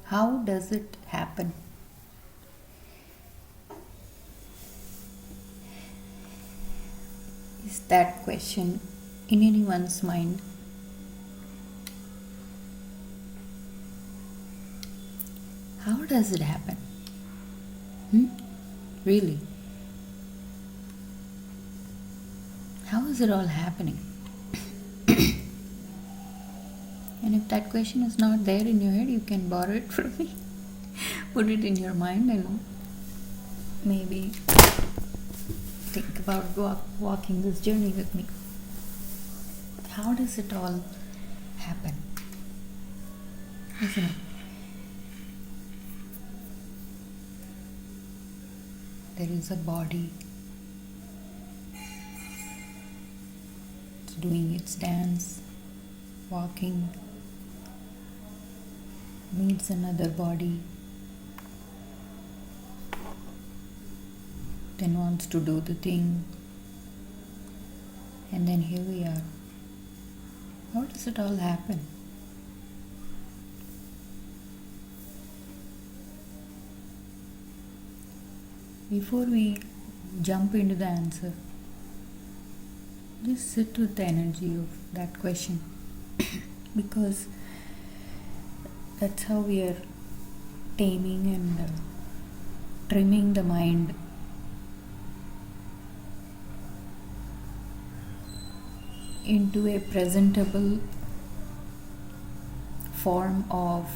How does it happen? Is that question in anyone's mind? How does it happen? Really? How is it all happening? And if that question is not there in your head, you can borrow it from me. Put it in your mind and maybe think about walking this journey with me. How does it all happen? Isn't it? There is a body. It's doing its dance, walking, meets another body, then wants to do the thing, and then here we are. How does it all happen? Before we jump into the answer, just sit with the energy of that question because that's how we are taming and trimming the mind into a presentable form of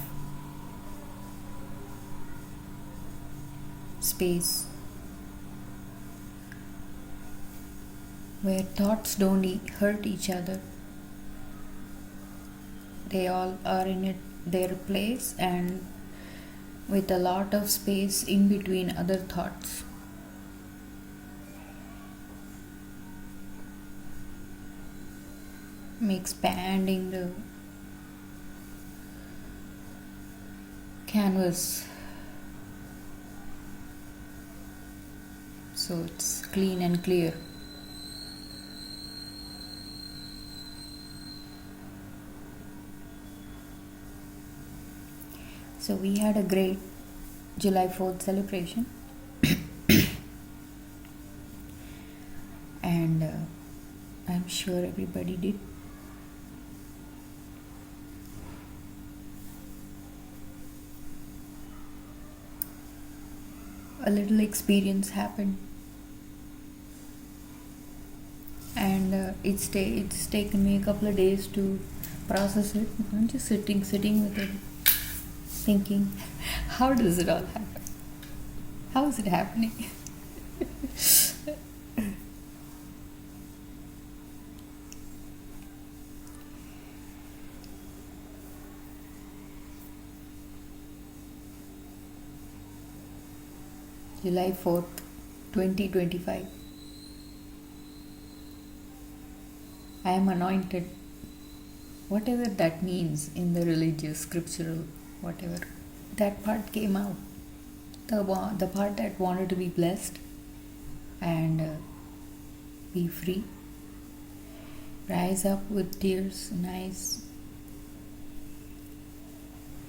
space where thoughts don't hurt each other. They all are in their place and with a lot of space in between other thoughts. I'm expanding the canvas so it's clean and clear. So we had a great July 4th celebration and I'm sure everybody did. A little experience happened and it's taken me a couple of days to process it. I'm just sitting with it, thinking, how does it all happen? How is it happening? July 4th, 2025. I am anointed. Whatever that means in the religious, scriptural, whatever. That part came out. The part that wanted to be blessed and be free. Rise up with tears, nice.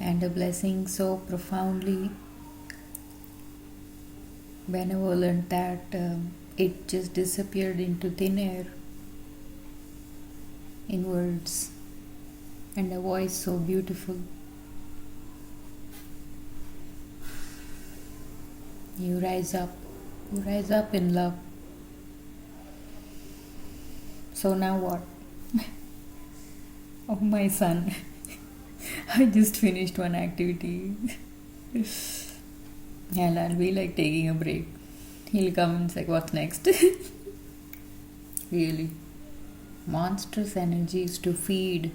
And a blessing so profoundly benevolent that it just disappeared into thin air in words, and a voice so beautiful. You rise up in love. So now what? Oh my son, I just finished one activity and I'll be like taking a break. He'll come and say, what's next? Really. Monstrous energies to feed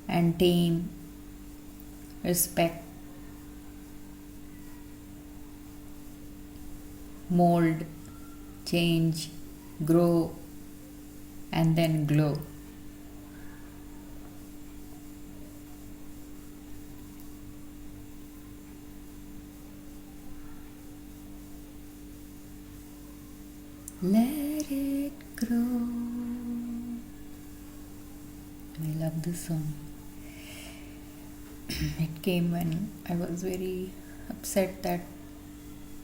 and tame, respect, mold, change, grow, and then glow. Let it grow. I love this song. It came when I was very upset that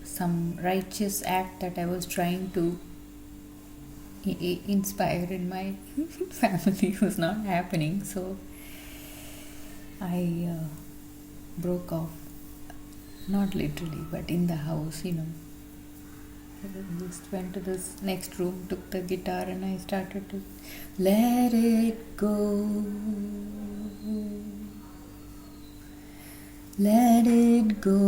some righteous act that I was trying to inspire in my family was not happening. So I broke off, not literally, but in the house, I just went to this next room, took the guitar, and I started to let it go. Let it go.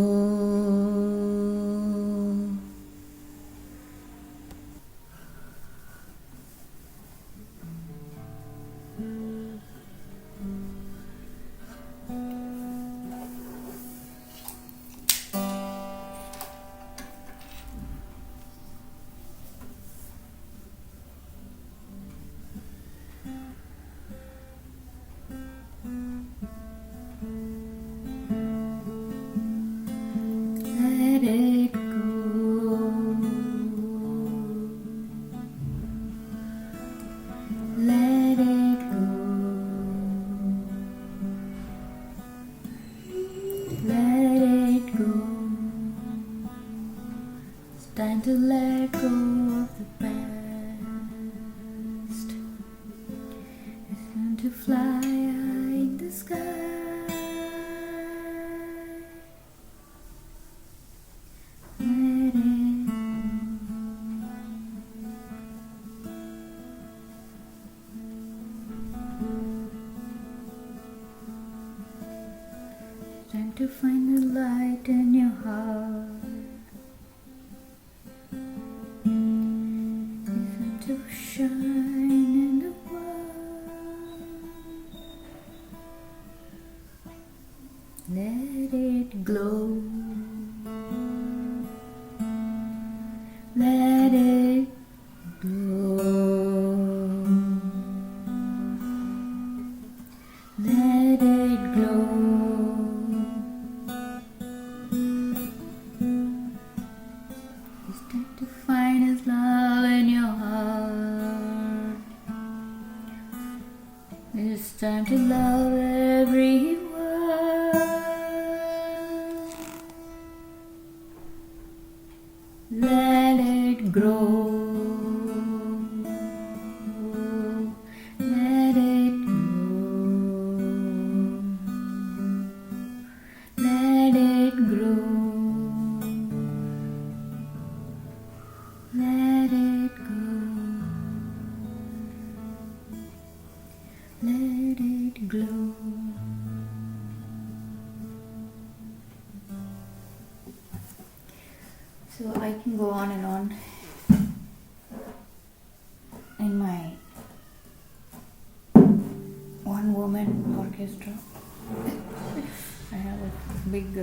Let it go. Let it go. Let it go. It's time to let go of the past. It's time to fly high in the sky. Let it It's time to find the light in your heart. It's time to shine in the world. Let it glow. Let it glow. Let it glow. It's time to find His love in your heart. It's time to love everyone. Let it grow. Let it grow. Let it grow. Let it go. Let it glow. So I can go on and on in my one woman orchestra. I have a big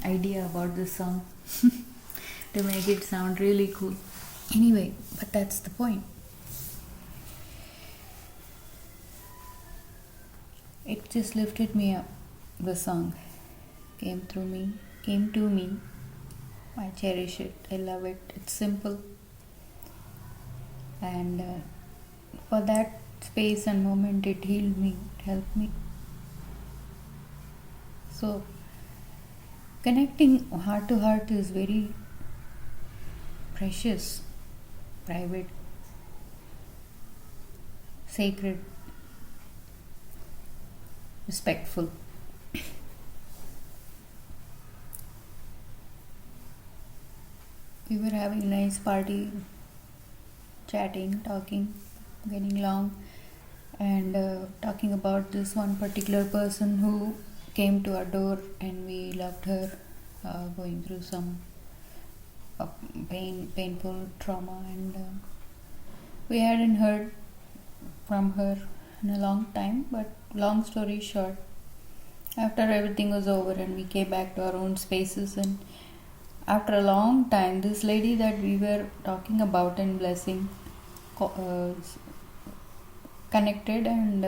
idea about this song to make it sound really cool. Anyway, but that's the point. It just lifted me up. The song came to me. I cherish it. I love it. It's simple. And for that space and moment, it healed me. It helped me. So, connecting heart to heart is very precious, private, sacred, respectful. We were having a nice party, chatting, talking, getting along, and talking about this one particular person who came to our door, and we loved her, going through some painful trauma, and we hadn't heard from her in a long time. But long story short, after everything was over and we came back to our own spaces, and after a long time, this lady that we were talking about and blessing connected and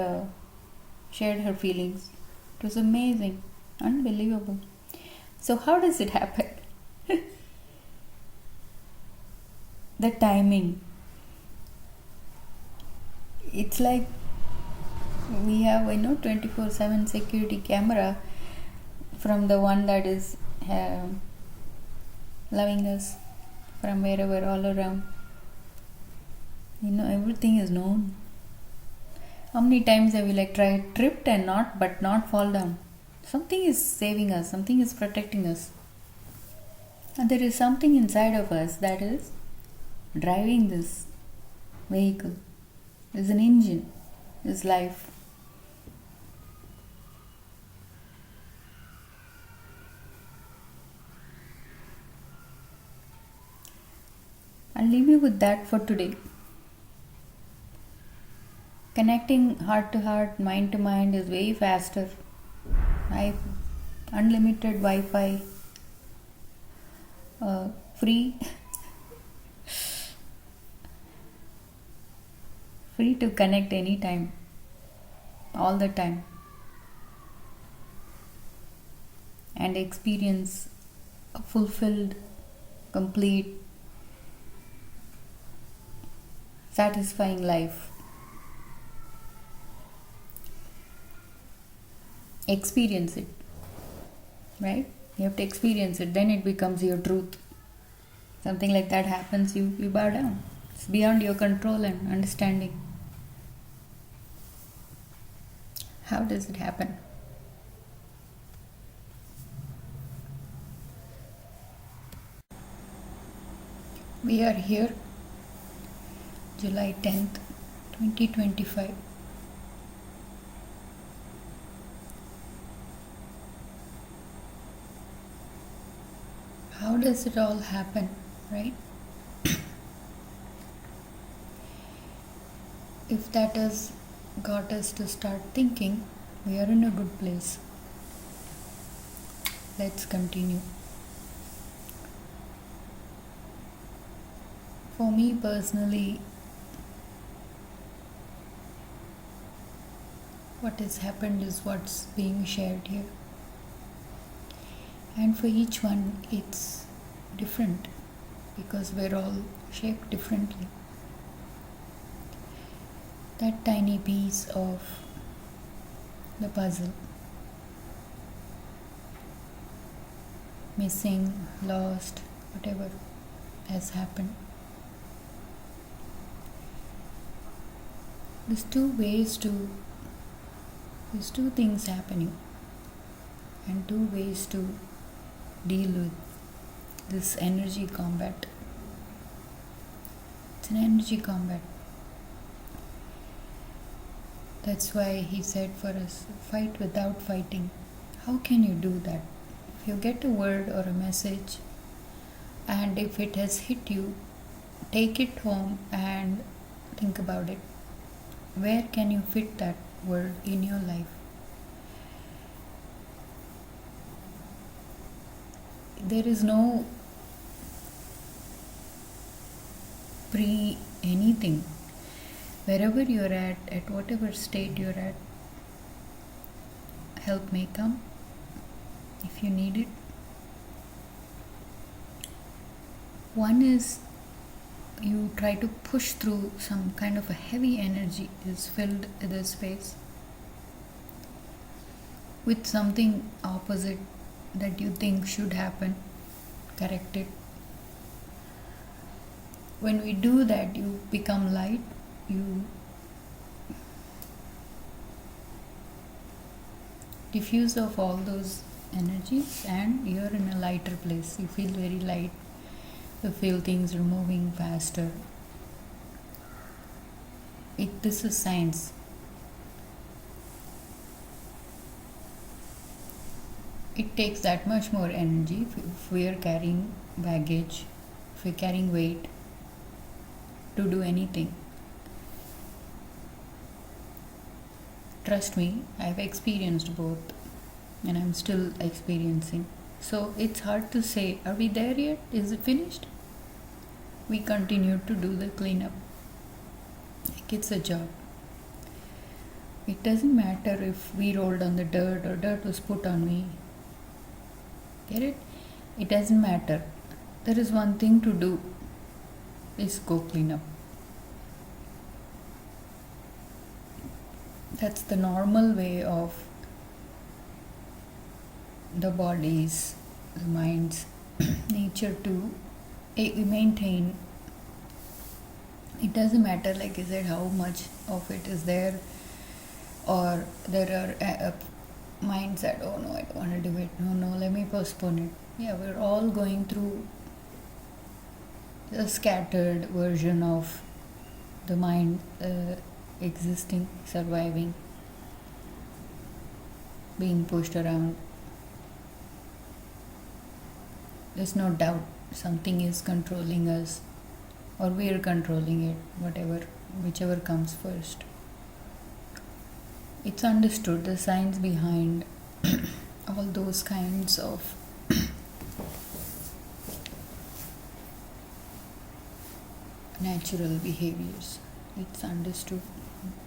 shared her feelings. It was amazing, unbelievable. So how does it happen? The timing. It's like we have 24/7 security camera, from the one that is uh, loving us from wherever, all around. Everything is known. How many times have we tripped and not fall down? Something is saving us, something is protecting us. And there is something inside of us that is driving this vehicle. There's an engine, is life. I'll leave you with that for today. Connecting heart to heart, mind to mind is way faster. Unlimited Wi-Fi, free free to connect anytime, all the time, and experience a fulfilled, complete, satisfying life. Experience it, right? You have to experience it, then it becomes your truth. Something like that happens, you bow down. It's beyond your control and understanding. How does it happen? We are here, July 10th, 2025. How does it all happen, right? If that has got us to start thinking, we are in a good place. Let's continue. For me personally, what has happened is what's being shared here. And for each one, it's different because we're all shaped differently. That tiny piece of the puzzle, missing, lost, whatever has happened. There's two things happening and two ways to deal with this energy combat. It's an energy combat. That's why he said for us, fight without fighting. How can you do that? If you get a word or a message and if it has hit you, take it home and think about it. Where can you fit that word in your life? There is no anything. Wherever you're at whatever state you're at, help may come if you need it. One is you try to push through some kind of a heavy energy is filled in the space with something opposite that you think should happen. Correct it. When we do that, you become light, you diffuse off all those energies and you're in a lighter place. You feel very light. You feel things are moving faster. This is science. It takes that much more energy if we are carrying baggage, if we're carrying weight, to do anything. Trust me, I've experienced both and I'm still experiencing. So it's hard to say, are we there yet? Is it finished? We continue to do the cleanup. Like it's a job. It doesn't matter if we rolled on the dirt or dirt was put on me. Get it? It doesn't matter. There is one thing to do, is go clean up. That's the normal way of the body's, the mind's nature to maintain. It doesn't matter, like I said, how much of it is there, or there are minds that, oh no, I don't want to do it, no, let me postpone it. Yeah, we're all going through a scattered version of the mind, existing, surviving, being pushed around. There's no doubt something is controlling us, or we're controlling it, whichever comes first. It's understood the science behind all those kinds of natural behaviors. It's understood.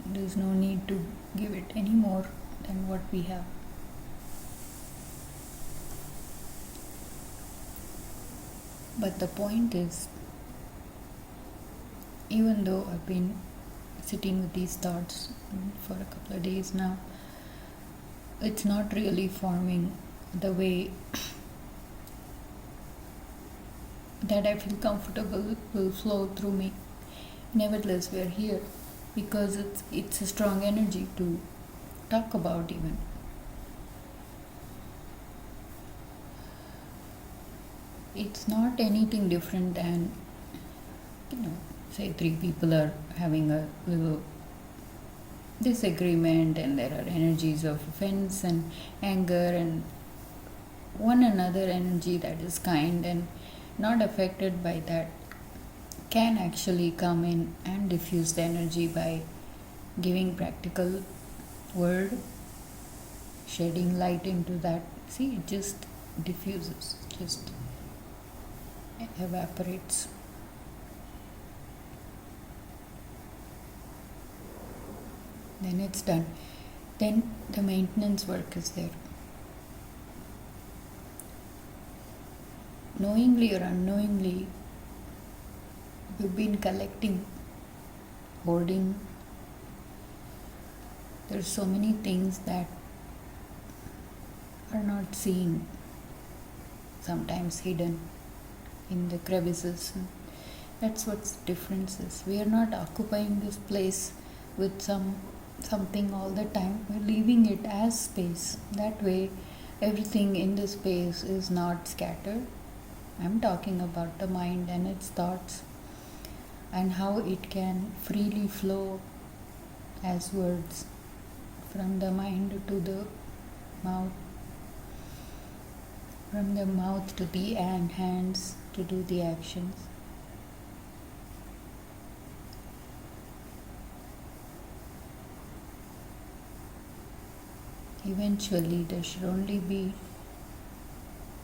There's no need to give it any more than what we have. But the point is, even though I've been sitting with these thoughts for a couple of days now, it's not really forming the way that I feel comfortable will flow through me. Nevertheless, we are here because it's a strong energy to talk about even. It's not anything different than, say 3 people are having a little disagreement, and there are energies of offense and anger and one another energy that is kind and not affected by that can actually come in and diffuse the energy by giving practical word, shedding light into that. See, it just diffuses, just evaporates. Then it's done. Then the maintenance work is there. Knowingly or unknowingly, we've been collecting, hoarding. There's so many things that are not seen, sometimes hidden in the crevices. That's what the difference is. We are not occupying this place with something all the time. We're leaving it as space. That way, everything in the space is not scattered. I'm talking about the mind and its thoughts and how it can freely flow as words from the mind to the mouth, from the mouth to the hands to do the actions. Eventually, there should only be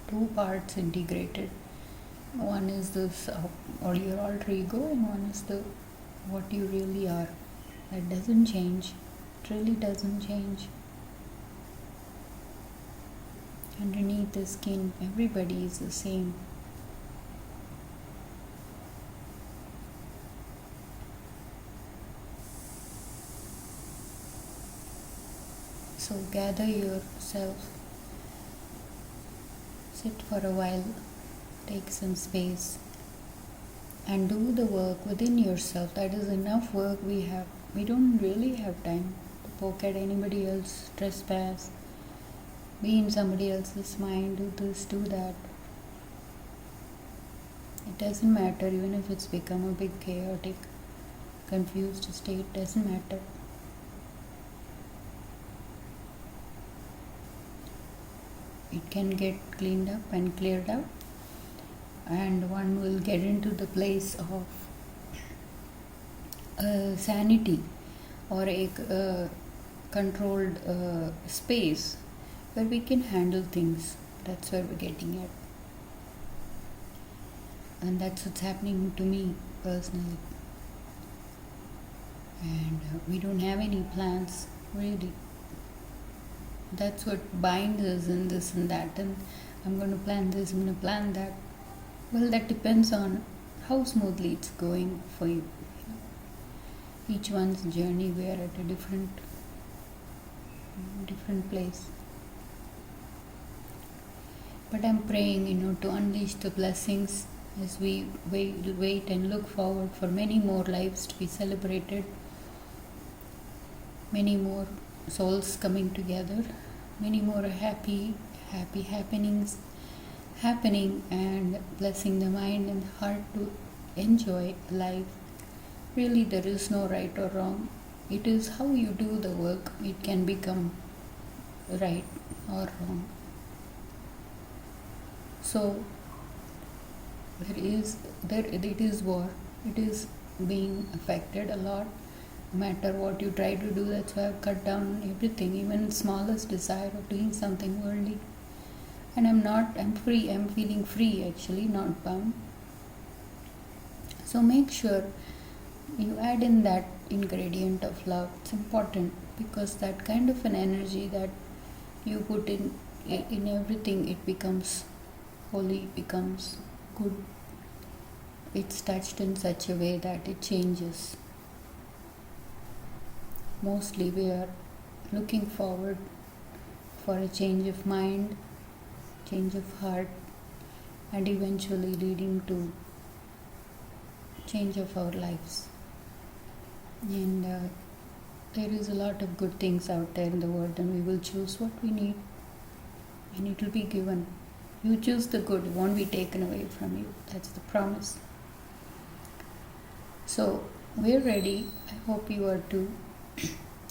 2 parts integrated. One is this, or your alter ego, and one is the what you really are. That doesn't change. It really doesn't change. Underneath the skin, everybody is the same. So gather yourself, sit for a while, take some space, and do the work within yourself. That is enough work we have. We don't really have time to poke at anybody else, trespass, be in somebody else's mind, do this, do that. It doesn't matter, even if it's become a big chaotic, confused state, doesn't matter. It can get cleaned up and cleared out, and one will get into the place of sanity, or a controlled space where we can handle things. That's where we're getting at, and that's what's happening to me personally. And we don't have any plans, really. That's what binds us in this and that, and I'm going to plan this, I'm going to plan that. Well, that depends on how smoothly it's going for you. Each one's journey, we are at a different place. But I'm praying, to unleash the blessings as we wait and look forward for many more lives to be celebrated, many more souls coming together, many more happy happenings happening, and blessing the mind and heart to enjoy life. Really, there is no right or wrong. It is how you do the work, it can become right or wrong. So it is war. It is being affected a lot. No matter what you try to do, that's why I've cut down everything, even smallest desire of doing something worldly. And I'm free, I'm feeling free actually, not bound. So make sure you add in that ingredient of love. It's important, because that kind of an energy that you put in everything, it becomes holy, becomes good. It's touched in such a way that it changes. Mostly we are looking forward for a change of mind, change of heart, and eventually leading to change of our lives. And there is a lot of good things out there in the world, and we will choose what we need, and it will be given. You choose the good, it won't be taken away from you. That's the promise. So we're ready. I hope you are too,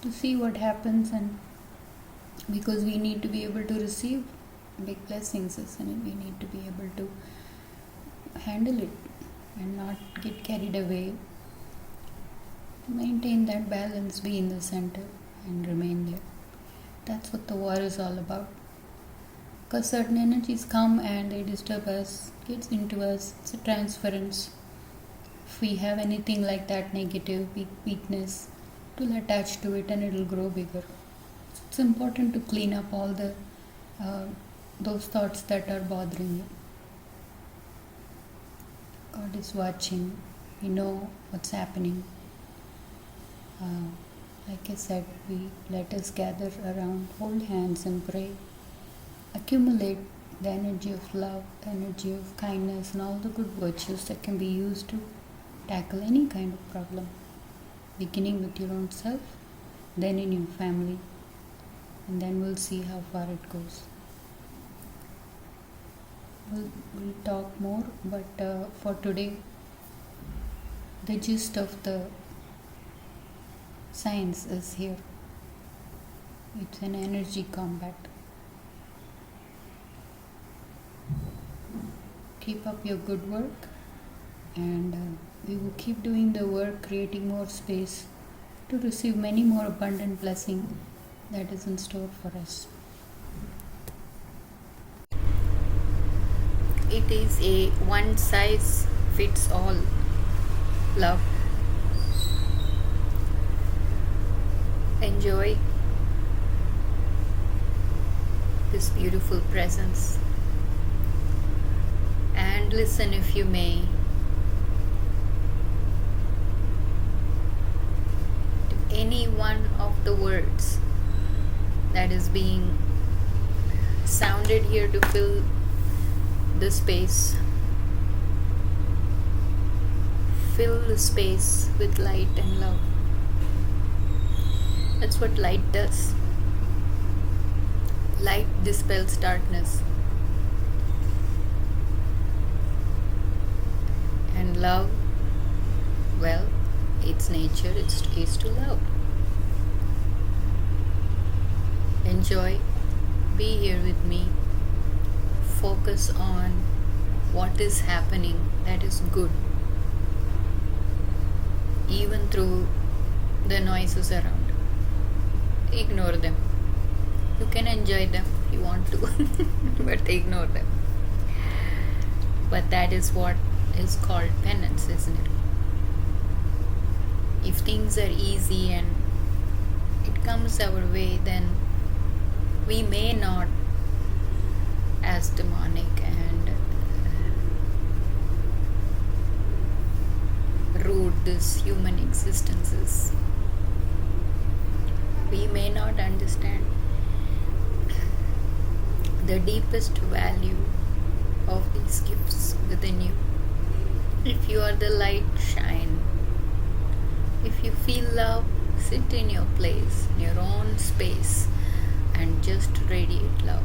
to see what happens, and because we need to be able to receive big blessings, isn't it? We need to be able to handle it and not get carried away. Maintain that balance, be in the center and remain there. That's what the war is all about. Because certain energies come and they disturb us, gets into us. It's a transference. If we have anything like that negative weakness, it will attach to it and it will grow bigger. So it's important to clean up all the those thoughts that are bothering you. God is watching. We know what's happening. Like I said, let us gather around, hold hands and pray. Accumulate the energy of love, the energy of kindness, and all the good virtues that can be used to tackle any kind of problem. Beginning with your own self, then in your family, and then we'll see how far it goes. We'll talk more, but for today, the gist of the science is here. It's an energy combat. Keep up your good work, and we will keep doing the work, creating more space to receive many more abundant blessing that is in store for us. It is a one size fits all love. Enjoy this beautiful presence, and listen, if you may, to any one of the words that is being sounded here to fill the space. Fill the space with light and love. That's what light does. Light dispels darkness. And love, well, its nature is to love. Enjoy. Be here with me. Focus on what is happening that is good, even through the noises around. Ignore them. You can enjoy them if you want to, but ignore them. But that is what is called penance, isn't it? If things are easy and it comes our way, then we may not, as demonic and rude this human existence is, we may not understand the deepest value of these gifts within you. If you are the light, shine. If you feel love, sit in your place, in your own space, and just radiate love.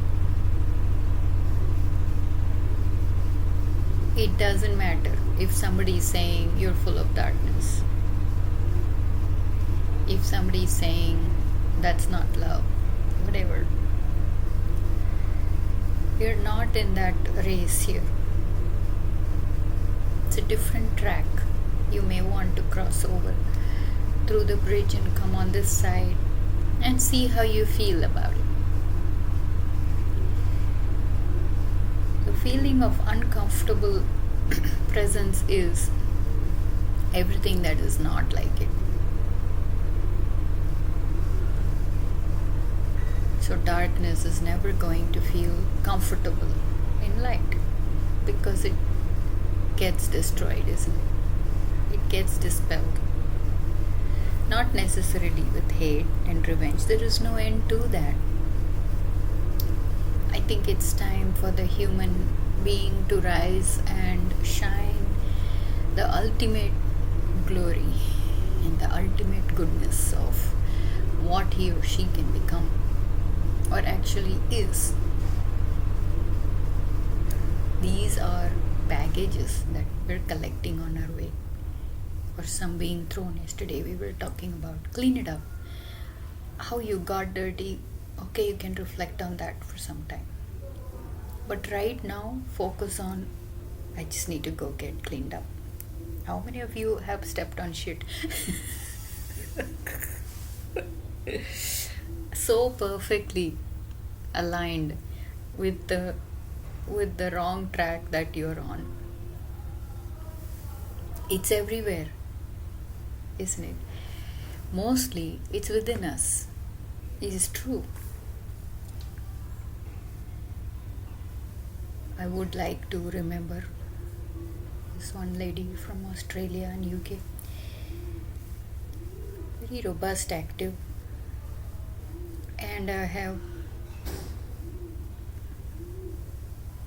It doesn't matter if somebody is saying you're full of darkness. If somebody is saying that's not love, whatever. You're not in that race here. It's a different track. You may want to cross over through the bridge and come on this side and see how you feel about it. The feeling of uncomfortable presence is everything that is not like it. So darkness is never going to feel comfortable in light because it gets destroyed, isn't it? It gets dispelled. Not necessarily with hate and revenge. There is no end to that. I think it's time for the human being to rise and shine the ultimate glory and the ultimate goodness of what he or she can become, or actually is. These are baggages that we're collecting on our way, or some being thrown. Yesterday we were talking about clean it up, how you got dirty. Okay, you can reflect on that for some time, but right now focus on, I just need to go get cleaned up. How many of you have stepped on shit so perfectly aligned with the wrong track that you're on? It's everywhere, isn't it? Mostly it's within us. It is true. I would like to remember this one lady from Australia and UK, very robust, active, and I have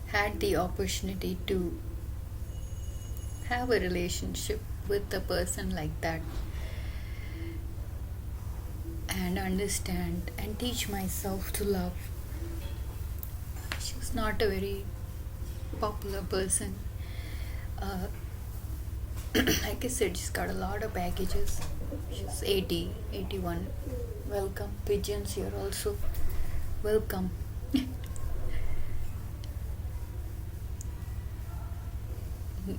had the opportunity to have a relationship with a person like that and understand and teach myself to love. She's not a very popular person. Like I said, she's got a lot of baggages. She's 80, 81. Welcome. Pigeons here also. Welcome.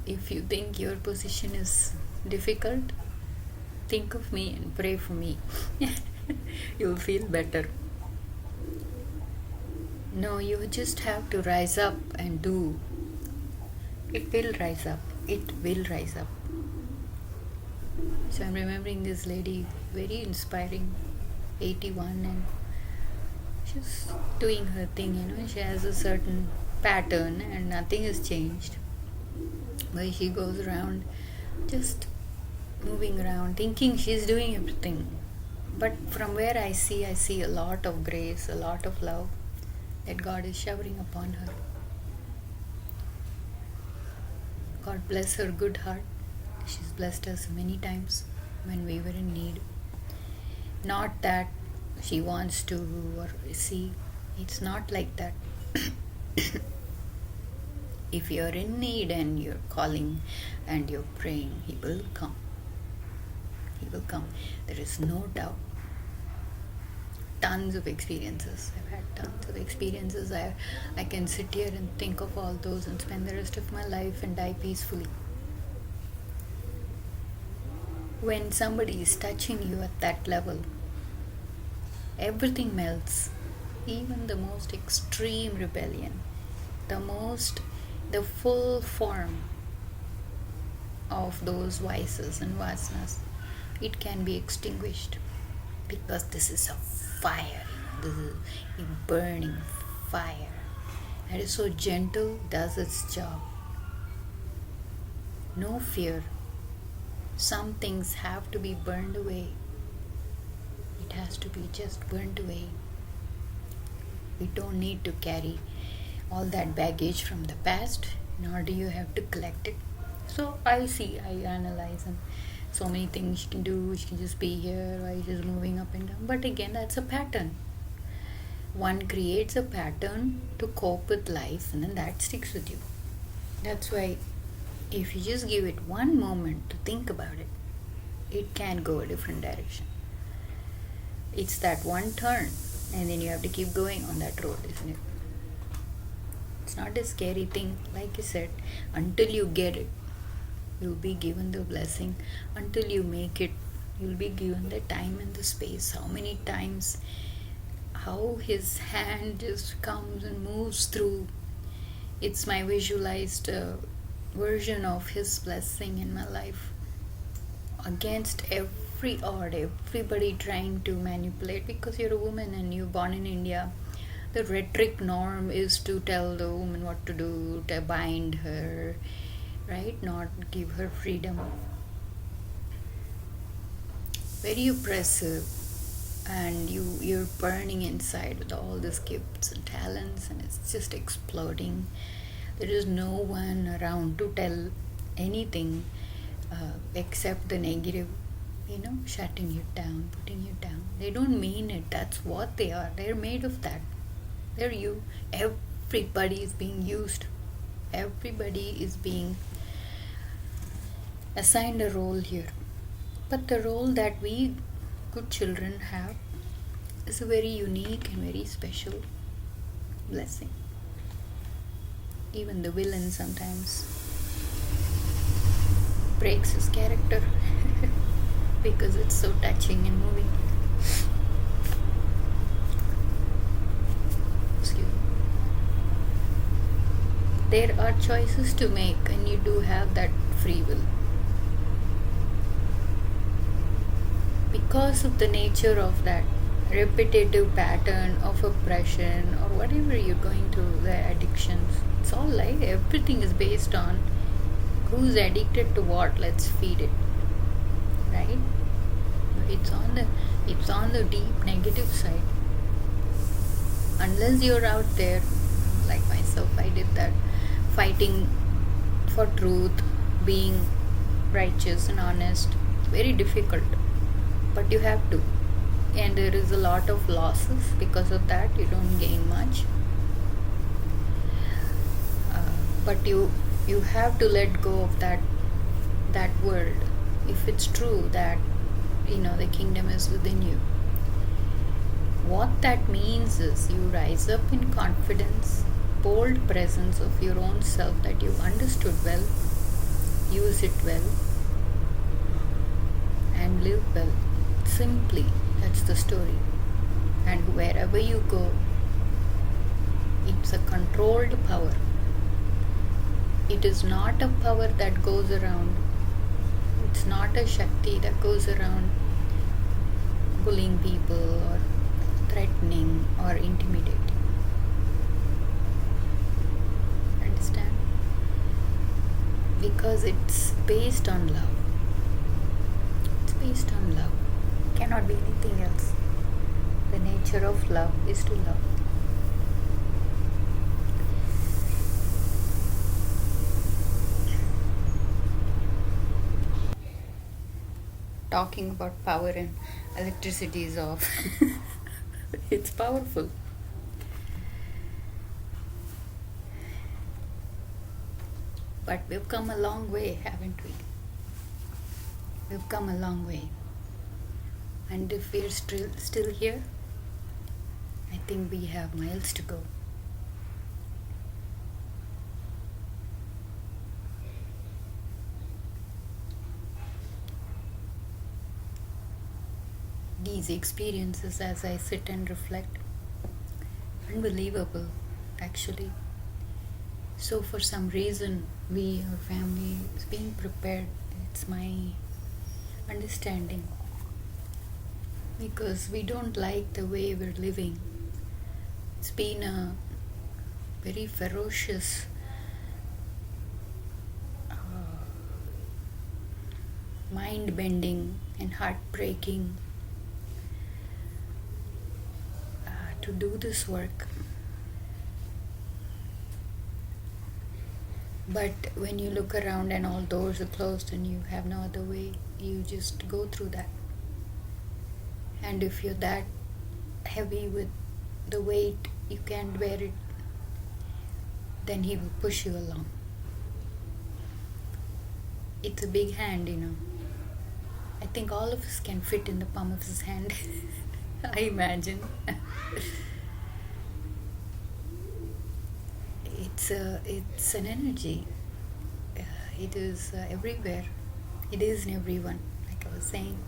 If you think your position is difficult, think of me and pray for me. You'll feel better. No, you just have to rise up and do. It will rise up. It will rise up. So I'm remembering this lady, very inspiring, 81, and she's doing her thing, She has a certain pattern and nothing has changed. But she goes around just moving around, thinking she's doing everything. But from where I see a lot of grace, a lot of love that God is showering upon her. God bless her good heart. She's blessed us many times when we were in need. Not that she wants to, or see, it's not like that. If you're in need and you're calling and you're praying, He will come. He will come. There is no doubt. Tons of experiences. I've had tons of experiences. I can sit here and think of all those and spend the rest of my life and die peacefully. When somebody is touching you at that level, everything melts. Even the most extreme rebellion, the full form of those vices and vasanas, it can be extinguished, because this is a fire. This is a burning fire that is so gentle, does its job. No fear. Some things have to be burned away. It has to be just burned away. We don't need to carry all that baggage from the past, nor do you have to collect it. So I analyze, and so many things she can do. She can just be here, why she's moving up and down. But again, that's a pattern. One creates a pattern to cope with life, and then that sticks with you. That's why, if you just give it one moment to think about it, it can go a different direction. It's that one turn, and then you have to keep going on that road, isn't it? It's not a scary thing, like you said. Until you get it, you'll be given the blessing. Until you make it, you'll be given the time and the space. How many times, how his hand just comes and moves through. It's my visualized version of his blessing in my life. Against every odd, everybody trying to manipulate, because you're a woman and you're born in India. The rhetoric norm is to tell the woman what to do, to bind her, right? Not give her freedom. Very oppressive, and you're burning inside with all these gifts and talents, and it's just exploding. There is no one around to tell anything except the negative, shutting you down, putting you down. They don't mean it. That's what they are. They're made of that. They're you. Everybody is being used. Everybody is being assigned a role here. But the role that we good children have is a very unique and very special blessing. Even the villain sometimes breaks his character because it's so touching and moving. Excuse me. There are choices to make, and you do have that free will. Because of the nature of that repetitive pattern of oppression or whatever you're going through, the addictions, it's all like everything is based on who's addicted to what. Let's feed it, right? It's on the deep negative side. Unless you're out there, like myself, I did that, fighting for truth, being righteous and honest. It's very difficult, but you have to. And there is a lot of losses because of that. You don't gain much, but you have to let go of that world. If it's true that the kingdom is within you, what that means is you rise up in confidence, bold presence of your own self that you understood well, use it well, and live well. Simply, that's the story. And wherever you go, it's a controlled power. It is not a power that goes around. It's not a Shakti that goes around bullying people or threatening or intimidating. Understand? Because it's based on love. It's based on love. It cannot be anything else. The nature of love is to love. Talking about power and electricity is off. It's powerful. But we've come a long way, haven't we? We've come a long way. And if we're still here, I think we have miles to go. These experiences, as I sit and reflect, unbelievable, actually. So for some reason, we, our family, is being prepared. It's my understanding. Because we don't like the way we're living. It's been a very ferocious mind-bending and heartbreaking to do this work. But when you look around and all doors are closed and you have no other way, you just go through that. And if you're that heavy with the weight, you can't bear it, then he will push you along. It's a big hand, I think all of us can fit in the palm of his hand. I imagine. It's an energy. It is everywhere. It is in everyone, like I was saying.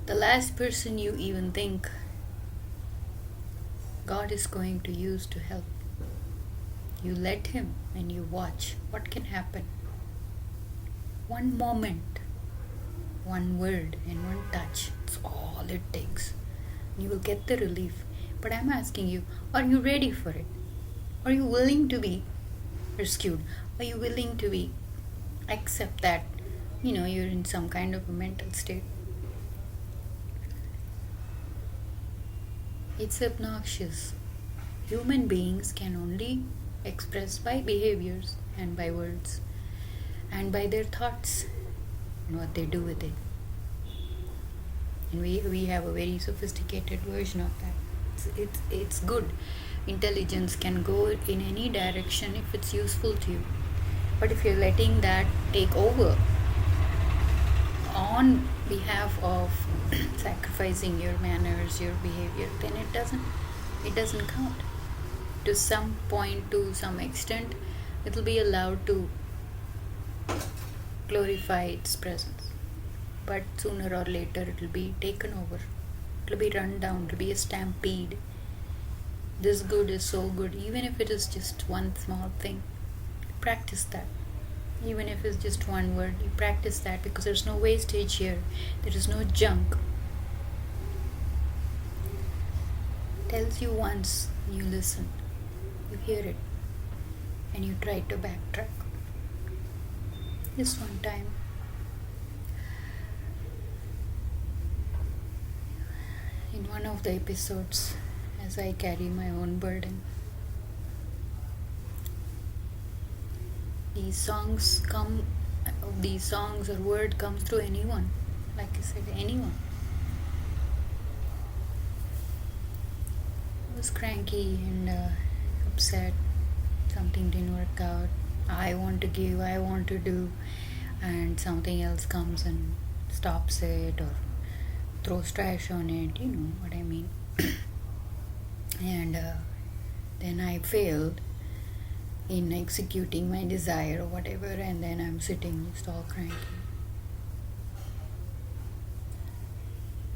The last person you even think God is going to use to help, you let him and you watch what can happen. One moment, one word, and one touch. It's all it takes. You will get the relief. But I'm asking you, are you ready for it? Are you willing to be rescued? Are you willing to accept that, you're in some kind of a mental state? It's obnoxious. Human beings can only express by behaviors and by words and by their thoughts and what they do with it. And we have a very sophisticated version of that. It's good. Intelligence can go in any direction if it's useful to you. But if you're letting that take over on behalf of sacrificing your manners, your behavior, then it doesn't count. To some point, to some extent, it will be allowed to glorify its presence. But sooner or later it will be taken over. It will be run down. It will be a stampede. This good is so good, even if it is just one small thing. Practice that. Even if it's just one word, you practice that, because there's no wastage here. There is no junk. Tells you once, you listen, you hear it, and you try to backtrack. This one time. In one of the episodes, as I carry my own burden, these songs or word comes through anyone. Like I said, anyone. I was cranky and upset. Something didn't work out. I want to give, I want to do, and something else comes and stops it or throws trash on it. You know what I mean. And then I failed in executing my desire or whatever, and then I'm sitting just all cranky.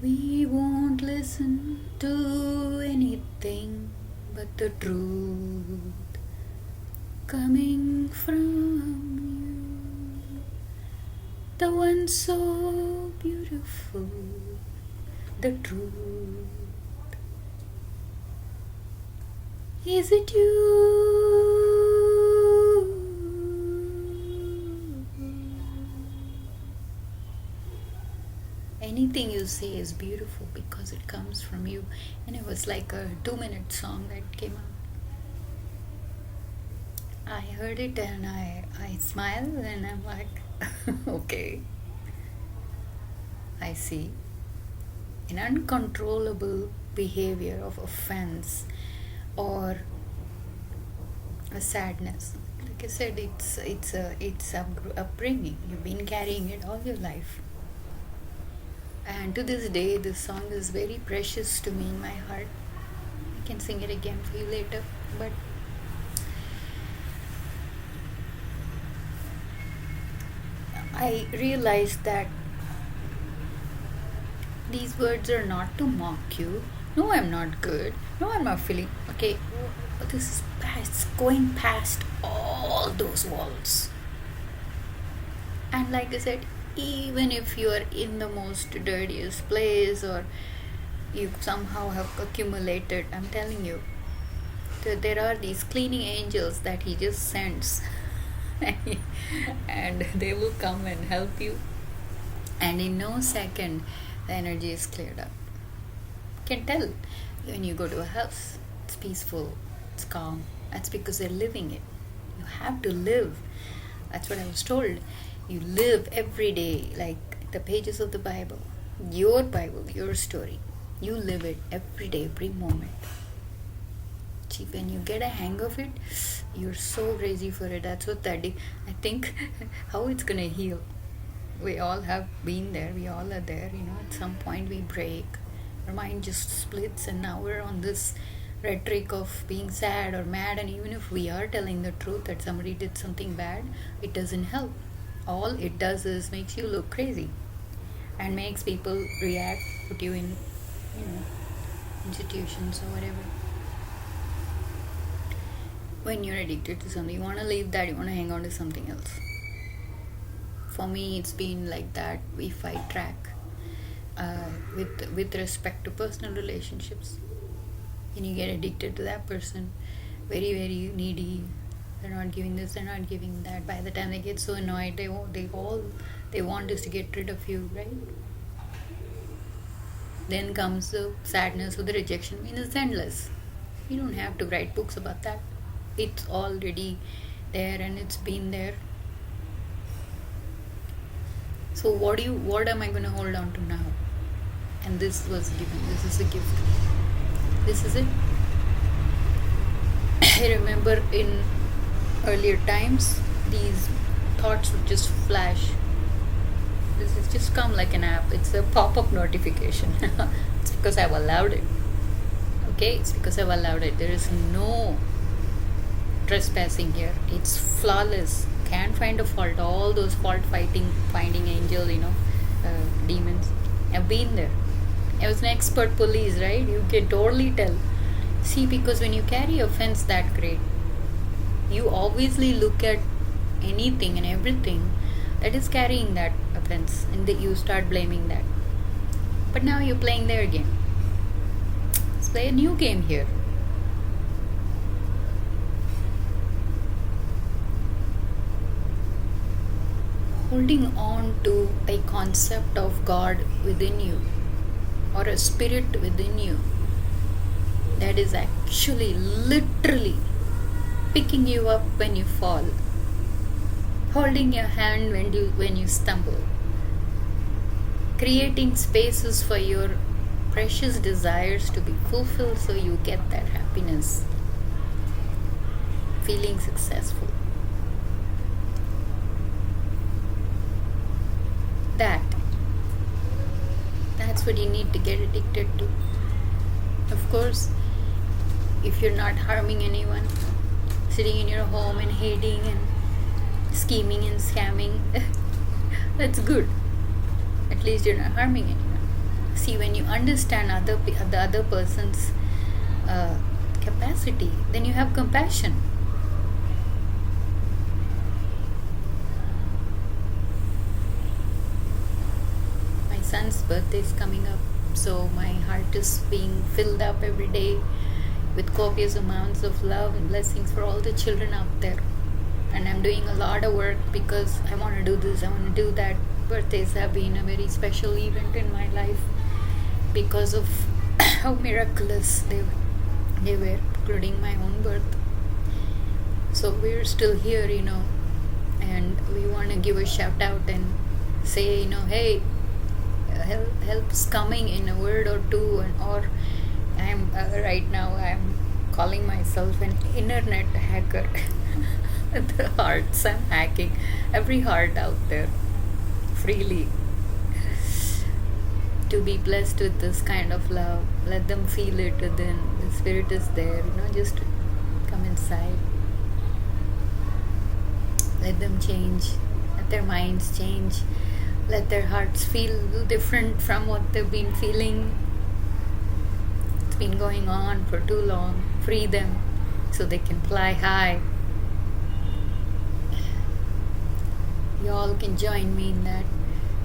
We won't listen to anything but the truth coming from you, the one so beautiful, the truth. Is it you? Anything you say is beautiful because it comes from you. And it was like a 2-minute song that came out. I heard it and I smiled and I'm like, okay, I see. An uncontrollable behavior of offense or a sadness. Like I said, it's upbringing. You've been carrying it all your life. And to this day, this song is very precious to me in my heart. I can sing it again for you later. But I realized that these words are not to mock you. No, I'm not good. No, I'm not feeling okay. This is past, going past all those walls. And like I said, even if you are in the most dirtiest place or you somehow have accumulated, I'm telling you, there are these cleaning angels that he just sends and they will come and help you, and in no second the energy is cleared up. You can tell when you go to a house, it's peaceful, it's calm. That's because they're living it. You have to live. That's what I was told. You live every day like the pages of the Bible, your story. You live it every day, every moment. See, when you get a hang of it, you're so crazy for it. That's what I think how it's gonna heal. We all have been there, we all are there, at some point we break, our mind just splits, and now we're on this rhetoric of being sad or mad. And even if we are telling the truth that somebody did something bad, it doesn't help. All it does is makes you look crazy and makes people react, put you in institutions or whatever. When you're addicted to something, you want to leave that, you want to hang on to something else. For me, it's been like that. If I track with respect to personal relationships, and you get addicted to that person, very, very needy, they're not giving this, they're not giving that. By the time they get so annoyed, they want is to get rid of you, right? Then comes the sadness or the rejection. I mean, it's endless. You don't have to write books about that. It's already there and it's been there. So what am I going to hold on to now? And this was given. This is a gift. This is it. I remember in earlier times, these thoughts would just flash. This has just come like an app. It's a pop-up notification. It's because I've allowed it. Okay? It's because I've allowed it. There is no trespassing here. It's flawless. Can't find a fault. All those finding angel, demons. I've been there. I was an expert police, right? You can totally tell. See, because when you carry offense that great, you obviously look at anything and everything that is carrying that offense, and that you start blaming that. But now you're playing their game. Let's play a new game here. Holding on to a concept of God within you, or a spirit within you, that is actually literally picking you up when you fall, holding your hand when you stumble, creating spaces for your precious desires to be fulfilled so you get that happiness, feeling successful. That's what you need to get addicted to. Of course, if you're not harming anyone, sitting in your home and hating and scheming and scamming, that's good. At least you're not harming anyone. See, when you understand the other person's capacity, then you have compassion. Son's birthday is coming up, so my heart is being filled up every day with copious amounts of love and blessings for all the children out there. And I'm doing a lot of work because I want to do this, I want to do that. Birthdays have been a very special event in my life because of how miraculous they were, including my own birth. So we're still here, and we want to give a shout out and say, hey, help's coming in a word or two, or I'm right now I'm calling myself an internet hacker. The hearts I'm hacking, every heart out there freely, to be blessed with this kind of love. Let them feel it within. The spirit is there, just come inside. Let them change, let their minds change. Let their hearts feel different from what they've been feeling. It's been going on for too long. Free them so they can fly high. You all can join me in that.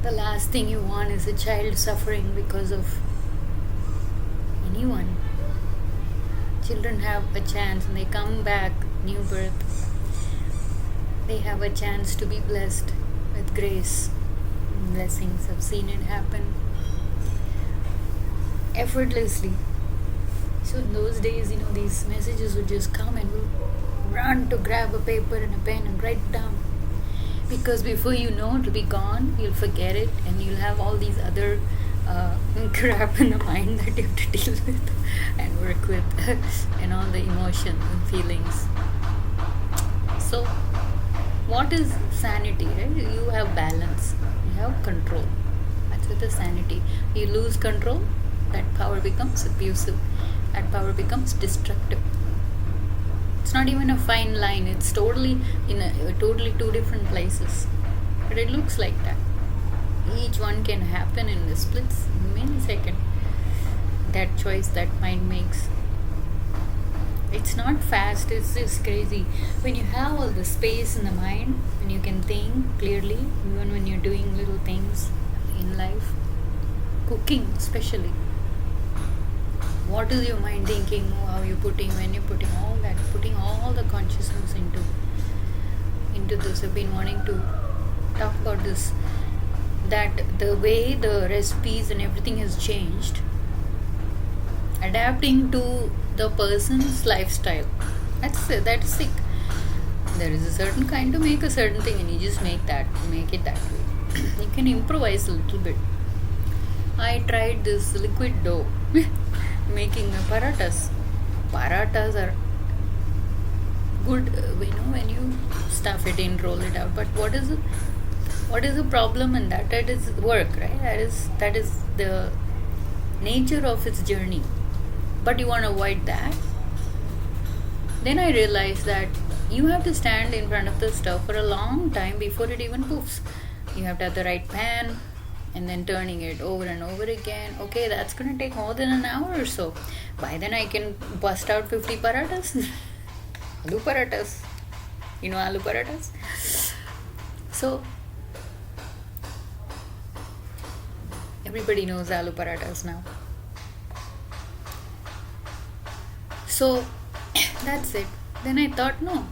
The last thing you want is a child suffering because of anyone. Children have a chance, and they come back, new birth. They have a chance to be blessed with grace. Blessings. I've seen it happen effortlessly. So in those days, these messages would just come and run to grab a paper and a pen and write it down. Because before you know, it'll be gone, you'll forget it, and you'll have all these other crap in the mind that you have to deal with and work with, and all the emotions and feelings. So, what is sanity, right? You have balance, you have control. That's what the sanity. You lose control, that power becomes abusive, that power becomes destructive. It's not even a fine line, it's totally in totally two different places, but it looks like that. Each one can happen in the splits, millisecond, that choice that mind makes. It's not fast, it's just crazy. When you have all the space in the mind, when you can think clearly, even when you're doing little things in life, cooking especially, what is your mind thinking, how you're putting, when you're putting all that, putting all the consciousness into this. I've been wanting to talk about this, that the way the recipes and everything has changed, adapting to the person's lifestyle. That's sick. There is a certain kind to make a certain thing, and you just make it that way. You can improvise a little bit. I tried this liquid dough making parathas. Parathas are good, when you stuff it in, roll it out. But what is the problem in that? That is work, right? That is the nature of its journey. But you want to avoid that. Then I realized that you have to stand in front of the stove for a long time before it even poofs. You have to have the right pan, and then turning it over and over again. Okay, that's going to take more than an hour or so. By then I can bust out 50 parathas. Aloo parathas. You know aloo parathas? So, everybody knows aloo parathas now. So, that's it. Then I thought, no,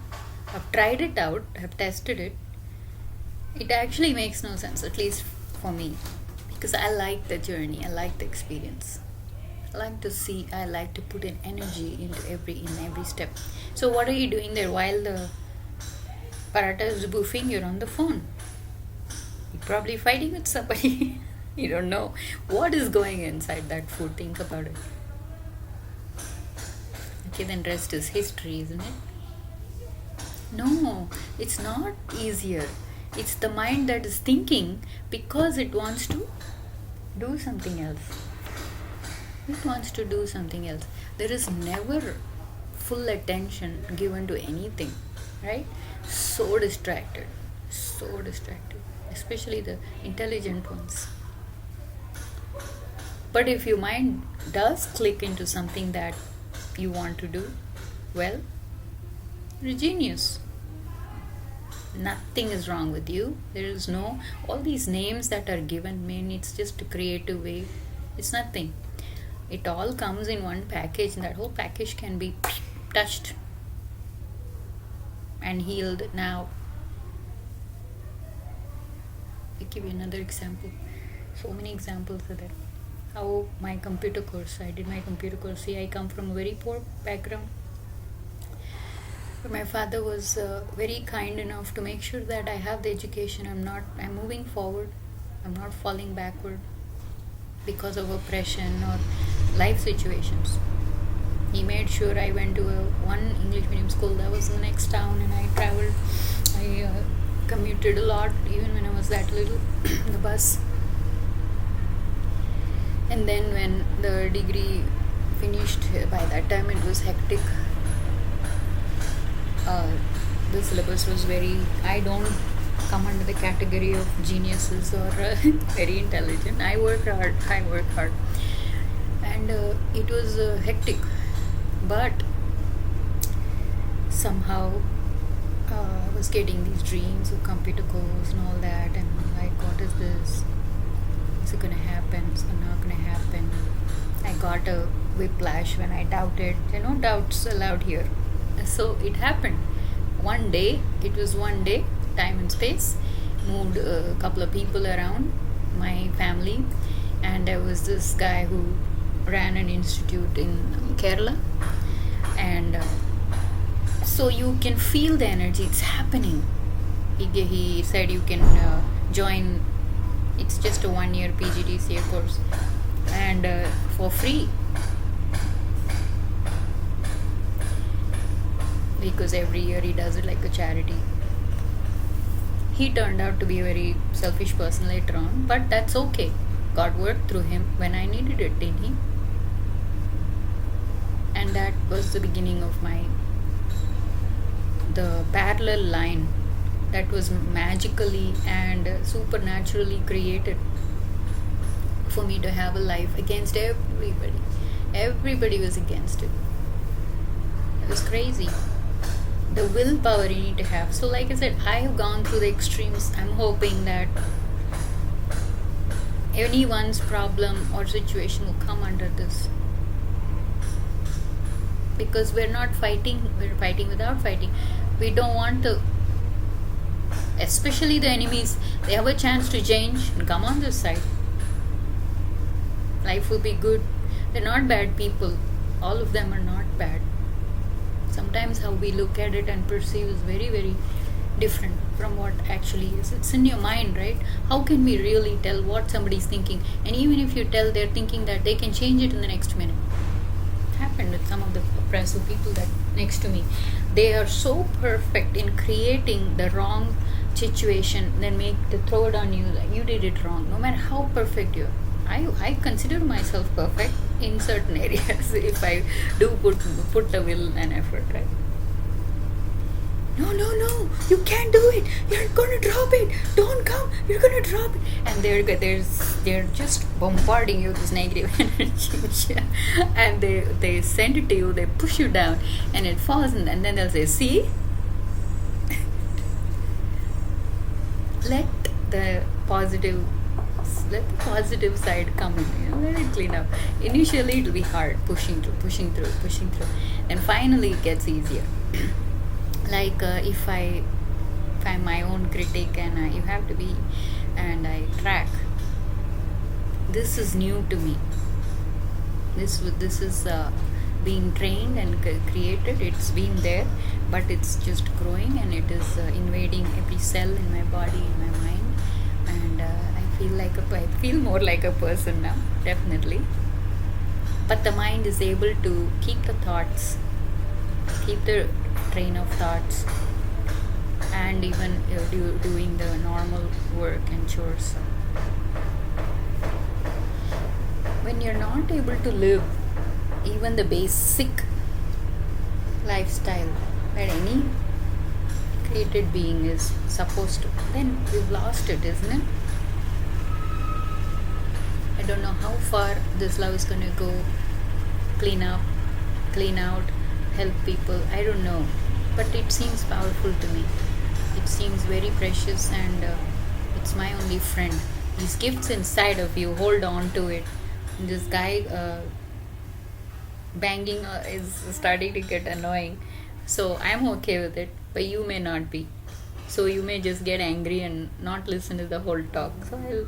I've tried it out, I've tested it. It actually makes no sense, at least for me, because I like the journey, I like the experience. I like to see, I like to put in energy into every step. So what are you doing there while the paratha is boofing? You're on the phone. You're probably fighting with somebody. You don't know what is going inside that food. Think about it. Okay, then rest is history, isn't it? No, it's not easier. It's the mind that is thinking because it wants to do something else. It wants to do something else. There is never full attention given to anything, right? So distracted, especially the intelligent ones. But if your mind does click into something that you want to do, well, you're a genius. Nothing is wrong with you. There is no, all these names that are given mean it's just a creative way. It's nothing. It all comes in one package, and that whole package can be touched and healed now. I'll give you another example. So many examples are there. How my computer course, I did my computer course. See, I come from a very poor background. But my father was very kind enough to make sure that I have the education. I'm moving forward. I'm not falling backward because of oppression or life situations. He made sure I went to one English medium school that was in the next town, and I traveled. I commuted a lot, even when I was that little, the bus. And then when the degree finished, by that time it was hectic. The syllabus was I don't come under the category of geniuses or very intelligent. I work hard. And it was hectic. But somehow I was getting these dreams of computer course and all that, and I'm like, what is this? Is it going to happen? Is it not going to happen? I got a whiplash when I doubted. There are no doubts allowed here. So it happened. One day, time and space, moved a couple of people around my family, and there was this guy who ran an institute in Kerala, and So you can feel the energy, it's happening. He said you can join, it's just a 1 year PGDCA course, and for free, because every year he does it like a charity. He turned out to be a very selfish person later on, but that's okay. God worked through him when I needed it, didn't he? And that was the beginning of the parallel line that was magically and supernaturally created for me to have a life against everybody. Everybody was against it. It was crazy. The willpower you need to have. So like I said, I have gone through the extremes. I'm hoping that anyone's problem or situation will come under this, because we're not fighting, we're fighting without fighting. We don't want to, especially the enemies, they have a chance to change and come on this side. Life will be good. They're not bad people. All of them are not bad. Sometimes how we look at it and perceive is very, very different from what actually is. It's in your mind, right? How can we really tell what somebody's thinking? And even if you tell, they're thinking that they can change it in the next minute. It happened with some of the oppressive people that next to me. They are so perfect in creating the wrong situation, then throw it on you like you did it wrong, no matter how perfect you are. I consider myself perfect in certain areas if I do put the will and effort, right? No, you can't do it. You're gonna drop it. Don't come. You're gonna drop it. And they're just bombarding you with this negative energy, and they send it to you. They push you down, and it falls, and then they'll say, "See, let the positive side come in, let it clean up." Initially it'll be hard, pushing through, and finally it gets easier. Like if I'm my own critic, and you have to be, and I track, this is new to me, this is being trained and created. It's been there, but it's just growing, and it is invading every cell in my body, in my mind, and I feel more like a person now, definitely. But the mind is able to keep the train of thoughts, and even doing the normal work and chores. When you're not able to live even the basic lifestyle that any created being is supposed to, then you've lost it, isn't it? I don't know how far this love is going to go. Clean up, clean out, help people, I don't know, but it seems powerful to me. It seems very precious, and it's my only friend. These gifts inside of you, hold on to it. This guy banging is starting to get annoying, so I'm okay with it, but you may not be. So you may just get angry and not listen to the whole talk. So I'll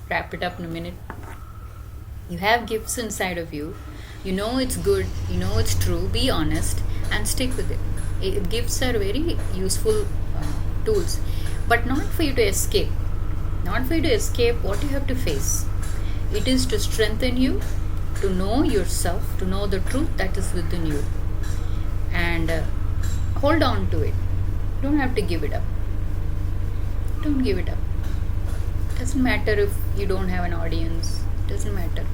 wrap it up in a minute. You have gifts inside of you. You know it's good, you know it's true. Be honest and stick with it. Gifts are very useful tools, but not for you to escape. Not for you to escape what you have to face. It is to strengthen you, to know yourself, to know the truth that is within you, and hold on to it. Don't have to give it up. Don't give it up. Doesn't matter if you don't have an audience. Doesn't matter.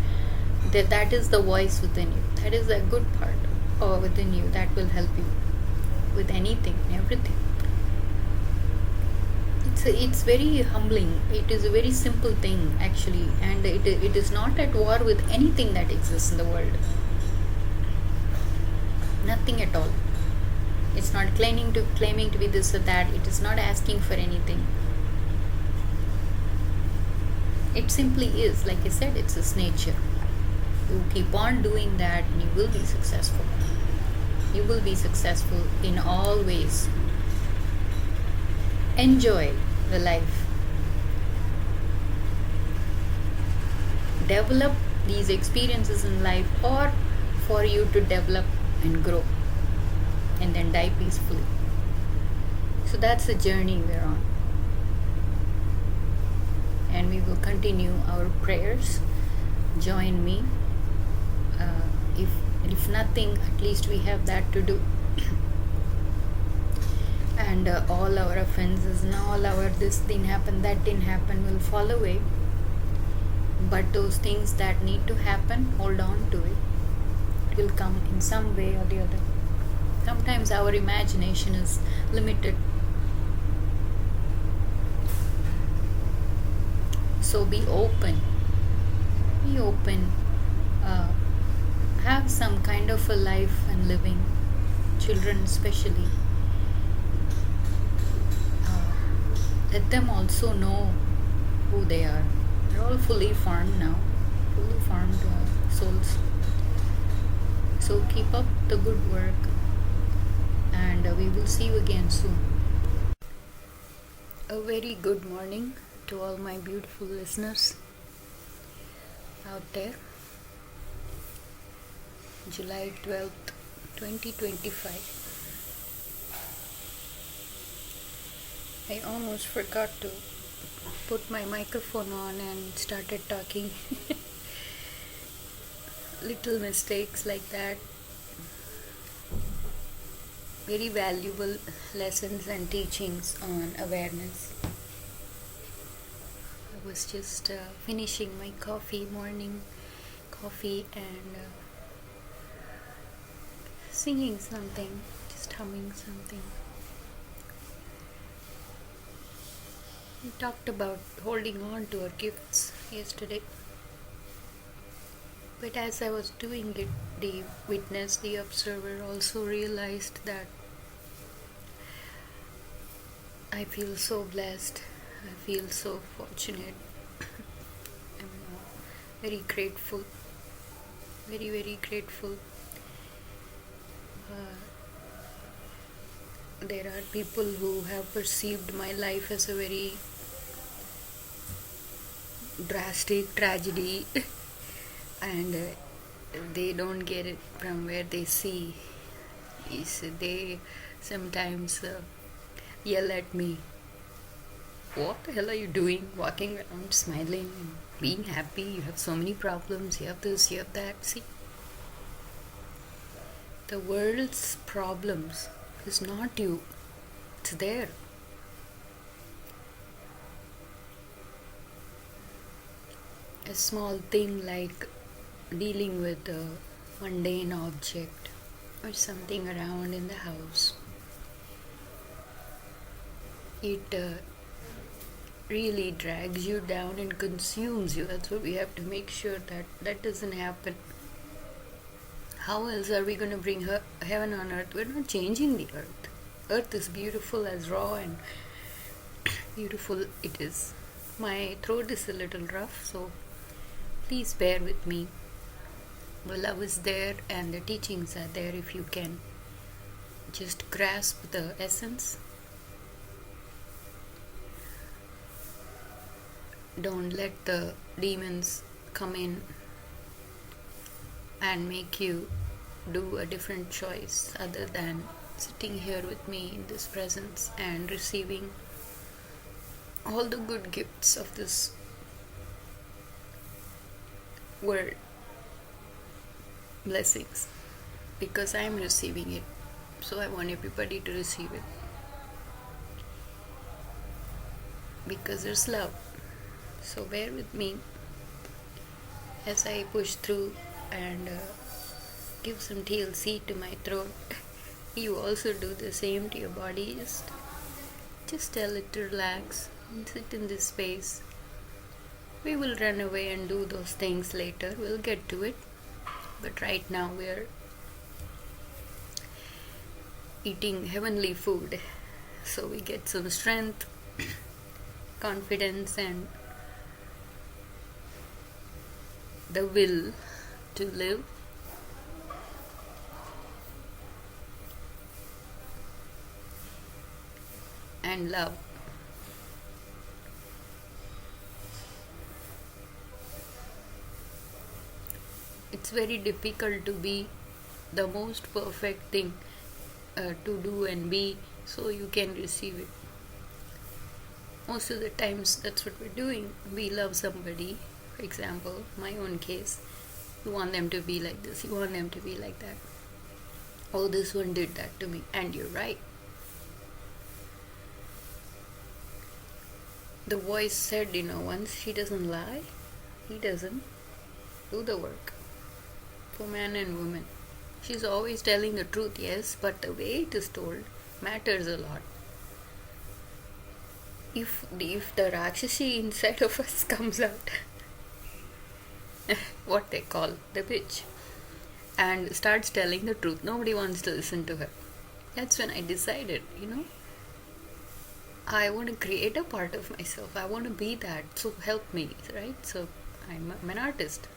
That is the voice within you. That is the good part within you that will help you with anything, everything. It's very humbling. It is a very simple thing, actually, and it is not at war with anything that exists in the world. Nothing at all. It's not claiming to be this or that. It is not asking for anything. It simply is. Like I said, it's its nature. You keep on doing that, and you will be successful. You will be successful in all ways. Enjoy the life. Develop these experiences in life, or for you to develop and grow. and then die peacefully. So that's the journey we're on. And we will continue our prayers. Join me. If nothing, at least we have that to do. And all our offenses and all our this didn't happen, that didn't happen will fall away. But those things that need to happen, hold on to it. It will come in some way or the other. Sometimes our imagination is limited. So be open. Be open. Have some kind of a life and living. Children especially. Let them also know who they are. They're all fully formed now. Fully formed souls. So keep up the good work. And we will see you again soon. A very good morning to all my beautiful listeners out there. July 12th, 2025. I almost forgot to put my microphone on and started talking. Little mistakes like that. Very valuable lessons and teachings on awareness. I was just finishing my morning coffee, and singing something, just humming something. We talked about holding on to our gifts yesterday. But as I was doing it, the witness, the observer, also realized that I feel so blessed. I feel so fortunate. I'm very grateful. Very, very grateful. There are people who have perceived my life as a very drastic tragedy and they don't get it from where they see. They sometimes yell at me, "What the hell are you doing? Walking around smiling and being happy? You have so many problems, you have this, you have that." See, the world's problems is not you, it's there. A small thing like dealing with a mundane object or something around in the house, it really drags you down and consumes you. That's what we have to make sure that doesn't happen. How else are we going to bring heaven on earth? We're not changing the earth. Earth is beautiful as raw and beautiful it is. My throat is a little rough, so please bear with me. The love is there and the teachings are there if you can just grasp the essence. Don't let the demons come in and make you do a different choice other than sitting here with me in this presence and receiving all the good gifts of this world. Blessings. Because I am receiving it. So I want everybody to receive it. Because there's love. So bear with me as I push through and give some TLC to my throat. You also do the same to your body. Just tell it to relax and sit in this space. We will run away and do those things later. We'll get to it. But right now we're eating heavenly food. So we get some strength, confidence, and the will to live. And love. It's very difficult to be the most perfect thing to do and be so you can receive it. Most of the times, that's what we're doing. We love somebody, for example, my own case. You want them to be like this, you want them to be like that. Oh, this one did that to me, and you're right. The voice said, once he doesn't lie, he doesn't do the work. For man and woman, she's always telling the truth, yes, but the way it is told matters a lot. If the Rakshasi inside of us comes out, what they call the bitch, and starts telling the truth, nobody wants to listen to her. That's when I decided, I want to create a part of myself. I want to be that. So help me, right? So I'm an artist.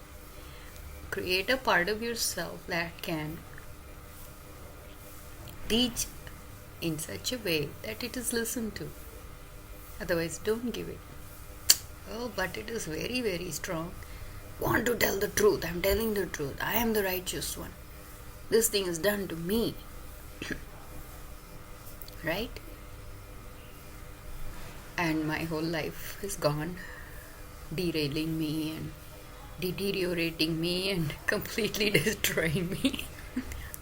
Create a part of yourself that can teach in such a way that it is listened to. Otherwise, don't give it. Oh, but it is very, very strong. Want to tell the truth. I'm telling the truth. I am the righteous one. This thing is done to me. Right? And my whole life is gone, derailing me and deteriorating me and completely destroying me.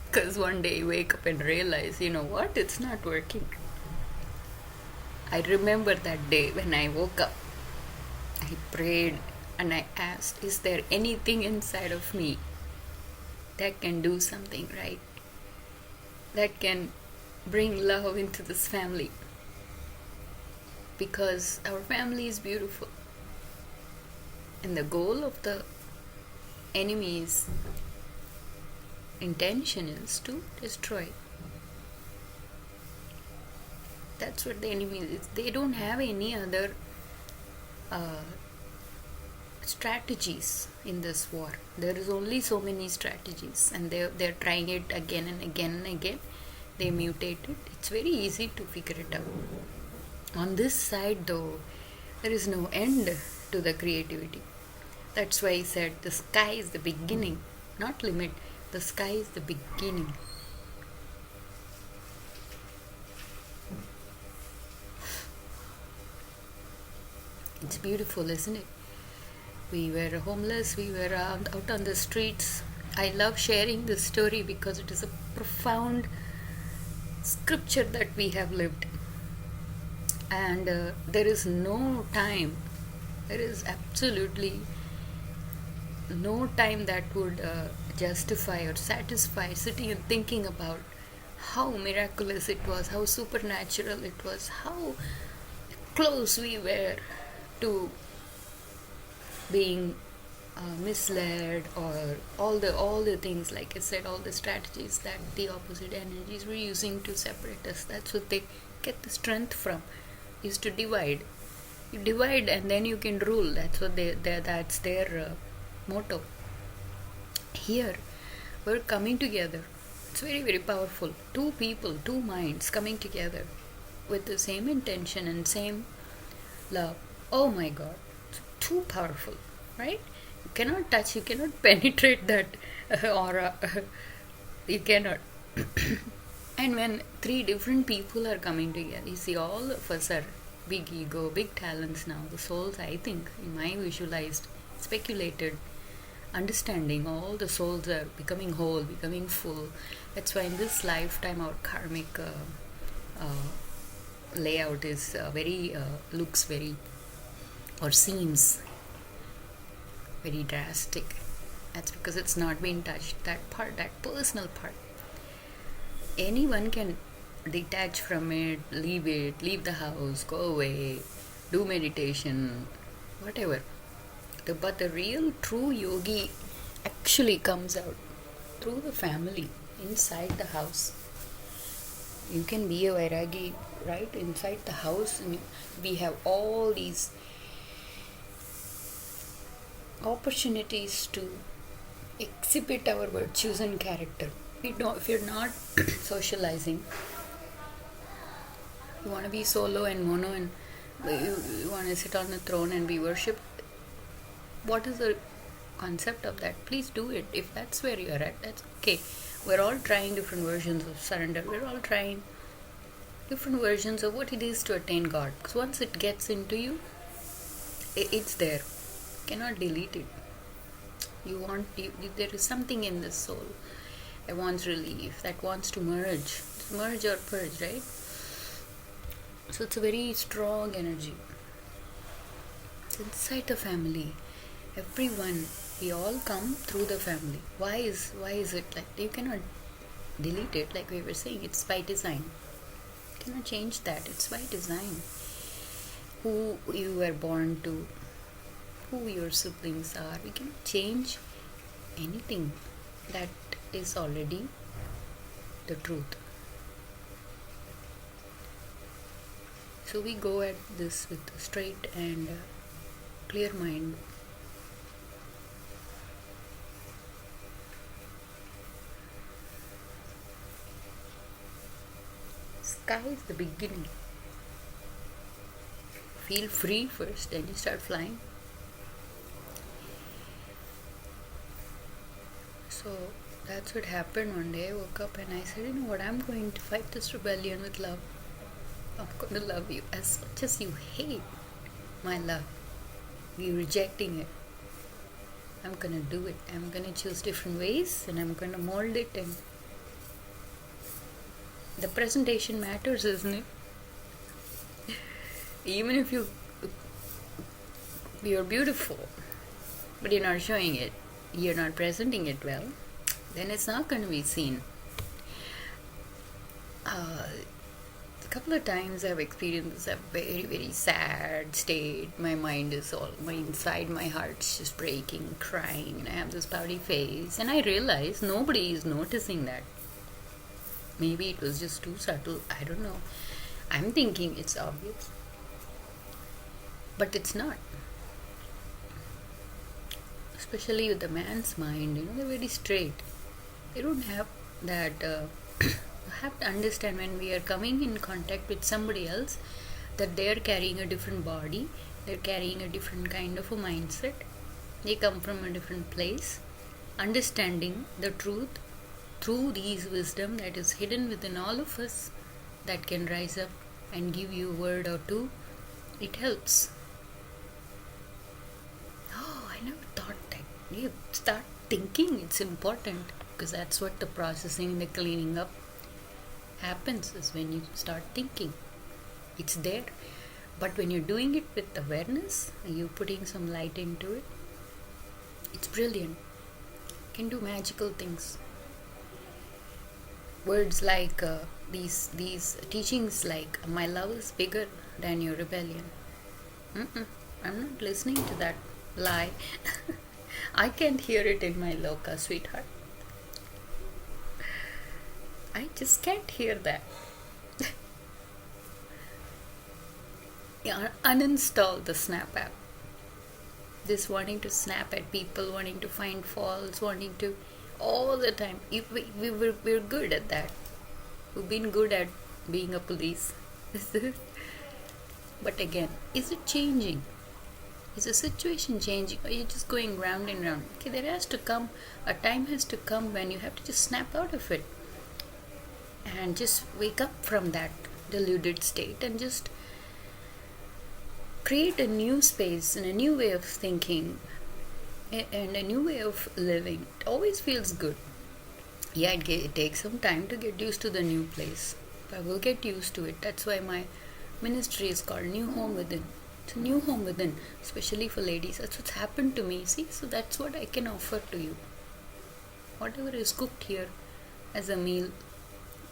Because one day you wake up and realize, what? It's not working. I remember that day when I woke up. I prayed and I asked, is there anything inside of me that can do something right? That can bring love into this family? Because our family is beautiful. And the goal of the enemy's intention is to destroy. That's what the enemy is. They don't have any other strategies in this war. There is only so many strategies, and they're trying it again and again and again. They mutate it. It's very easy to figure it out. On this side, though, there is no end to the creativity. That's why I said the sky is the beginning, not limit. The sky is the beginning. It's beautiful, isn't it? We were homeless, we were out on the streets. I love sharing this story because it is a profound scripture that we have lived. And there is no time, there is absolutely no time that would justify or satisfy sitting and thinking about how miraculous it was, how supernatural it was, how close we were to being misled, or all the things, like I said, all the strategies that the opposite energies were using to separate us. That's what they get the strength from, is to divide. You divide and then you can rule. That's what that's their motto. Here we're coming together. It's very, very powerful. Two people, two minds coming together with the same intention and same love. Oh my God, it's too powerful, right? You cannot touch, you cannot penetrate that aura. You cannot. And when three different people are coming together, you see, all of us are big ego, big talents now. The souls, I think, in my visualized, speculated understanding, all the souls are becoming whole, becoming full. That's why in this lifetime our karmic layout is looks very, or seems very drastic. That's because it's not been touched. That part, that personal part, anyone can detach from it, leave the house, go away, do meditation, whatever. But the real true yogi actually comes out through the family, inside the house. You can be a Vairagi right inside the house, and we have all these opportunities to exhibit our virtues and character. If you're not socializing, you want to be solo and mono, and you want to sit on the throne and be worshipped, what is the concept of that? Please do it. If that's where you're at, that's okay. We're all trying different versions of surrender. We're all trying different versions of what it is to attain God. Because once it gets into you, it's there. You cannot delete it. There is something in the soul that wants relief, that wants to merge or purge, right? So it's a very strong energy. It's inside the family. Everyone, we all come through the family. Why is it like you cannot delete it? Like we were saying, it's by design. You cannot change that. It's by design. Who you were born to, who your siblings are. We can change anything. That is already the truth. So we go at this with a straight and clear mind. Sky is the beginning. Feel free first, then you start flying. So that's what happened one day. I woke up and I said, you know what, I'm going to fight this rebellion with love. I'm going to love you as much as you hate my love. You're rejecting it. I'm going to do it. I'm going to choose different ways and I'm going to mold it. And the presentation matters, isn't it? Even if you're beautiful, but you're not showing it, you're not presenting it well, then it's not going to be seen. A couple of times I've experienced a very, very sad state. My mind is all, my heart's just breaking, crying, and I have this pouty face. And I realize nobody is noticing that. Maybe it was just too subtle. I don't know. I'm thinking it's obvious. But it's not. Especially with the man's mind, they're very straight. They don't have that. You have to understand when we are coming in contact with somebody else that they are carrying a different body, they're carrying a different kind of a mindset, they come from a different place. Understanding the truth through these wisdom that is hidden within all of us, that can rise up and give you a word or two, it helps. Oh, I never thought that. You start thinking it's important, because that's what the processing, the cleaning up happens, is when you start thinking. It's there. But when you're doing it with awareness, you're putting some light into it, it's brilliant. You can do magical things. Words like these teachings like, my love is bigger than your rebellion. I'm not listening to that lie. I can't hear it in my loka, sweetheart. I just can't hear that. Uninstall the Snap app. Just wanting to snap at people, wanting to find faults, wanting to all the time. We're good at that. We've been good at being a police. But again, is it changing? Is the situation changing? Or are you just going round and round? Okay, there has to come, a time has to come when you have to just snap out of it. And just wake up from that deluded state and just create a new space and a new way of thinking and a new way of living. It always feels good. Yeah, it takes some time to get used to the new place. But we'll get used to it. That's why my ministry is called New Home Within. It's a new home within, especially for ladies. That's what's happened to me. See, so that's what I can offer to you. Whatever is cooked here as a meal,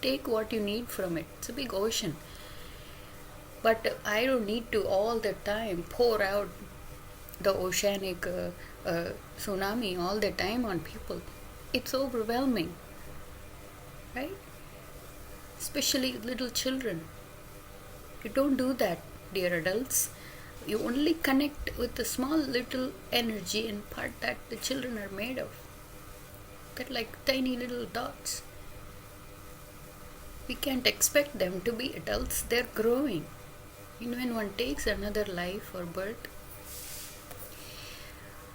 take what you need from it. It's a big ocean. But I don't need to all the time pour out the oceanic tsunami all the time on people. It's overwhelming, right? Especially little children. You don't do that, dear adults. You only connect with the small little energy and part that the children are made of. They're like tiny little dots. We can't expect them to be adults. They're growing. When one takes another life or birth,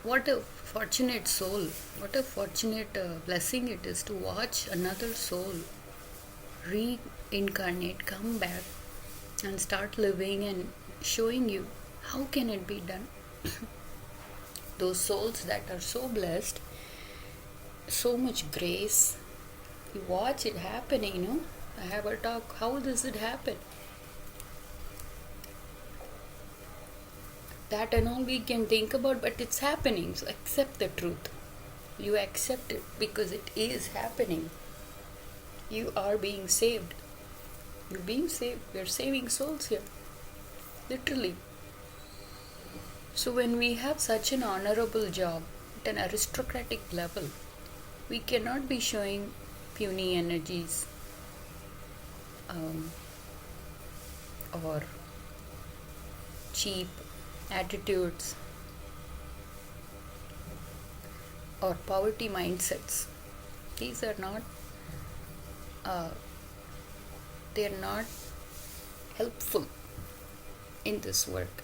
What a fortunate soul, what a fortunate blessing it is to watch another soul reincarnate, come back, and start living and showing you how can it be done. Those souls that are so blessed, so much grace, you watch it happening. I have a talk, how does it happen? That and all we can think about, but it's happening. So accept the truth. You accept it because it is happening. You are being saved. You're being saved. We're saving souls here. Literally. So when we have such an honorable job at an aristocratic level, we cannot be showing puny energies or cheap attitudes or poverty mindsets. These are not they're not helpful in this work.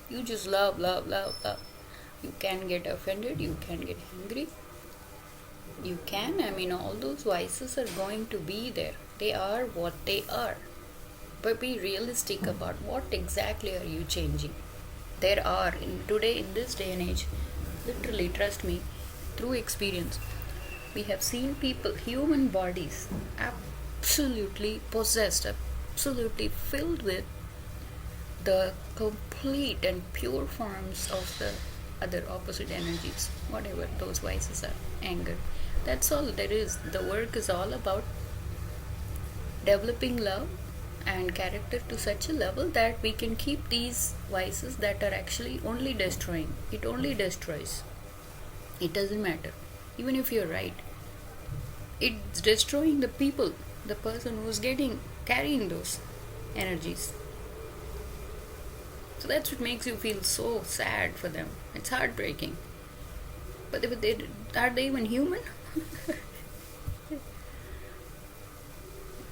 You just love. You can get offended, you can get angry, you can, all those vices are going to be there. They are what they are. But be realistic about what exactly are you changing. There are, in this day and age, literally, trust me, through experience, we have seen people, human bodies, absolutely possessed, absolutely filled with the complete and pure forms of the other opposite energies, whatever those vices are, anger. That's all there is. The work is all about developing love and character to such a level that we can keep these vices that are actually only destroying. It only destroys. It doesn't matter. Even if you're right, it's destroying the people, the person who's carrying those energies. So that's what makes you feel so sad for them. It's heartbreaking. But are they even human?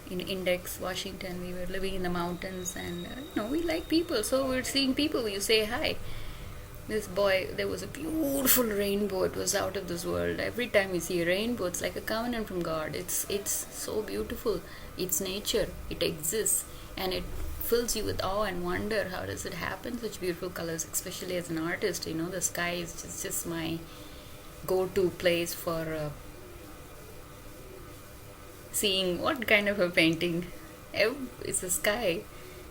In Index, Washington, we were living in the mountains, and we like people, so we're seeing people, you say hi. This boy, there was a beautiful rainbow. It was out of this world. Every time we see a rainbow, it's like a covenant from God. It's so beautiful. It's nature. It exists, and it fills you with awe and wonder. How does it happen? Such beautiful colors, especially as an artist. The sky is just my go-to place for seeing what kind of a painting is the sky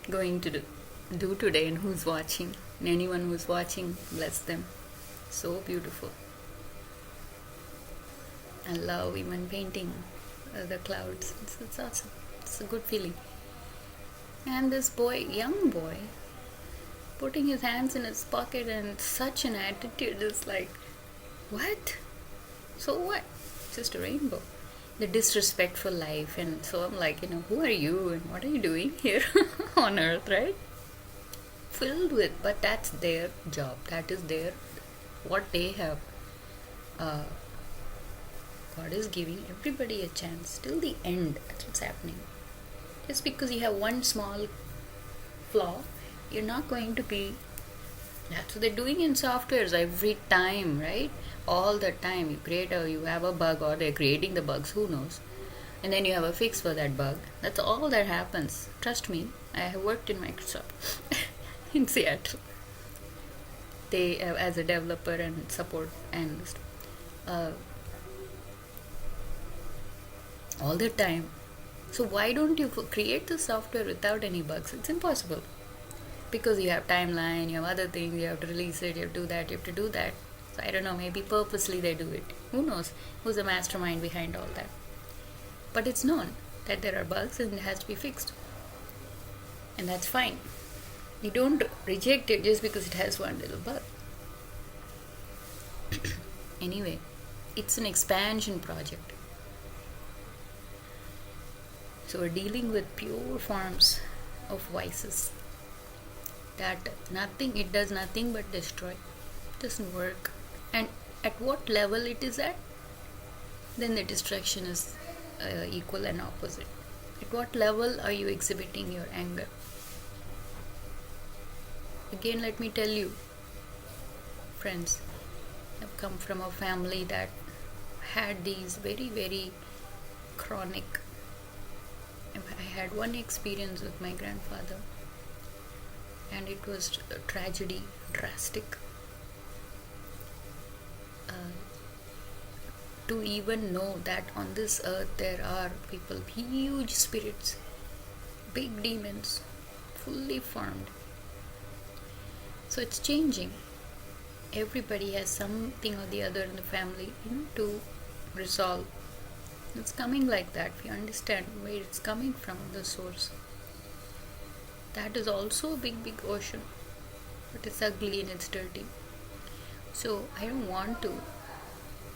going to do today, and who's watching. And anyone who's watching, bless them. So beautiful. I love even painting the clouds. It's awesome. It's a good feeling. And this young boy, putting his hands in his pocket and such an attitude is like, what? So what? It's just a rainbow. The disrespectful life. And so I'm like, who are you and what are you doing here on earth, right? Filled with, but that's their job. That is what they have. God is giving everybody a chance till the end. That's what's happening. Just because you have one small flaw, you're not going to be. That's what they're doing in softwares every time, right? All the time. You have a bug, or they're creating the bugs, who knows? And then you have a fix for that bug. That's all that happens. Trust me, I have worked in Microsoft in Seattle. They, as a developer and support analyst, all the time. So why don't you create the software without any bugs? It's impossible. Because you have timeline, you have other things, you have to release it, you have to do that. So I don't know, maybe purposely they do it. Who knows? Who's the mastermind behind all that? But it's known that there are bugs and it has to be fixed. And that's fine. You don't reject it just because it has one little bug. Anyway, it's an expansion project. So we're dealing with pure forms of vices. That it does nothing but destroy. It doesn't work. And at what level it is at, then the destruction is equal and opposite. At what level are you exhibiting your anger? Again, let me tell you, friends, I've come from a family that had these very, very chronic. I had one experience with my grandfather, and it was a tragedy, drastic. To even know that on this earth there are people, huge spirits, big demons, fully formed. So it's changing. Everybody has something or the other in the family, to resolve. It's coming like that. We understand where it's coming from, the source. That is also a big, big ocean, but it's ugly and it's dirty. So I don't want to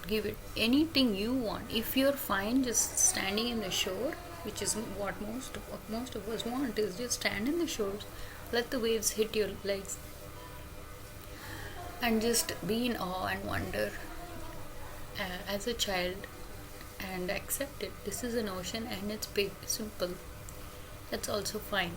give it anything you want. If you're fine just standing in the shore, which is what most of us want, is just stand in the shores, let the waves hit your legs, and just be in awe and wonder as a child, and accept it. This is an ocean and it's big, simple. That's also fine.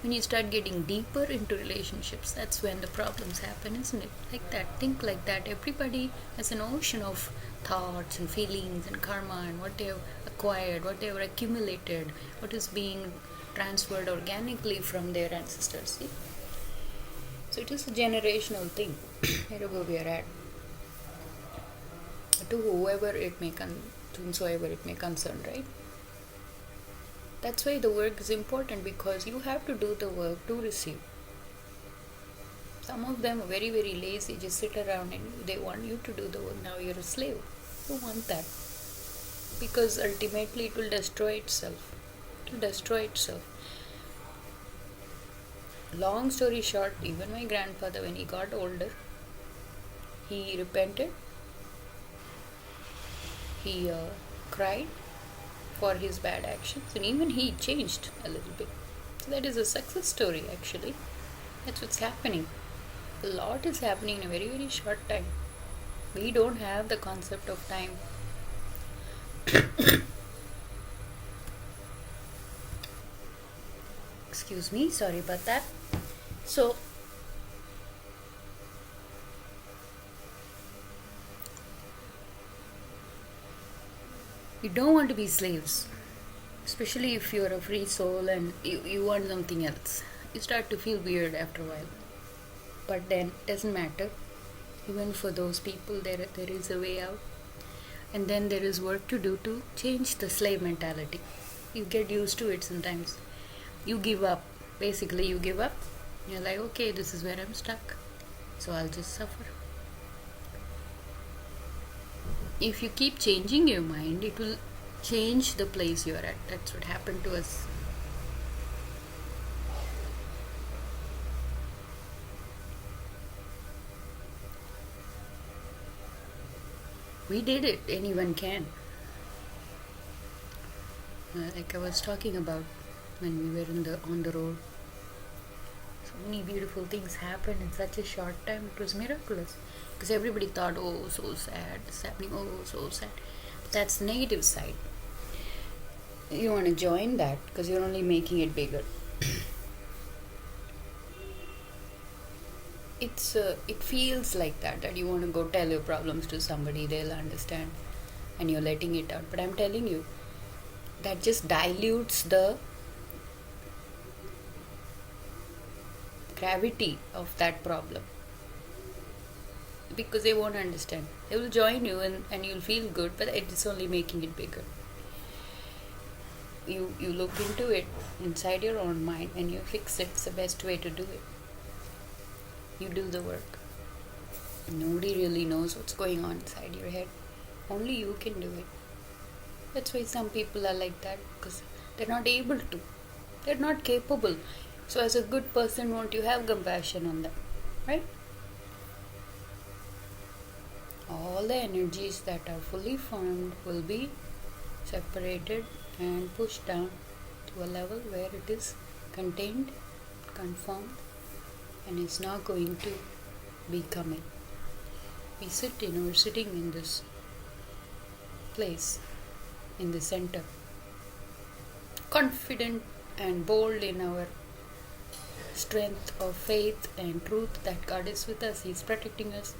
When you start getting deeper into relationships, that's when the problems happen, isn't it? Like that. Think like that. Everybody has an ocean of thoughts and feelings and karma and what they've acquired, what they've accumulated, what is being transferred organically from their ancestors. See? So it is a generational thing, wherever we are at. To whoever it may to whomsoever it may concern, right? That's why the work is important, because you have to do the work to receive. Some of them are very, very lazy, just sit around and they want you to do the work. Now you're a slave. You want that. Because ultimately it will destroy itself. It will destroy itself. Long story short, even my grandfather, when he got older, he repented. He cried for his bad actions, and even he changed a little bit. So that is a success story, actually. That's what's happening. A lot is happening in a very, very short time. We don't have the concept of time. Excuse me, sorry about that. So you don't want to be slaves, especially if you're a free soul and you want something else. You start to feel weird after a while. But then it doesn't matter. Even for those people, there is a way out. And then there is work to do to change the slave mentality. You get used to it sometimes. You give up. Basically, you give up. You're like, okay, this is where I'm stuck, so I'll just suffer. If you keep changing your mind, it will change the place you're at. That's what happened to us. We did it. Anyone can. Like I was talking about when we were on the road. So many beautiful things happened in such a short time. It was miraculous. Because everybody thought, oh, so sad, it's happening, oh, so sad. But that's the negative side. You want to join that because you're only making it bigger. It feels like that you want to go tell your problems to somebody, they'll understand, and you're letting it out. But I'm telling you, that just dilutes the gravity of that problem, because they won't understand. They will join you and you'll feel good, but it's only making it bigger. You look into it inside your own mind and you fix it. It's the best way to do it. You do the work. Nobody really knows what's going on inside your head. Only you can do it. That's why some people are like that, because they're not able to. They're not capable. So as a good person, won't you have compassion on them? Right? All the energies that are fully formed will be separated and pushed down to a level where it is contained, conformed, and is not going to be coming. We're sitting in this place, in the center, confident and bold in our strength of faith and truth that God is with us. He's protecting us.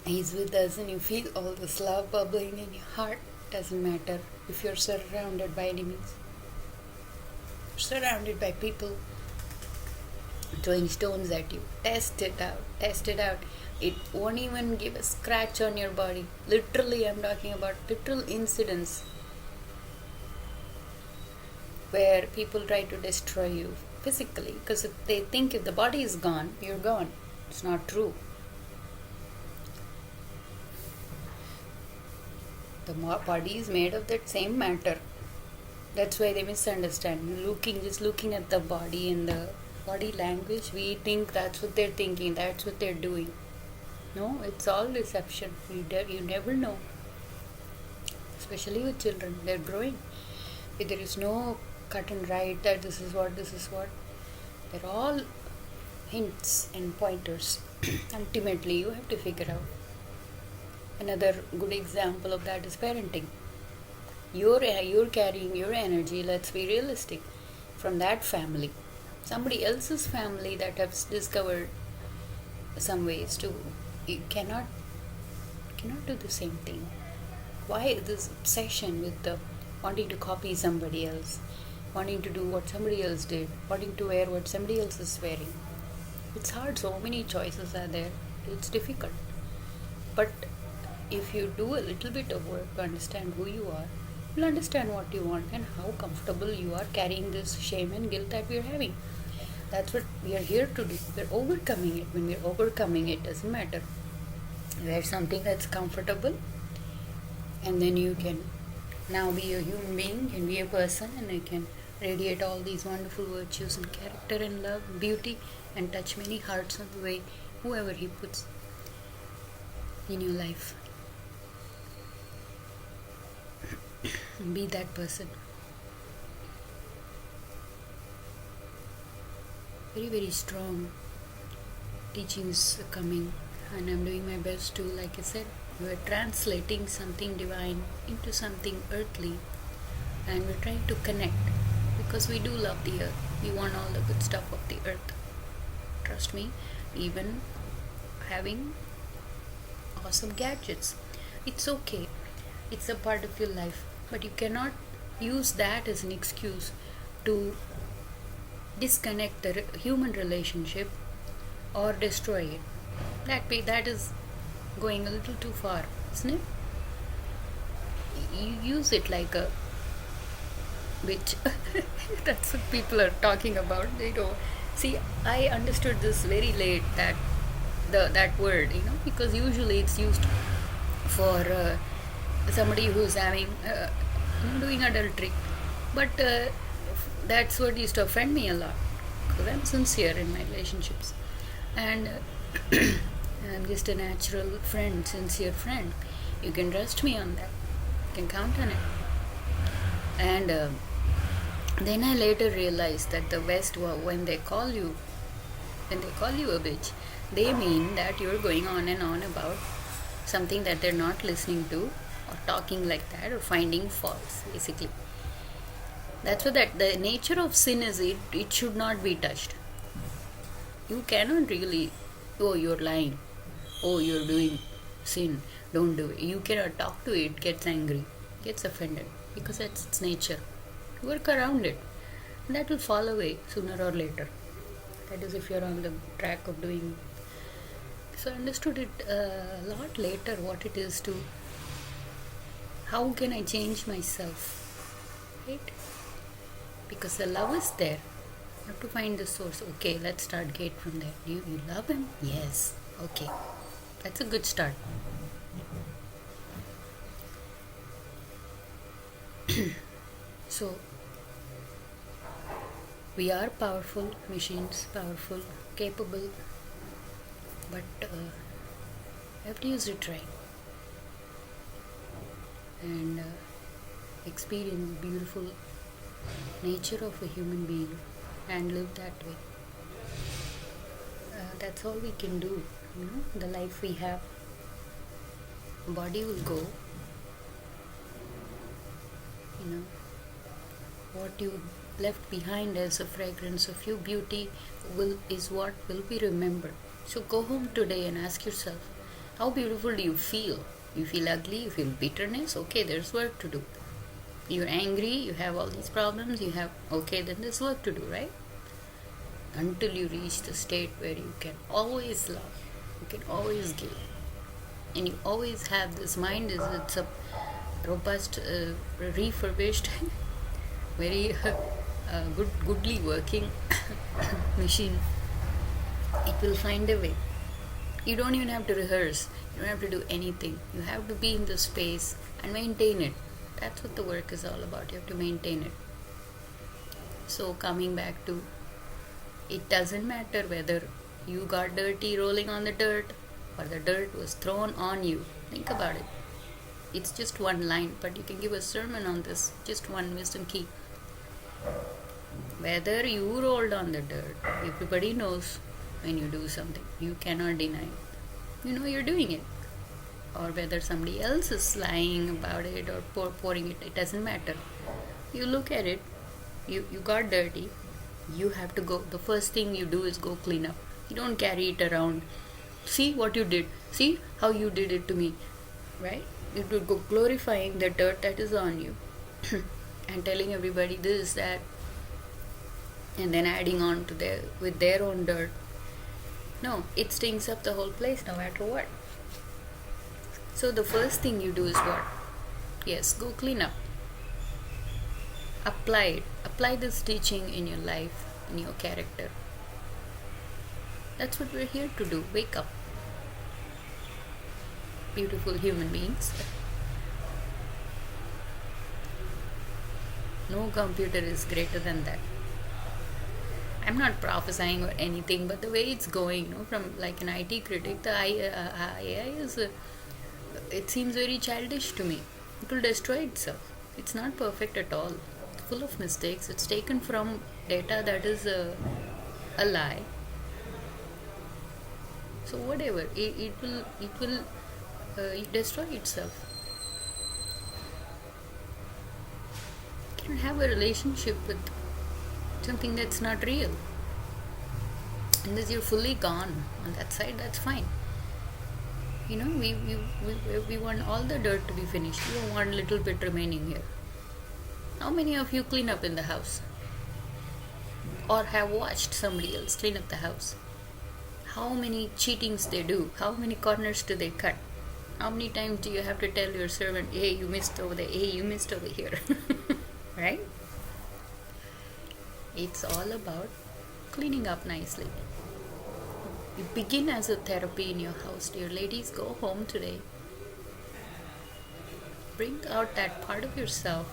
He's with us, and you feel all this love bubbling in your heart. Doesn't matter if you're surrounded by enemies, surrounded by people throwing stones at you. Test it out. Test it out. It won't even give a scratch on your body. Literally, I'm talking about literal incidents where people try to destroy you physically, because if they think if the body is gone, you're gone. It's not true. The body is made of that same matter. That's why they misunderstand. Just looking at the body and the body language, we think that's what they're thinking, that's what they're doing. No, it's all deception. You never know. Especially with children, they're growing. If there is no cut and right that this is what. They're all hints and pointers. Ultimately, you have to figure out. Another good example of that is parenting. You're carrying your energy, let's be realistic, from that family. Somebody else's family that has discovered some ways to. You cannot do the same thing. Why this obsession with the wanting to copy somebody else, wanting to do what somebody else did, wanting to wear what somebody else is wearing? It's hard. So many choices are there. It's difficult. But if you do a little bit of work to understand who you are, you'll understand what you want and how comfortable you are carrying this shame and guilt that we're having. That's what we are here to do. We're overcoming it. When we're overcoming it, doesn't matter. Wear something that's comfortable, and then you can now be a human being, can be a person, and you can radiate all these wonderful virtues and character and love, beauty, and touch many hearts on the way, whoever He puts in your life. Be that person. Very, very strong teachings are coming, and I'm doing my best to, like I said, we're translating something divine into something earthly, and we're trying to connect because we do love the earth. We want all the good stuff of the earth. Trust me, even having awesome gadgets, it's okay. It's a part of your life, but you cannot use that as an excuse to disconnect the human relationship or destroy it. That is going a little too far, isn't it? You use it like a witch. That's what people are talking about. See, I understood this very late, that word, because usually it's used for somebody who's having doing adultery, but that's what used to offend me a lot, because I'm sincere in my relationships, and I'm just a natural friend, sincere friend. You can trust me on that. You can count on it. And then I later realized that the West, when they call you a bitch, they mean that you're going on and on about something that they're not listening to, or talking like that, or finding faults, basically. That's what the nature of sin is. It should not be touched. You cannot really, oh, you're lying, oh, you're doing sin, don't do it. You cannot talk to it. It gets angry, gets offended, because that's its nature. Work around it. That will fall away sooner or later. That is, if you're on the track of doing. So I understood it a lot later, what it is to, how can I change myself, right? Because the love is there. You have to find the source. Okay, let's start Gate from there. You love Him? Yes. Okay, that's a good start. So we are powerful machines, powerful, capable, but we have to use it right and experience the beautiful nature of a human being and live that way. That's all we can do. The life we have, body will go. What you left behind as a fragrance of you. Beauty is what will be remembered. So go home today and ask yourself, how beautiful do you feel? You feel ugly, you feel bitterness, okay, there's work to do. You're angry, you have all these problems, okay, then there's work to do, right? Until you reach the state where you can always love, you can always give, and you always have this mind, it's a robust, refurbished, very goodly working machine. It will find a way. You don't even have to rehearse, you don't have to do anything. You have to be in the space and maintain it. That's what the work is all about. You have to maintain it. So coming back to, it doesn't matter whether you got dirty rolling on the dirt or the dirt was thrown on you. Think about it. It's just one line, but you can give a sermon on this. Just one wisdom key. Whether you rolled on the dirt, everybody knows when you do something. You cannot deny it. You know you're doing it. Or whether somebody else is lying about it or pouring it doesn't matter. You look at it, you got dirty, you have to go. The first thing you do is go clean up. You don't carry it around. See what you did. See how you did it to me. Right? You do go glorifying the dirt that is on you and telling everybody this, that, and then adding on to with their own dirt. No, it stinks up the whole place no matter what. So the first thing you do is what? Yes, go clean up. Apply it. Apply this teaching in your life, in your character. That's what we're here to do. Wake up. Beautiful human beings. No computer is greater than that. I'm not prophesying or anything, but the way it's going, from like an IT critic, the AI is... it seems very childish to me. It will destroy itself. It's not perfect at all. It's full of mistakes. It's taken from data that is a lie. So whatever, it will destroy itself. You can have a relationship with something that's not real. Unless you're fully gone on that side, that's fine. We want all the dirt to be finished. We don't want a little bit remaining here. How many of you clean up in the house? Or have watched somebody else clean up the house? How many cheatings they do? How many corners do they cut? How many times do you have to tell your servant, hey, you missed over there, hey, you missed over here? Right? It's all about cleaning up nicely. You begin as a therapy in your house. Dear ladies, go home today. Bring out that part of yourself.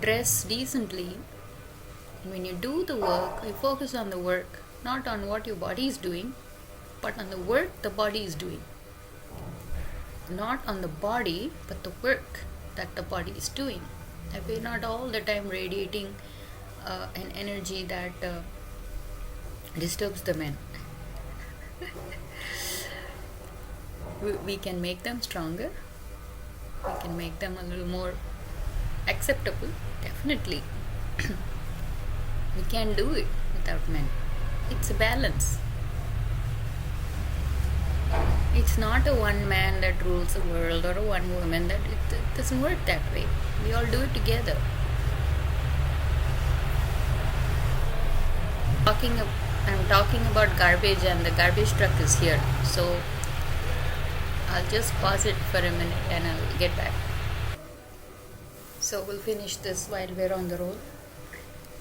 Dress decently. And when you do the work, you focus on the work, not on what your body is doing, but on the work the body is doing. Not on the body, but the work that the body is doing. That way, not all the time radiating an energy that disturbs the men. We can make them stronger. We can make them a little more acceptable. Definitely. We can do it without men. It's a balance. It's not a one man that rules the world or a one woman. It doesn't work that way. We all do it together. I'm talking about garbage, and the garbage truck is here. So I'll just pause it for a minute and I'll get back. So we'll finish this while we're on the road.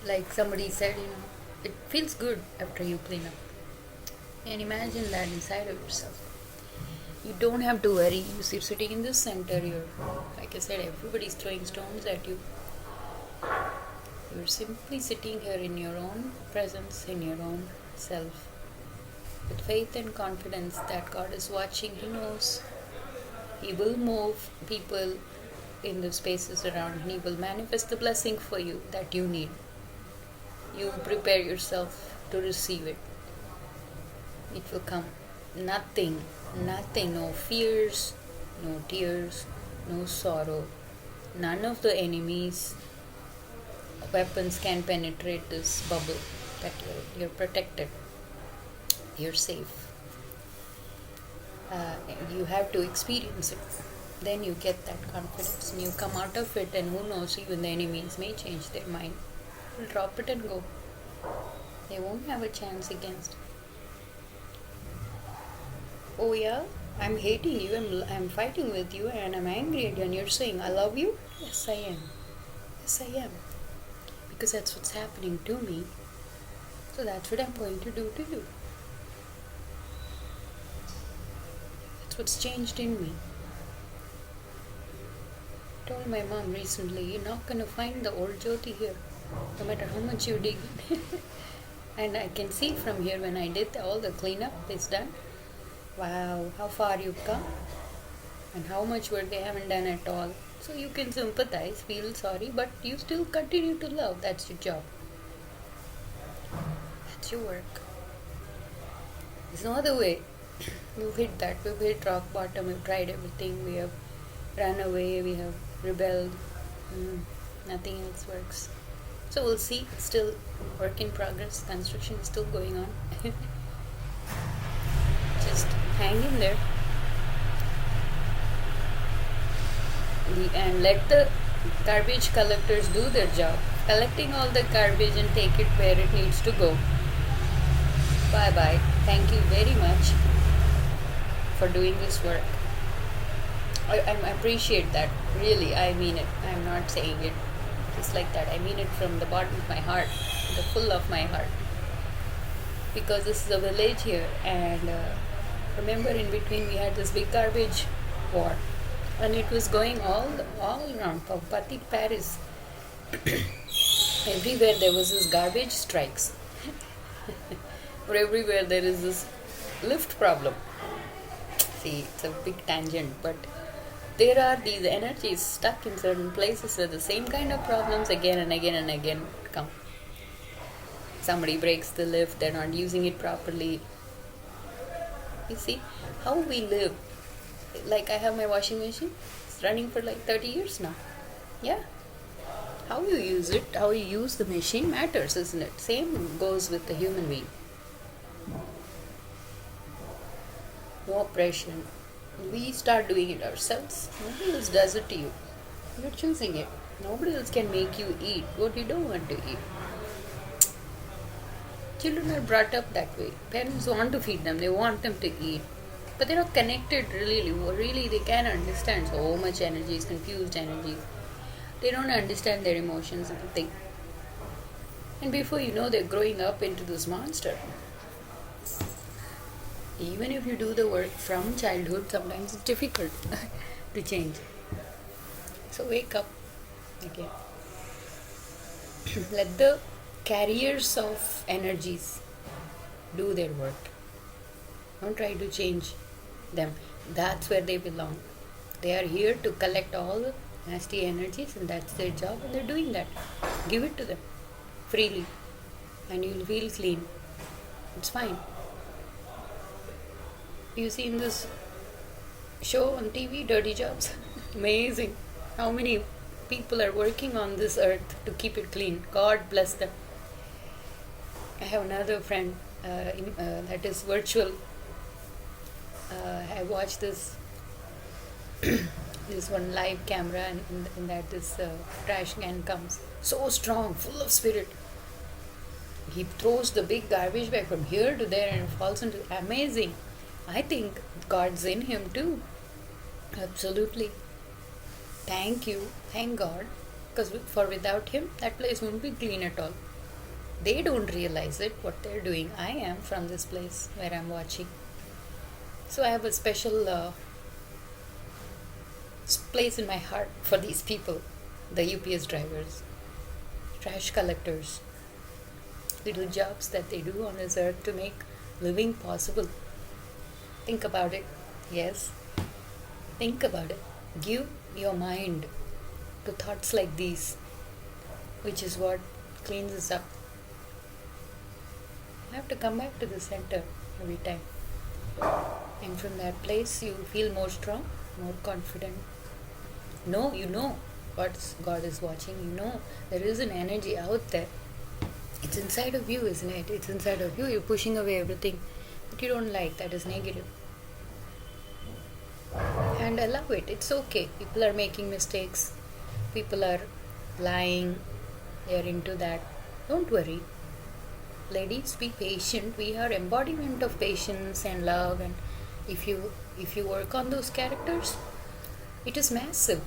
Like somebody said, it feels good after you clean up. And imagine that inside of yourself. You don't have to worry. You're sitting in the center. Like I said, everybody's throwing stones at you. You're simply sitting here in your own presence, in your own self, with faith and confidence that God is watching. He knows. He will move people in the spaces around. He will manifest the blessing for you that you need. You prepare yourself to receive it. It will come. Nothing, no fears, no tears, no sorrow, none of the enemies weapons can penetrate this bubble, that you're protected, you're safe. You have to experience it. Then you get that confidence and you come out of it, and who knows, even the enemies may change their mind. They'll drop it and go. They won't have a chance against. Oh yeah, I'm hating you, I'm fighting with you, and I'm angry at you, and you're saying I love you? Yes, I am. Yes, I am. Because that's what's happening to me. So that's what I'm going to do to you. That's what's changed in me. I told my mom recently, you're not going to find the old Jyoti here, no matter how much you dig. And I can see from here, when I did all the cleanup, it's done. Wow, how far you've come, and how much work they haven't done at all. So you can sympathize, feel sorry, but you still continue to love. That's your job. That's your work. There's no other way. We've hit that. We've hit rock bottom. We've tried everything. We have run away. We have rebelled. Nothing else works. So we'll see. It's still work in progress. Construction is still going on. Just hang in there. And let the garbage collectors do their job, collecting all the garbage and take it where it needs to go. Bye bye. Thank you very much for doing this work. I appreciate that. Really, I mean it. I'm not saying it just like that. I mean it from the bottom of my heart, the full of my heart. Because this is a village here, and remember, in between we had this big garbage war. And it was going all around, from Pati, Paris. Everywhere there was this garbage strikes. Or everywhere there is this lift problem. See, it's a big tangent, but there are these energies stuck in certain places where the same kind of problems again and again and again come. Somebody breaks the lift, they're not using it properly. You see how we live. Like, I have my washing machine. It's running for like 30 years now. Yeah. How you use it, how you use the machine matters, isn't it? Same goes with the human being. No oppression. We start doing it ourselves. Nobody else does it to you. You're choosing it. Nobody else can make you eat what you don't want to eat. Children are brought up that way. Parents want to feed them. They want them to eat. But they're not connected really. Really, they can't understand so much energy, confused energy. They don't understand their emotions and think. And before you know, they're growing up into this monster. Even if you do the work from childhood, sometimes it's difficult to change. So wake up again. Let the carriers of energies do their work. Don't try to change them. That's where they belong. They are here to collect all the nasty energies, and that's their job, and they're doing that. Give it to them freely, and you'll feel clean. It's fine. You see in this show on TV, Dirty Jobs, amazing how many people are working on this earth to keep it clean. God bless them. I have another friend that is virtual. I watched this this one live camera, and that this trash can comes so strong, full of spirit. He throws the big garbage bag from here to there and falls into amazing. I think God's in him too. Absolutely. Thank you, thank God, because without him that place wouldn't be clean at all. They don't realize it, what they're doing. I am from this place where I'm watching. So I have a special place in my heart for these people, the UPS drivers, trash collectors, little jobs that they do on this earth to make living possible. Think about it. Yes, think about it. Give your mind to thoughts like these, which is what cleans us up. You have to come back to the center every time. And from that place, you feel more strong, more confident. No, you know what's God is watching. You know, there is an energy out there. It's inside of you, isn't it? It's inside of you. You're pushing away everything that you don't like, that is negative. And allow it. It's okay. People are making mistakes. People are lying. They are into that. Don't worry. Ladies, be patient. We are embodiment of patience and love, and if you work on those characters, it is massive.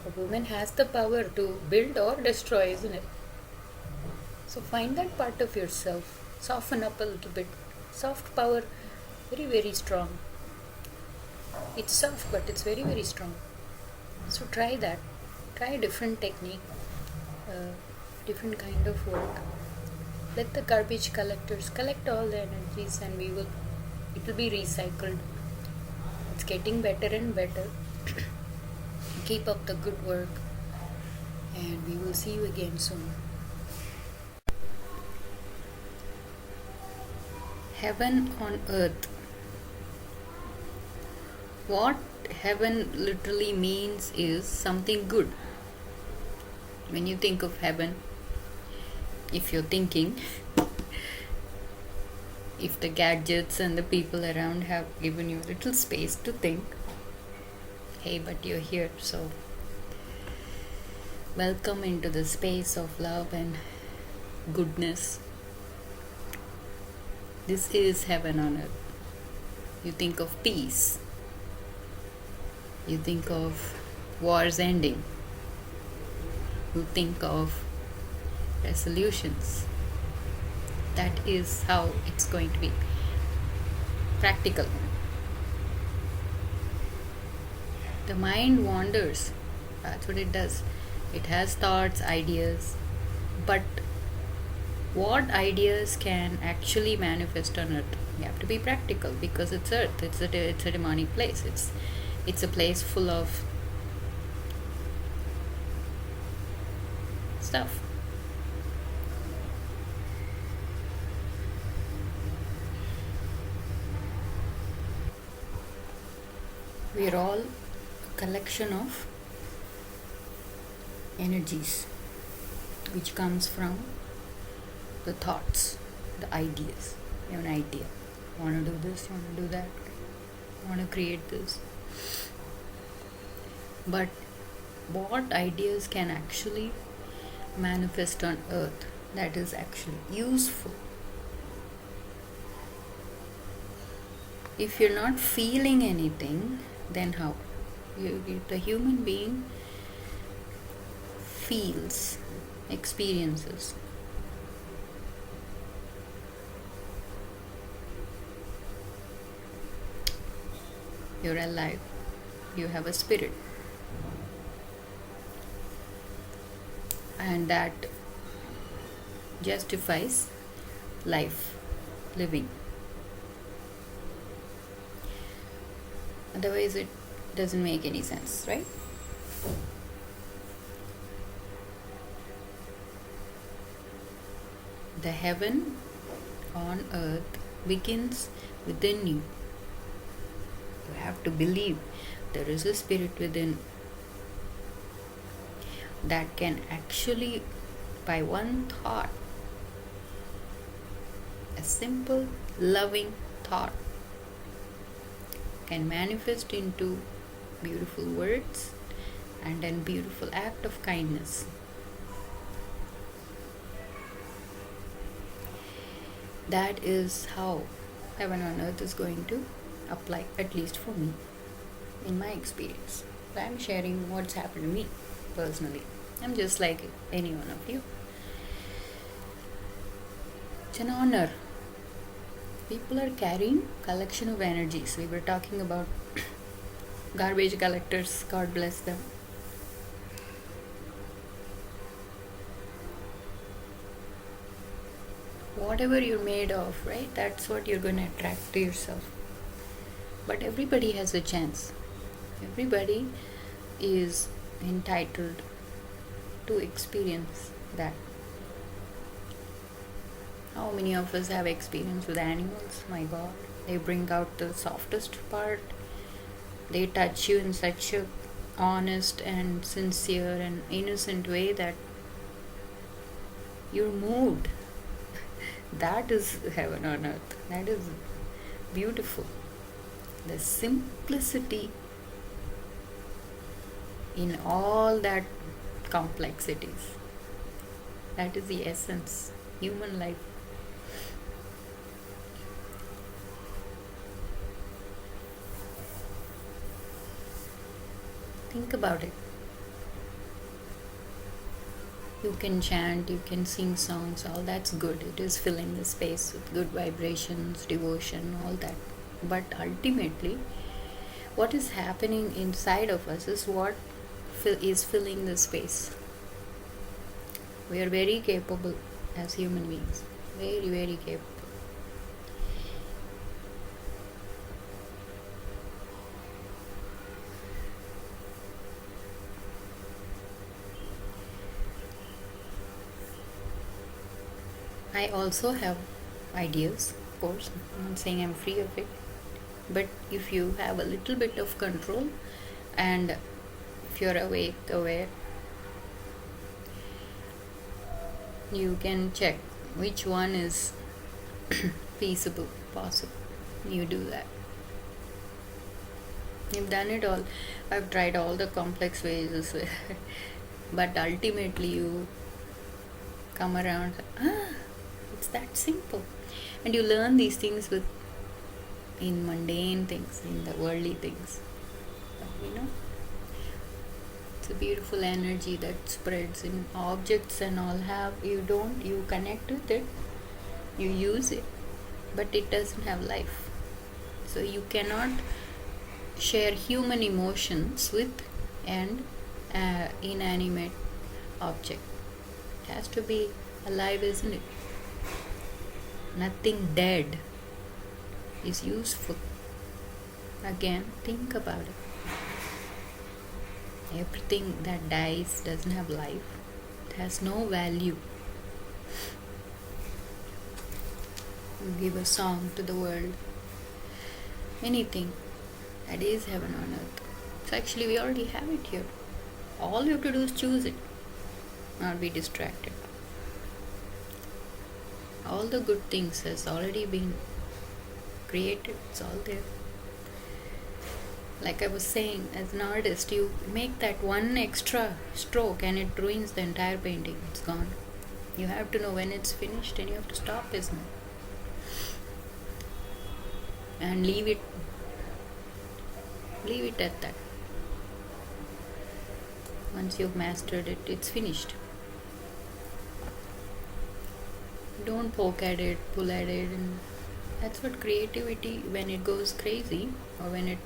A woman has the power to build or destroy, isn't it? So find that part of yourself. Soften up a little bit. Soft power, very, very strong. It's soft, but it's very, very strong. So try that. Try a different technique, different kind of work. Let the garbage collectors collect all the energies, and it will be recycled. It's getting better and better. Keep up the good work, and we will see you again soon. Heaven on earth. What heaven literally means is something good. When you think of heaven, if you're thinking, if the gadgets and the people around have given you a little space to think, hey, but you're here, so welcome into the space of love and goodness. This is heaven on earth. You think of peace. You think of wars ending. You think of resolutions. That is how it's going to be. Practical. The mind wanders. That's what it does. It has thoughts, ideas. But what ideas can actually manifest on earth? You have to be practical, because it's earth. It's a demonic place. It's a place full of stuff. We are all a collection of energies which comes from the thoughts, the ideas. You have an idea. You want to do this, you want to do that, you want to create this. But what ideas can actually manifest on earth that is actually useful? If you're not feeling anything, then how? The human being feels, experiences. You're alive. You have a spirit. And that justifies life, living. Otherwise, it doesn't make any sense, right? The heaven on earth begins within you. You have to believe there is a spirit within that can actually, by one thought, a simple, loving thought, can manifest into beautiful words and a beautiful act of kindness. That is how heaven on earth is going to apply, at least for me, in my experience. I'm sharing what's happened to me personally. I'm just like any one of you. It's an honor. People are carrying collection of energies. We were talking about garbage collectors. God bless them. Whatever you're made of, right? That's what you're going to attract to yourself. But everybody has a chance. Everybody is entitled to experience that. How many of us have experience with animals? My God, they bring out the softest part. They touch you in such a honest and sincere and innocent way that you're moved. That is heaven on earth. That is beautiful. The simplicity in all that complexities. That is the essence. Human life. Think about it. You can chant, you can sing songs, all that's good. It is filling the space with good vibrations, devotion, all that. But ultimately, what is happening inside of us is what is filling the space. We are very capable as human beings. Very, very capable. I also have ideas, of course. I'm not saying I'm free of it. But if you have a little bit of control and if you're awake, aware, you can check which one is feasible, possible. You do that. You've done it all. I've tried all the complex ways, but ultimately you come around, it's that simple. And you learn these things in mundane things, in the worldly things. It's a beautiful energy that spreads in objects and all you connect with it, you use it, but it doesn't have life. So you cannot share human emotions with an inanimate object. It has to be alive, isn't it? Nothing dead is useful. Again, think about it. Everything that dies doesn't have life. It has no value. You give a song to the world. Anything that is heaven on earth. So actually we already have it here. All you have to do is choose it. Not be distracted. All the good things has already been created. It's all there. Like I was saying, as an artist, you make that one extra stroke and it ruins the entire painting. It's gone. You have to know when it's finished and you have to stop, isn't it? And leave it at that. Once you've mastered it, it's finished. Don't poke at it, pull at it, and that's what creativity, when it goes crazy or when it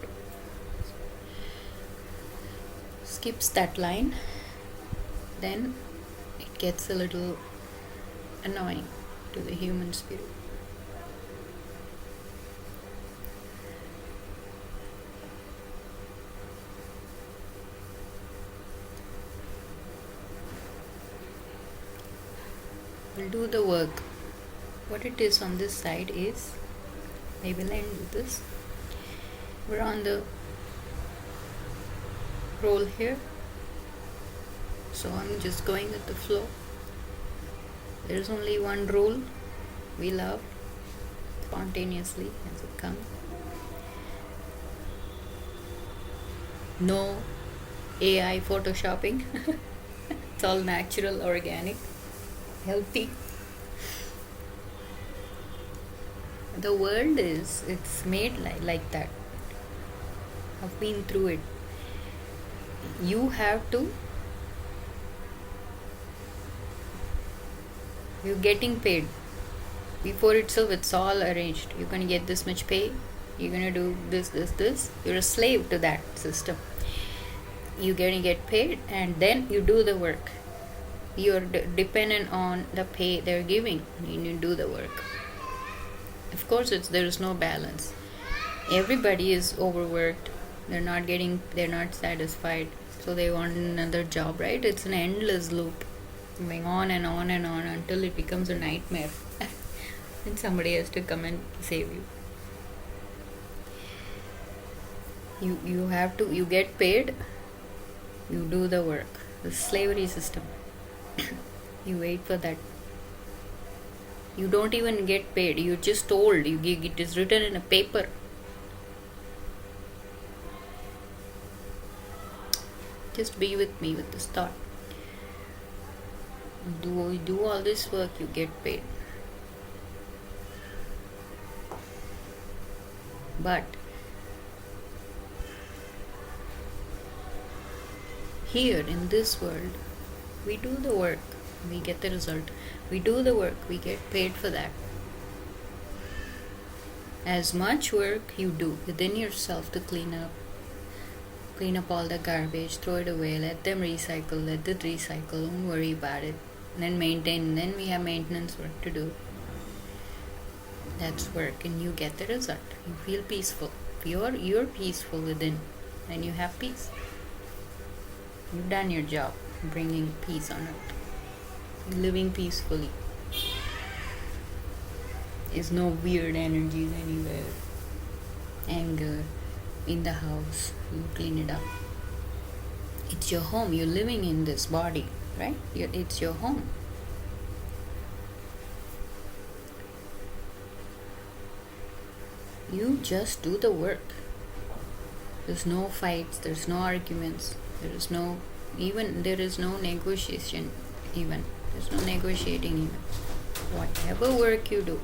skips that line, then it gets a little annoying to the human spirit. We'll do the work. What it is on this side is, I will end with this. We're on the roll here, so I'm just going with the flow. There's only one rule. We love spontaneously as it comes. No AI photoshopping. It's all natural, organic, healthy. The world it's made like that. I've been through it. You have to, you're getting paid. Before itself, it's all arranged. You're going to get this much pay. You're going to do this. You're a slave to that system. You're going to get paid and then you do the work. You're dependent on the pay they're giving. You do the work. Of course, there is no balance. Everybody is overworked. They're not satisfied. So they want another job, right? It's an endless loop. Going on and on and on until it becomes a nightmare. And somebody has to come and save you. You get paid You do the work. The slavery system. You wait for that. You don't even get paid. You're just told. It is written in a paper. Just be with me with this thought. Do all this work, you get paid. But here in this world, we do the work, we get the result. We do the work, we get paid for that. As much work you do within yourself to clean up all the garbage, throw it away, let them recycle, let it recycle, don't worry about it. Then maintain, then we have maintenance work to do. That's work, and you get the result. You feel peaceful. You're peaceful within, and you have peace. You've done your job, bringing peace on earth, living peacefully. There's no weird energies anywhere. Anger in the house, you clean it up. It's your home. You're living in this body, right? It's your home. You just do the work. There's no fights, there's no arguments, there is no negotiation even. There's no negotiating even. Whatever work you do,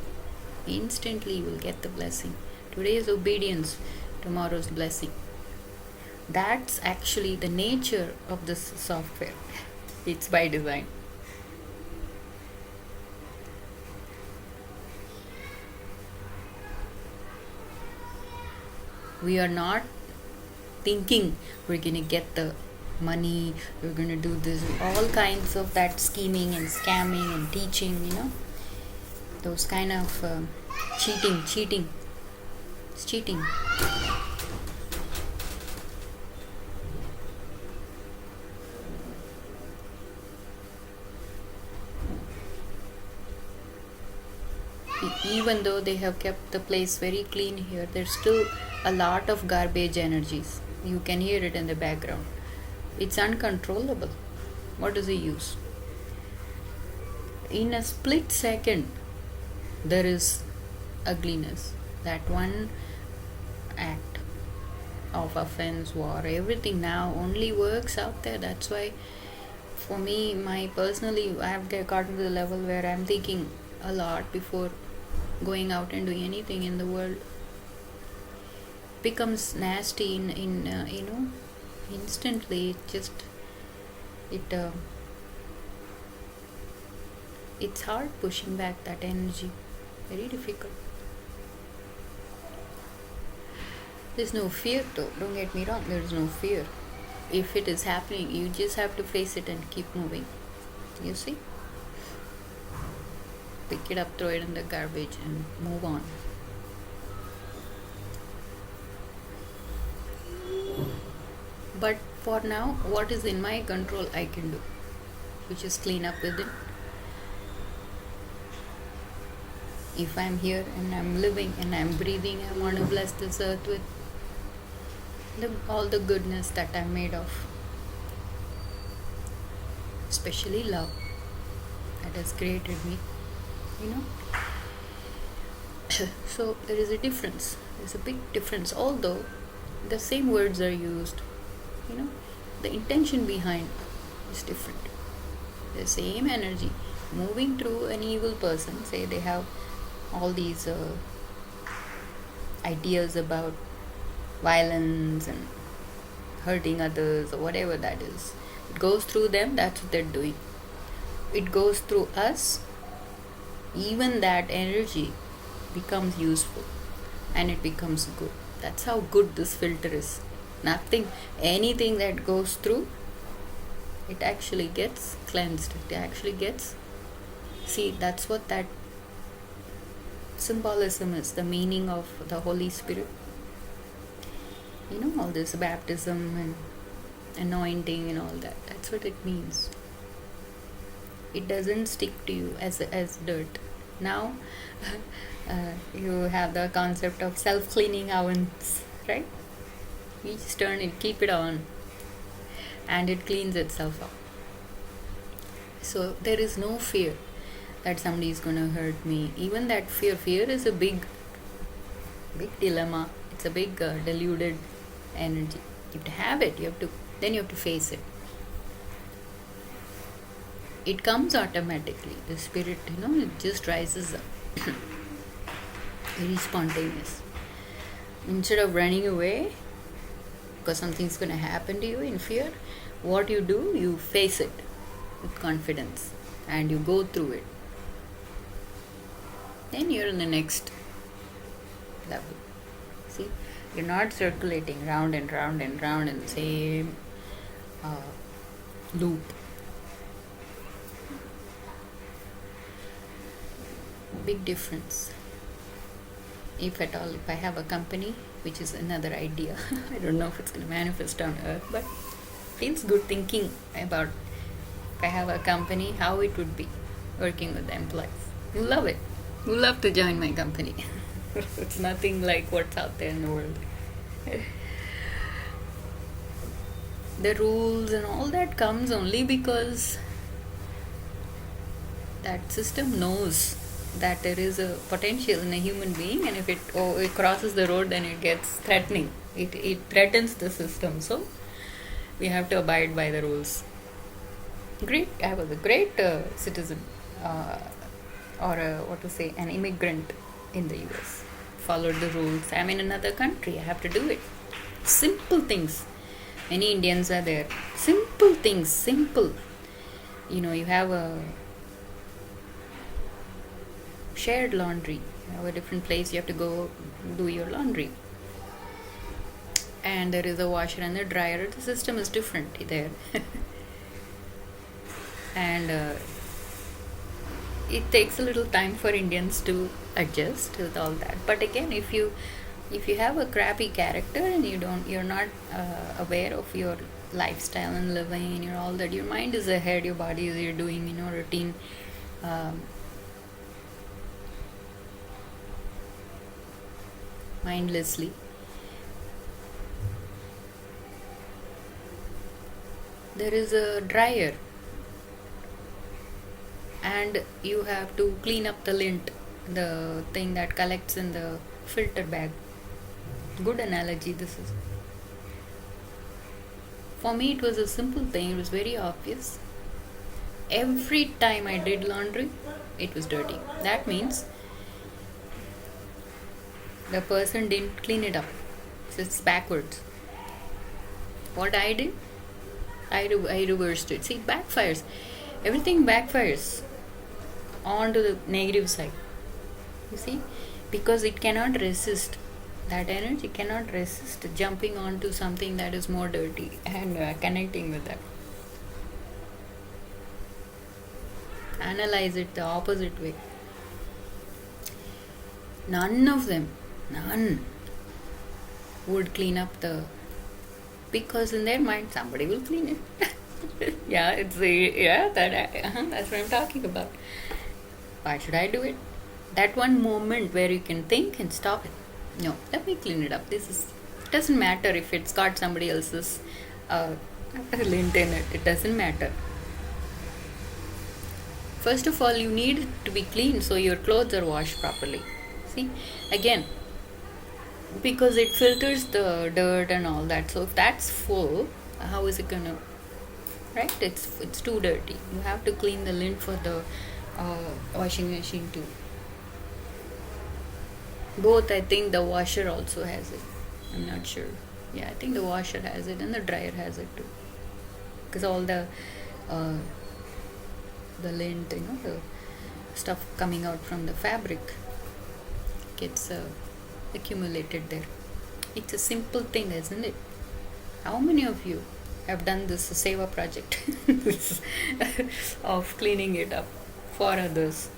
instantly you will get the blessing. Today's obedience, tomorrow's blessing. That's actually the nature of this software. It's by design. We are not thinking we're gonna get the money, we're gonna do this, all kinds of that scheming and scamming and teaching, those kind of cheating. It's cheating. Even though they have kept the place very clean here, there's still a lot of garbage energies. You can hear it in the background. It's uncontrollable. What does it use? In a split second, there is ugliness. That one act of offense, war, everything now only works out there. That's why, for me, personally, I have gotten to the level where I'm thinking a lot before going out and doing anything in the world. Becomes nasty instantly. It's hard pushing back that energy. Very difficult. There's no fear though, don't get me wrong, there's no fear. If it is happening, you just have to face it and keep moving. You see? Pick it up, throw it in the garbage and move on. But for now, what is in my control I can do, which is clean up within. If I'm here and I'm living and I'm breathing, I want to bless this earth with all the goodness that I'm made of. Especially love that has created me, So there is a difference. There's a big difference. Although the same words are used, the intention behind is different. The same energy moving through an evil person, say they have all these ideas about violence and hurting others or whatever that is. It goes through them, that's what they're doing. It goes through us, even that energy becomes useful and it becomes good. That's how good this filter is. Anything that goes through, it actually gets cleansed. It actually gets, that's what that symbolism is, the meaning of the Holy Spirit. All this baptism and anointing and all that. That's what it means. It doesn't stick to you as dirt. Now, you have the concept of self-cleaning ovens, right? You just turn it, keep it on. and it cleans itself up. So there is no fear that somebody is going to hurt me. Even that fear is a big dilemma. It's a big deluded energy. You have to have it. Then you have to face it. It comes automatically. The spirit, it just rises up. Very spontaneous. Instead of running away because something's going to happen to you in fear, what you do, you face it with confidence and you go through it. Then you're in the next level. See, you're not circulating round and round and round in the same loop. Big difference. If at all, if I have a company, which is another idea, I don't know if it's going to manifest on earth, but feels good thinking about if I have a company, how it would be working with the employees. You love it. You love to join my company. It's nothing like what's out there in the world. The rules and all that comes only because that system knows that there is a potential in a human being, and if it crosses the road, then it gets threatening. It threatens the system. So we have to abide by the rules. I was a great citizen, an immigrant in the US. Followed the rules. I'm in another country. I have to do it. Simple things. Many Indians are there. Simple things. Simple. You have a shared laundry. You have a different place. You have to go do your laundry. And there is a washer and a dryer. The system is different there. And it takes a little time for Indians to adjust with all that. But again, if you have a crappy character and you're not aware of your lifestyle and living and all that, your mind is ahead, your body is you're doing routine mindlessly. There is a dryer and you have to clean up the lint, the thing that collects in the filter bag. Good analogy this is. For me it was a simple thing, it was very obvious. Every time I did laundry, it was dirty. That means the person didn't clean it up. So it's backwards. What I did, I reversed it. See, it backfires. Everything backfires onto the negative side. You see? Because it cannot resist. That energy cannot resist jumping onto something that is more dirty and connecting with that. Analyze it the opposite way. None would clean up because in their mind somebody will clean it. That's what I'm talking about. Why should I do it? That one moment where you can think and stop it. No, let me clean it up. It doesn't matter if it's got somebody else's lint in it. It doesn't matter. First of all, you need it to be clean so your clothes are washed properly. See, again, because it filters the dirt and all that. So if that's full, how is it gonna? Right? It's too dirty. You have to clean the lint for the washing machine too. Both, I think the washer also has it. I'm not sure. Yeah, I think the washer has it and the dryer has it too. Because all the lint, the stuff coming out from the fabric gets accumulated there. It's a simple thing, isn't it? How many of you have done this Seva project of cleaning it up for others?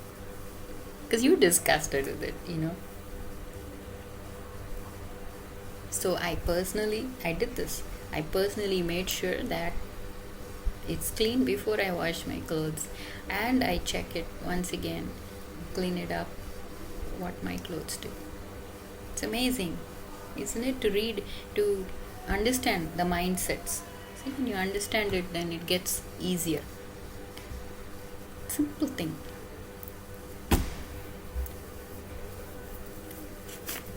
Because you disgusted with it, So I did this. I personally made sure that it's clean before I wash my clothes, and I check it once again, clean it up, what my clothes do. It's amazing, isn't it, to understand the mindsets. See, when you understand it, then it gets easier. Simple thing.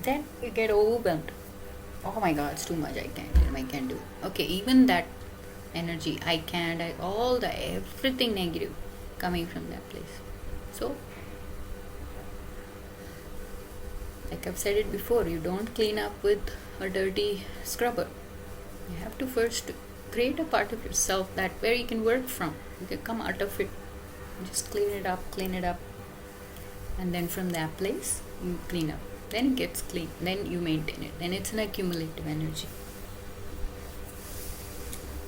Then you get overwhelmed. Oh my god, it's too much, I can't do it. Okay, even that energy, I can't, everything negative coming from that place. So, like I've said it before, you don't clean up with a dirty scrubber. You have to first create a part of yourself that where you can work from. You can come out of it. Just clean it up. And then from that place, you clean up. Then it gets clean. Then you maintain it. Then it's an accumulative energy.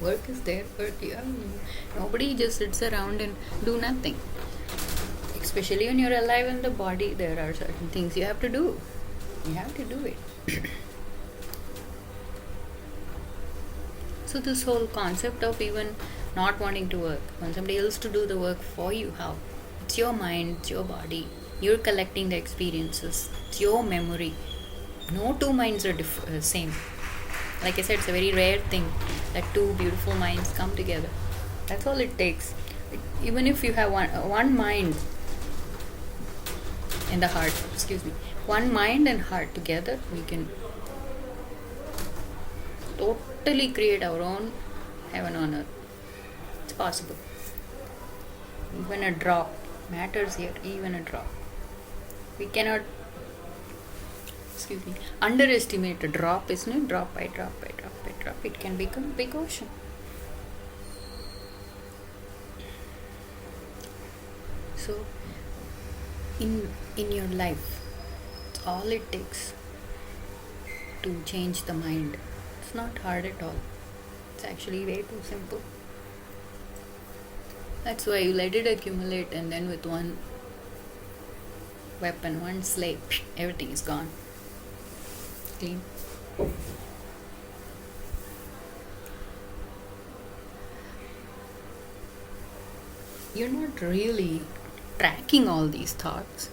Work is there. Nobody just sits around and do nothing. Especially when you're alive in the body, there are certain things you have to do. You have to do it. So this whole concept of even not wanting to work, want somebody else to do the work for you, how? It's your mind, it's your body. You're collecting the experiences. It's your memory. No two minds are same. Like I said, it's a very rare thing that two beautiful minds come together. That's all it takes. Even if you have one mind and the heart, one mind and heart together, we can totally create our own heaven on earth. It's possible. Even a drop matters here. Even a drop. We cannot underestimate a drop, isn't it? Drop by drop. It can become a big ocean. So in your life, it's all it takes to change the mind. It's not hard at all. It's actually way too simple. That's why you let it accumulate, and then with one weapon, one slave, everything is gone. Clean. You're not really tracking all these thoughts,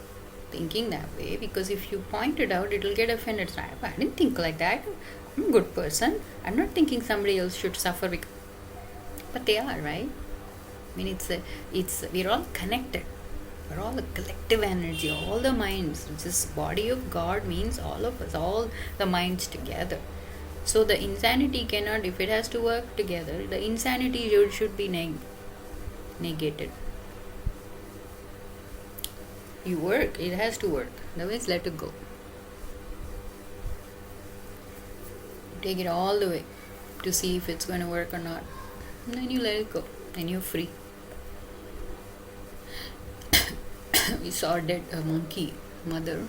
thinking that way, because if you point it out, it'll get offended. I didn't think like that. I'm a good person. I'm not thinking somebody else should suffer, but they are, right? I mean, we're all connected. We're all a collective energy, all the minds. This body of God means all of us, all the minds together. So the insanity cannot, if it has to work together, the insanity should be negated. You work, it has to work. Otherwise, let it go. Take it all the way to see if it's going to work or not. And then you let it go. Then you're free. We saw a dead monkey mother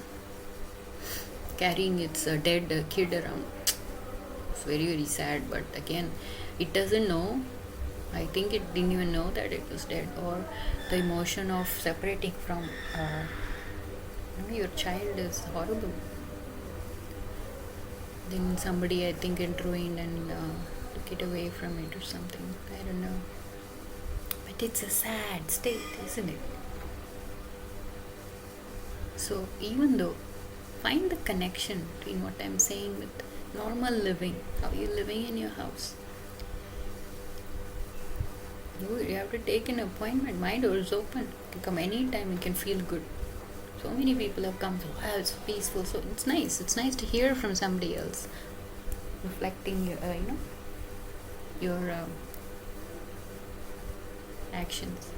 carrying its dead kid around. It's very, very sad, but again, it doesn't know. I think it didn't even know that it was dead, or the emotion of separating from your child is horrible. Then somebody, I think, intervened and took it away from it or something. I don't know. But it's a sad state, isn't it? So even though, find the connection between what I'm saying with normal living. How are you living in your house? You have to take an appointment. My door is open. You can come anytime. You can feel good. So many people have come. So, wow, it's peaceful. So it's nice. It's nice to hear from somebody else, reflecting your actions.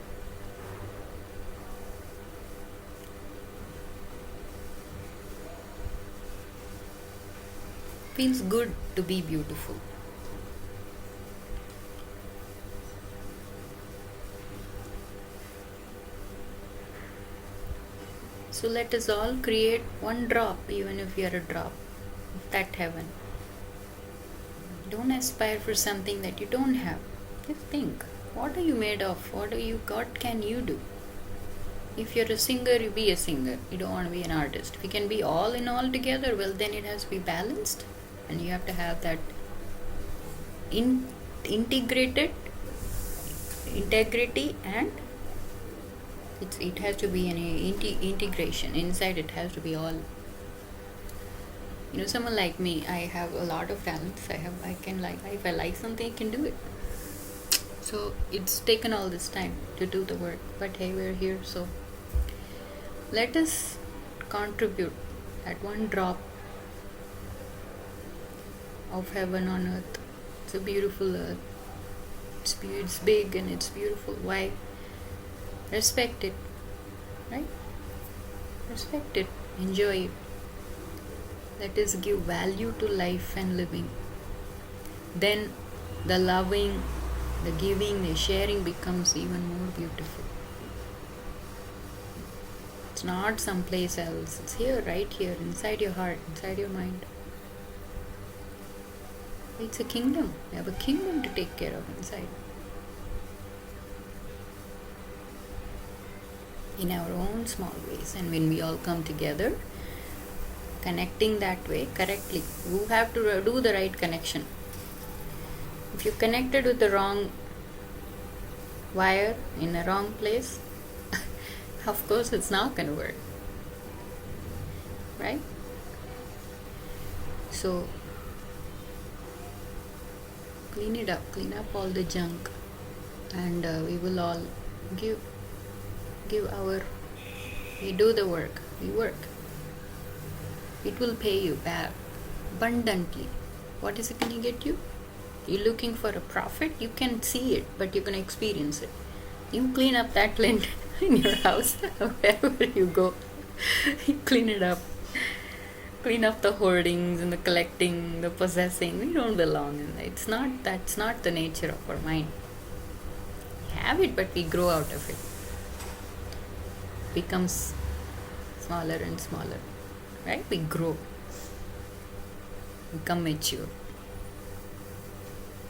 Feels good to be beautiful. So let us all create one drop, even if we are a drop of that heaven. Don't aspire for something that you don't have. Just think, what are you made of? What can you do? If you're a singer, you be a singer. You don't want to be an artist. If you can be all in all together, well, then it has to be balanced. And you have to have that integrity, and it has to be an integration. Inside it has to be all. Someone like me, I have a lot of talents. If I like something, I can do it. So it's taken all this time to do the work, but hey, we're here. So let us contribute that one drop of heaven on earth. It's a beautiful earth. It's big and it's beautiful. Why? Respect it, right? Respect it. Enjoy it. Let us give value to life and living. Then the loving, the giving, the sharing becomes even more beautiful. It's not someplace else. It's here, right here, inside your heart, inside your mind. It's a kingdom. We have a kingdom to take care of inside. In our own small ways. And when we all come together, connecting that way correctly, you have to do the right connection. If you connected with the wrong wire in the wrong place, of course it's not going to work, right? So clean up all the junk, and we will all give our, we do the work, we work. It will pay you back abundantly. What is it going to get you? You're looking for a profit, you can see it, but you're going to experience it. You clean up that lint in your house, wherever you go, you clean it up. Clean up the hoardings and the collecting, the possessing. We don't belong in that. That's not the nature of our mind. We have it, but we grow out of it. Becomes smaller and smaller, right? We grow, become mature,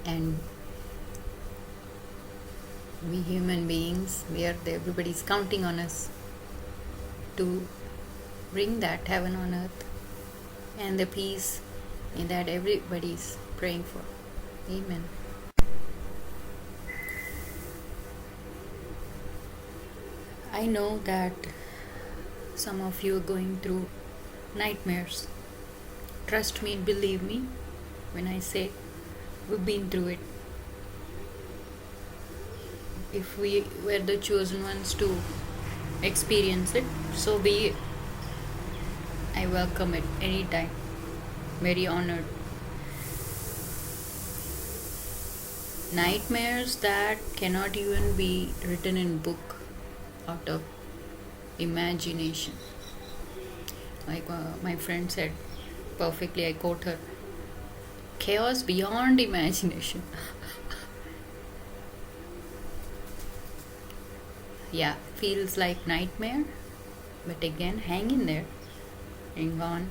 and we human beings, everybody's counting on us to bring that heaven on earth and the peace that everybody's praying for. Amen. I know that some of you are going through nightmares. Trust me, believe me when I say we've been through it. If we were the chosen ones to experience it, so be it. I welcome it anytime. Very honored. Nightmares that cannot even be written in book out of imagination. Like my friend said perfectly, I quote her, chaos beyond imagination. Yeah, feels like nightmare, but again, hang in there. Hang on.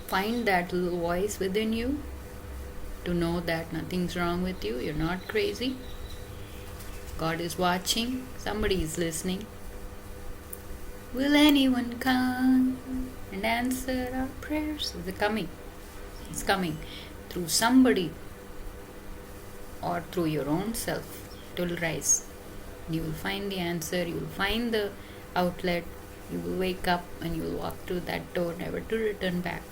Find that little voice within you to know that nothing's wrong with you. You're not crazy. God is watching. Somebody is listening. Will anyone come and answer our prayers? It's coming. It's coming through somebody or through your own self. It will rise. You will find the answer. You will find the outlet. You will wake up and you will walk through that door, never to return back.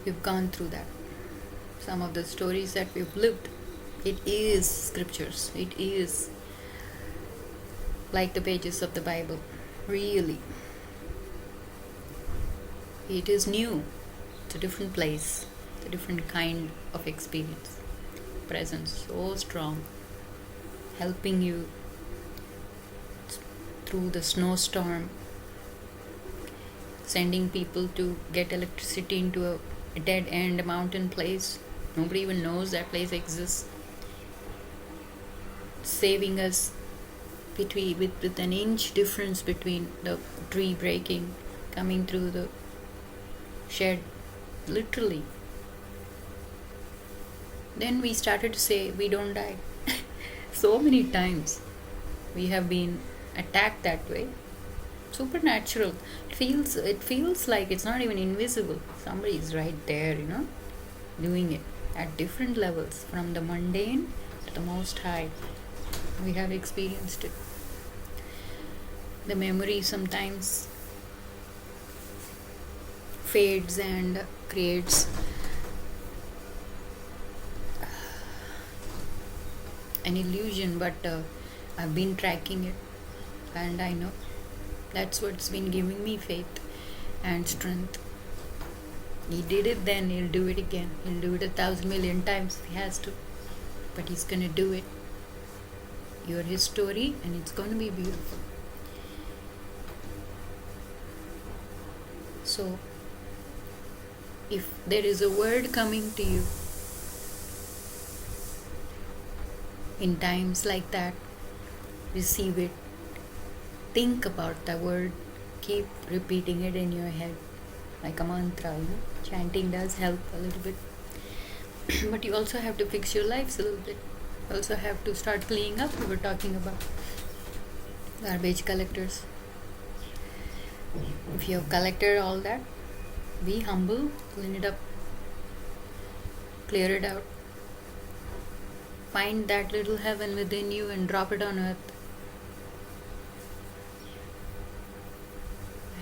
We've gone through that. Some of the stories that we've lived, it is scriptures. It is like the pages of the Bible. Really. It is new. It's a different place. It's a different kind of experience. Presence so strong, helping you through the snowstorm, sending people to get electricity into a dead end mountain place. Nobody even knows that place exists. Saving us with an inch difference between the tree breaking, coming through the shed, literally. Then we started to say we don't die. So many times we have been attacked that way. Supernatural. It feels like it's not even invisible. Somebody is right there, doing it at different levels, from the mundane to the most high. We have experienced it. The memory sometimes fades and creates an illusion, but I've been tracking it, and I know that's what's been giving me faith and strength. He did it then, he'll do it again. He'll do it 1,000,000,000 times if he has to. But he's gonna do it. You're his story, and it's gonna be beautiful. So, if there is a word coming to you in times like that, receive it. Think about the word. Keep repeating it in your head like a mantra. Chanting does help a little bit. But you also have to fix your lives a little bit. You also have to start cleaning up. We were talking about garbage collectors. If you have collected all that, be humble, clean it up, clear it out. Find that little heaven within you and drop it on earth.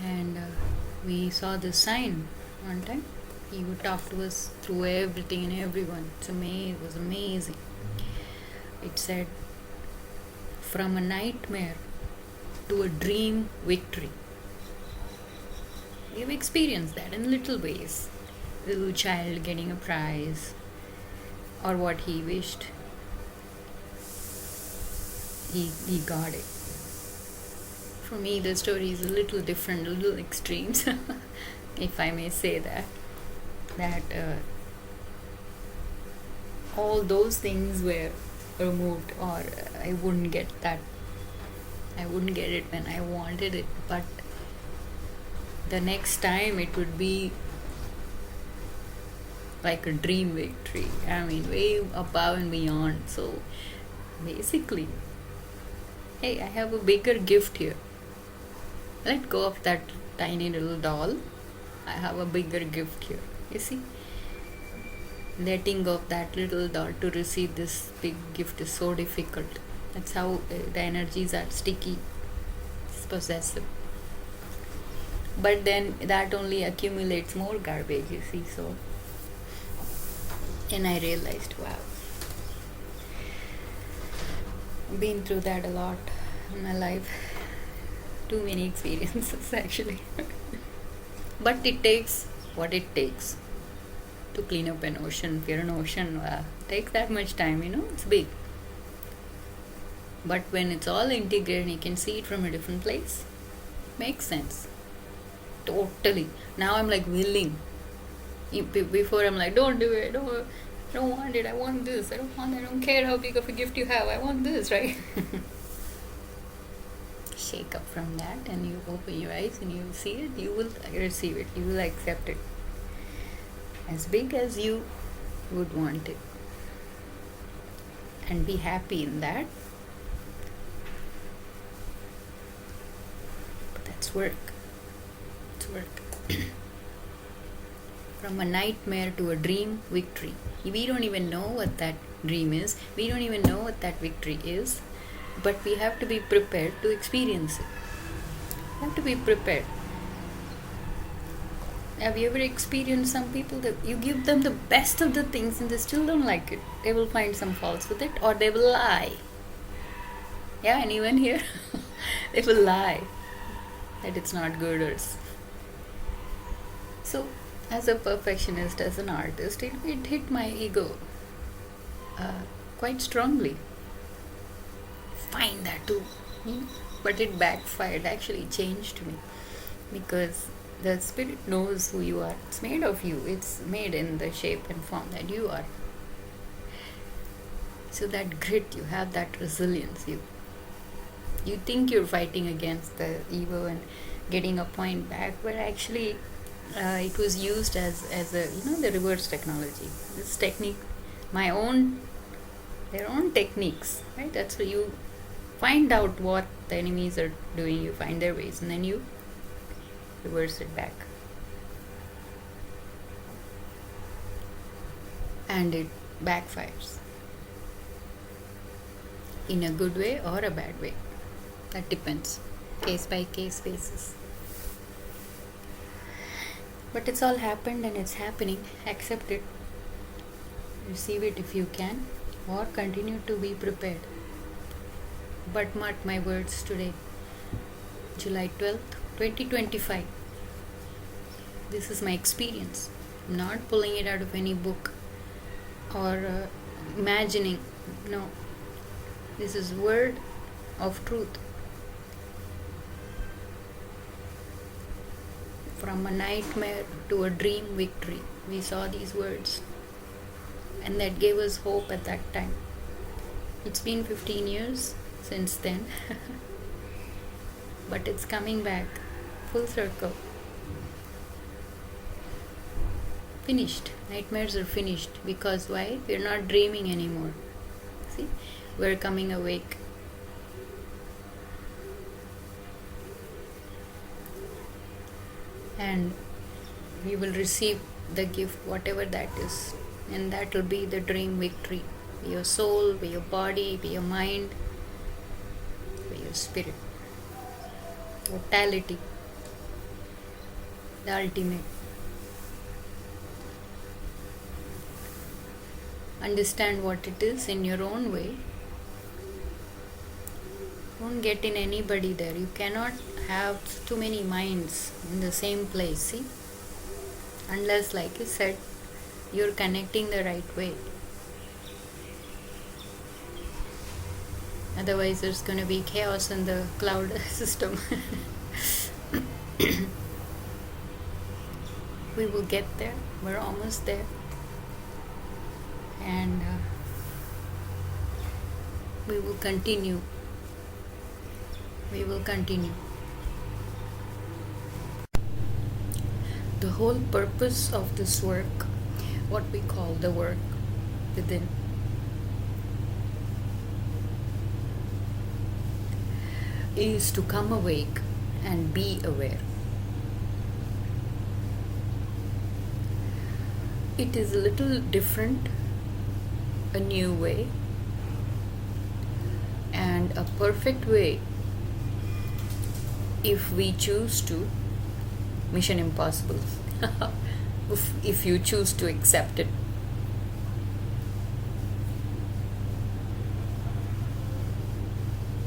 And we saw this sign one time. He would talk to us through everything and everyone. It was amazing. It said, from a nightmare to a dream victory. We've experienced that in little ways. Little child getting a prize, or what he wished. He got it. For me, the story is a little different, a little extremes, if I may say that. All those things were removed, or I wouldn't get that. I wouldn't get it when I wanted it, but the next time it would be like a dream victory. I mean, way above and beyond. So basically, hey, I have a bigger gift here. Let go of that tiny little doll. I have a bigger gift here. You see? Letting go of that little doll to receive this big gift is so difficult. That's how the energies are sticky. It's possessive. But then that only accumulates more garbage, you see. So, and I realized, wow, I've been through that a lot in my life. Too many experiences, actually. But it takes what it takes to clean up an ocean. If you're an ocean, take that much time, it's big. But when it's all integrated and you can see it from a different place, makes sense. Totally. Now I'm like willing. Before I'm like, don't do it. I don't want it. I want this. I don't care how big of a gift you have. I want this, right? Shake up from that, and you open your eyes and you see it. You will receive it. You will accept it. As big as you would want it. And be happy in that. But that's work. It's work. From a nightmare to a dream victory. We don't even know what that dream is. We don't even know what that victory is. But we have to be prepared to experience it. We have to be prepared. Have you ever experienced some people that you give them the best of the things and they still don't like it? They will find some faults with it, or they will lie. Yeah, anyone here? They will lie that it's not good or... So, as a perfectionist, as an artist, it hit my ego quite strongly. Find that too. But it backfired, actually changed me. Because the spirit knows who you are. It's made of you. It's made in the shape and form that you are. So that grit, you have that resilience. You think you're fighting against the ego and getting a point back, but actually it was used as a the reverse technology. This technique, their own techniques, right? That's where you find out what the enemies are doing. You find their ways, and then you reverse it back. And it backfires. In a good way or a bad way. That depends. Case by case basis. But it's all happened and it's happening. Accept it. Receive it if you can. or continue to be prepared. But mark my words today, July 12th, 2025. This is my experience. I'm not pulling it out of any book or imagining. No. This is word of truth. From a nightmare to a dream victory. We saw these words. And that gave us hope at that time. It's been 15 years since then. But it's coming back. Full circle. Finished. Nightmares are finished. Because why? We're not dreaming anymore. See? We're coming awake. And we will receive the gift, whatever that is. And that will be the dream victory. Be your soul, be your body, be your mind, be your spirit. Totality. The ultimate. Understand what it is in your own way. Don't get in anybody there. You cannot have too many minds in the same place, see? Unless, like you said, you're connecting the right way. Otherwise, there's going to be chaos in the cloud system. We will get there. We're almost there. And we will continue. We will continue. The whole purpose of this work, what we call the work within, is to come awake and be aware. It is a little different, a new way, and a perfect way if we choose to. Mission impossible. if you choose to accept it.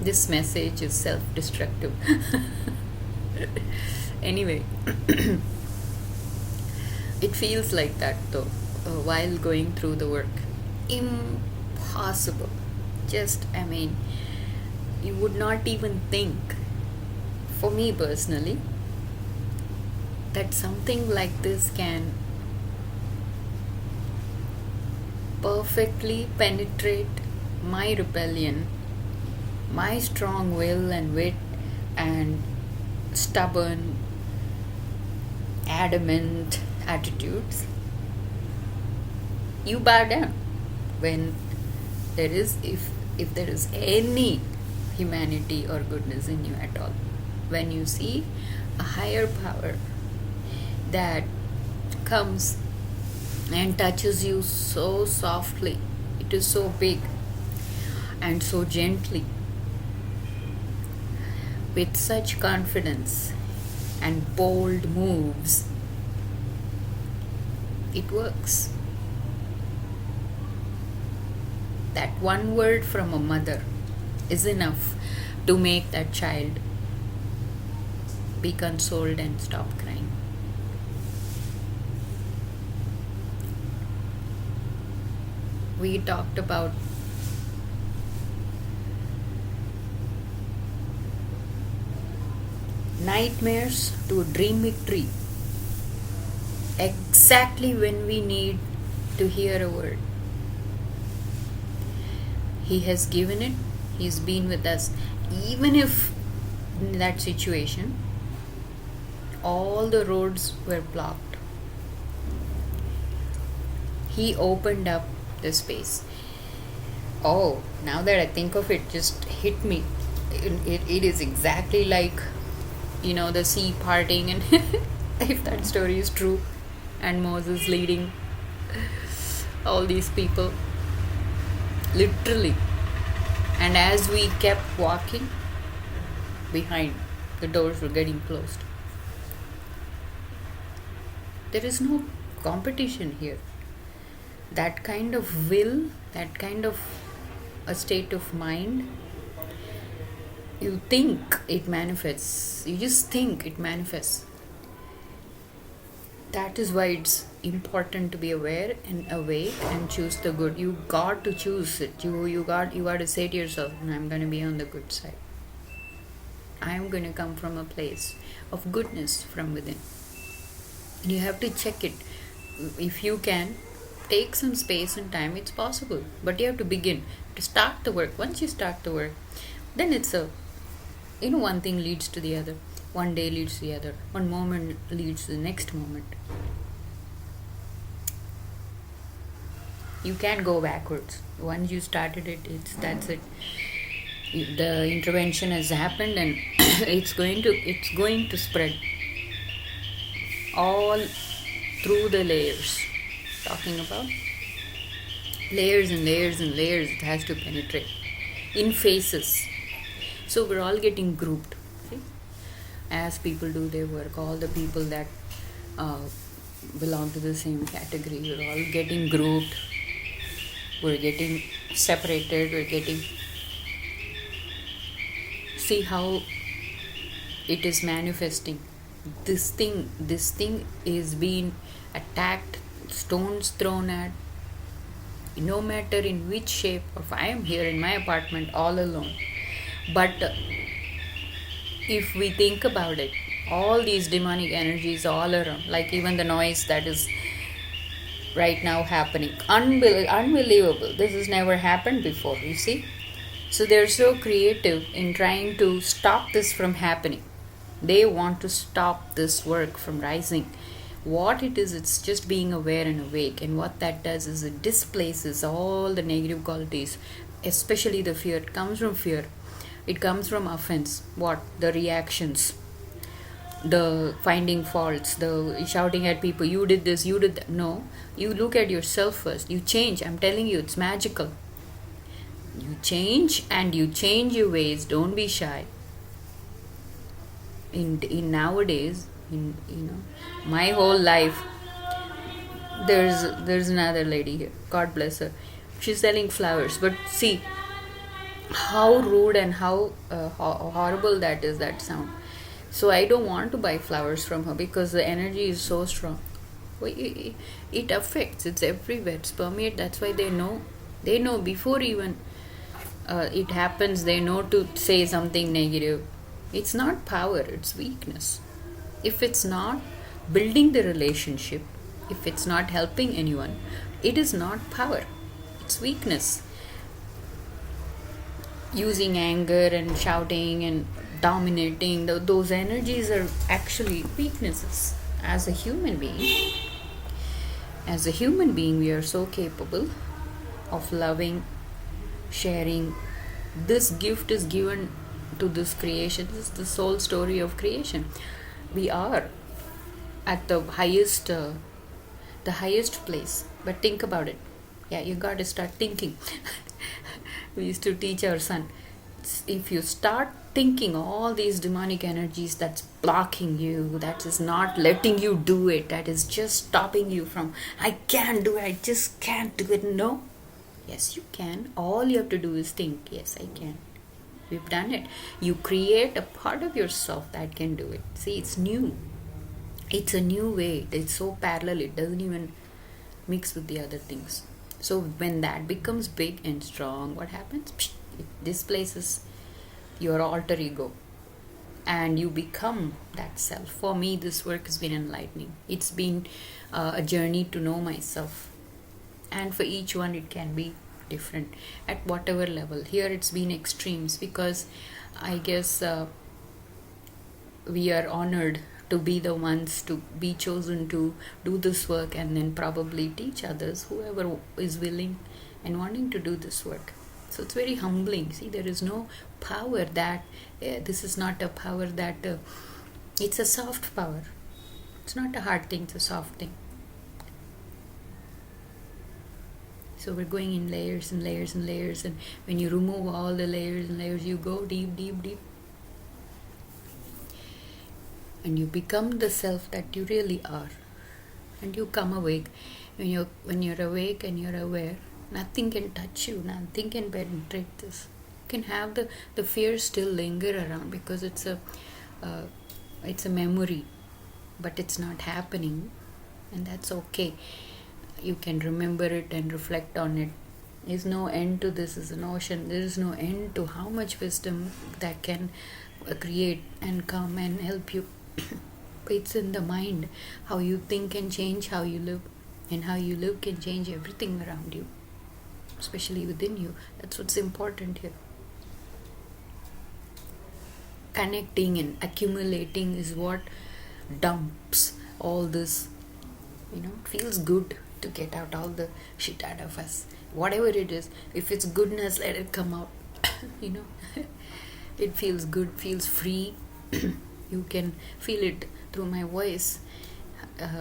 This message is self-destructive. Anyway, it feels like that though, while going through the work. Impossible. You would not even think, for me personally, that something like this can perfectly penetrate my rebellion, my strong will and wit and stubborn, adamant attitudes. You bow down when there is, if there is any humanity or goodness in you at all. When you see a higher power that comes and touches you so softly, it is so big and so gently, with such confidence and bold moves, it works. That one word from a mother is enough to make that child be consoled and stop crying. We talked about nightmares to dream victory. Exactly when we need to hear a word. He has given it. He's been with us. Even if in that situation all the roads were blocked, He opened up the space. Oh, now that I think of it, just hit me. It is exactly like, the sea parting, and if that story is true, and Moses leading all these people, literally. And as we kept walking behind, the doors were getting closed. There is no competition here. that kind of will, that kind of a state of mind, you think it manifests. You just think it manifests. That is why it's important to be aware and awake and choose the good. You got to choose it. You got to say to yourself, I'm going to be on the good side. I'm going to come from a place of goodness from within. And you have to check it. If you can take some space and time, it's possible. But you have to begin to start the work. Once you start the work, then it's one thing leads to the other. One day leads to the other. One moment leads to the next moment. You can't go backwards. Once you started it, that's it. The intervention has happened, and it's going to spread all through the layers. Talking about layers and layers and layers, it has to penetrate in phases. So we're all getting grouped. See? As people do their work, all the people that belong to the same category, we're all getting grouped. We're getting separated. We're getting. See how it is manifesting. This thing is being attacked, stones thrown at, no matter in which shape. If I am here in my apartment all alone, but if we think about it, all these demonic energies all around, like even the noise that is right now happening, unbelievable. This has never happened before, you see. So they're so creative in trying to stop this from happening. They want to stop this work from rising. What it is, it's just being aware and awake. And what that does is it displaces all the negative qualities, especially the fear. It comes from fear. It comes from offense. What? The reactions. The finding faults. The shouting at people. You did this, you did that. No. You look at yourself first. You change. I'm telling you, it's magical. You change and you change your ways. Don't be shy. In nowadays, my whole life, there's another lady here. God bless her. She's selling flowers, but see how rude and how horrible that is. That sound. So I don't want to buy flowers from her because the energy is so strong. It affects. It's everywhere. It's permeate. That's why they know. They know before even it happens. They know to say something negative. It's not power, it's weakness. If it's not building the relationship, if it's not helping anyone, it is not power, it's weakness. Using anger and shouting and dominating, those energies are actually weaknesses. As a human being, we are so capable of loving, sharing. This gift is given to this creation. This is the soul story of creation. We are at the highest place. But think about it. Yeah, you got to start thinking. We used to teach our son, if you start thinking all these demonic energies that's blocking you, that is not letting you do it, that is just stopping you from, I can't do it, I just can't do it. No. Yes, you can. All you have to do is think, yes, I can. We've done it. You create a part of yourself that can do it. See, it's new. It's a new way. It's so parallel. It doesn't even mix with the other things. So when that becomes big and strong, what happens? It displaces your alter ego. And you become that self. For me, this work has been enlightening. It's been a journey to know myself. And for each one, it can be different at whatever level. Here it's been extremes because I guess we are honored to be the ones to be chosen to do this work and then probably teach others, whoever is willing and wanting to do this work. So it's very humbling. See, there is no power that this is not a power that it's a soft power. It's not a hard thing, it's a soft thing. So we're going in layers and layers and layers, and when you remove all the layers and layers, you go deep, deep, deep. And you become the self that you really are. And you come awake. When you're awake and you're aware, nothing can touch you, nothing can penetrate this. You can have the fear still linger around because uh, it's a memory, but it's not happening, and that's okay. You can remember it and reflect on it. There's no end to this as an ocean. There is no end to how much wisdom that can create and come and help you. It's in the mind. How you think can change how you live, and how you live can change everything around you, especially within you. That's what's important here. Connecting and accumulating is what dumps all this. It feels good to get out all the shit out of us. Whatever it is, if it's goodness, let it come out. you know it feels good, feels free. You can feel it through my voice,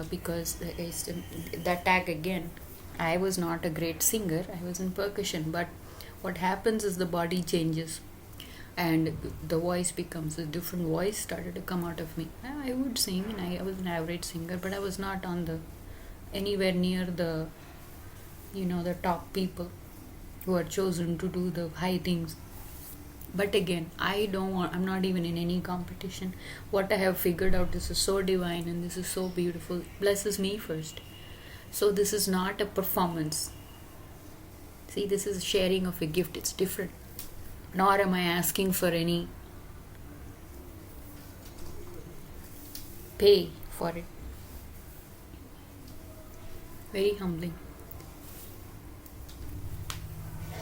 because that tag again, I was not a great singer, I was in percussion, but what happens is the body changes and the voice becomes a different voice started to come out of me. I would sing, and I was an average singer, but I was not on the anywhere near the the top people who are chosen to do the high things. But again, I'm not even in any competition. What I have figured out, this is so divine and this is so beautiful, blesses me first. So this is not a performance. See, this is sharing of a gift. It's different. Nor am I asking for any pay for it. Very humbling.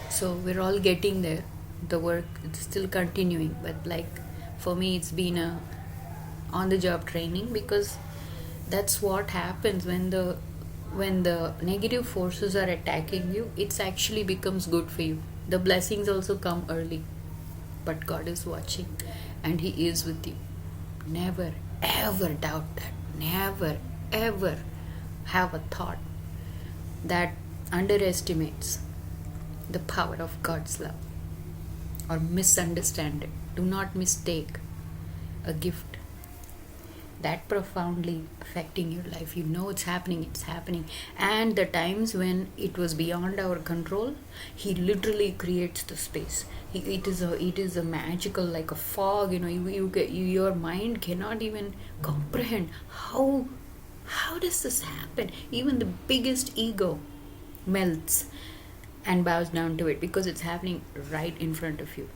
So we're all getting there. The work is still continuing, but for me it's been a on the job training, because that's what happens when the negative forces are attacking you. It's actually becomes good for you. The blessings also come early, but God is watching and He is with you. Never ever doubt that. Never ever have a thought that underestimates the power of God's love or misunderstand it. Do not mistake a gift that profoundly affecting your life. It's happening. And the times when it was beyond our control, He literally creates the space. It is a magical, like a fog. Your mind cannot even comprehend how does this happen. Even the biggest ego melts and bows down to it because it's happening right in front of you.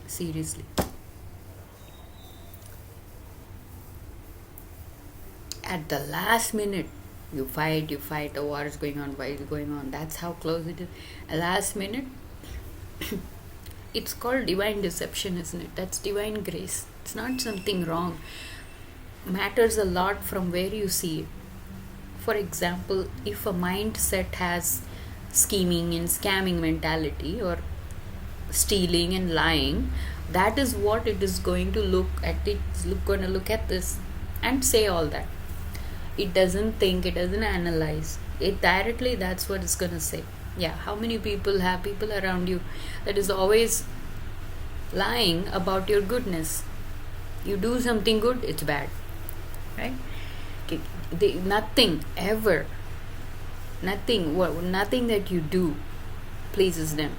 Seriously. At the last minute, you fight, the war is going on, why is it going on? That's how close it is. Last minute, it's called divine deception, isn't it? That's divine grace. It's not something wrong. Matters a lot from where you see it. For example, if a mindset has scheming and scamming mentality, or stealing and lying, that is what it is going to look at. It's going to look at this and say all that. It doesn't think, it doesn't analyze. It directly, that's what it's going to say. Yeah, how many people have people around you that is always lying about your goodness? You do something good, it's bad, right? Nothing that you do pleases them.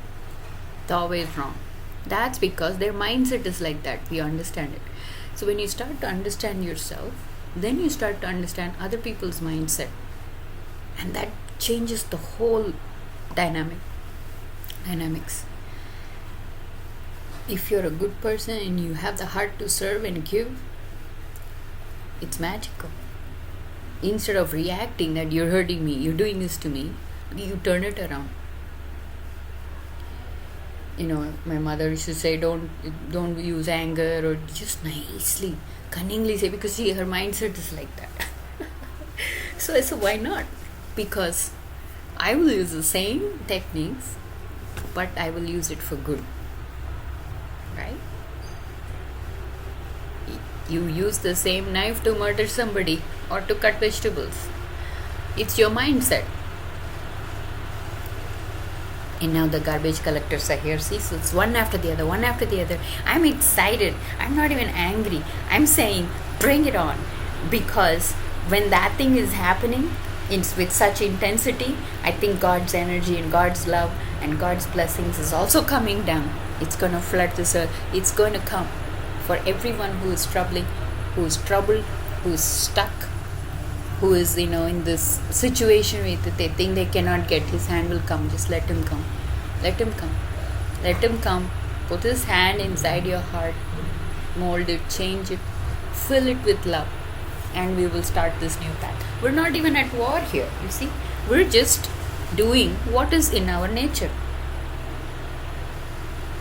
It's always wrong. That's because their mindset is like that. We understand it. So when you start to understand yourself, then you start to understand other people's mindset, and that changes the whole dynamics. If you're a good person and you have the heart to serve and give, it's magical. Instead of reacting that you're hurting me, you're doing this to me, you turn it around. My mother used to say, don't use anger, or just nicely, cunningly say, because her mindset is like that. So I said, why not? Because I will use the same techniques, but I will use it for good, right? You use the same knife to murder somebody or to cut vegetables. It's your mindset. And now the garbage collectors are here. See, so it's one after the other. I'm excited. I'm not even angry. I'm saying, bring it on. Because when that thing is happening with such intensity, I think God's energy and God's love and God's blessings is also coming down. It's going to flood this earth. It's going to come for everyone who is troubling, who is troubled, who is stuck, who is, in this situation with it. They think they cannot get. His hand will come. Just let him come. Let him come. Let him come. Put his hand inside your heart. Mold it, change it, fill it with love, and we will start this new path. We're not even at war here, you see. We're just doing what is in our nature.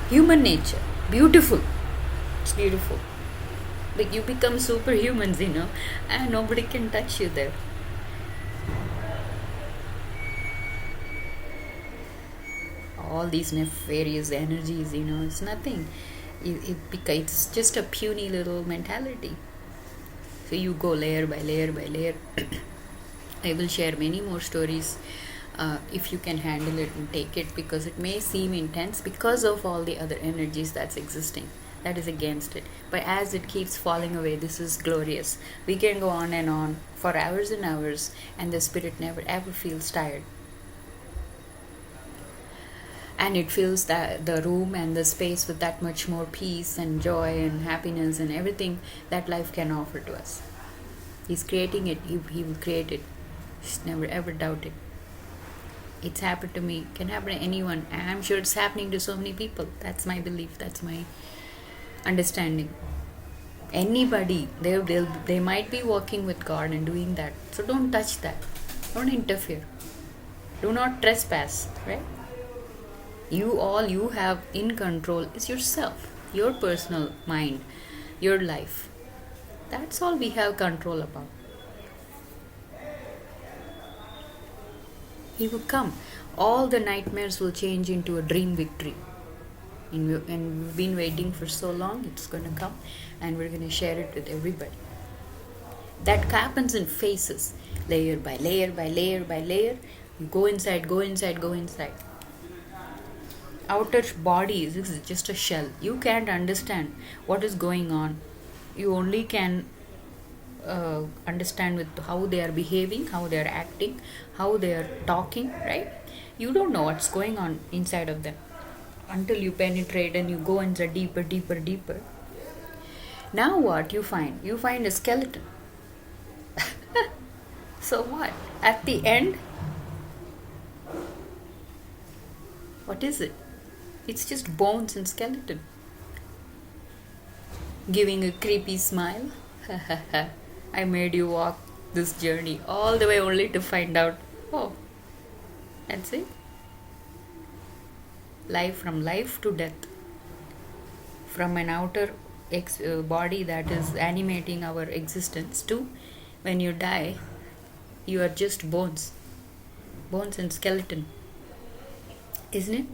Human nature. Beautiful. It's beautiful. But you become superhumans, and nobody can touch you there. All these nefarious energies, it's nothing. It's just a puny little mentality. So you go layer by layer by layer. I will share many more stories if you can handle it and take it, because it may seem intense because of all the other energies that's existing, that is against it. But as it keeps falling away, this is glorious. We can go on and on for hours and hours, and the spirit never ever feels tired. And it fills the room and the space with that much more peace and joy and happiness and everything that life can offer to us. He's creating it. He will create it. Just never ever doubt it. It's happened to me. Can happen to anyone. And I'm sure it's happening to so many people. That's my belief. That's my understanding. Anybody, they might be working with God and doing that. So don't touch that. Don't interfere. Do not trespass. Right? All you have in control is yourself, your personal mind, your life. That's all we have control about. He will come. All the nightmares will change into a dream victory. And we've been waiting for so long. It's going to come, and we're going to share it with everybody. That happens in phases, layer by layer by layer by layer. You go inside, go inside, go inside. Outer body is just a shell. You can't understand what is going on. You only can understand with how they are behaving, how they are acting, how they are talking, right? You don't know what's going on inside of them until you penetrate and you go inside deeper, deeper, deeper. Now what you find? You find a skeleton. So what? At the end, what is it? It's just bones and skeleton. Giving a creepy smile. I made you walk this journey all the way only to find out, oh, that's it. From life to death. From an outer body that is animating our existence to when you die, you are just bones. Bones and skeleton. Isn't it?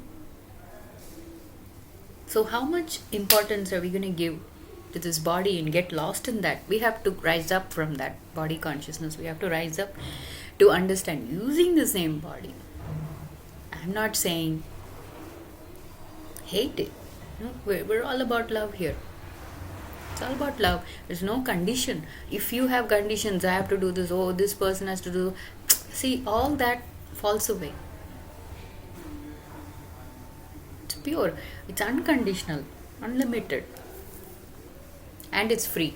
So how much importance are we going to give to this body and get lost in that? We have to rise up from that body consciousness. We have to rise up to understand using the same body. I'm not saying hate it. No, we're all about love here. It's all about love. There's no condition. If you have conditions, I have to do this, oh, this person has to do. See, all that falls away. It's pure. It's unconditional, unlimited. And it's free.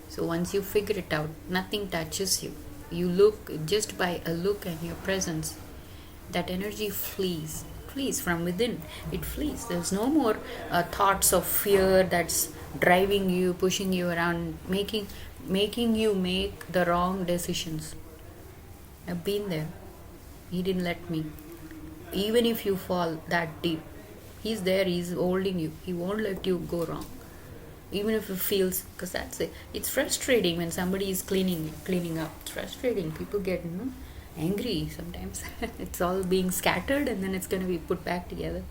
So once you figure it out, nothing touches you. You look, just by a look and your presence, that energy flees from within. It flees. There's no more thoughts of fear that's driving you, pushing you around, making you make the wrong decisions. I've been there. He didn't let me. Even if you fall that deep, He's there. He's holding you. He won't let you go wrong. Even if it feels, because that's it. It's frustrating when somebody is cleaning up. It's frustrating. People get angry sometimes. It's all being scattered and then it's going to be put back together.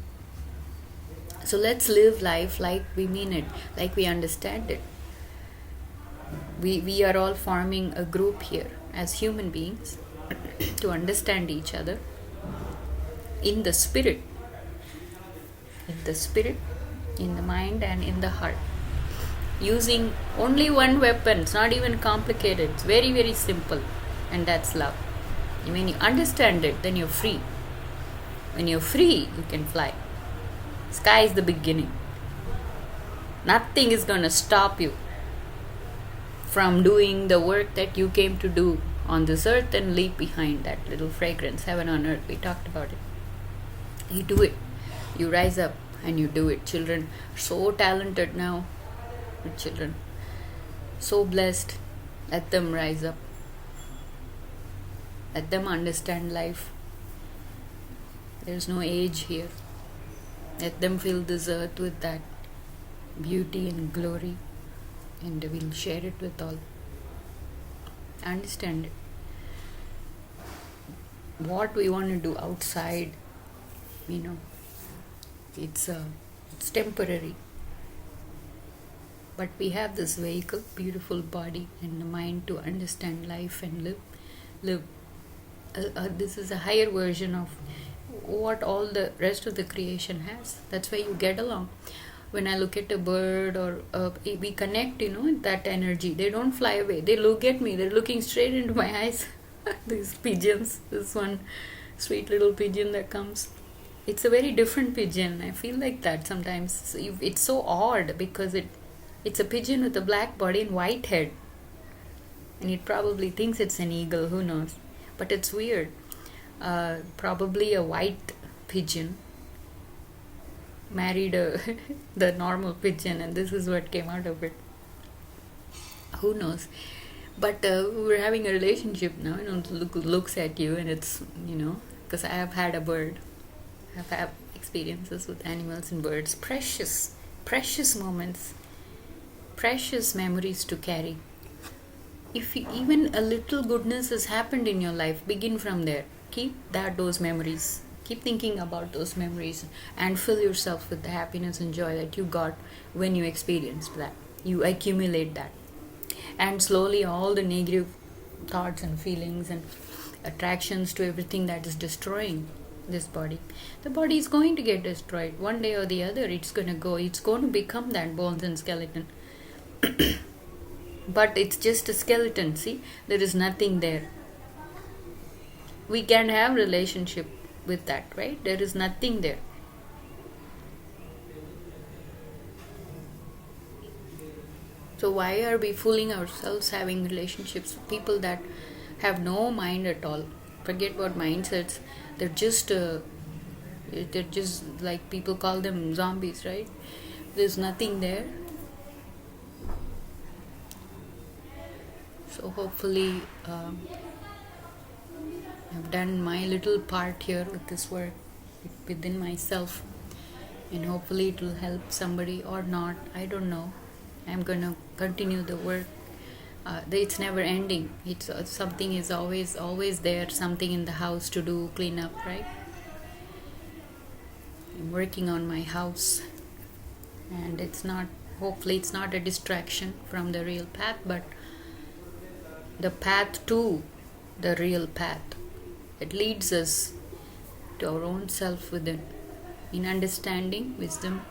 So let's live life like we mean it, like we understand it. We are all forming a group here as human beings to understand each other in the spirit, in the mind and in the heart. using only one weapon. It's not even complicated. It's very, very simple. And that's love. When you understand it, then you're free. When you're free, you can fly. Sky is the beginning. Nothing is going to stop you from doing the work that you came to do on this earth and leave behind that little fragrance. Heaven on earth, we talked about it. You do it. You rise up and you do it. Children are so talented now. With children, so blessed. Let them rise up. Let them understand life. There's no age here. Let them fill this earth with that beauty and glory, and we'll share it with all. Understand it. What we want to do outside, it's temporary. But we have this vehicle, beautiful body and the mind to understand life and live. This is a higher version of what all the rest of the creation has. That's why you get along. When I look at a bird or we connect, that energy. They don't fly away. They look at me. They're looking straight into my eyes. These pigeons. This one sweet little pigeon that comes. It's a very different pigeon. I feel like that sometimes. It's so odd because it's a pigeon with a black body and white head. And it probably thinks it's an eagle, who knows. But it's weird. Probably a white pigeon married the normal pigeon, and this is what came out of it. Who knows. But we're having a relationship now, looks at you, and it's, because I have had a bird. I've had experiences with animals and birds. Precious moments. Precious memories to carry. If even a little goodness has happened in your life, begin from there. Keep those memories. Keep thinking about those memories and fill yourself with the happiness and joy that you got when you experienced that. You accumulate that. And slowly all the negative thoughts and feelings and attractions to everything that is destroying this body. The body is going to get destroyed. One day or the other, it's going to go. It's going to become that bones and skeleton. But it's just a skeleton, see? There is nothing there. We can have relationship with that, right? There is nothing there. So why are we fooling ourselves having relationships with people that have no mind at all? Forget what mindsets. They're just like people call them zombies, right? There's nothing there. So hopefully I've done my little part here with this work within myself, and hopefully it will help somebody or not. I don't know. I'm gonna continue the work. It's never ending. It's something is always there. Something in the house to do, clean up, right? I'm working on my house, and hopefully it's not a distraction from the real path, but the path to the real path. It leads us to our own self within, in understanding, wisdom,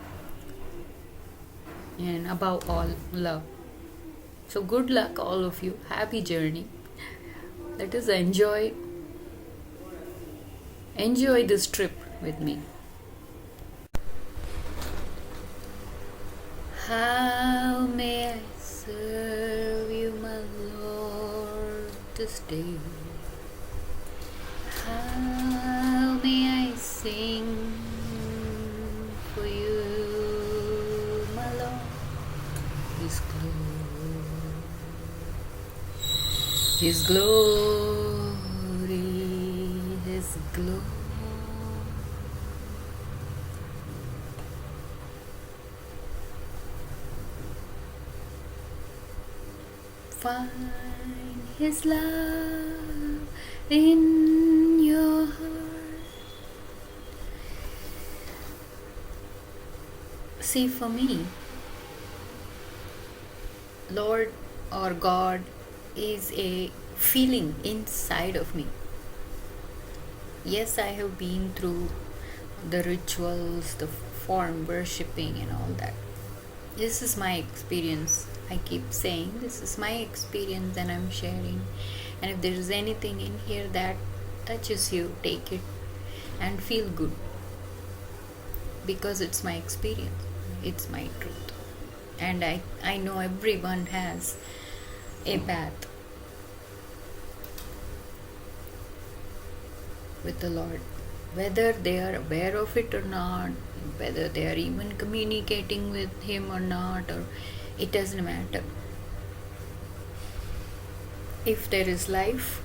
and above all, love. So good luck, all of you. Happy journey. Let us enjoy this trip with me. How may I serve you, my Lord, this day? How may I sing for you, my Lord? His glory, His glory. Find His love in your heart. See, for me, Lord or God is a feeling inside of me. Yes, I have been through the rituals, the form worshipping and all that. This is my experience. I keep saying this is my experience and I'm sharing. And if there is anything in here that touches you, take it and feel good, because it's my experience, it's my truth. And I know everyone has a path with the Lord, whether they are aware of it or not, whether they are even communicating with Him or not, or it doesn't matter. If there is life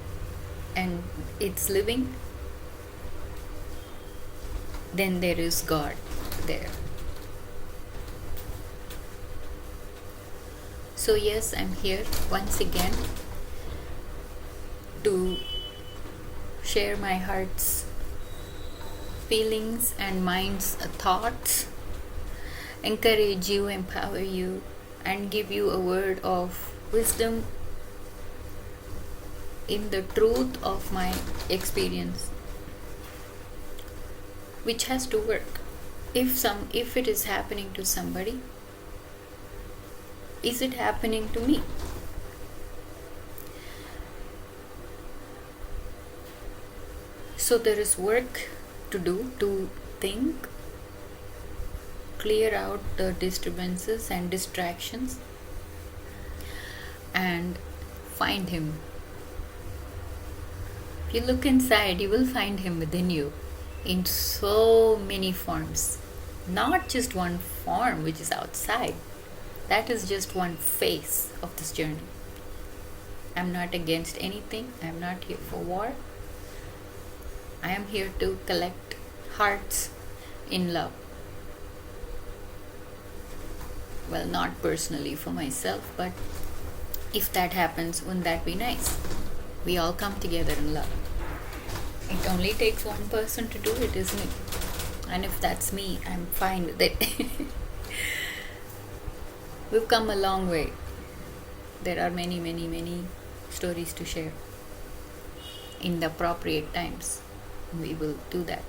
and it's living, then there is God there. So yes, I'm here once again to share my heart's feelings and mind's thoughts, encourage you, empower you, and give you a word of wisdom in the truth of my experience, which has to work. If it is happening to somebody, is it happening to me? So there is work to do, to think, clear out the disturbances and distractions, and find Him. If you look inside, you will find Him within you in so many forms. Not just one form which is outside. That is just one phase of this journey. I'm not against anything. I'm not here for war. I am here to collect hearts in love. Well, not personally for myself, but if that happens, wouldn't that be nice? We all come together in love. It only takes one person to do it, isn't it? And if that's me, I'm fine with it. We've come a long way. There are many, many, many stories to share. In the appropriate times, we will do that.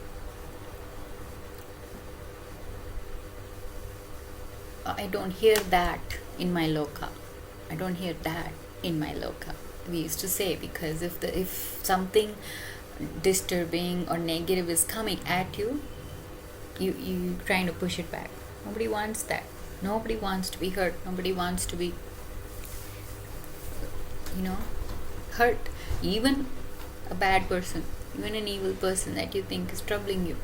I don't hear that in my loka. I don't hear that in my loka. We used to say, because if something disturbing or negative is coming at you, you trying to push it back. Nobody wants that. Nobody wants to be hurt. Nobody wants to be, hurt. Even a bad person, even an evil person that you think is troubling you.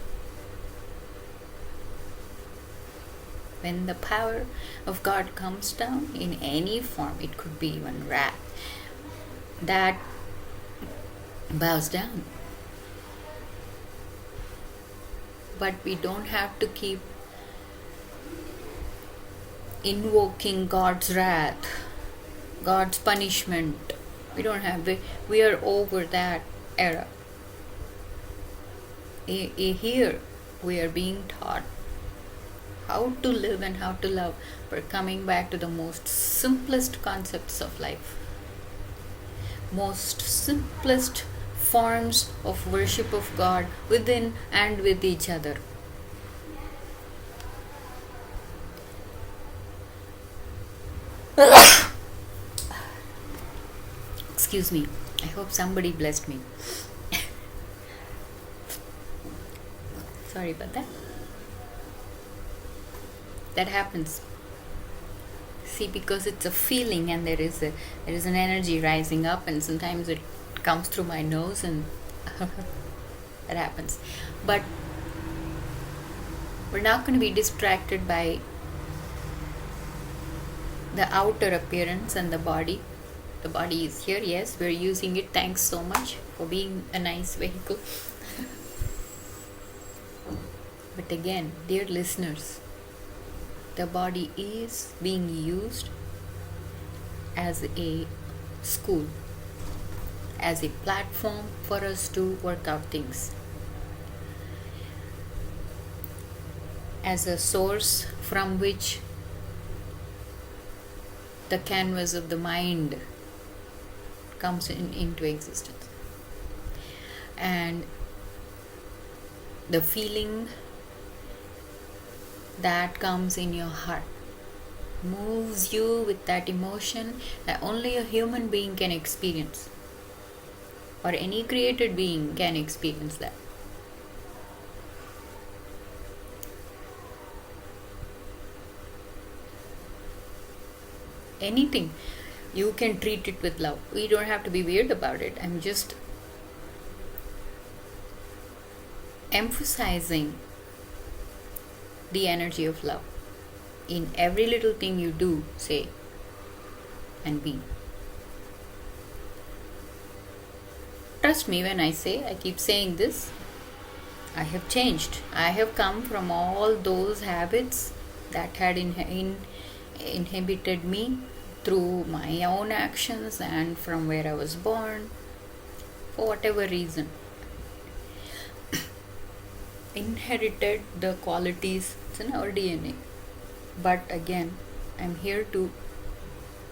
When the power of God comes down in any form, it could be even wrath, that bows down. But we don't have to keep invoking God's wrath, God's punishment. We don't have to. We are over that era. Here we are being taught how to live and how to love. We're coming back to the most simplest concepts of life, most simplest forms of worship of God within and with each other. Excuse me. I hope somebody blessed me. Sorry about that. That happens. See, because it's a feeling and there is an energy rising up, and sometimes it comes through my nose and that happens. But we're not going to be distracted by the outer appearance and the body. The body is here, yes, we're using it. Thanks so much for being a nice vehicle. But again, dear listeners, the body is being used as a school, as a platform for us to work out things, as a source from which the canvas of the mind comes into existence. And the feeling that comes in your heart moves you with that emotion that only a human being can experience, or any created being can experience that. Anything, you can treat it with love. We don't have to be weird about it. I'm just emphasizing the energy of love in every little thing you do, say, and be. Trust me when I say, I keep saying this, I have changed. I have come from all those habits that had inhibited me through my own actions and from where I was born, for whatever reason. Inherited the qualities, it's in our DNA. But again, I'm here to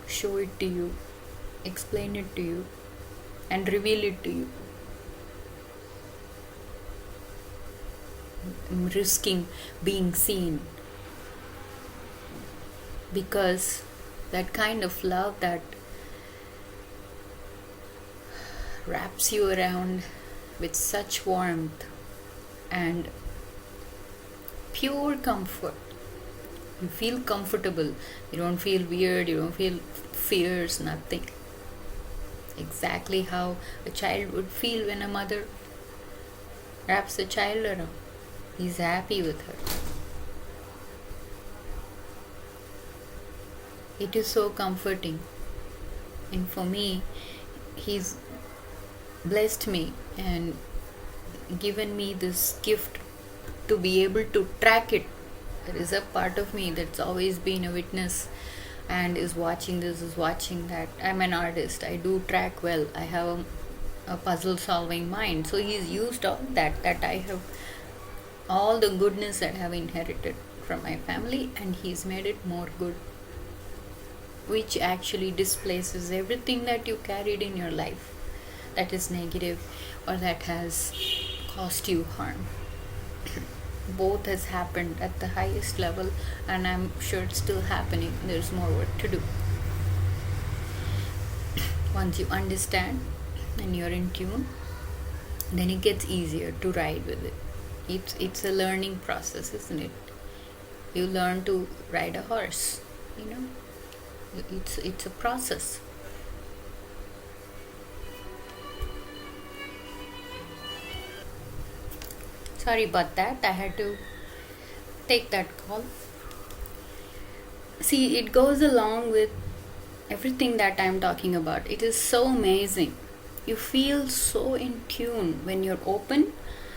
show it to you, explain it to you, and reveal it to you. I'm risking being seen, because that kind of love that wraps you around with such warmth and pure comfort. You feel comfortable, you don't feel weird, you don't feel fierce, nothing. Exactly how a child would feel when a mother wraps a child around. He's happy with her. It is so comforting. And for me, he's blessed me and given me this gift to be able to track it. There is a part of me that's always been a witness and is watching this, is watching that. I'm an artist. I do track well. I have a puzzle solving mind. So he's used all that I have, all the goodness that I have inherited from my family, and he's made it more good, which actually displaces everything that you carried in your life that is negative or that has caused you harm. Both has happened at the highest level, and I'm sure it's still happening. There's more work to do. Once you understand and you're in tune, then it gets easier to ride with it. It's a learning process, isn't it? You learn to ride a horse, it's a process. Sorry about that, I had to take that call. See, it goes along with everything that I'm talking about. It is so amazing. You feel so in tune when you're open.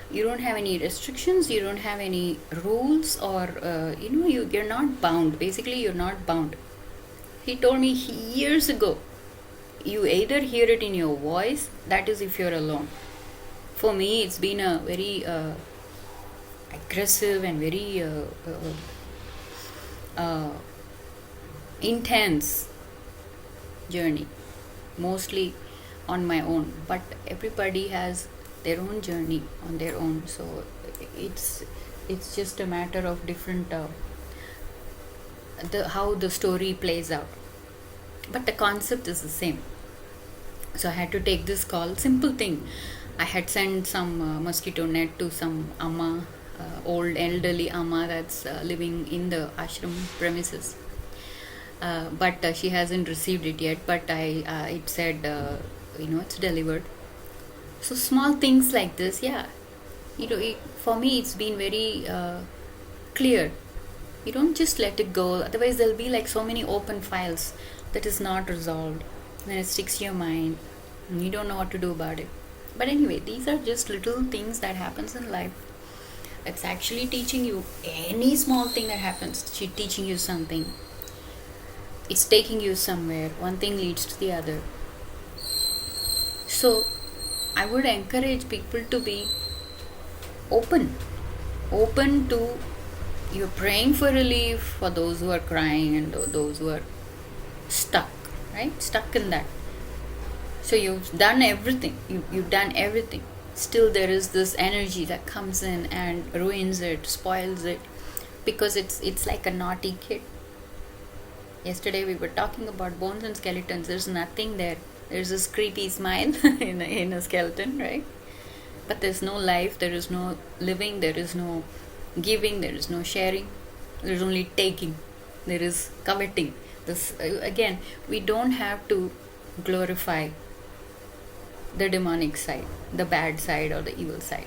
You don't have any restrictions, you don't have any rules, or you're not bound. Basically, you're not bound. He told me years ago, you either hear it in your voice, that is if you're alone. For me, it's been a very aggressive and very intense journey, mostly on my own, but everybody has their own journey on their own, so it's just a matter of different how the story plays out, but the concept is the same. So I had to take this call. Simple thing, I had sent some mosquito net to some amma, old elderly amma that's living in the ashram premises, but she hasn't received it yet, but it said it's delivered. So small things like this, for me it's been very clear. You don't just let it go, otherwise there'll be like so many open files that is not resolved, then it sticks to your mind and you don't know what to do about it. But anyway, these are just little things that happens in life. It's actually teaching you. Any small thing that happens, she's teaching you something. It's taking you somewhere. One thing leads to the other. So I would encourage people to be open to, you're praying for relief for those who are crying and those who are stuck in that. So you've done everything, you've done everything, still there is this energy that comes in and ruins it, spoils it, because it's like a naughty kid. Yesterday we were talking about bones and skeletons. There's nothing there. There's this creepy smile in a skeleton, right? But there's no life, there is no living, there is no giving, there is no sharing, there is only taking, there is coveting. This again, we don't have to glorify the demonic side, the bad side, or the evil side.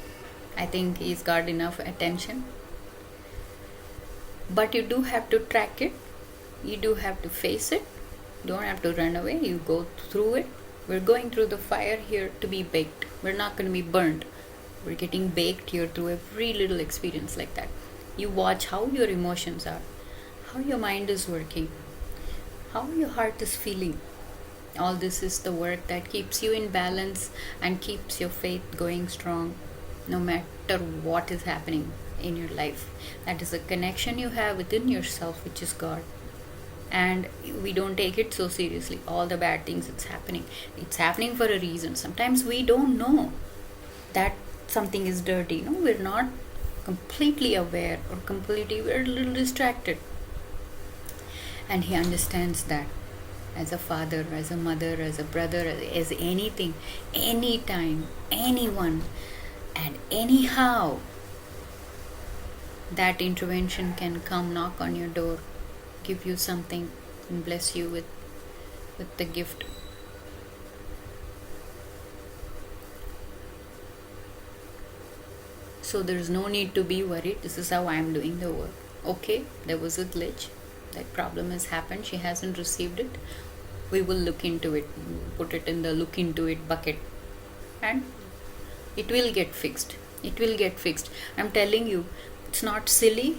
I think he's got enough attention. But you do have to track it, you do have to face it, you don't have to run away, you go through it. We're going through the fire here to be baked. We're not going to be burned. We're getting baked here through every little experience like that. You watch how your emotions are, how your mind is working, how your heart is feeling. All this is the work that keeps you in balance and keeps your faith going strong no matter what is happening in your life. That is a connection you have within yourself, which is God. And we don't take it so seriously. All the bad things it's happening for a reason. Sometimes we don't know that something is dirty. No, we're not completely aware or we're a little distracted. And he understands that. As a father, as a mother, as a brother, as anything, anytime, anyone, and anyhow, that intervention can come knock on your door, give you something, and bless you with the gift. So there's no need to be worried. This is how I'm doing the work. Okay, there was a glitch. That problem has happened. She hasn't received it. We will look into it. Put it in the look into it bucket. And it will get fixed. It will get fixed. I'm telling you, it's not silly.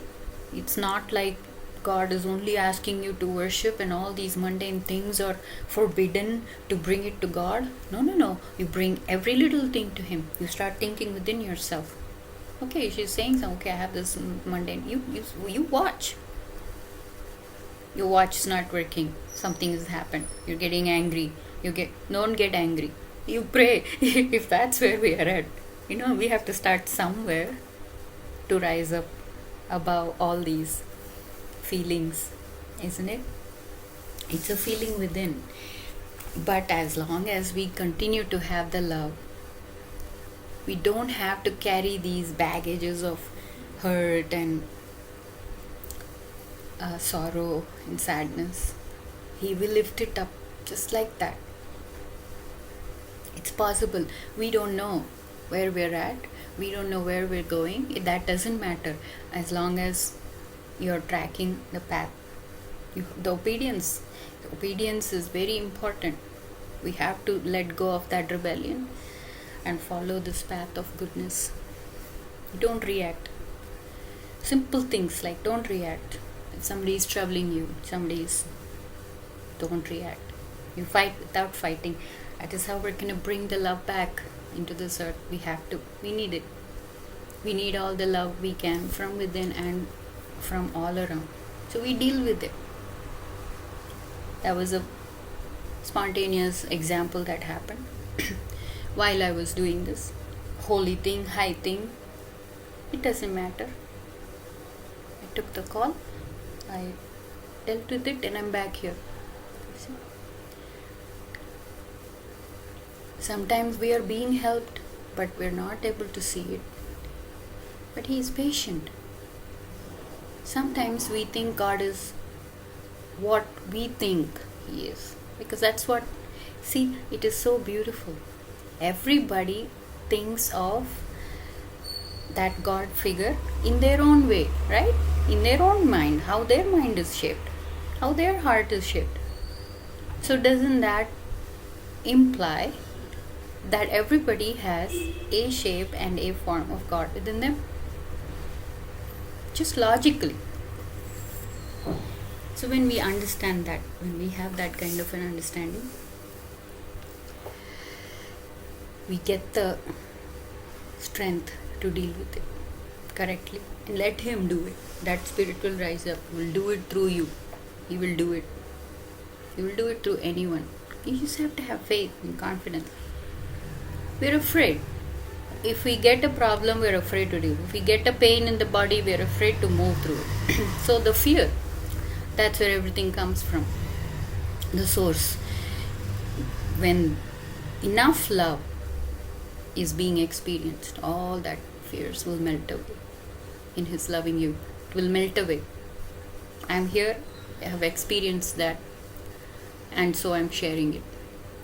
It's not like God is only asking you to worship and all these mundane things are forbidden to bring it to God. No. You bring every little thing to Him. You start thinking within yourself. Okay, she's saying something. Okay, I have this mundane. You watch. Your watch is not working. Something has happened. You're getting angry. Don't get angry. You pray. If that's where we are at. We have to start somewhere to rise up above all these feelings, isn't it? It's a feeling within. But as long as we continue to have the love, we don't have to carry these baggages of hurt and sorrow and sadness. He will lift it up just like that. It's possible. We don't know where we're at. We don't know where we're going. That doesn't matter as long as you're tracking the path. The obedience is very important. We have to let go of that rebellion and follow this path of goodness. Don't react. Simple things like don't react. If somebody is troubling you, don't react. You fight without fighting. That is how we're going to bring the love back into this earth. We need it. We need all the love we can from within and from all around. So we deal with it. That was a spontaneous example that happened while I was doing this holy thing, high thing. It doesn't matter. I took the call. I dealt with it and I'm back here. See? Sometimes we are being helped, but we're not able to see it. But He is patient. Sometimes we think God is what we think He is. Because that's what, see, it is so beautiful. Everybody thinks of that God figure in their own way, right? In their own mind, how their mind is shaped, how their heart is shaped. So doesn't that imply that everybody has a shape and a form of God within them? Just logically. So when we understand that, when we have that kind of an understanding, we get the strength to deal with it correctly and let Him do it. That Spirit will rise up, will do it through you. He will do it. He will do it through anyone. You just have to have faith and confidence. We're afraid. If we get a problem, we're afraid to deal. If we get a pain in the body, we're afraid to move through it. So the fear That's where everything comes from, the source. When enough love is being experienced, all that fears will melt away. In His loving you, it will melt away. I'm here, I have experienced that, and so I'm sharing it.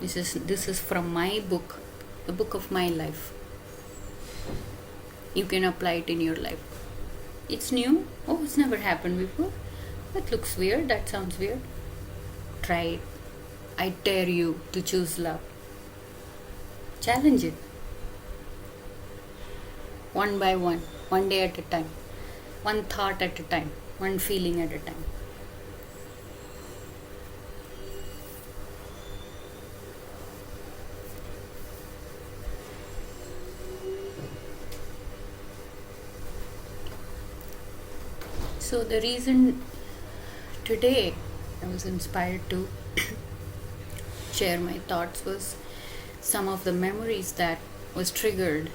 This is from my book, the book of my life. You can apply it in your life. It's new. Oh, it's never happened before. That looks weird. That sounds weird. Try it. I dare you to choose love. Challenge it. One by one day at a time, one thought at a time, one feeling at a time. So the reason today I was inspired to share my thoughts was some of the memories that was triggered,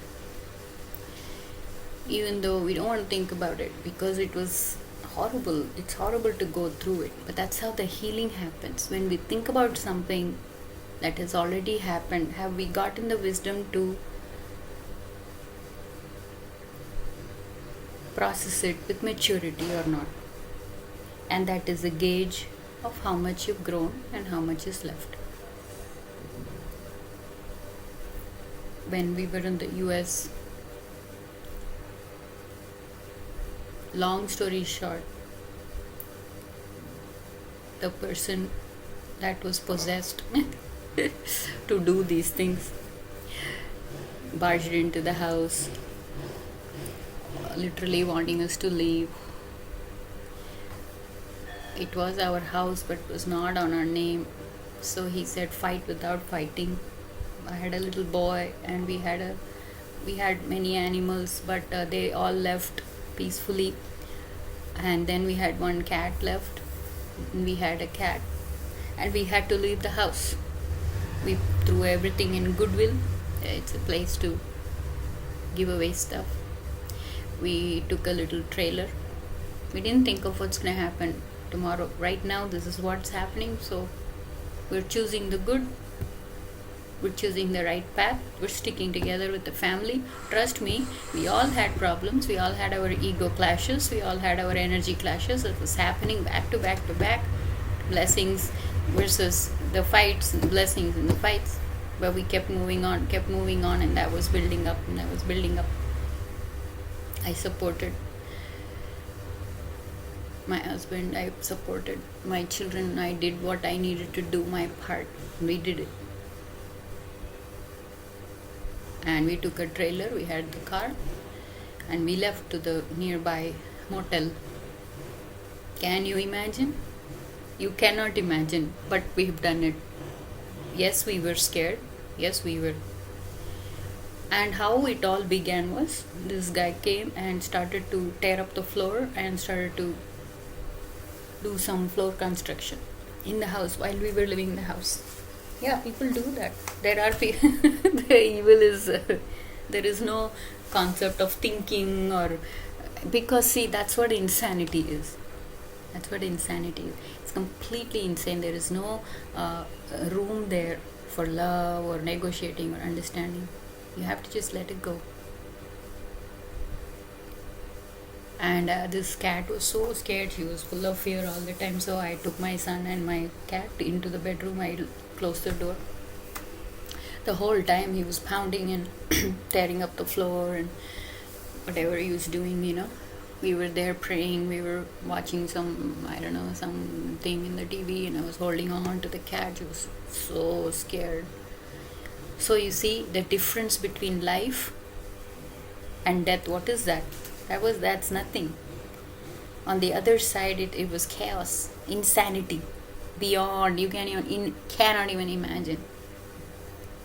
even though we don't want to think about it because it was horrible. It's horrible to go through it, but that's how the healing happens. When we think about something that has already happened, have we gotten the wisdom to process it with maturity or not? And that is a gauge of how much you've grown and how much is left. When we were in the US, long story short, the person that was possessed to do these things barged into the house, literally wanting us to leave. It was our house, but it was not on our name. So he said, fight without fighting. I had a little boy, and we had many animals, but they all left peacefully. And then we had one cat left. We had a cat, and we had to leave the house. We threw everything in Goodwill. It's a place to give away stuff. We took a little trailer. We didn't think of what's going to happen tomorrow. Right now, this is what's happening. So we're choosing the good. We're choosing the right path. We're sticking together with the family. Trust me, we all had problems. We all had our ego clashes. We all had our energy clashes. It was happening back to back to back. Blessings versus the fights, and blessings and the fights. But we kept moving on, and that was building up, and that was building up. I supported my husband. I supported my children. I did what I needed to do, my part. We did it. And we took a trailer, we had the car, and we left to the nearby motel. Can you imagine? You cannot imagine, but we've done it. Yes, we were scared. Yes, we were. And how it all began was, this guy came and started to tear up the floor and started to do some floor construction in the house while we were living in the house. Yeah, people do that. There are people. The evil is there is no concept of thinking, or because see, that's what insanity is. That's what insanity is. It's completely insane. There is no room there for love or negotiating or understanding. You have to just let it go. And this cat was so scared. She was full of fear all the time. So I took my son and my cat into the bedroom. I closed the door. The whole time he was pounding and tearing up the floor and whatever he was doing, We were there praying. We were watching something in the TV, and I was holding on to the cat. She was so scared. So you see the difference between life and death. What is that? That's nothing. On the other side, it was chaos, insanity, beyond you cannot even imagine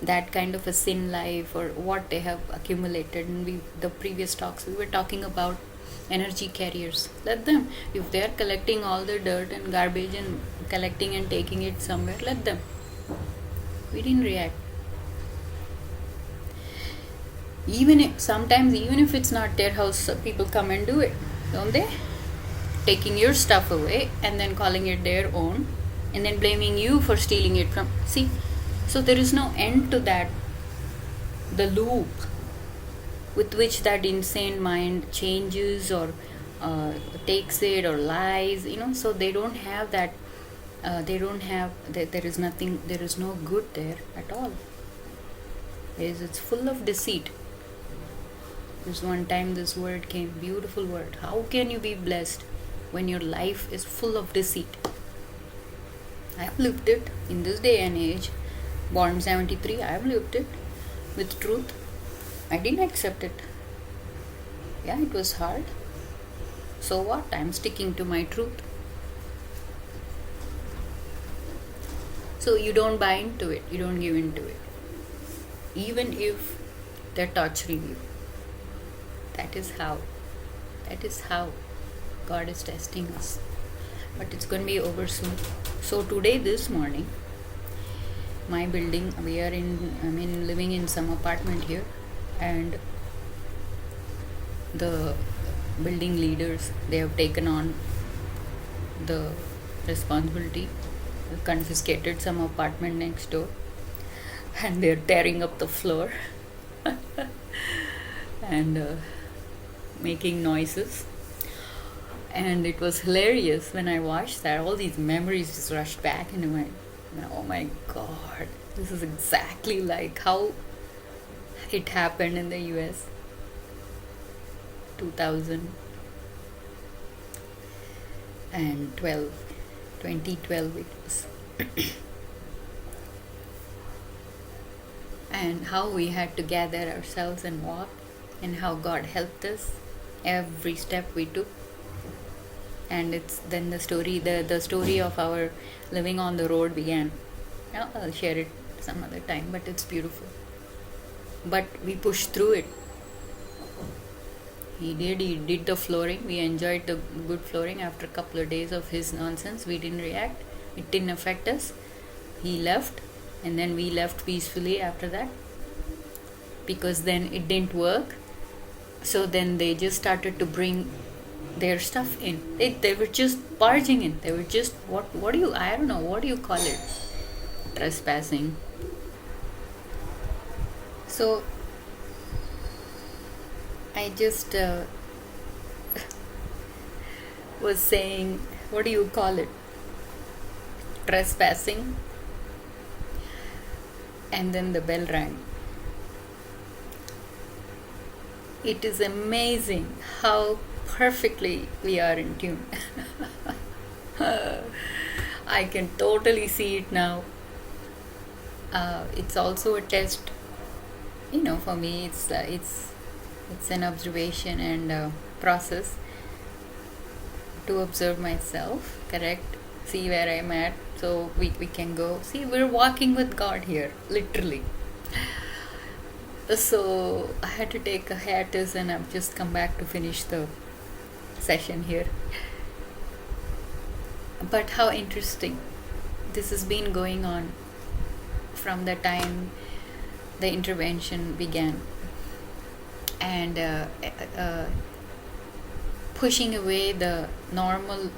that kind of a sin life or what they have accumulated. And the previous talks we were talking about energy carriers. Let them, if they are collecting all the dirt and garbage and collecting and taking it somewhere, let them. We didn't react. Sometimes even if it's not their house, people come and do it, don't they? taking your stuff away and then calling it their own and then blaming you for stealing it from. See, so there is no end to that, the loop with which that insane mind changes or takes it or lies, so they don't have that. There is nothing, there is no good there at all. It's full of deceit. There's one time this word came, beautiful word. How can you be blessed when your life is full of deceit? I have lived it in this day and age. Born 73, I have lived it with truth. I didn't accept it. Yeah, it was hard. So what? I'm sticking to my truth. So you don't buy into it, you don't give into it. Even if they're torturing you. That is how God is testing us. But it's going to be over soon. So today, this morning, my building, living in some apartment here, and the building leaders, they have taken on the responsibility, confiscated some apartment next door, and they're tearing up the floor and making noises. And it was hilarious when I watched that. All these memories just rushed back into my, oh my God, this is exactly like how it happened in the US. 2012 it was. And how we had to gather ourselves and walk, and how God helped us every step we took. And it's then the story of our living on the road began. I'll share it some other time, but it's beautiful. But we pushed through it. He did the flooring. We enjoyed the good flooring. After a couple of days of his nonsense, we didn't react. It didn't affect us. He left, and then we left peacefully after that, because then it didn't work. So then they just started to bring their stuff in. They were just barging in. They were just, what do you call it? Trespassing. So I just was saying, what do you call it? Trespassing. And then the bell rang. It is amazing how perfectly we are in tune. I can totally see it now. It's also a test. For me, it's an observation and process to observe myself, correct? See where I'm at, so we can go. See, we're walking with God here, literally. So I had to take a hiatus, and I've just come back to finish the session here. But how interesting. This has been going on from the time the intervention began. And pushing away the normal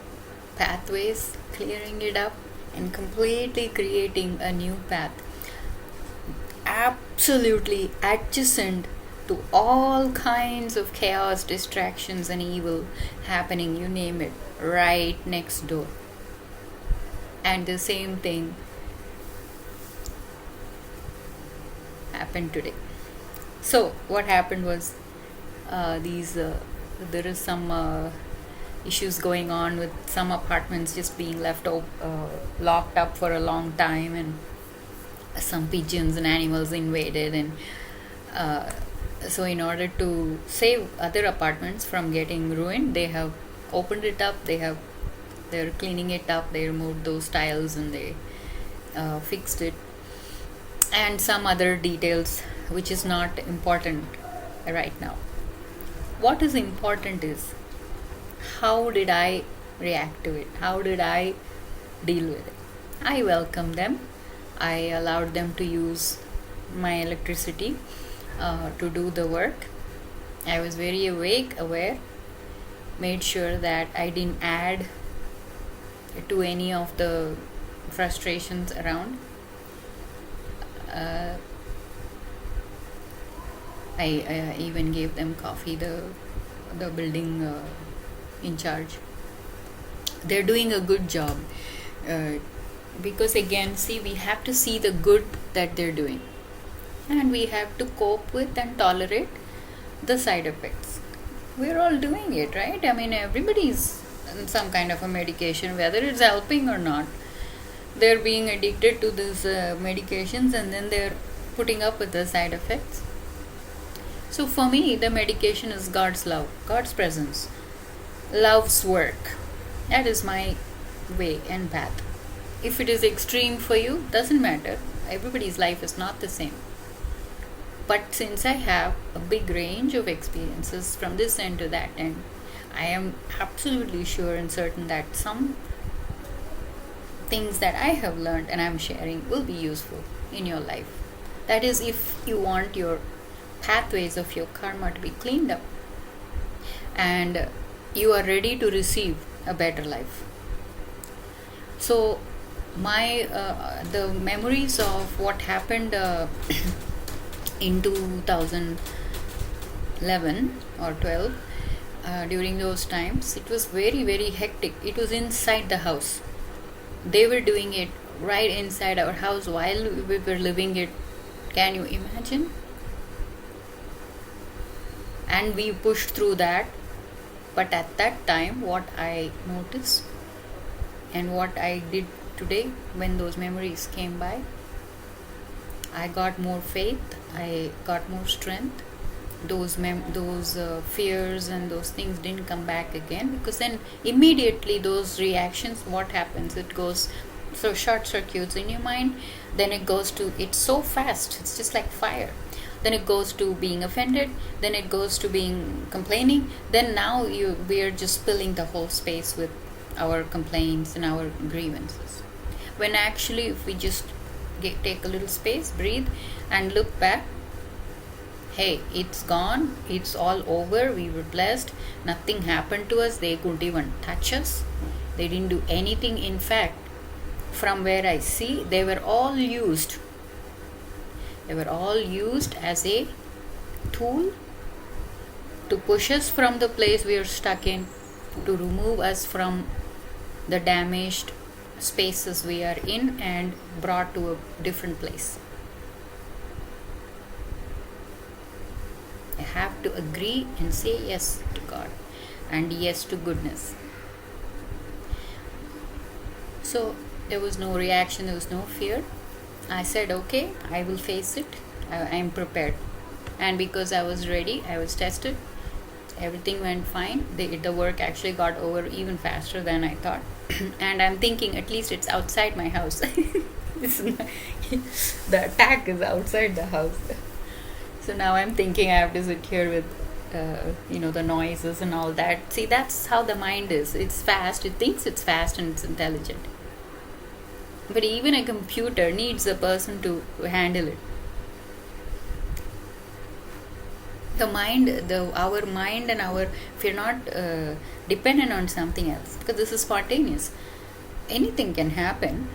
pathways, clearing it up, and completely creating a new path, absolutely adjacent to all kinds of chaos, distractions, and evil happening, you name it, right next door. And the same thing happened today. So what happened was, there is some issues going on with some apartments just being locked up for a long time, and some pigeons and animals invaded, and so in order to save other apartments from getting ruined, they have opened it up. They're cleaning it up. They removed those tiles and they fixed it, and some other details which is not important right now. What is important is, how did I react to it? How did I deal with it? I welcomed them. I allowed them to use my electricity to do the work. I was very aware, made sure that I didn't add to any of the frustrations around. uh, I even gave them coffee, the building in charge. They're doing a good job, uh, because again, see, we have to see the good that they're doing, and we have to cope with and tolerate the side effects. We're all doing it, right? I mean, everybody's on some kind of a medication, whether it's helping or not. They're being addicted to these medications, and then they're putting up with the side effects. So for me, the medication is God's love, God's presence, love's work. That is my way and path. If it is extreme for you, doesn't matter. Everybody's life is not the same. But since I have a big range of experiences from this end to that end, I am absolutely sure and certain that some things that I have learned and I'm sharing will be useful in your life. That is, if you want your pathways of your karma to be cleaned up and you are ready to receive a better life. So my the memories of what happened in 2011 or 12, during those times, it was very, very hectic. It was inside the house. They were doing it right inside our house while we were living it. Can you imagine? And we pushed through that. But at that time, what I noticed and what I did today when those memories came by, I got more faith, I got more strength. Those fears and those things didn't come back again, because then immediately those reactions, what happens, it goes, so short circuits in your mind, then it goes to, it's so fast, it's just like fire. Then it goes to being offended, then it goes to being complaining, then now we are just filling the whole space with our complaints and our grievances. When actually, if we just take a little space, breathe, and look back, hey, it's gone, it's all over, we were blessed, nothing happened to us, they couldn't even touch us, they didn't do anything. In fact, from where I see, they were all used as a tool to push us from the place we are stuck in, to remove us from the damaged spaces we are in and brought to a different place. I have to agree and say yes to God and yes to goodness. So there was no reaction, there was no fear. I said, okay, I will face it. I am prepared. And because I was ready, I was tested. Everything went fine. The work actually got over even faster than I thought. And I'm thinking, at least it's outside my house. The attack is outside the house. So now I'm thinking I have to sit here with, the noises and all that. See, that's how the mind is. It's fast. It thinks it's fast and it's intelligent. But even a computer needs a person to handle it. Our mind and if you're not dependent on something else, because this is spontaneous, anything can happen.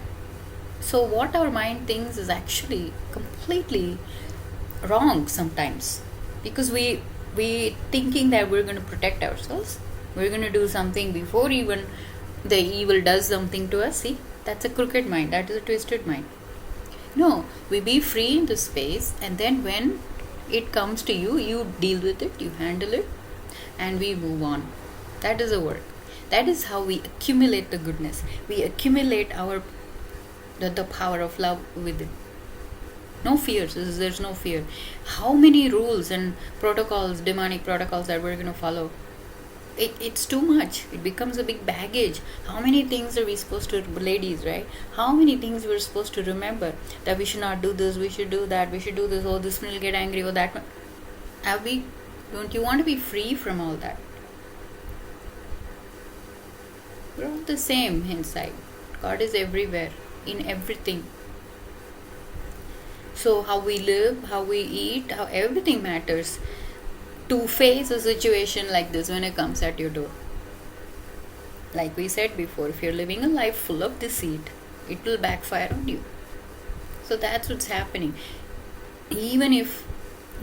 So what our mind thinks is actually completely wrong sometimes, because we thinking that we're going to protect ourselves, we're going to do something before even the evil does something to us. See, that's a crooked mind, that is a twisted mind. No, we be free in the space, and then when it comes to you, you deal with it, you handle it, and we move on. That is the work. That is how we accumulate the goodness. We accumulate the power of love with it. No fears. There's no fear. How many rules and protocols, demonic protocols, that we're going to follow? It's too much. It becomes a big baggage. How many things are we supposed to, ladies, right? How many things we're supposed to remember? That we should not do this, we should do that, we should do this, oh, this one will get angry, oh, that one. Don't you want to be free from all that? We're all the same inside. God is everywhere, in everything. So how we live, how we eat, how everything matters to face a situation like this when it comes at your door. Like we said before, if you're living a life full of deceit, it will backfire on you. So that's what's happening. Even if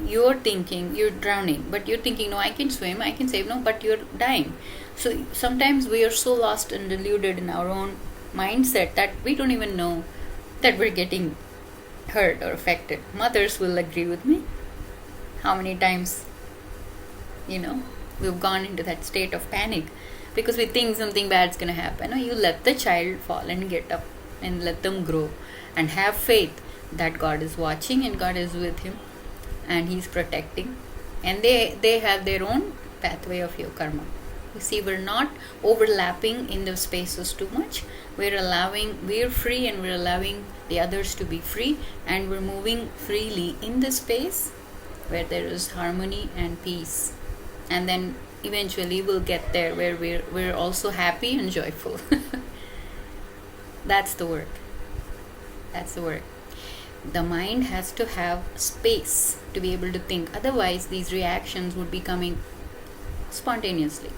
you're thinking you're drowning, but you're thinking, no, I can swim, I can save, no, but you're dying. So sometimes we are so lost and deluded in our own mindset that we don't even know that we're getting hurt or affected. Mothers will agree with me. How many times, we've gone into that state of panic because we think something bad's going to happen. No, you let the child fall and get up and let them grow and have faith that God is watching and God is with him and he's protecting, and they have their own pathway of your karma. You see, we're not overlapping in the spaces too much. We're free, and we're allowing the others to be free, and we're moving freely in the space where there is harmony and peace. And then eventually we'll get there where we're also happy and joyful. That's the work. The mind has to have space to be able to think. Otherwise, these reactions would be coming spontaneously.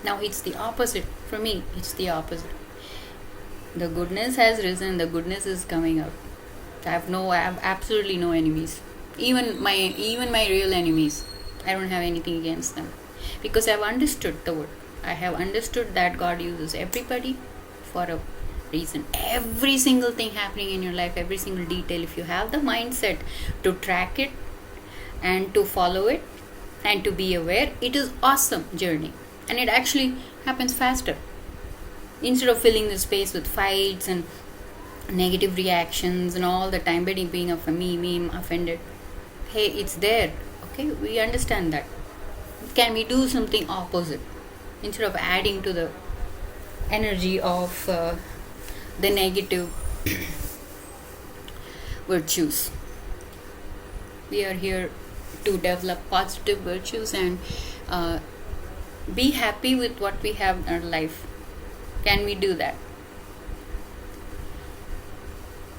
Now, it's the opposite. For me, it's the opposite. The goodness has risen, the goodness is coming out. I have absolutely no enemies. Even my real enemies, I don't have anything against them. Because I've understood the word. I have understood that God uses everybody for a reason. Every single thing happening in your life, every single detail, if you have the mindset to track it and to follow it and to be aware, it is awesome journey. And it actually happens faster. Instead of filling the space with fights and negative reactions and all the time being I'm offended. Hey, it's there. Okay, we understand that. Can we do something opposite? Instead of adding to the energy of the negative virtues. We are here to develop positive virtues and be happy with what we have in our life. Can we do that?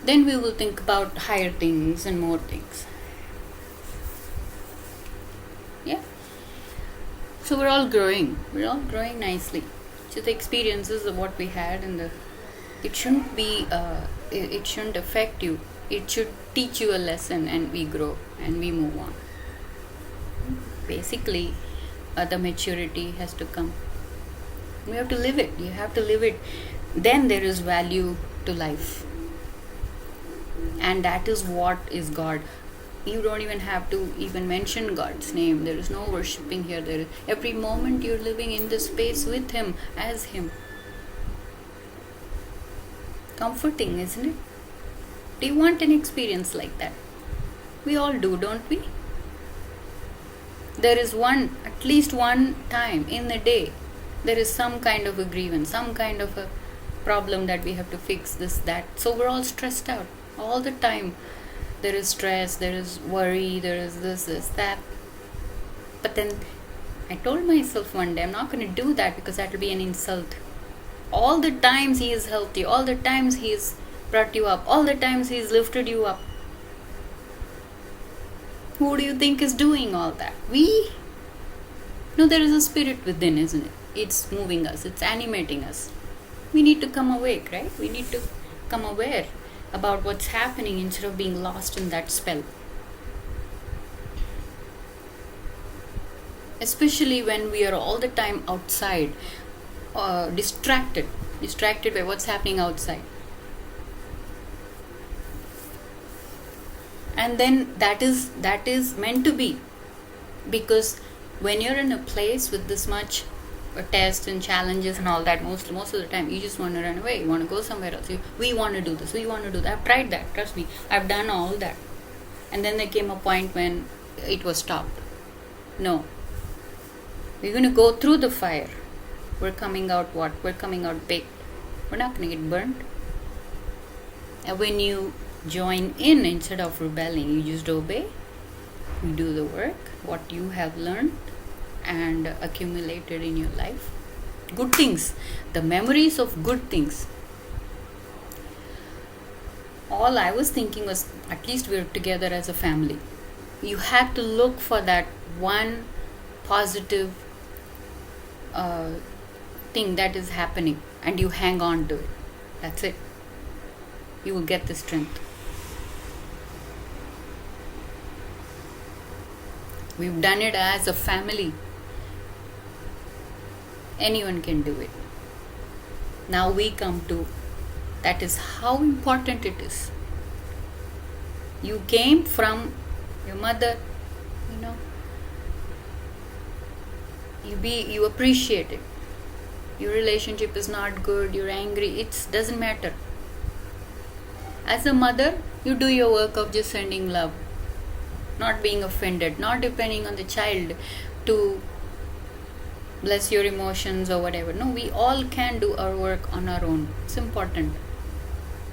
Then we will think about higher things and more things. Yeah. So we're all growing nicely. So the experiences of what we had and it shouldn't be it shouldn't affect you. It should teach you a lesson, and we grow and we move on. Basically, the maturity has to come. We have to live it. You have to live it. Then there is value to life. And that is what is God. You don't even have to even mention God's name. There is no worshipping here. Every moment you're living in this space with Him, as Him. Comforting, isn't it? Do you want an experience like that? We all do, don't we? There is at least one time in the day, there is some kind of a grievance, some kind of a problem that we have to fix, this, that. So we're all stressed out all the time. There is stress, there is worry, there is this, that. But then I told myself one day, I'm not going to do that because that will be an insult. All the times He has helped you, all the times He has brought you up, all the times He has lifted you up. Who do you think is doing all that? We? No, there is a spirit within, isn't it? It's moving us, it's animating us. We need to come awake, right? We need to come aware about what's happening instead of being lost in that spell. Especially when we are all the time outside, distracted by what's happening outside. And then that is meant to be, because when you're in a place with this much tests and challenges and all that, most of the time you just want to run away, you want to go somewhere else. We want to do this, we want to do that. I've tried that, trust me, I've done all that. And then there came a point when it was stopped. No, we're going to go through the fire. We're coming out what? We're coming out baked. We're not going to get burnt. And when you join in instead of rebelling, you just obey, you do the work, what you have learned and accumulated in your life. Good things, the memories of good things. All I was thinking was, at least we're together as a family. You had to look for that one positive thing that is happening and you hang on to it. That's it. You will get the strength. We've done it as a family. Anyone can do it. Now we come to that is how important it is. You came from your mother, you appreciate it. Your relationship is not good, you're angry, it doesn't matter. As a mother, you do your work of just sending love, not being offended, not depending on the child to bless your emotions or whatever. No, we all can do our work on our own. It's important.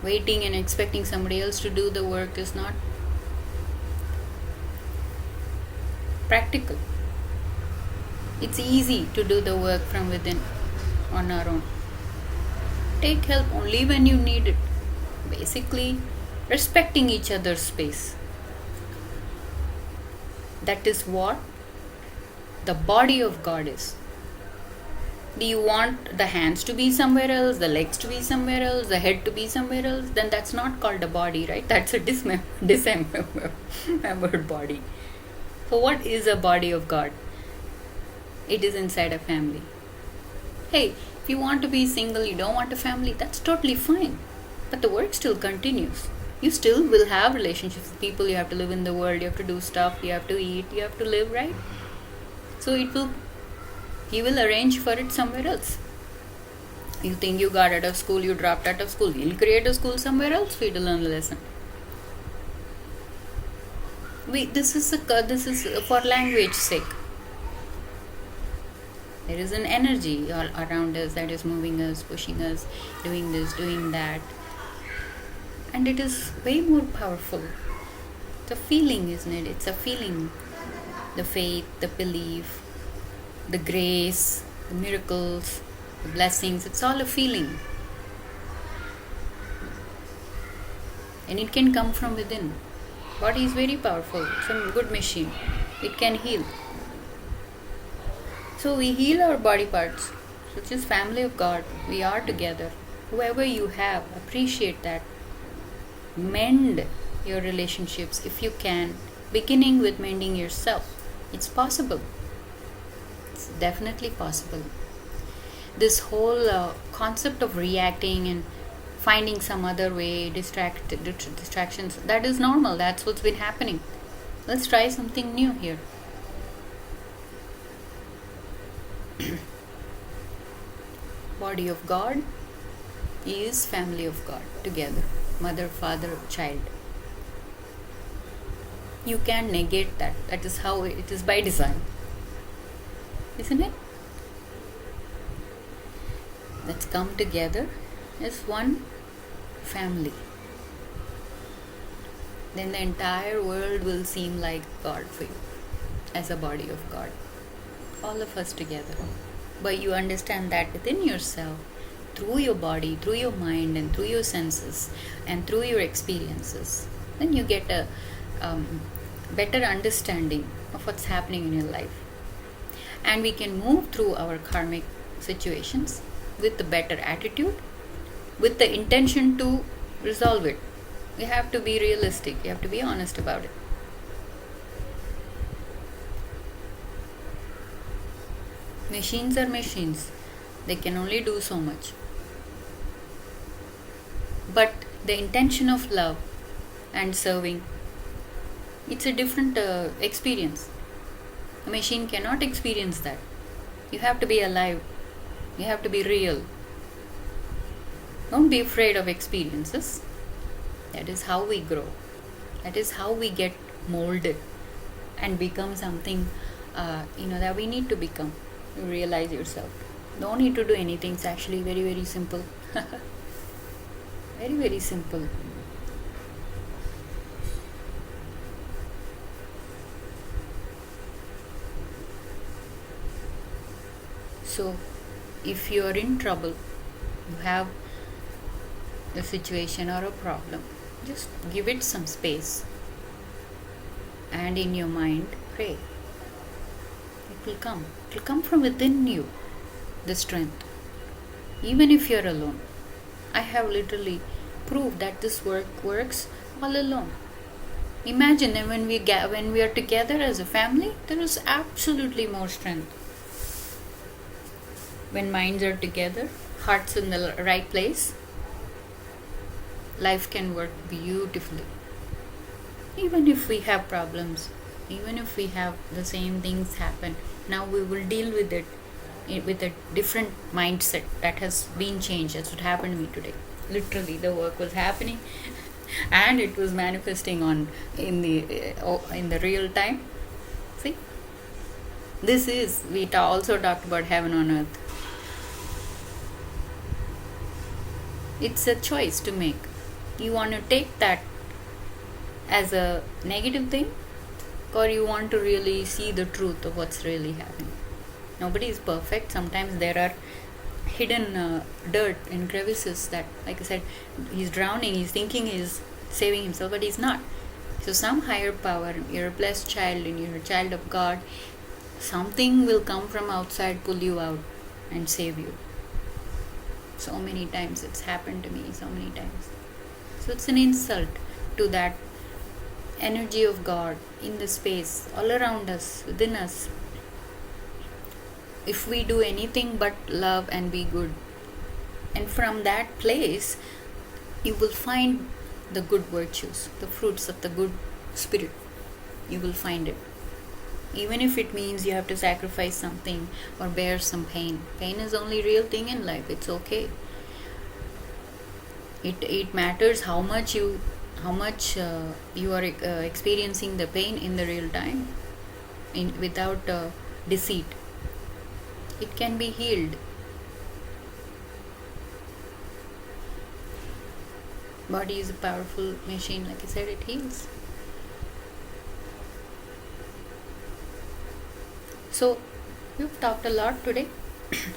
Waiting and expecting somebody else to do the work is not practical. It's easy to do the work from within on our own. Take help only when you need it. Basically, respecting each other's space. That is what the body of God is. Do you want the hands to be somewhere else, the legs to be somewhere else, the head to be somewhere else? Then that's not called a body, right? That's a dismembered body. So what is a body of God? It is inside a family. Hey, if you want to be single, you don't want a family, that's totally fine. But the work still continues. You still will have relationships with people, you have to live in the world, you have to do stuff, you have to eat, you have to live, right? So you will arrange for it somewhere else. You think you got out of school, you dropped out of school, you'll create a school somewhere else for you to learn the lesson. This is for language's sake. There is an energy all around us that is moving us, pushing us, doing this, doing that. And it is way more powerful. It's a feeling, isn't it? It's a feeling. The faith, the belief, the grace, the miracles, the blessings, it's all a feeling. And it can come from within. Body is very powerful. It's a good machine. It can heal. So we heal our body parts. Which is family of God. We are together. Whoever you have, appreciate that. Mend your relationships if you can, beginning with mending yourself. It's possible. It's definitely possible. This whole concept of reacting and finding some other way, distractions, that is normal. That's what's been happening. Let's try something new here. Body of God is family of God together. Mother, father, child. You can negate that. That is how it is by design. Isn't it? Let's come together as one family. Then the entire world will seem like God for you as a body of God. All of us together. But you understand that within yourself, through your body, through your mind, and through your senses, and through your experiences, then you get a better understanding of what's happening in your life. And we can move through our karmic situations with a better attitude, with the intention to resolve it. You have to be realistic. You have to be honest about it. Machines are machines. They can only do so much. But the intention of love and serving, it's a different experience. A machine cannot experience that. You have to be alive. You have to be real. Don't be afraid of experiences. That is how we grow. That is how we get molded and become something that we need to become. You realize yourself. Don't need to do anything. It's actually very, very simple. Very, very simple. So, if you are in trouble, you have a situation or a problem, just give it some space. And in your mind, pray. It will come. It will come from within you, the strength. even if you're alone. I have literally proved that this work works all alone. Imagine that when we are together as a family, there is absolutely more strength. When minds are together, hearts in the right place, life can work beautifully. Even if we have problems, even if we have the same things happen, now we will deal with it with a different mindset that has been changed. That's what happened to me today. Literally, the work was happening, and it was manifesting on in the real time. See, this is we also talked about heaven on earth. It's a choice to make. You want to take that as a negative thing, or you want to really see the truth of what's really happening. Nobody is perfect. Sometimes there are hidden dirt and crevices that, like I said, he's drowning, he's thinking he's saving himself, but he's not. So some higher power, you're a blessed child and you're a child of God, something will come from outside, pull you out and save you. So many times it's happened to me, so many times. So it's an insult to that energy of God in the space, all around us, within us. If we do anything but love and be good, and from that place you will find the good virtues, the fruits of the good spirit. You will find it, even if it means you have to sacrifice something or bear some pain. Pain is the only real thing in life. It's okay. It matters how much you are experiencing the pain in the real time, without deceit. It can be healed. Body is a powerful machine. Like I said, it heals. So we've talked a lot today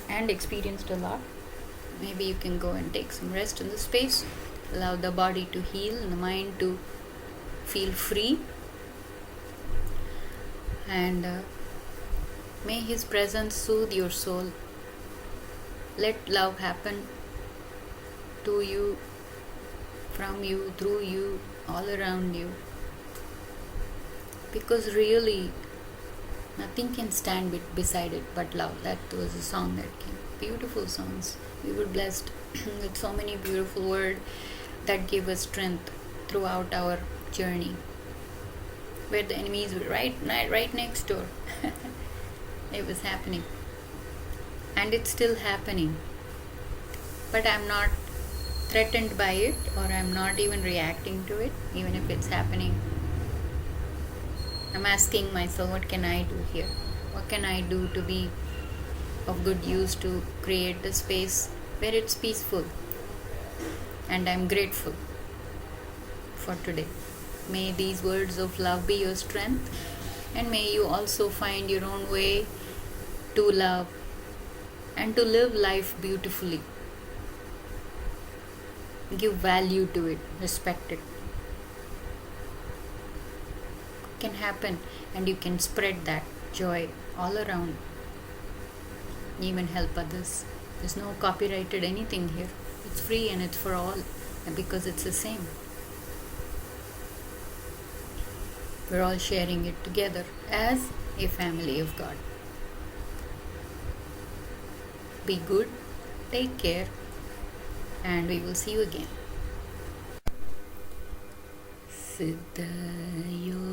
and experienced a lot. Maybe you can go and take some rest in the space. Allow the body to heal and the mind to feel free. And may His presence soothe your soul. Let love happen to you, from you, through you, all around you. Because really, nothing can stand beside it but love. That was a song that came. Beautiful songs. We were blessed with so many beautiful words that gave us strength throughout our journey. Where the enemies were right next door. It was happening. And it's still happening. But I'm not threatened by it, or I'm not even reacting to it, even if it's happening. I'm asking myself, what can I do here? What can I do to be of good use to create a space where it's peaceful? And I'm grateful for today. May these words of love be your strength, and may you also find your own way to love and to live life beautifully. Give value to it, respect it. It can happen, and you can spread that joy all around. Even help others. There's no copyrighted anything here. It's free and it's for all, and because it's the same. We're all sharing it together as a family of God. Be good, take care, and we will see you again. Siddha Yogi,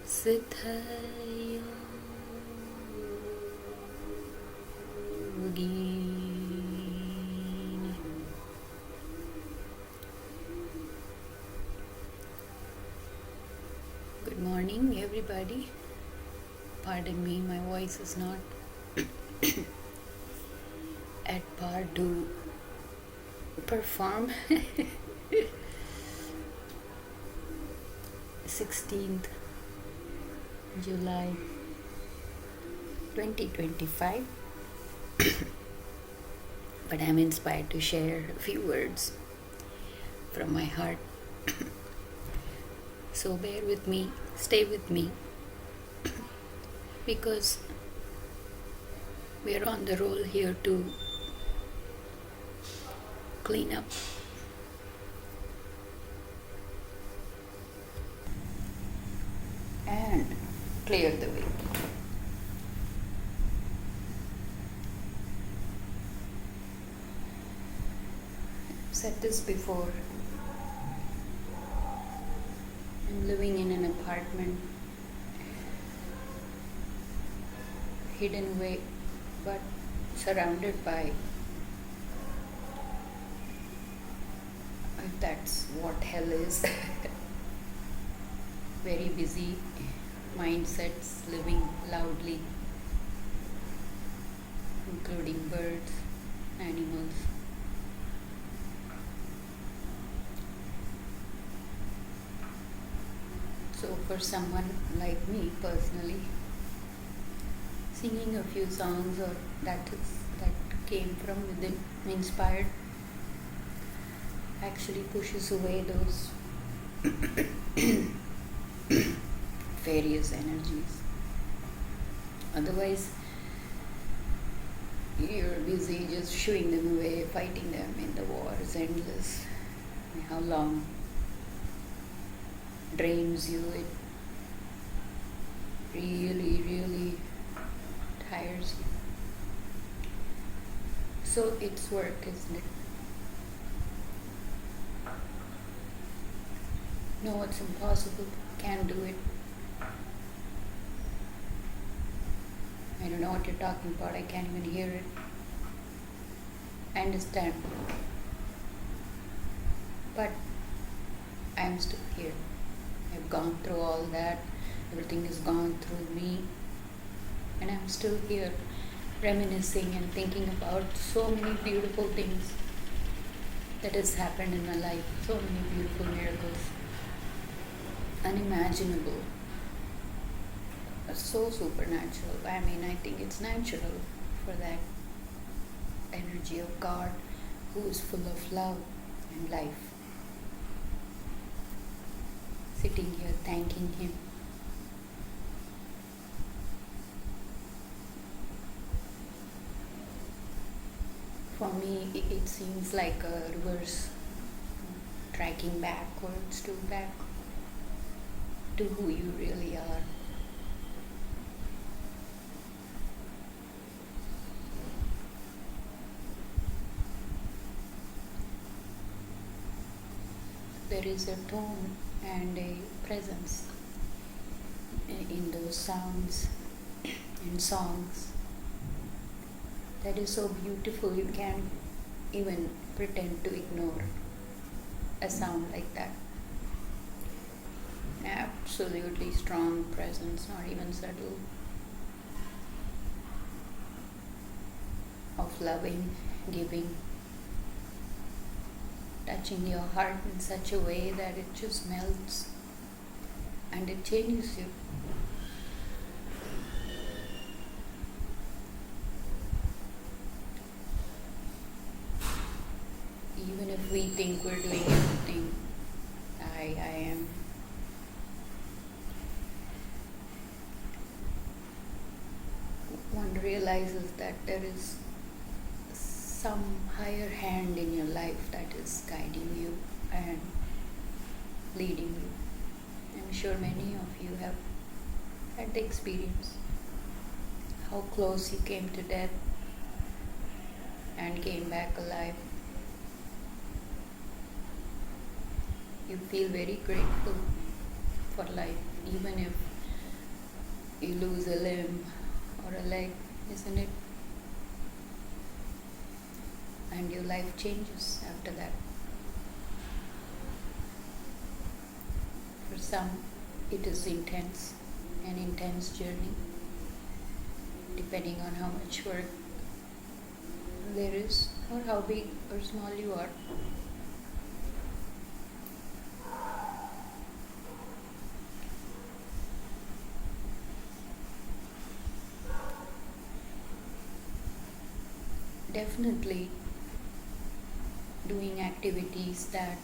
Siddha Yogi. Good morning, everybody. Pardon me, my voice is not at par to perform. 16th July 2025. But I'm inspired to share a few words from my heart. So bear with me, stay with me, because We are on the roll here to clean up and clear the way. I've said this before. I'm living in an apartment, hidden away, but surrounded by, if that's what hell is, very busy mindsets living loudly, including birds, animals. So for someone like me personally, singing a few songs or that came from within, inspired, actually pushes away those various energies. Otherwise, you're busy just shooing them away, fighting them in the war is endless. How long drains you, it really tires you. So it's work, isn't it? No, it's impossible. Can't do it. I don't know what you're talking about. I can't even hear it. I understand. But I'm still here. I've gone through all that. Everything has gone through me. And I'm still here, reminiscing and thinking about so many beautiful things that has happened in my life. So many beautiful miracles. Unimaginable. So supernatural. I mean, I think it's natural for that energy of God who is full of love and life. Sitting here thanking Him. For me, it seems like a reverse, tracking backwards to back to who you really are. There is a tone and a presence in those sounds and songs that is so beautiful you can't even pretend to ignore a sound like that. Absolutely strong presence, not even subtle, of loving, giving, touching your heart in such a way that it just melts and it changes you. Even if we think we're doing everything, I am. One realizes that there is some higher hand in your life that is guiding you and leading you. I'm sure many of you have had the experience how close you came to death and came back alive. You feel very grateful for life, even if you lose a limb or a leg, isn't it? And your life changes after that. For some, it is intense, an intense journey, depending on how much work there is or how big or small you are. Definitely doing activities that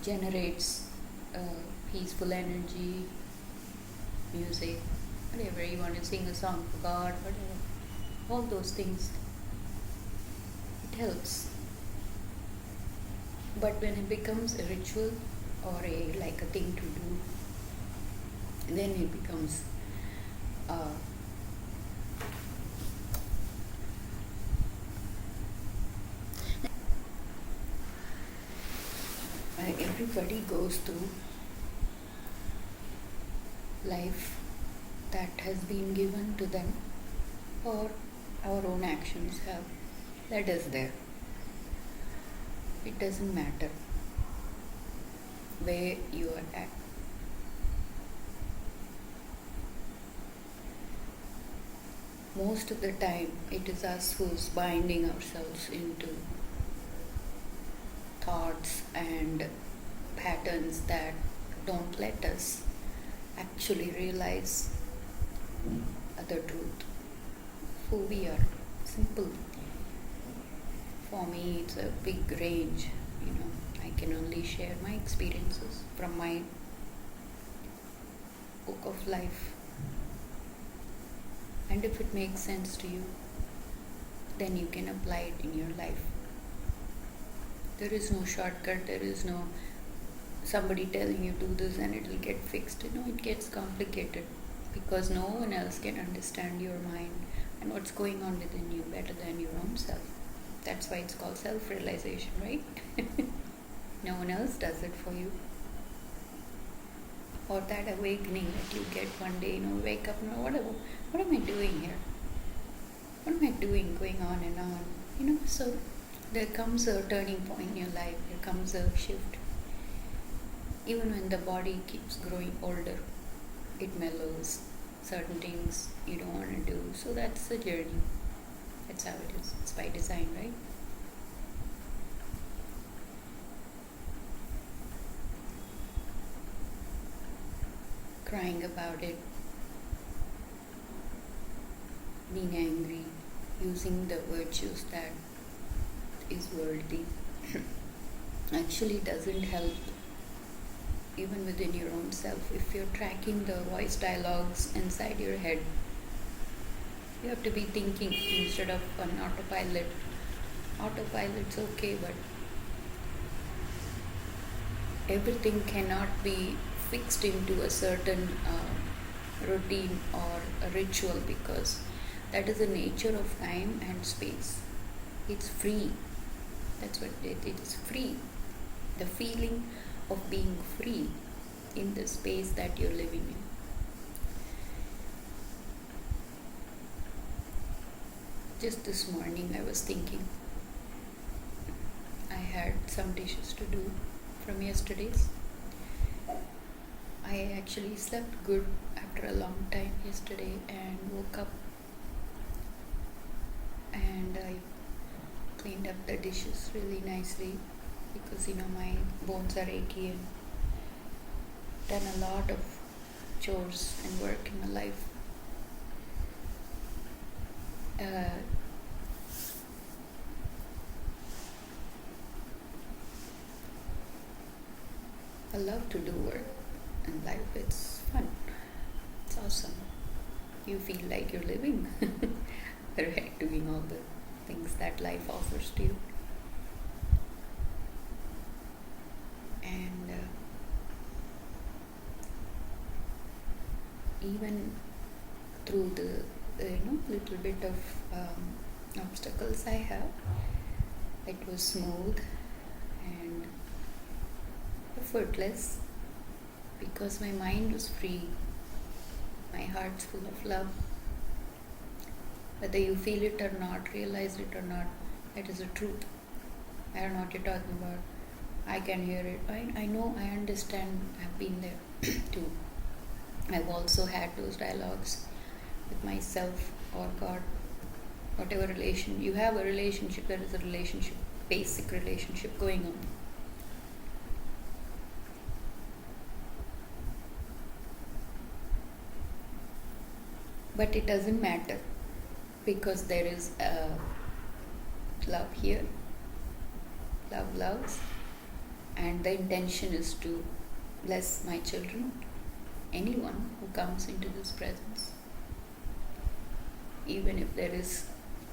generates peaceful energy, music, whatever you want to sing a song for God, whatever, all those things, it helps. But when it becomes a ritual or a like a thing to do, then it becomes uh, everybody goes through life that has been given to them, or our own actions have led us there. It doesn't matter where you are at. Most of the time, it is us who's binding ourselves into thoughts and patterns that don't let us actually realize the truth, who we are. Simple. For me, it's a big range. I can only share my experiences from my book of life. And if it makes sense to you, then you can apply it in your life. There is no shortcut, there is no somebody telling you do this and it will get fixed. It gets complicated because no one else can understand your mind and what's going on within you better than your own self. That's why it's called self-realization, right? No one else does it for you. Or that awakening that you get one day, wake up, what am I doing here? What am I doing going on and on? So there comes a turning point in your life, there comes a shift. Even when the body keeps growing older, it mellows. Certain things you don't want to do. So that's the journey. That's how it is. It's by design, right? Crying about it, being angry, using the virtues that is worldly actually doesn't help even within your own self. If you're tracking the voice dialogues inside your head, you have to be thinking instead of on autopilot. Autopilot's okay, but everything cannot be fixed into a certain routine or a ritual, because that is the nature of time and space. It's free. That's what it is, free. The feeling of being free in the space that you're living in. Just this morning I was thinking, I had some dishes to do from yesterday's. I actually slept good after a long time yesterday and woke up and I cleaned up the dishes really nicely because my bones are achy and done a lot of chores and work in my life. I love to do work in life. It's fun. It's awesome. You feel like you're living, right? Doing all the things that life offers to you. And even through the little bit of obstacles I have, it was smooth and effortless because my mind was free, my heart's full of love. Whether you feel it or not, realize it or not, that is the truth. I don't know what you're talking about. I can hear it. I know, I understand. I've been there too. I've also had those dialogues with myself or God. Whatever relation you have, a relationship, there is a relationship, basic relationship going on. But it doesn't matter because there is love here. Love loves, and the intention is to bless my children, anyone who comes into this presence. even if there is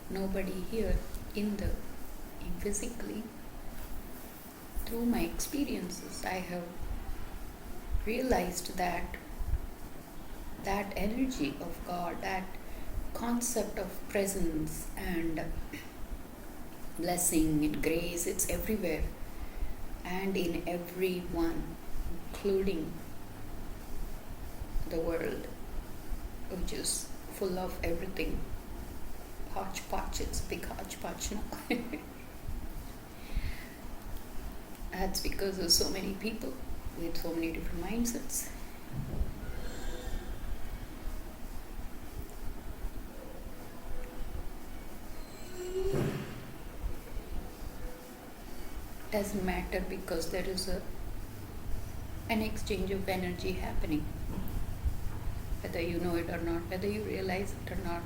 nobody here in physically, through my experiences, I have realized that that energy of God, that concept of presence and blessing and grace, it's everywhere and in everyone, including the world, which is full of everything. Hodgepodge, it's big hodgepodge now. That's because there's so many people with so many different mindsets. Doesn't matter because there is an exchange of energy happening, whether you know it or not, whether you realize it or not.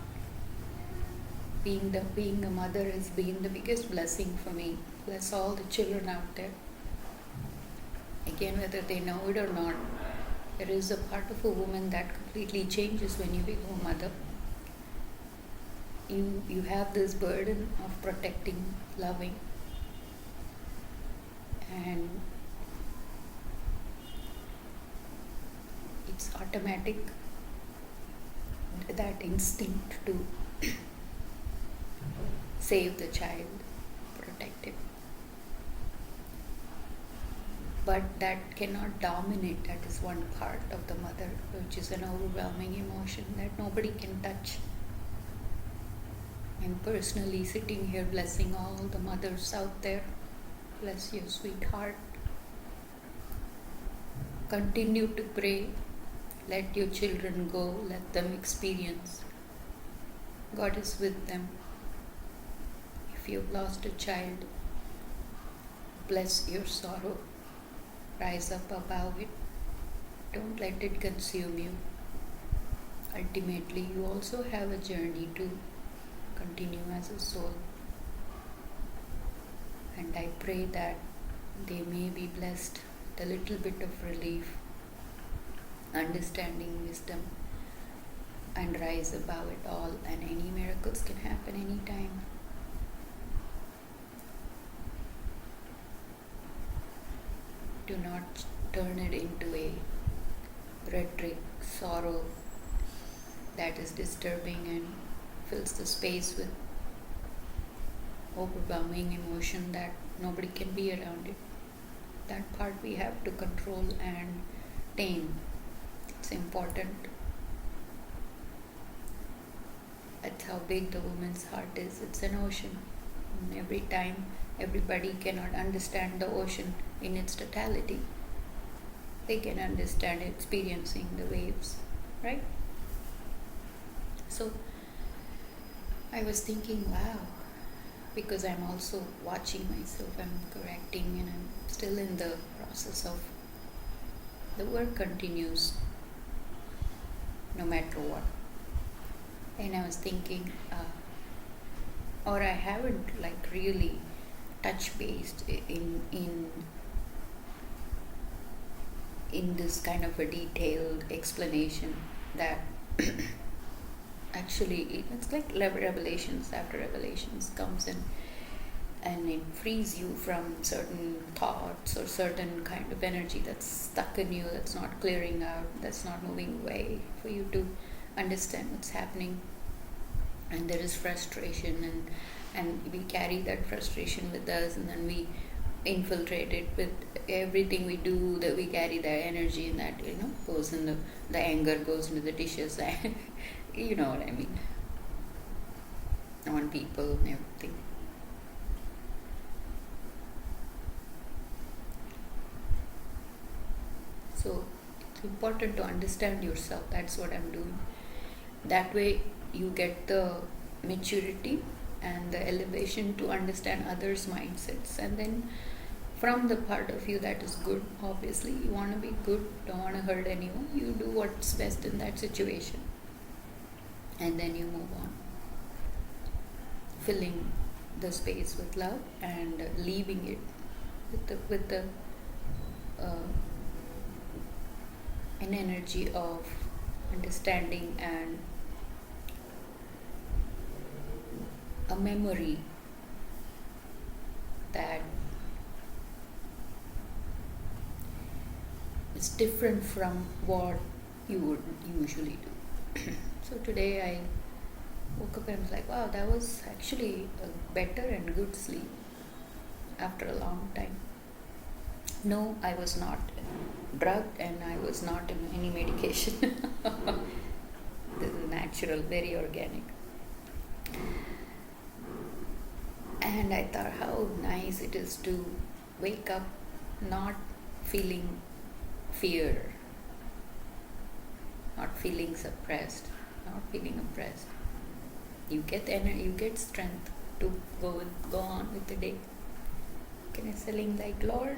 Being a mother has been the biggest blessing for me. Bless all the children out there. Again, whether they know it or not, there is a part of a woman that completely changes when you become a mother. You have this burden of protecting, loving, and it's automatic, that instinct to save the child, protect him. But that cannot dominate. That is one part of the mother, which is an overwhelming emotion that nobody can touch. I'm personally sitting here blessing all the mothers out there. Bless your sweetheart. Continue to pray. Let your children go. Let them experience. God is with them. If you've lost a child, bless your sorrow. Rise up above it. Don't let it consume you. Ultimately, you also have a journey to continue as a soul. And I pray that they may be blessed with a little bit of relief, understanding, wisdom, and rise above it all. And any miracles can happen anytime. Do not turn it into a rhetoric, sorrow that is disturbing and fills the space with overwhelming emotion that nobody can be around it. That part we have to control and tame. It's important. That's how big the woman's heart is. It's an ocean. And every time everybody cannot understand the ocean in its totality, they can understand experiencing the waves, right? So I was thinking, wow, because I'm also watching myself, I'm correcting, and I'm still in the process of the work continues no matter what. And I was thinking, or I haven't really touch based in this kind of a detailed explanation that actually it's like revelations after revelations comes in, and it frees you from certain thoughts or certain kind of energy that's stuck in you, that's not clearing out, that's not moving away, for you to understand what's happening. And there is frustration, and we carry that frustration with us, and then we infiltrate it with everything we do, that we carry that energy, and that goes in the anger goes into the dishes. You know what I mean, on people and everything. So it's important to understand yourself. That's what I'm doing. That way you get the maturity and the elevation to understand others' mindsets. And then from the part of you that is good, obviously you want to be good, don't want to hurt anyone, you do what's best in that situation, and then you move on, filling the space with love and leaving it with the an energy of understanding and a memory that is different from what you would usually do. So today I woke up and was like, wow, that was actually a better and good sleep after a long time. No, I was not drugged and I was not in any medication. This is natural, very organic. And I thought how nice it is to wake up not feeling fear, not feeling suppressed, not feeling oppressed. You get energy, you get strength to go on with the day. Can I selling like, Lord,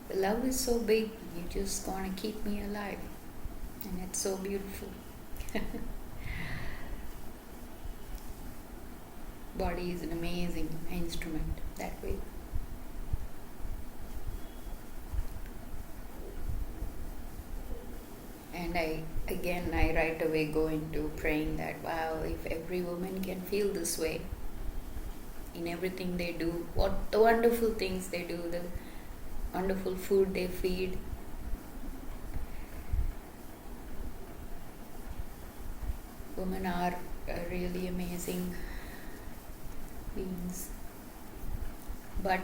the love is so big, you just want to keep me alive, and it's so beautiful. Body is an amazing instrument that way. And I right away go into praying that, wow, if every woman can feel this way in everything they do, what the wonderful things they do, the wonderful food they feed. Women are really amazing beings, but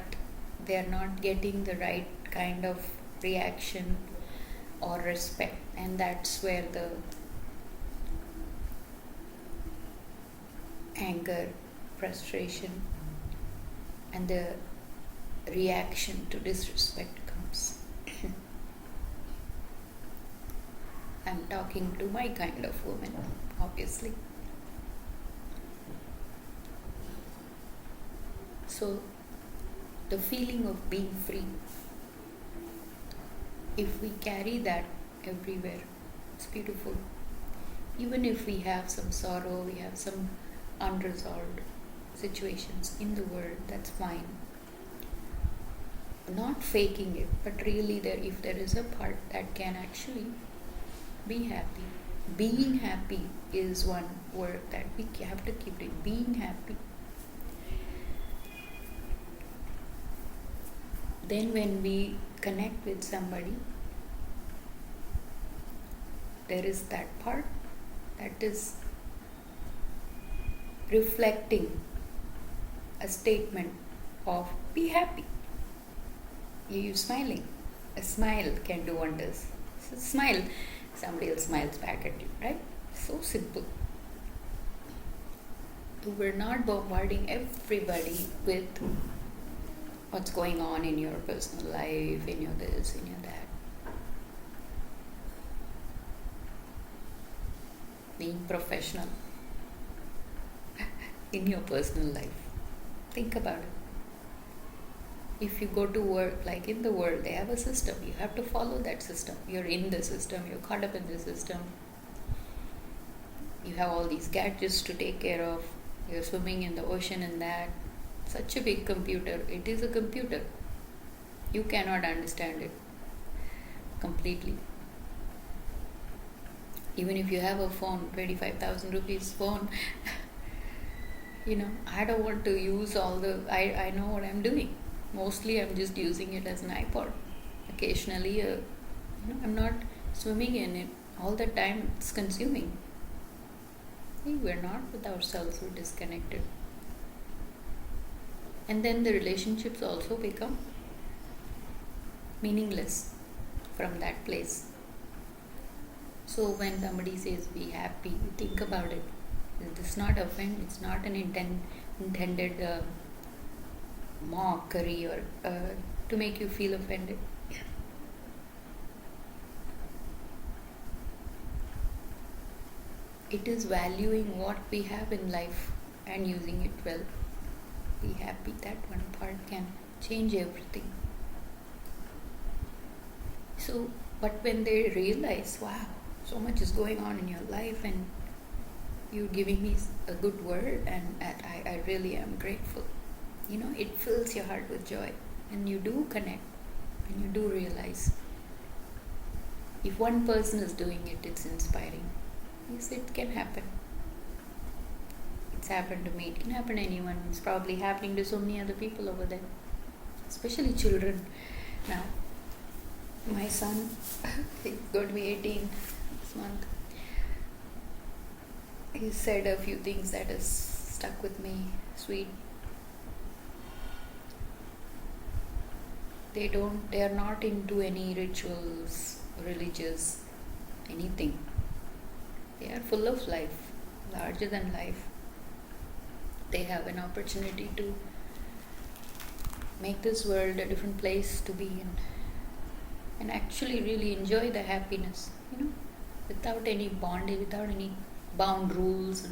they are not getting the right kind of reaction or respect, and that's where the anger, frustration, and the reaction to disrespect comes. I'm talking to my kind of woman, obviously. So, the feeling of being free, if we carry that everywhere, it's beautiful. Even if we have some sorrow, we have some unresolved situations in the world, that's fine. Not faking it, but really if there is a part that can actually be happy. Being happy is one word that we have to keep doing. Being happy. Then when we connect with somebody, there is that part that is reflecting a statement of be happy. You smiling. A smile can do wonders. So smile, somebody else smiles back at you, right? So simple. We're not bombarding everybody with what's going on in your personal life, in your this, in your that. Being professional in your personal life. Think about it. If you go to work, like in the world, they have a system. You have to follow that system. You're in the system. You're caught up in the system. You have all these gadgets to take care of. You're swimming in the ocean and that. Such a big computer. It is a computer. You cannot understand it completely. Even if you have a phone, 25,000 rupees phone, I don't want to use I know what I'm doing. Mostly I'm just using it as an iPod. Occasionally, I'm not swimming in it all the time. It's consuming. We're not with ourselves. We're disconnected. And then the relationships also become meaningless from that place. So when somebody says be happy, think about it. It's not offend. It's not an intended mockery or to make you feel offended. It is valuing what we have in life and using it well. Be happy. That one part can change everything. So, but when they realize, wow, so much is going on in your life and you're giving me a good word, and I really am grateful. It fills your heart with joy, and you do connect, and you do realize if one person is doing it, it's inspiring. Yes, it can happen. It's happened to me. It can happen to anyone. It's probably happening to so many other people over there, especially children. Now, my son, he's going to be 18 this month. He said a few things that has stuck with me. Sweet. They are not into any rituals, religious, anything. They are full of life, larger than life. They have an opportunity to make this world a different place to be in and actually really enjoy the happiness, without any bondage, without any bound rules.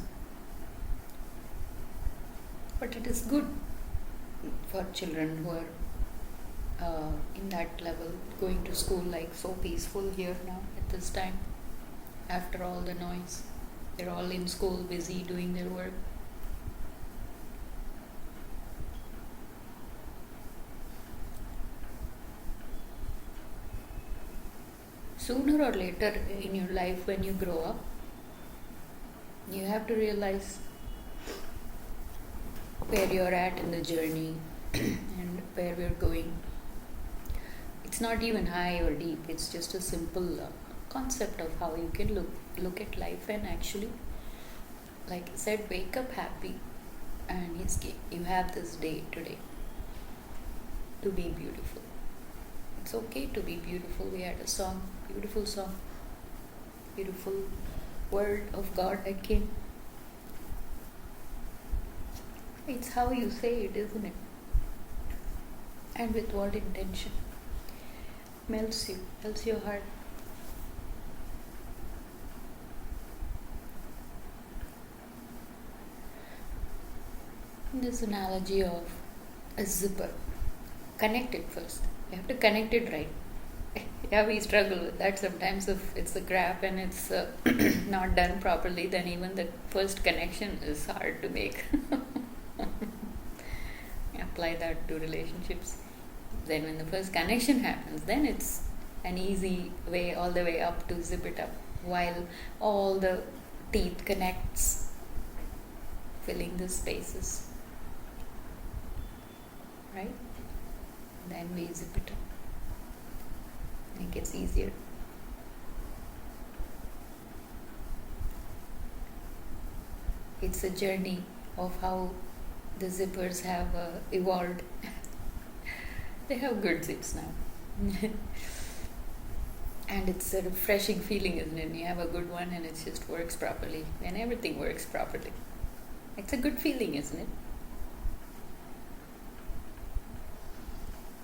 But it is good for children who are in that level, going to school like so peaceful here now at this time. After all the noise, they're all in school, busy doing their work. Sooner or later in your life, when you grow up, you have to realize where you're at in the journey and where we're going. It's not even high or deep, it's just a simple concept of how you can look at life and actually, like I said, wake up happy and you have this day today to be beautiful. It's okay to be beautiful. We had a song, beautiful word of God that came. It's how you say it, isn't it? And with what intention? Melts your heart. This analogy of a zipper. Connect it first. You have to connect it right. Yeah, we struggle with that sometimes. If it's a crap and it's not done properly, then even the first connection is hard to make. Apply that to relationships. Then when the first connection happens, then it's an easy way all the way up to zip it up, while all the teeth connects, filling the spaces, right? Then we zip it up. It gets easier. It's a journey of how the zippers have evolved. They have good zips now. And it's a refreshing feeling, isn't it? You have a good one and it just works properly. And everything works properly. It's a good feeling, isn't it?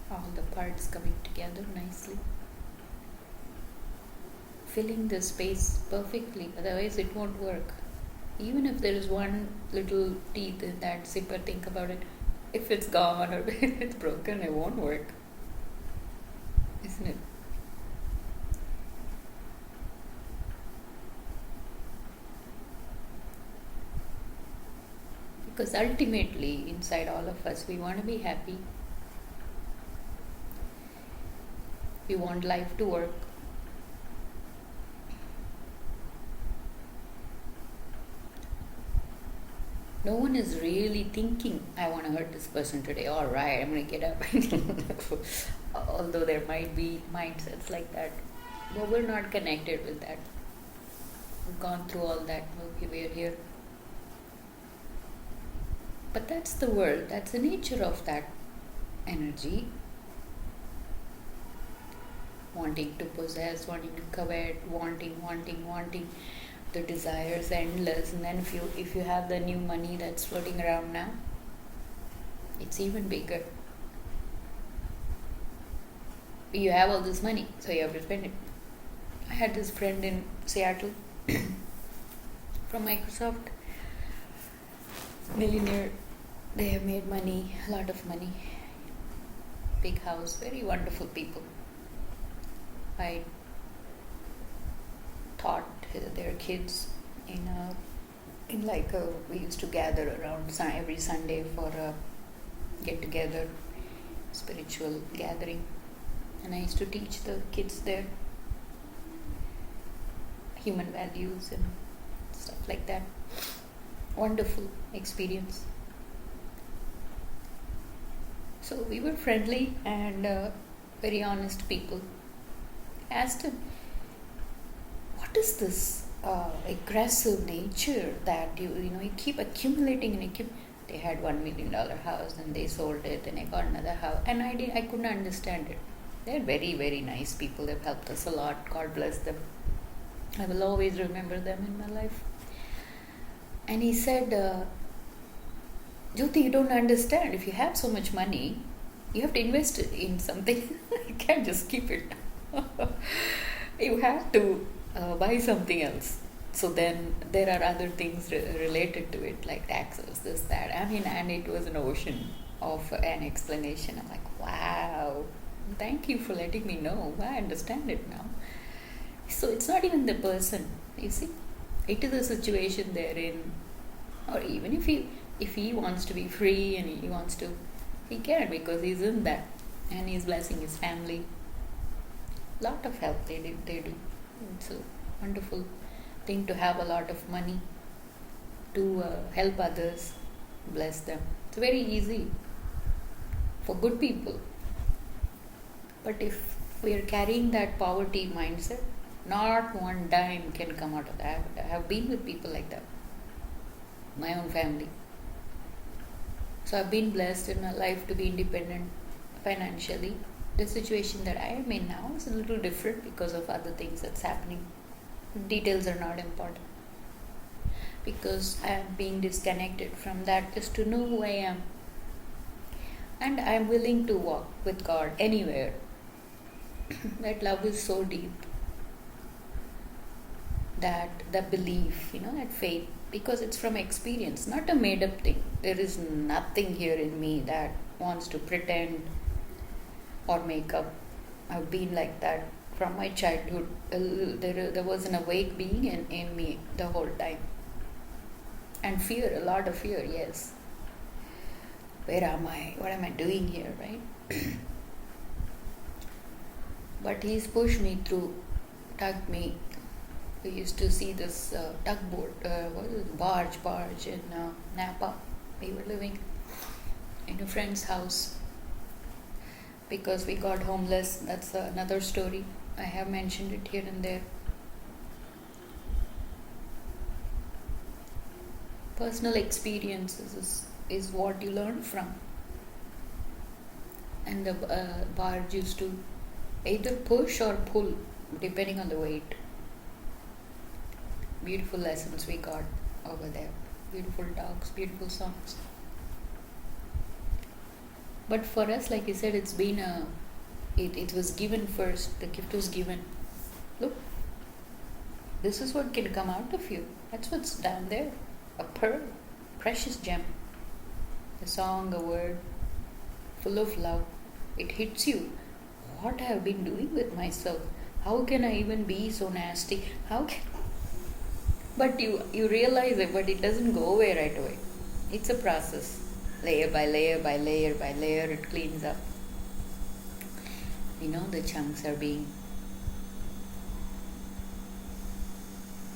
All the parts coming together nicely. Filling the space perfectly, otherwise it won't work. Even if there is one little teeth in that zipper, think about it. If it's gone or if it's broken, it won't work. Isn't it? Because ultimately, inside all of us, we want to be happy. We want life to work. No one is really thinking, I want to hurt this person today. All right, I'm going to get up. Although there might be mindsets like that. But we're not connected with that. We've gone through all that. Okay, we're here. But that's the world. That's the nature of that energy. Wanting to possess, wanting to covet, wanting. The desire is endless, and then if you have the new money that's floating around now, it's even bigger. You have all this money, so you have to spend it. I had this friend in Seattle from Microsoft, millionaire. They have made money, a lot of money, big house, very wonderful people. I taught their kids we used to gather around every Sunday for a get together, spiritual gathering, and I used to teach the kids there human values and stuff like that. Wonderful experience. So we were friendly and very honest people. I asked him, what is this aggressive nature that you keep accumulating and they had $1 million house and they sold it and I got another house and I couldn't understand it. They're very, very nice people. They've helped us a lot. God bless them. I will always remember them in my life. And he said, Jyoti, you don't understand. If you have so much money, you have to invest it in something. You can't just keep it. You have to buy something else. So then there are other things related to it, like taxes, this, that. I mean, and it was an ocean of an explanation. I'm like, wow, thank you for letting me know. I understand it now. So it's not even the person, you see. It is a situation they're in. Or even if he wants to be free and he can, because he's in that and he's blessing his family. Lot of help they do. It's a wonderful thing to have a lot of money to help others, bless them. It's very easy for good people. But if we are carrying that poverty mindset, not one dime can come out of that. I have been with people like that. My own family. So I've been blessed in my life to be independent financially. The situation that I am in now is a little different because of other things that's happening. Details are not important. Because I am being disconnected from that just to know who I am. And I am willing to walk with God anywhere. That love is so deep. That the belief, that faith, because it's from experience, not a made up thing. There is nothing here in me that wants to pretend or make up. I've been like that from my childhood. There was an awake being in me the whole time. And fear, a lot of fear, yes. Where am I? What am I doing here, right? But he's pushed me through, tugged me. We used to see this tugboat, barge in Napa. We were living in a friend's house because we got homeless. That's another story. I have mentioned it here and there. Personal experiences is what you learn from. And the barge used to either push or pull depending on the weight. Beautiful lessons we got over there. Beautiful talks, beautiful songs. But for us, like you said, it's been it was given first. The gift was given. Look, this is what can come out of you. That's what's down there. A pearl, precious gem. A song, a word, full of love. It hits you. What I have been doing with myself? How can I even be so nasty? But you realize it, but it doesn't go away right away. It's a process. Layer by layer by layer by layer, it cleans up. The chunks are being...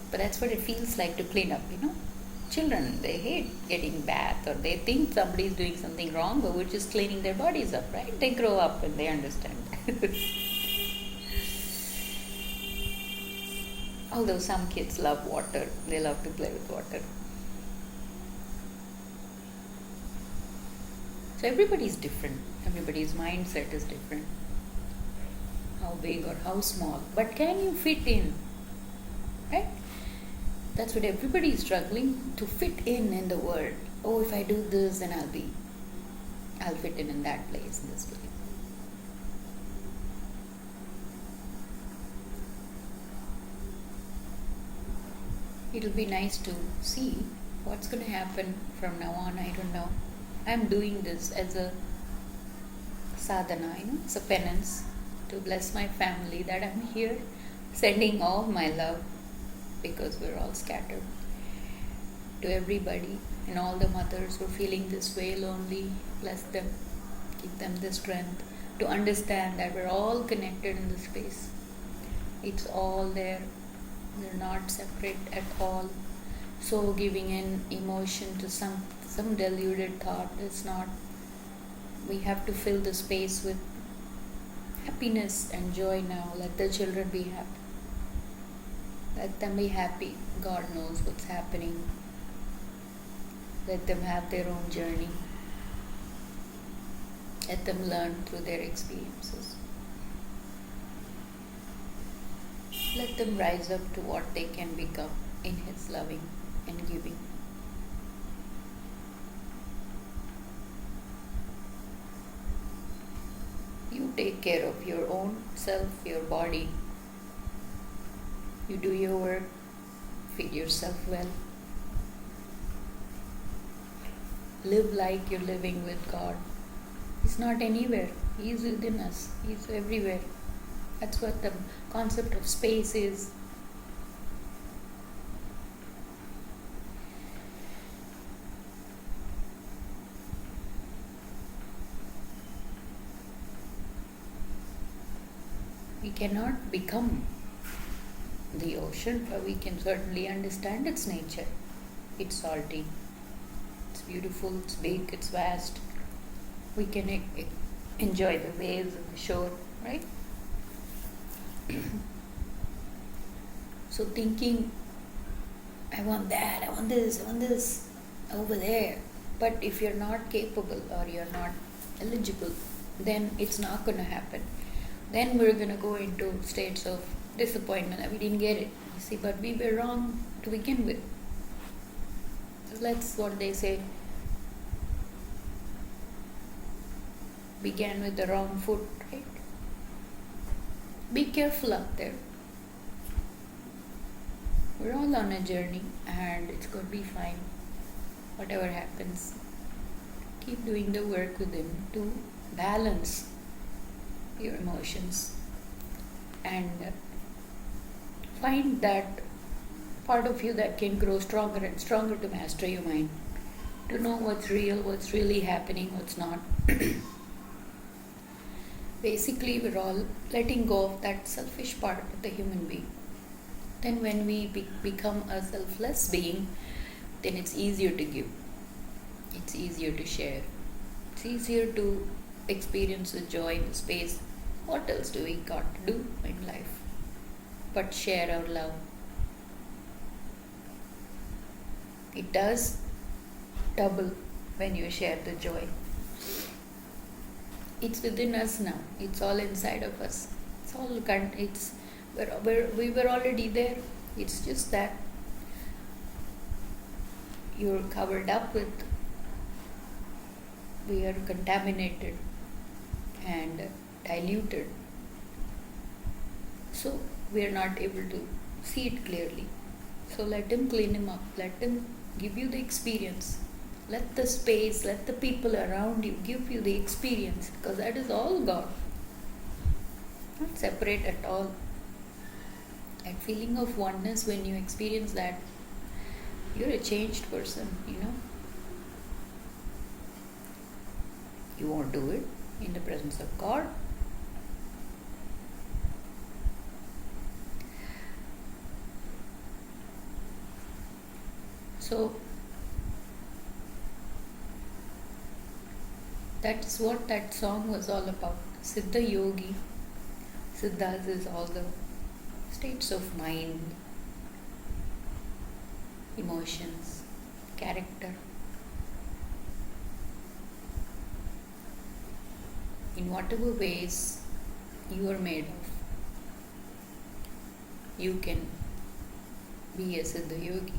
But that's what it feels like to clean up, Children, they hate getting bath, or they think somebody is doing something wrong, but we're just cleaning their bodies up, right? They grow up and they understand. Although some kids love water, they love to play with water. So everybody is different. Everybody's mindset is different. How big or how small. But can you fit in? Right? That's what everybody is struggling to fit in the world. Oh, if I do this, then I'll fit in that place, in this place. It'll be nice to see what's going to happen from now on. I don't know. I'm doing this as a sadhana, it's a penance to bless my family that I'm here, sending all my love, because we're all scattered, to everybody and all the mothers who are feeling this way, lonely. Bless them, give them the strength to understand that we're all connected in this space. It's all there. We're not separate at all. So giving an emotion to some deluded thought is not. We have to fill the space with happiness and joy now. Let the children be happy. Let them be happy. God knows what's happening. Let them have their own journey. Let them learn through their experiences. Let them rise up to what they can become in His loving and giving. You take care of your own self, your body. You do your work, feed yourself well. Live like you're living with God. He's not anywhere. He's within us. He's everywhere. That's what the concept of space is. We cannot become the ocean, but we can certainly understand its nature. It's salty, it's beautiful, it's big, it's vast. We can enjoy the waves of the shore, right? So thinking, I want that, I want this over there. But if you're not capable or you're not eligible, then it's not going to happen. Then we're going to go into states of disappointment that we didn't get it. You see, but we were wrong to begin with. That's what they say. Began with the wrong foot, right? Be careful out there. We're all on a journey and it's going to be fine. Whatever happens, keep doing the work within to balance your emotions and find that part of you that can grow stronger and stronger to master your mind, to know what's real, what's really happening, what's not. Basically, we're all letting go of that selfish part of the human being. Then when we become a selfless being, then it's easier to give. It's easier to share. It's easier to experience the joy, the space. What else do we got to do in life but share our love? It does double when you share the joy. It's within us now. It's all inside of us. It's all we were already there. It's just that you're covered up with. We are contaminated and diluted. So we are not able to see it clearly. So let Him clean Him up. Let Him give you the experience. Let the space, let the people around you give you the experience, because that is all God. Not separate at all. That feeling of oneness, when you experience that, you're a changed person, You won't do it in the presence of God. So that is what that song was all about. Siddha Yogi. Siddhas is all the states of mind, emotions, character. In whatever ways you are made of, you can be a Siddha Yogi.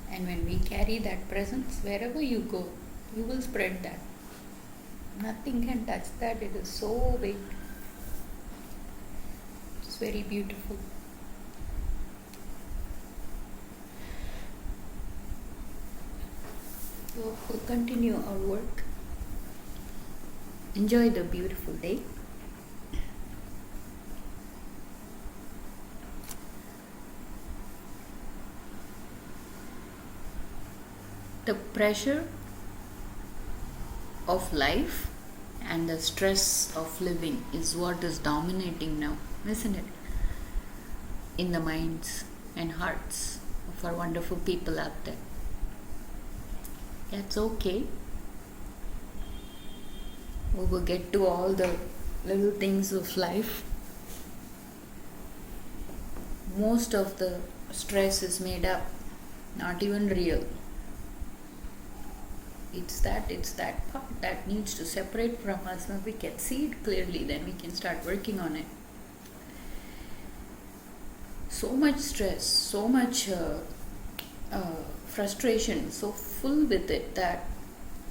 And when we carry that presence, wherever you go, you will spread that. Nothing can touch that. It is so big. It's very beautiful. So we'll continue our work. Enjoy the beautiful day. The pressure of life and the stress of living is what is dominating now, isn't it? In the minds, and hearts of our wonderful people out there. That's okay. We will get to all the little things of life. Most of the stress is made up, not even real. It's that part that needs to separate from us. When we can see it clearly, then we can start working on it. So much stress, so much frustration, so full with it that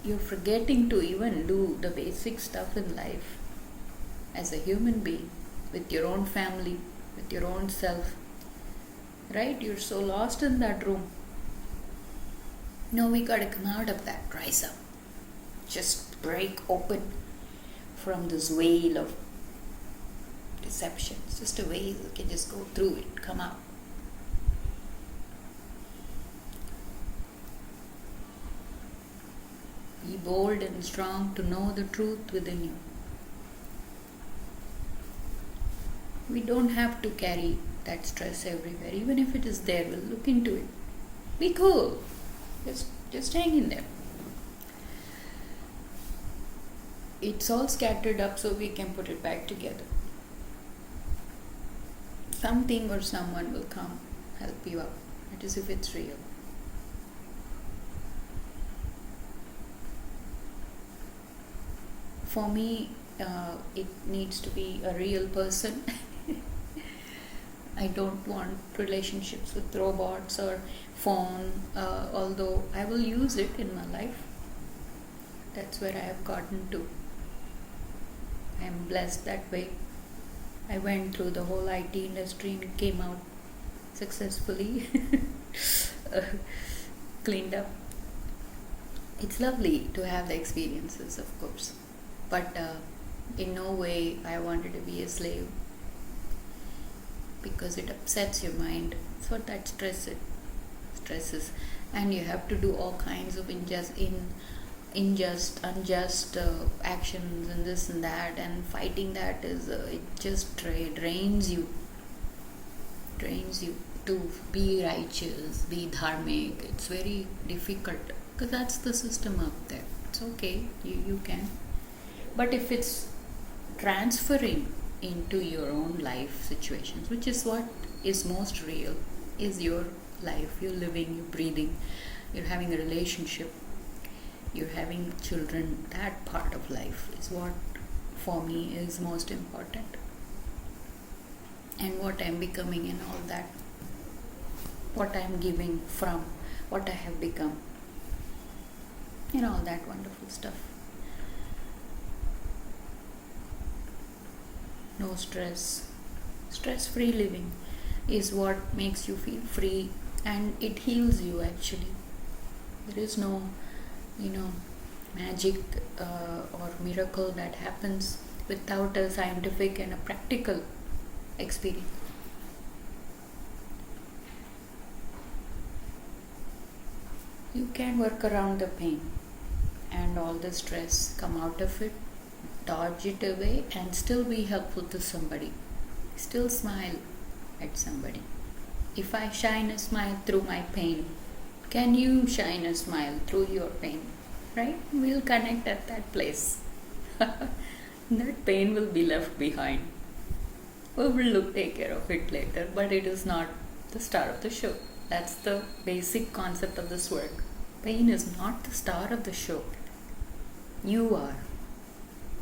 you're forgetting to even do the basic stuff in life as a human being, with your own family, with your own self. Right? You're so lost in that room. No, we gotta come out of that, rise up. Just break open from this veil of deception. It's just a veil. You can just go through it, come out. Be bold and strong to know the truth within you. We don't have to carry that stress everywhere. Even if it is there, we'll look into it. Be cool. Just hang in there. It's all scattered up so we can put it back together. Something or someone will come help you out. That is if it's real. For me, it needs to be a real person. I don't want relationships with robots or phone, although I will use it in my life. That's where I have gotten to. I am blessed that way. I went through the whole IT industry and came out successfully, cleaned up. It's lovely to have the experiences, of course, but in no way I wanted to be a slave, because it upsets your mind. That's what that stresses, and you have to do all kinds of unjust actions and this and that, and fighting that is it just drains you to be righteous, be dharmic. It's very difficult because that's the system out there. It's okay, you can, but if it's transferring into your own life situations, which is what is most real, is your life. You're living, you're breathing, you're having a relationship, you're having children. That part of life is what for me is most important, and what I'm becoming in all that, what I'm giving from what I have become, and all that wonderful stuff. No stress. Stress-free living is what makes you feel free, and it heals you actually. There is no, magic or miracle that happens without a scientific and a practical experience. You can work around the pain and all the stress, come out of it, dodge it away, and still be helpful to somebody. Still smile at somebody. If I shine a smile through my pain, can you shine a smile through your pain? Right? We'll connect at that place. That pain will be left behind. We will take care of it later, but it is not the star of the show. That's the basic concept of this work. Pain is not the star of the show. You are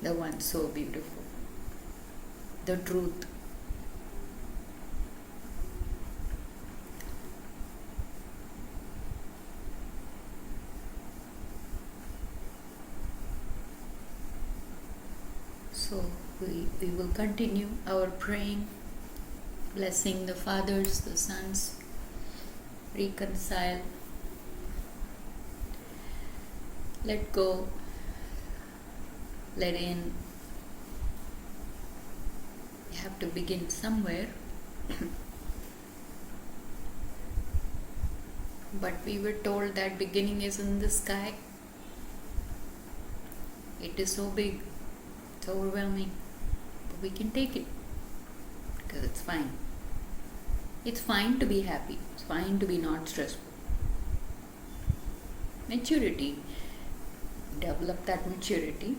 the one so beautiful. The truth. So we will continue our praying, blessing the fathers, the sons, reconcile, let go, let in. You have to begin somewhere. But we were told that beginning is in the sky. It is so big, it's overwhelming, but we can take it because it's fine. It's fine to be happy, it's fine to be not stressed. Maturity, develop that maturity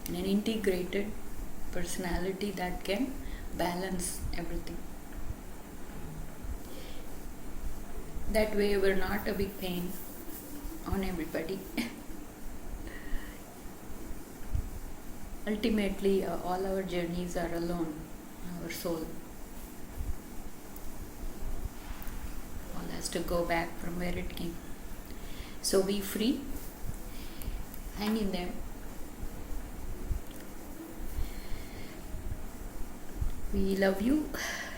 and an integrated personality that can balance everything. That way, we're not a big pain on everybody. Ultimately, all our journeys are alone, our soul. All has to go back from where it came. So be free, hang in there. We love you,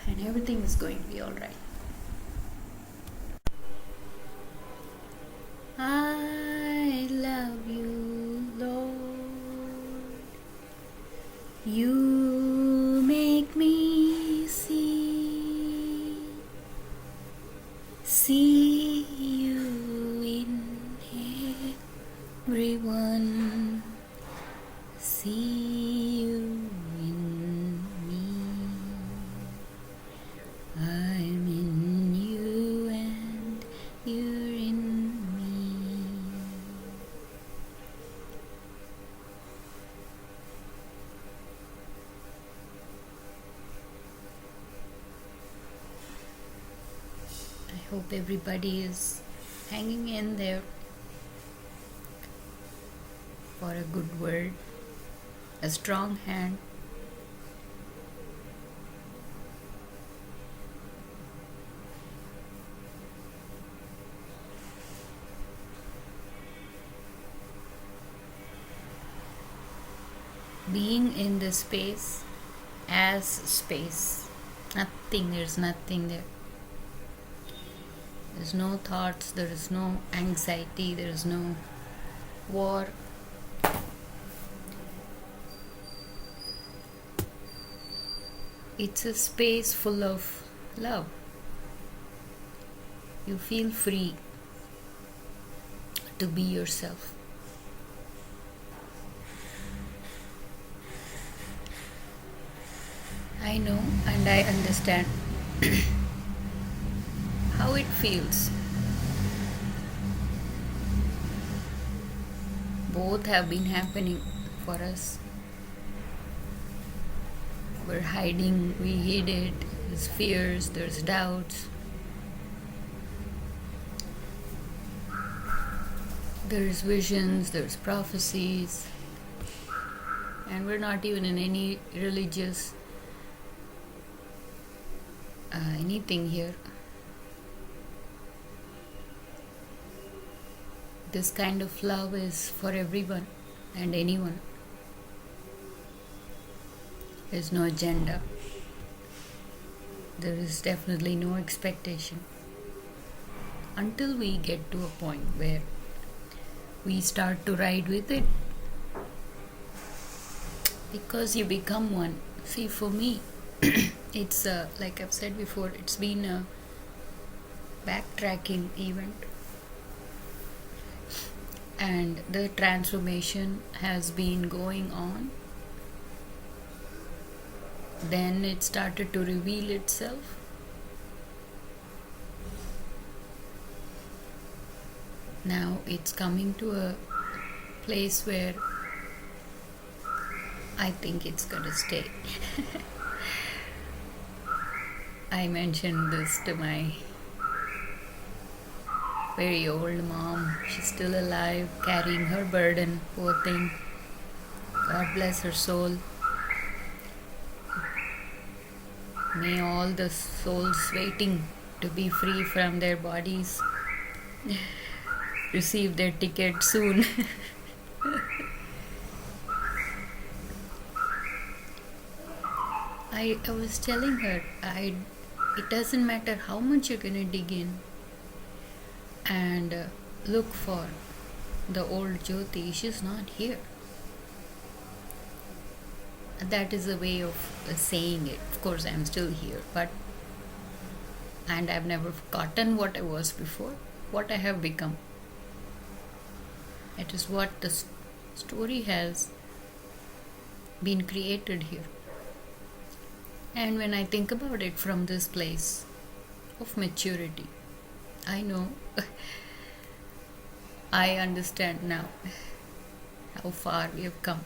and everything is going to be alright. I love you, Lord. You make me see you in everyone, see you in me. I'm in you and you're in me. I hope everybody is hanging in there for a good word, a strong hand. Being in the space as space. There's nothing there. There's no thoughts, there is no anxiety, there is no war. It's a space full of love. You feel free to be yourself. I know and I understand how it feels. Both have been happening for us. We're hiding, we hid it. There's fears, there's doubts. There's visions, there's prophecies. And we're not even in any religious anything here. This kind of love is for everyone and anyone. There's no agenda. There is definitely no expectation. Until we get to a point where we start to ride with it. Because you become one. See, for me, it's like I've said before, it's been a backtracking event. And the transformation has been going on. Then it started to reveal itself. Now it's coming to a place where I think it's gonna stay. I mentioned this to my very old mom. She's still alive, carrying her burden, poor thing. God bless her soul. May all the souls waiting to be free from their bodies receive their ticket soon. I was telling her, it doesn't matter how much you're gonna dig in and look for the old Jyoti, she's not here. That is a way of saying it. Of course, I'm still here, and I've never forgotten what I was before, what I have become. It is what the story has been created here. And when I think about it from this place of maturity, I know, I understand now how far we have come.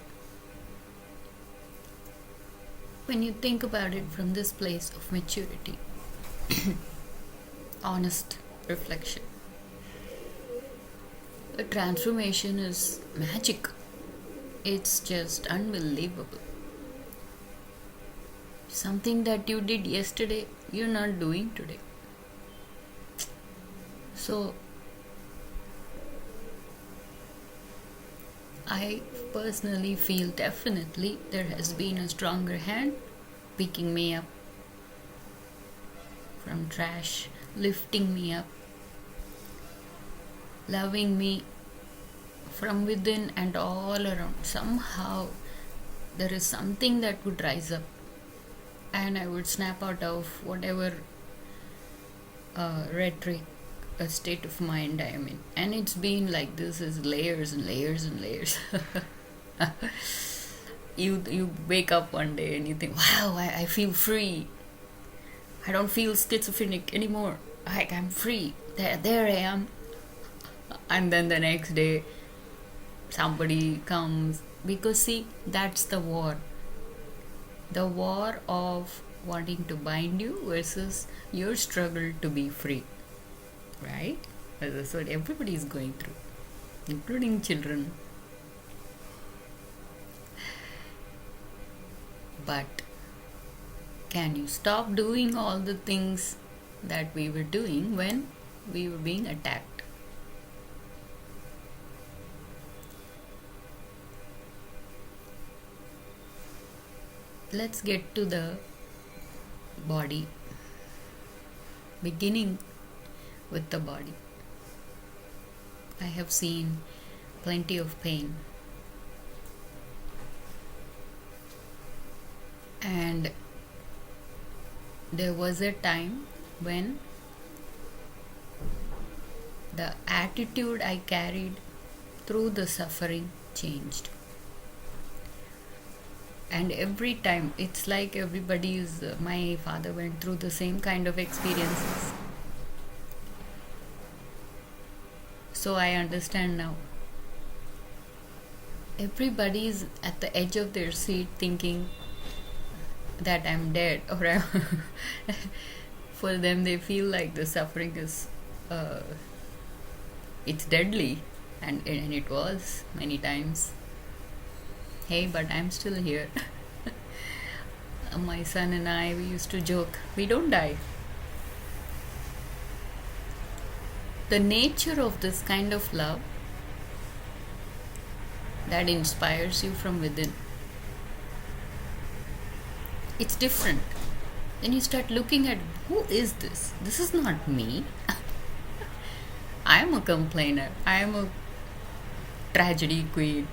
When you think about it from this place of maturity, honest reflection, a transformation is magic. It's just unbelievable. Something that you did yesterday, you're not doing today. So, I personally feel definitely there has been a stronger hand picking me up from trash, lifting me up, loving me from within and all around. Somehow there is something that would rise up and I would snap out of whatever rhetoric, a state of mind I am in. And it's been like this is layers and layers and layers. You wake up one day and you think, wow, I feel free. I don't feel schizophrenic anymore. I'm free. There I am. And then the next day somebody comes, because see, that's the war. The war of wanting to bind you versus your struggle to be free. Right? That's what everybody is going through, including children. But can you stop doing all the things that we were doing when we were being attacked? Let's get to the body, beginning with the body. I have seen plenty of pain, and there was a time when the attitude I carried through the suffering changed. And every time it's like everybody's, my father went through the same kind of experiences, so I understand now. Everybody's at the edge of their seat thinking that I'm dead, or I'm for them they feel like the suffering is it's deadly, and it was many times. Hey, but I'm still here. My son and I, we used to joke, we don't die. The nature of this kind of love that inspires you from within, it's different. Then you start looking at, who is this? This is not me. I am a complainer. I am a tragedy queen.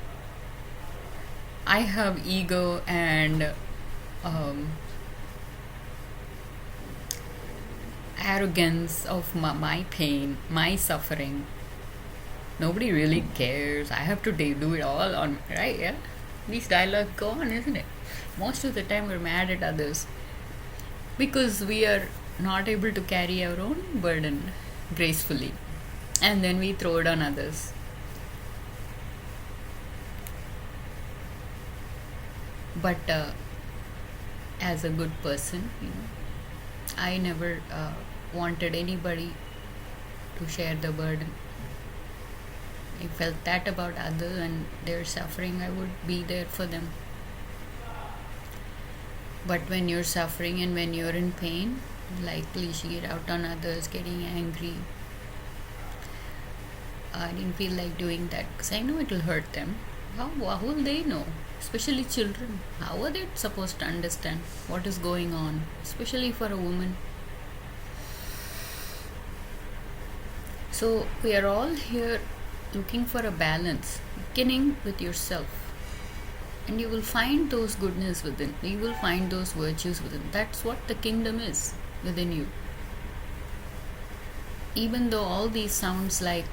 I have ego and arrogance of my pain, my suffering. Nobody really cares. I have to do it all on, right? Yeah, these dialogues go on, isn't it? Most of the time we're mad at others because we are not able to carry our own burden gracefully, and then we throw it on others. But as a good person, I never wanted anybody to share the burden. I felt that about others and their suffering, I would be there for them. But when you're suffering and when you're in pain, like leashing it out on others, getting angry, I didn't feel like doing that because I know it will hurt them. How will they know? Especially children. How are they supposed to understand what is going on? Especially for a woman. So we are all here looking for a balance, beginning with yourself. And you will find those goodness within. You will find those virtues within. That's what the kingdom is within you. Even though all these sounds like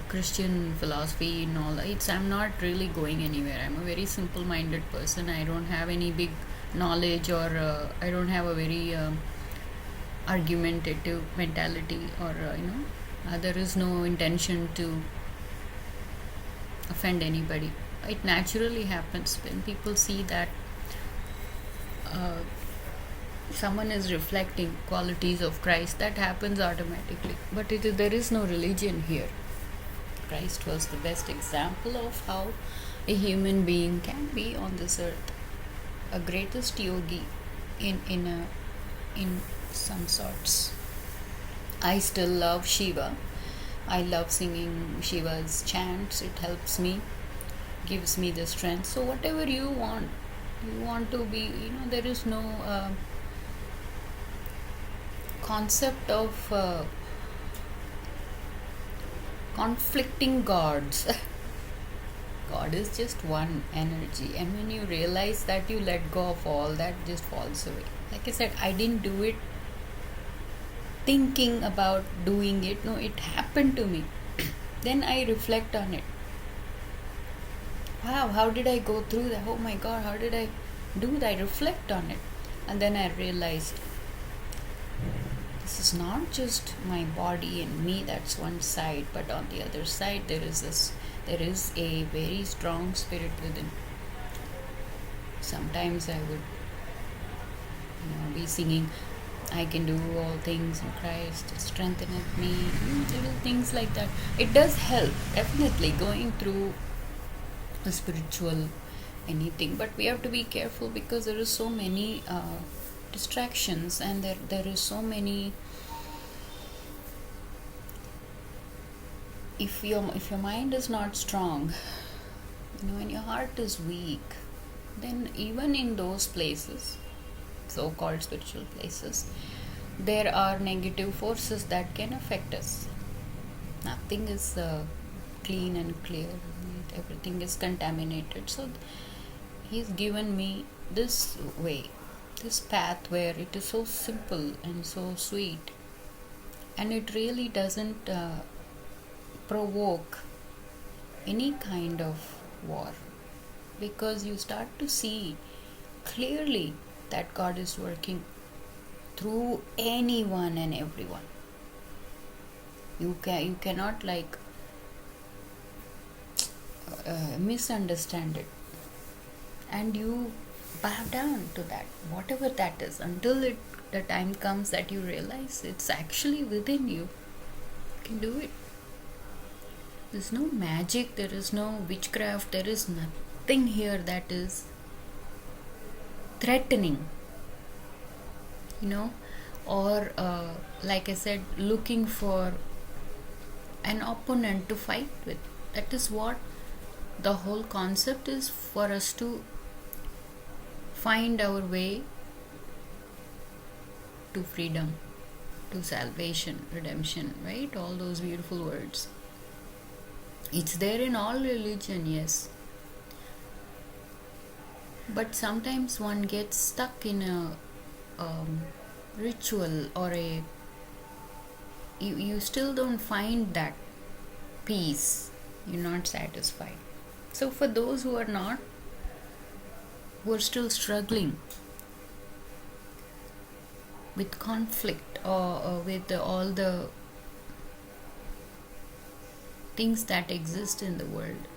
Christian philosophy and all, I'm not really going anywhere. I'm a very simple-minded person. I don't have any big knowledge, or I don't have a very argumentative mentality, or there is no intention to offend anybody. It naturally happens when people see that uh, someone is reflecting qualities of Christ. That happens automatically. But there is no religion here. Christ was the best example of how a human being can be on this earth, a greatest yogi in some sorts. I still love Shiva. I love singing Shiva's chants. It helps me, gives me the strength. So whatever you want to be, there is no concept of conflicting gods. God is just one energy, and when you realize that, you let go of all that, just falls away. Like I said, I didn't do it thinking about doing it. No, it happened to me. Then I reflect on it. Wow, how did I go through that? Oh my God, how did I do that? I reflect on it, and then I realized this is not just my body and me, that's one side, but on the other side there is a very strong spirit within. Sometimes I would be singing, I can do all things in Christ strengtheneth me, little things like that. It does help, definitely, going through a spiritual anything, but we have to be careful because there is so many distractions, and there is so many. If your mind is not strong, and your heart is weak, then even in those places, so-called spiritual places, there are negative forces that can affect us. Nothing is clean and clear. Everything is contaminated. So He's given me this way, this path where it is so simple and so sweet, and it really doesn't provoke any kind of war, because you start to see clearly that God is working through anyone and everyone. You cannot misunderstand it, and you bow down to that, whatever that is, until the time comes that you realize it's actually within you. You can do it. There's no magic, there is no witchcraft, there is nothing here that is threatening, or like I said, looking for an opponent to fight with. That is what the whole concept is, for us to find our way to freedom, to salvation, redemption, right? All those beautiful words. It's there in all religion, yes. But sometimes one gets stuck in a ritual, or you still don't find that peace. You're not satisfied. So for those who are still struggling with conflict, or with all the things that exist in the world,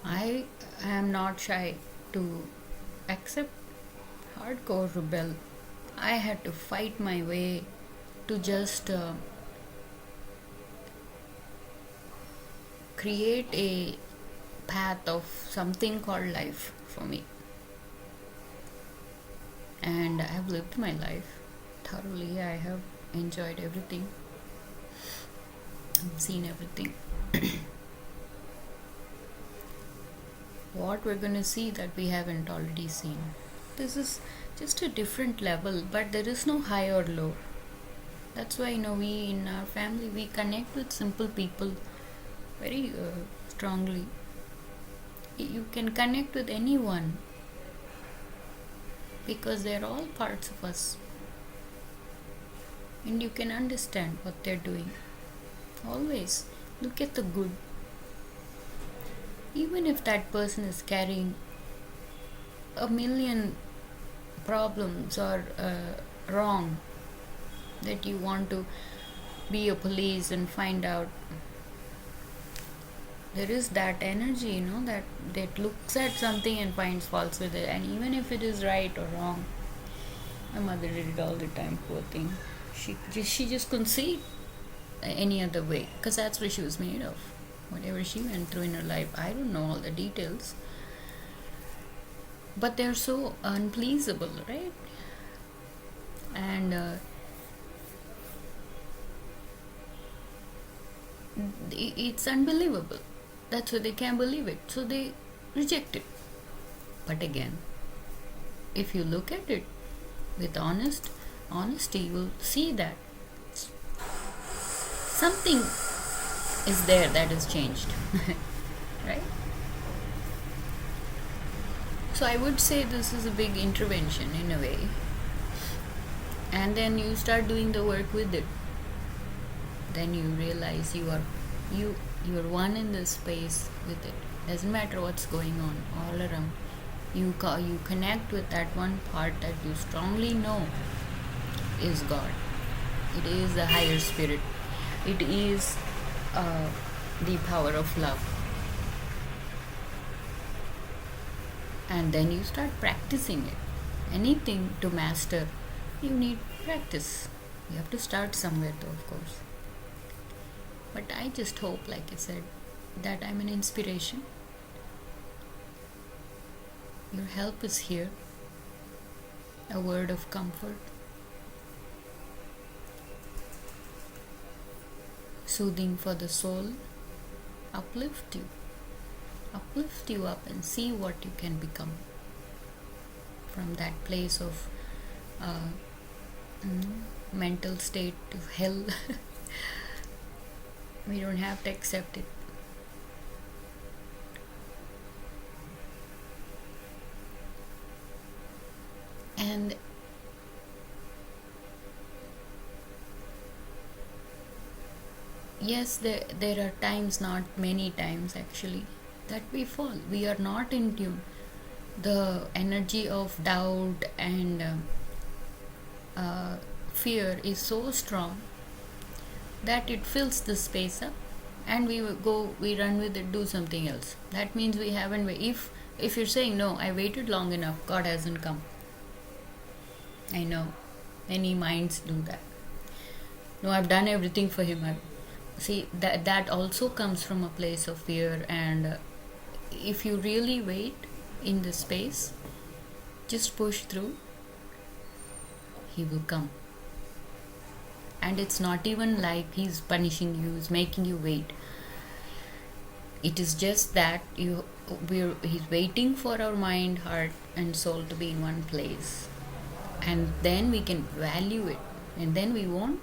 I am not shy to accept hardcore rebel. I had to fight my way to just create a path of something called life for me. And I have lived my life thoroughly. I have enjoyed everything. I've seen everything. What we're going to see that we haven't already seen. This is just a different level, but there is no high or low. That's why we in our family, we connect with simple people very strongly. You can connect with anyone because they're all parts of us, and you can understand what they're doing. Always look at the good. even if that person is carrying a million problems or wrong, that you want to be a police and find out, there is that energy, that looks at something and finds faults with it, and even if it is right or wrong. My mother did it all the time, poor thing. She just couldn't see it any other way, because that's what she was made of. Whatever she went through in her life, I don't know all the details, but they're so unpleasable, right? And it's unbelievable. That's why they can't believe it, so they reject it. But again, if you look at it with honesty, you will see that something is there that has changed. Right? So I would say this is a big intervention in a way, and then you start doing the work with it. Then you realize you are one in this space with it. Doesn't matter what's going on all around. You connect with that one part that you strongly know is God. It is the higher spirit. It is the power of love. And then you start practicing it. Anything to master, you need practice. You have to start somewhere though, of course. But I just hope, like I said, that I'm an inspiration. Your help is here. A word of comfort. Soothing for the soul. Uplift you up and see what you can become from that place of mental state to hell. We don't have to accept it. And yes, there are times, not many times actually, that we fall. We are not in tune. The energy of doubt and fear is so strong that it fills the space up, and we run with it, do something else. That means we haven't waited. If you're saying, no, I waited long enough, God hasn't come. I know many minds do that. No, I've done everything for him. See, that also comes from a place of fear. And if you really wait in the space, just push through, he will come. And it's not even like he's punishing you, he's making you wait. It is just that he's waiting for our mind, heart and soul to be in one place, and then we can value it, and then we won't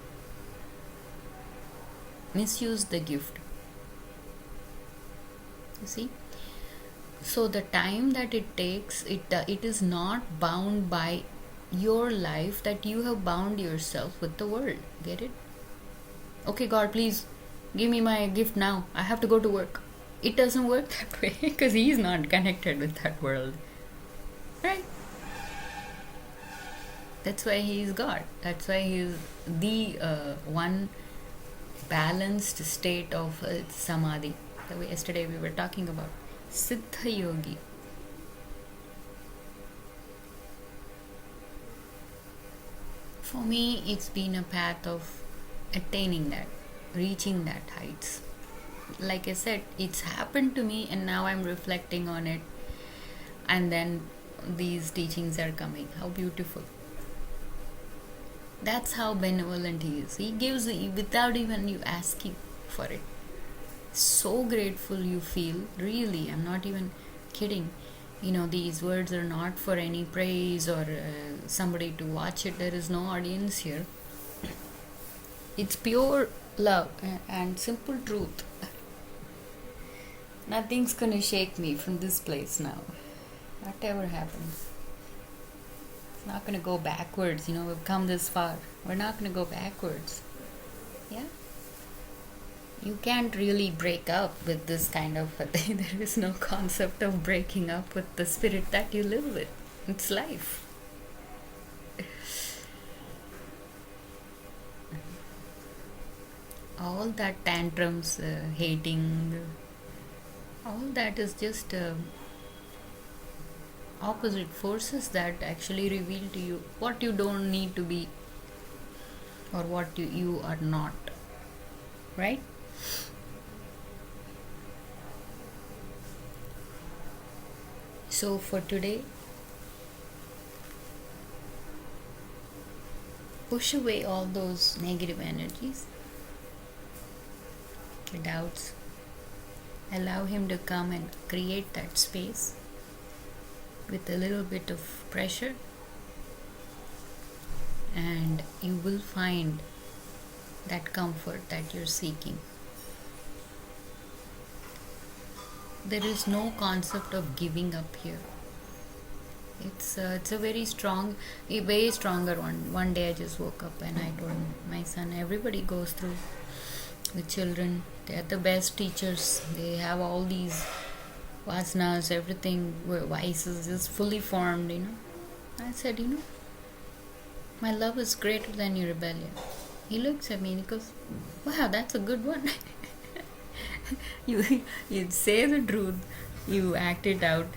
misuse the gift. You see? So the time that it takes, it is not bound by your life, that you have bound yourself with the world. Get it? Okay, God, please give me my gift now. I have to go to work. It doesn't work that way, because he's not connected with that world. Right? That's why he is God. That's why he is the one balanced state of samadhi. The way yesterday we were talking about Siddha Yogi. For me, it's been a path of attaining that, reaching that heights. Like I said, it's happened to me, and now I'm reflecting on it, and then these teachings are coming. How beautiful. That's how benevolent he is. He gives without even you asking for it. So grateful you feel. Really, I'm not even kidding. These words are not for any praise or somebody to watch it. There is no audience here. It's pure love and simple truth. Nothing's gonna shake me from this place now. Whatever happens. It's not gonna go backwards. We've come this far. We're not gonna go backwards. Yeah? You can't really break up with this kind of a thing. There is no concept of breaking up with the spirit that you live with. It's life. All that tantrums, hating, all that is just opposite forces that actually reveal to you what you don't need to be or what you are not, right? So for today, push away all those negative energies, the doubts. Allow him to come and create that space with a little bit of pressure, and you will find that comfort that you're seeking. There is no concept of giving up here. It's a very strong, a way stronger one. One day I just woke up and I told my son, everybody goes through. The children, they are the best teachers. They have all these vasanas, everything, vices is fully formed, I said, my love is greater than your rebellion. He looks at me and he goes, wow, that's a good one. you say the truth, you act it out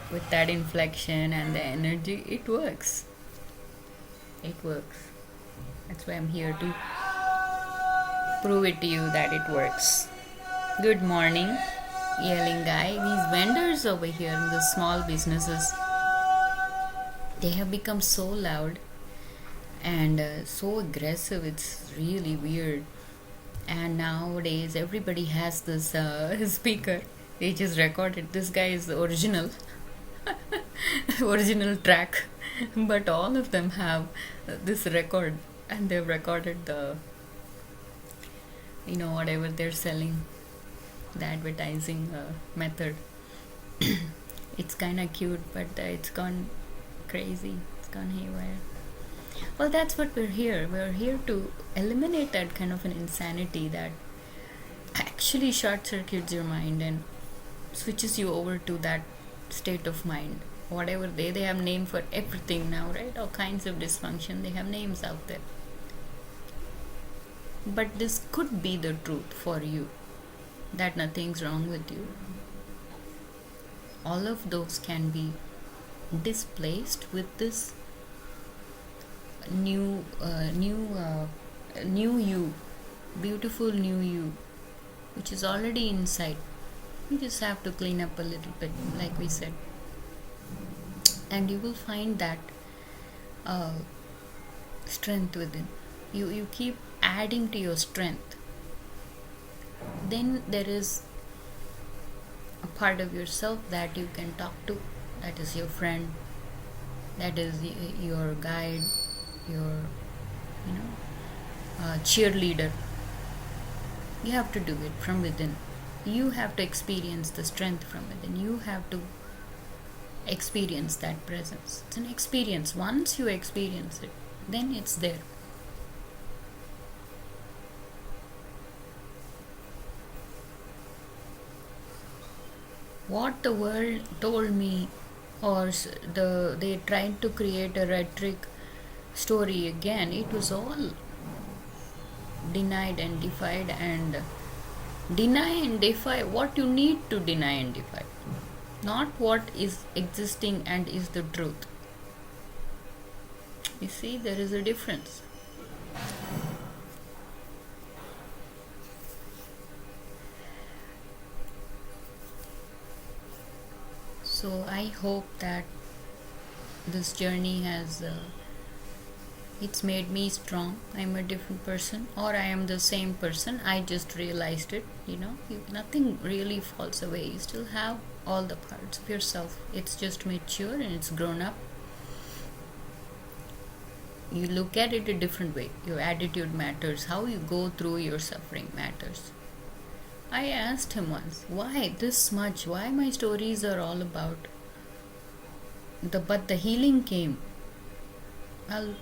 with that inflection and the energy. It works. That's why I'm here to prove it to you that it works. Good morning, yelling guy. These vendors over here in the small businesses, they have become so loud and so aggressive. It's really weird. And nowadays everybody has this speaker. They just recorded. This guy is the original original track, but all of them have this record, and they've recorded the whatever they're selling, the advertising method. It's kind of cute, but it's gone crazy. It's gone haywire. Well, that's what we're here. We're here to eliminate that kind of an insanity that actually short circuits your mind and switches you over to that state of mind. Whatever they have name for everything now, right? All kinds of dysfunction, they have names out there. But this could be the truth for you, that nothing's wrong with you. All of those can be displaced with this new you, beautiful new you, which is already inside. You just have to clean up a little bit, like we said, and you will find that strength within you. You keep adding to your strength. Then there is a part of yourself that you can talk to, that is your friend, that is your guide, your cheerleader. You have to do it from within. You have to experience the strength from within. You have to experience that presence. It's an experience. Once you experience it, then it's there. What the world told me, or they tried to create a rhetoric story again, it was all denied and defied, and deny and defy what you need to deny and defy, not what is existing and is the truth. You see, there is a difference. So I hope that this journey has it's made me strong. I'm a different person, or I am the same person. I just realized it. Nothing really falls away. You still have all the parts of yourself. It's just mature and it's grown up. You look at it a different way. Your attitude matters. How you go through your suffering matters. I asked him once, why this much? Why my stories are all about but the healing came. I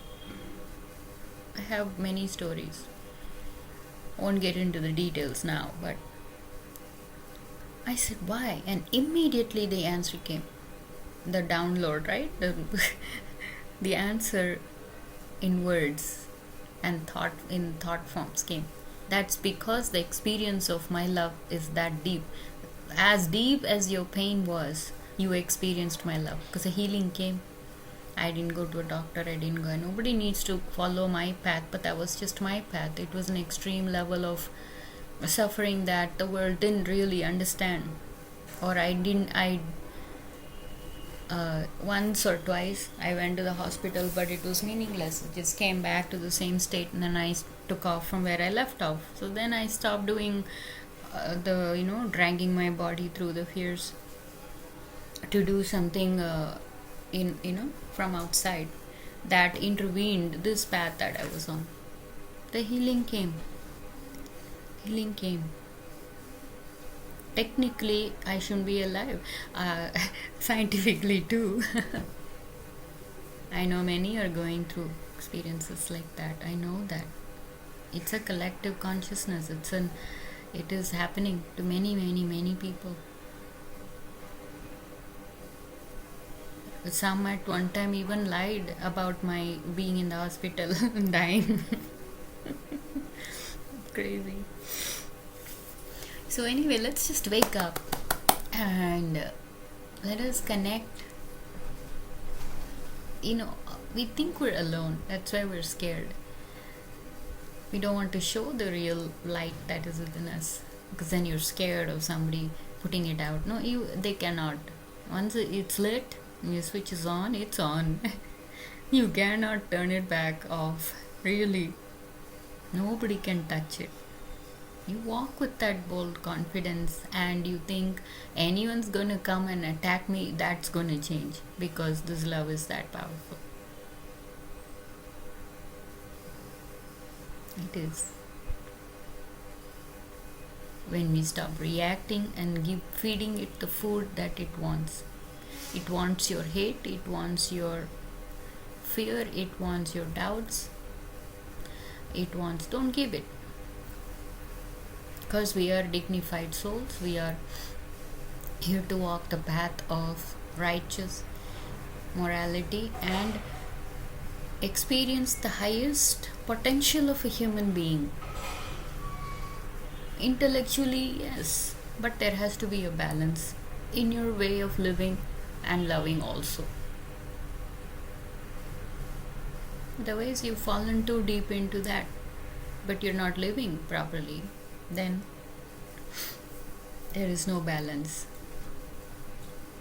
have many stories. Won't get into the details now, but I said, why? And immediately the answer came. The download, right? The answer in words and thought forms came. That's because the experience of my love is that deep. As deep as your pain was, you experienced my love. Because the healing came. I didn't go to a doctor, I didn't go. Nobody needs to follow my path, but that was just my path. It was an extreme level of suffering that the world didn't really understand. Or once or twice I went to the hospital, but it was meaningless. I just came back to the same state, and then I took off from where I left off. So then I stopped doing dragging my body through the fears to do something from outside that intervened this path that I was on. The healing came. Technically, I shouldn't be alive. Scientifically too. I know many are going through experiences like that. I know that. It's a collective consciousness. It is happening to many, many, many people. Some at one time even lied about my being in the hospital and dying. Crazy. So anyway, let's just wake up and let us connect. We think we're alone. That's why we're scared. We don't want to show the real light that is within us, because then you're scared of somebody putting it out. No, they cannot. Once it's lit, your switch is on, it's on. You cannot turn it back off. Really. Nobody can touch it. You walk with that bold confidence, and you think anyone's gonna come and attack me, that's gonna change, because this love is that powerful. It is. When we stop reacting and feeding it the food that it wants. It wants your hate, it wants your fear, it wants your doubts. Don't give it. Because we are dignified souls, we are here to walk the path of righteous morality and experience the highest potential of a human being. Intellectually, yes, but there has to be a balance in your way of living and loving also. Otherwise, you've fallen too deep into that, but you're not living properly. Then there is no balance.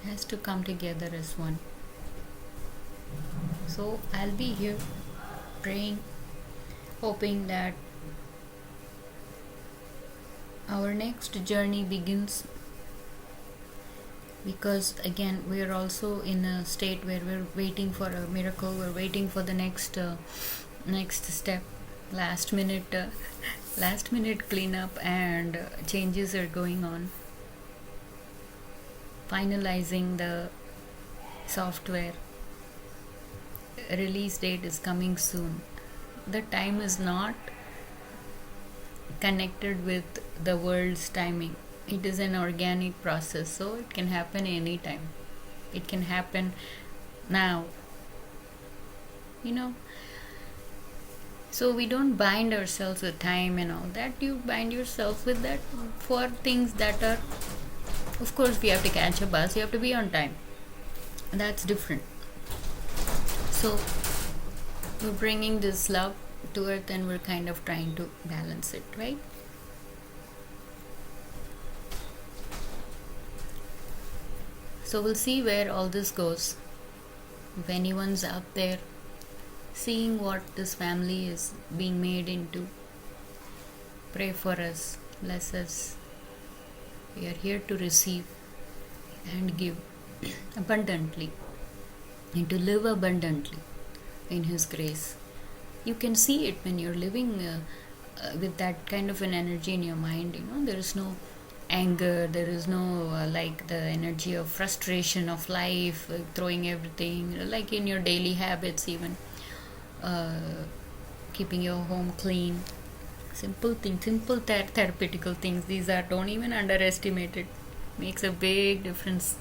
It has to come together as one. So I'll be here praying, hoping that our next journey begins, because again we are also in a state where we're waiting for a miracle. We're waiting for the next step. Last minute cleanup and changes are going on. Finalizing the software. Release date is coming soon. The time is not connected with the world's timing. It is an organic process, so it can happen anytime. It can happen now. So we don't bind ourselves with time and all that. You bind yourself with that for things that are, of course, we have to catch a bus, you have to be on time. That's different. So we're bringing this love to earth and we're kind of trying to balance it, right? So we'll see where all this goes. If anyone's out there seeing what this family is being made into, pray for us, bless us. We are here to receive and give abundantly and to live abundantly in His grace. You can see it when you're living with that kind of an energy in your mind. There is no anger, there is no like the energy of frustration of life, throwing everything, like in your daily habits even, keeping your home clean, Simple things, simple therapeutical things. These are, don't even underestimate it. Makes a big difference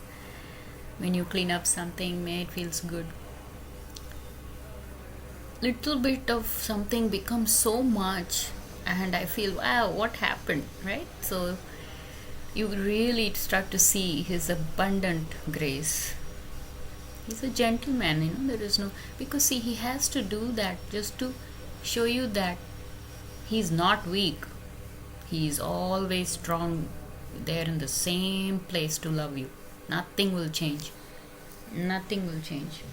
when you clean up something. May it feels good. Little bit of something becomes so much, and I feel, wow, what happened, right? So you really start to see his abundant grace. He's a gentleman, there is no, because see, he has to do that just to show you that he's not weak. He is always strong, there in the same place to love you. Nothing will change. Nothing will change.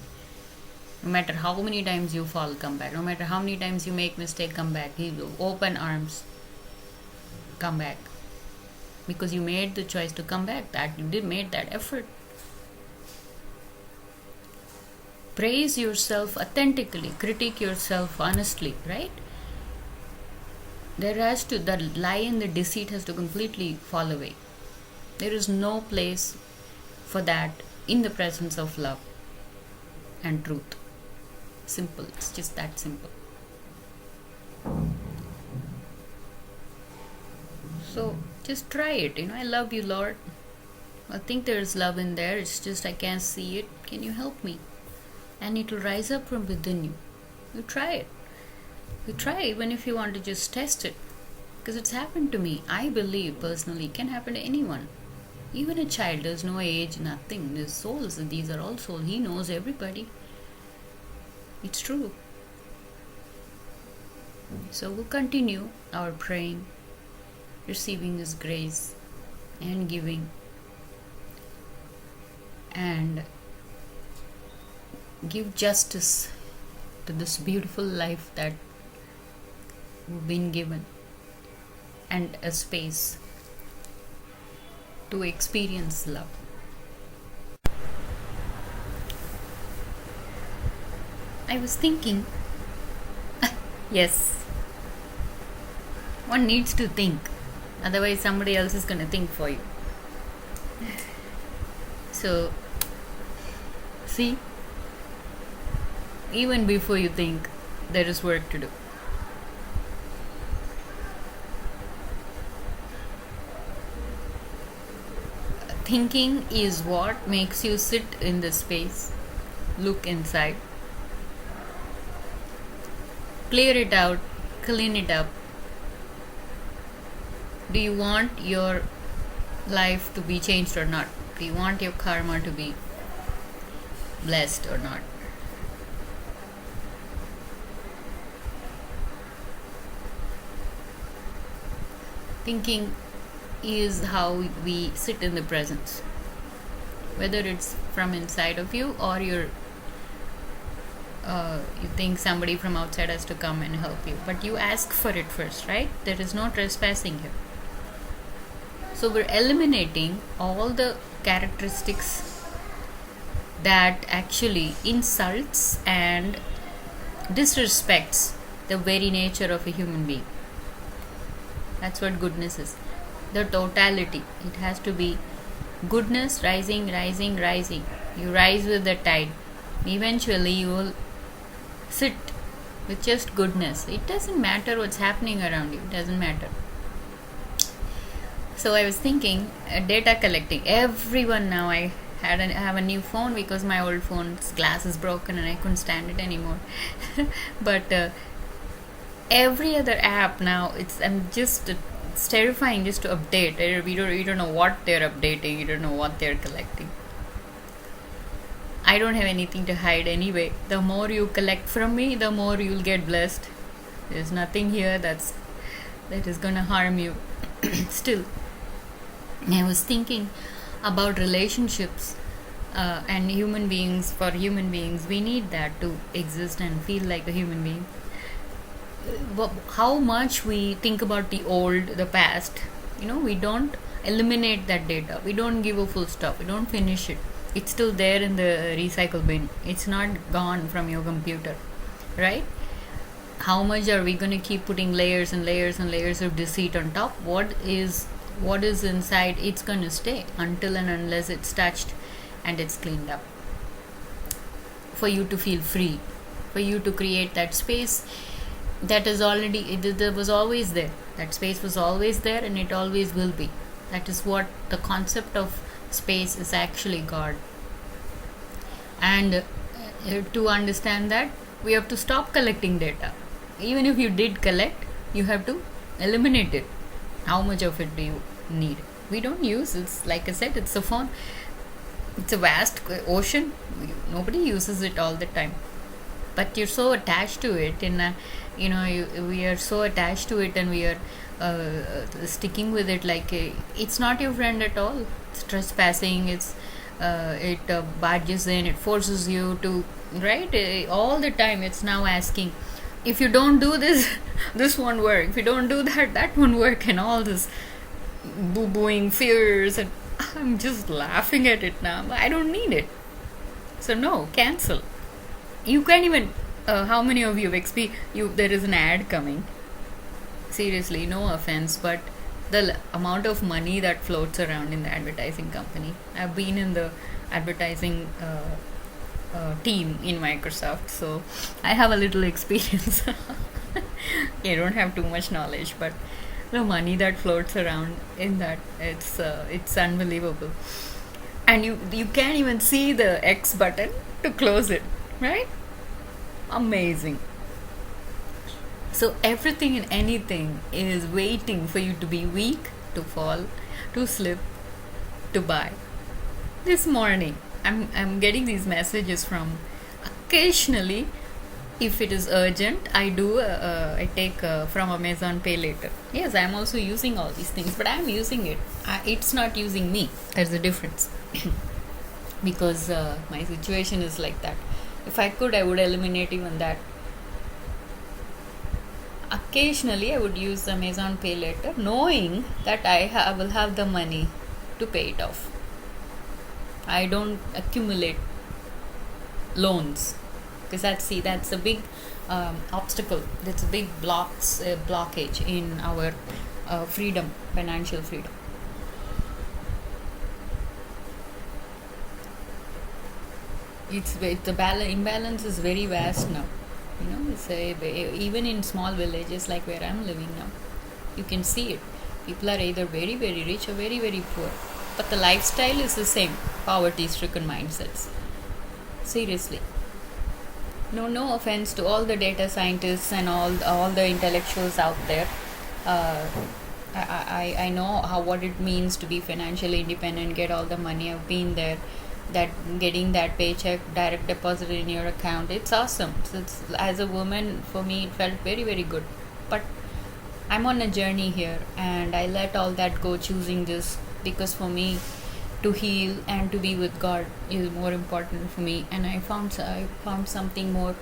No matter how many times you fall, come back. No matter how many times you make mistake, come back. He will open arms. Come back. Because you made the choice to come back. That you did made that effort. Praise yourself authentically. Critique yourself honestly, right? There has to, the lie and the deceit has to completely fall away. There is no place for that in the presence of love and truth. Simple. It's just that simple. So just try it. I love you, Lord. I think there is love in there. It's just I can't see it. Can you help me? And it will rise up from within you. You try it. You try even if you want to just test it. Because it's happened to me. I believe personally it can happen to anyone. Even a child, there's no age, nothing. There's souls. These are all souls. He knows everybody. It's true. So we'll continue our praying, receiving His grace and giving, and give justice to this beautiful life that we've been given, and a space to experience love. I was thinking, yes, one needs to think, otherwise somebody else is going to think for you. So, see, even before you think, there is work to do. Thinking is what makes you sit in this space, look inside, clear it out, clean it up. Do you want your life to be changed or not? Do you want your karma to be blessed or not? Thinking is how we sit in the presence, whether it's from inside of you or you think somebody from outside has to come and help you, but you ask for it first, right? There is no trespassing here. So we're eliminating all the characteristics that actually insults and disrespects the very nature of a human being. That's what goodness is. The totality. It has to be goodness, rising, rising, rising. You rise with the tide. Eventually you will sit with just goodness. It doesn't matter what's happening around you. It doesn't matter. So I was thinking, data collecting. Everyone now, I have a new phone because my old phone's glass is broken and I couldn't stand it anymore. But every other app now, it's terrifying just to update. You don't know what they're updating. You don't know what they're collecting. I don't have anything to hide anyway. The more you collect from me, the more you'll get blessed. There's nothing here that is gonna harm you. Still, I was thinking about relationships and human beings. For human beings, we need that to exist and feel like a human being. How much we think about the old, the past, we don't eliminate that data. We don't give a full stop. We don't finish it. It's still there in the recycle bin. It's not gone from your computer, right? How much are we going to keep putting layers and layers and layers of deceit on top? What is inside, it's going to stay until and unless it's touched and it's cleaned up. For you to feel free, for you to create that space that is already it was always there. That space was always there, and it always will be. That is what the concept of space is actually God. And to understand that, we have to stop collecting data. Even if you did collect, you have to eliminate it. How much of it do you need? We don't use, it's like I said, it's a phone, it's a vast ocean. Nobody uses it all the time, but you're so attached to it. And we are so attached to it, and we are sticking with it like it's not your friend at all. It's trespassing. It barges in, it forces you to, right, all the time. It's now asking, if you don't do this, this won't work. If you don't do that, that won't work. And all this boo-booing fears, and I'm just laughing at it now. I don't need it. So no, cancel. You can't even how many of you have there is an ad coming, seriously, no offense, but the amount of money that floats around in the advertising company. I've been in the advertising team in Microsoft, so I have a little experience. You don't have too much knowledge, but the money that floats around in that, it's unbelievable. And you can't even see the X button to close it, right? Amazing. So everything and anything is waiting for you to be weak, to fall, to slip, to buy. This morning, I'm getting these messages from, occasionally, if it is urgent, I take from Amazon Pay Later. Yes, I'm also using all these things, but I'm using it. It's not using me. There's a difference. Because my situation is like that. If I could, I would eliminate even that. Occasionally, I would use Amazon Pay Later, knowing that I will have the money to pay it off. I don't accumulate loans, because that's a big obstacle. That's a big blockage in our freedom, financial freedom. The imbalance is very vast now. Even in small villages like where I'm living now, you can see it. People are either very, very rich or very, very poor, but the lifestyle is the same. Poverty-stricken mindsets. Seriously. No offense to all the data scientists and all the intellectuals out there. I know what it means to be financially independent, get all the money. I've been there. That getting that paycheck direct deposited in your account, it's awesome. So as a woman, for me, it felt very, very good. But I'm on a journey here, and I let all that go, choosing this, because for me, to heal and to be with God is more important for me. And I found something more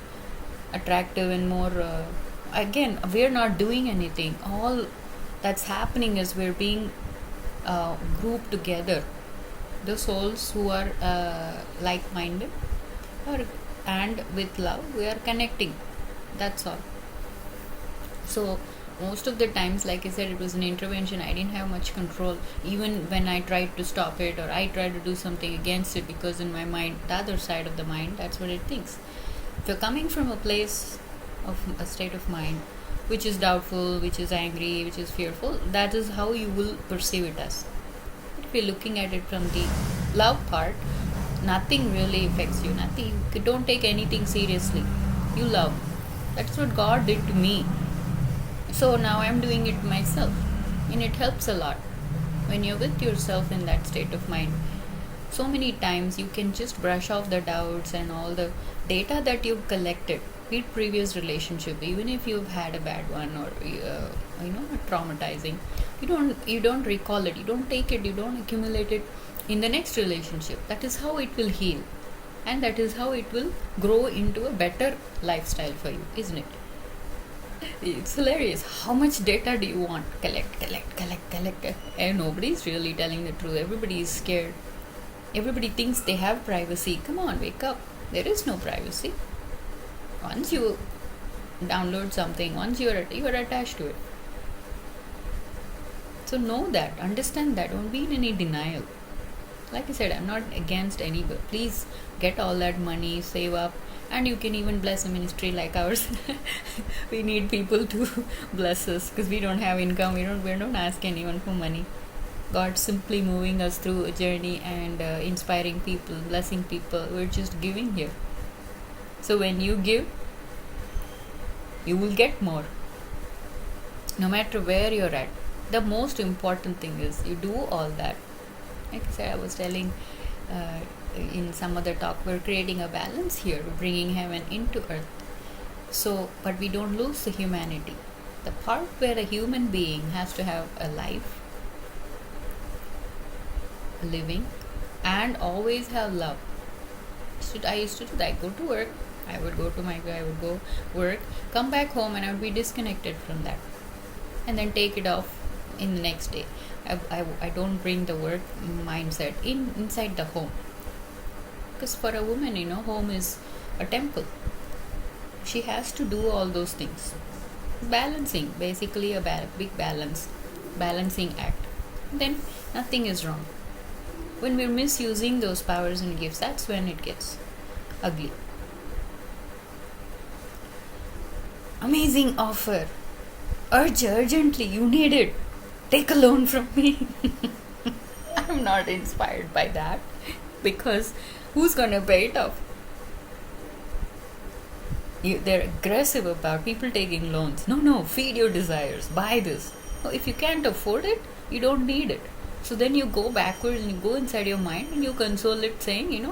attractive and more. Again, we're not doing anything. All that's happening is we're being grouped together. The souls who are like-minded, and with love, we are connecting. That's all. So most of the times, like I said, it was an intervention. I didn't have much control, even when I tried to stop it, or I tried to do something against it, because in my mind, the other side of the mind, that's what it thinks. If you're coming from a place of a state of mind which is doubtful, which is angry, which is fearful, that is how you will perceive it as. If you're looking at it from the love part, nothing really affects you. Nothing. You don't take anything seriously. You love. That's what God did to me. So now I'm doing it myself, and it helps a lot when you're with yourself in that state of mind. So many times you can just brush off the doubts and all the data that you've collected with previous relationship, even if you've had a bad one, or traumatizing. You don't recall it. You don't take it. You don't accumulate it in the next relationship. That is how it will heal, and that is how it will grow into a better lifestyle for you, isn't it? It's hilarious. How much data do you want? Collect. And nobody's really telling the truth. Everybody is scared. Everybody thinks they have privacy. Come on, wake up. There is no privacy. Once you download something, once you are attached to it. So know that, understand that. Don't be in any denial. Like I said, I'm not against anybody. Please get all that money, save up, and you can even bless a ministry like ours. We need people to bless us because we don't have income. We don't ask anyone for money. God's simply moving us through a journey and inspiring people, blessing people. We're just giving here. So when you give, you will get more. No matter where you're at. The most important thing is you do all that. Like I said, I was telling in some other talk, we're creating a balance here, we're bringing heaven into earth. So, but we don't lose the humanity. The part where a human being has to have a life, living, and always have love. I used to do that. Go to work. I would go work, come back home, and I would be disconnected from that, and then take it off in the next day. I don't bring the work mindset inside the home, because for a woman, home is a temple. She has to do all those things. Balancing, basically a big balancing act. Then nothing is wrong. When we're misusing those powers and gifts, that's when it gets ugly. Amazing offer. Urgently, you need it. Take a loan from me. I'm not inspired by that, because who's gonna pay it off? They're aggressive about people taking loans. No, feed your desires. Buy this. No, if you can't afford it, you don't need it. So then you go backwards and you go inside your mind and you console it saying,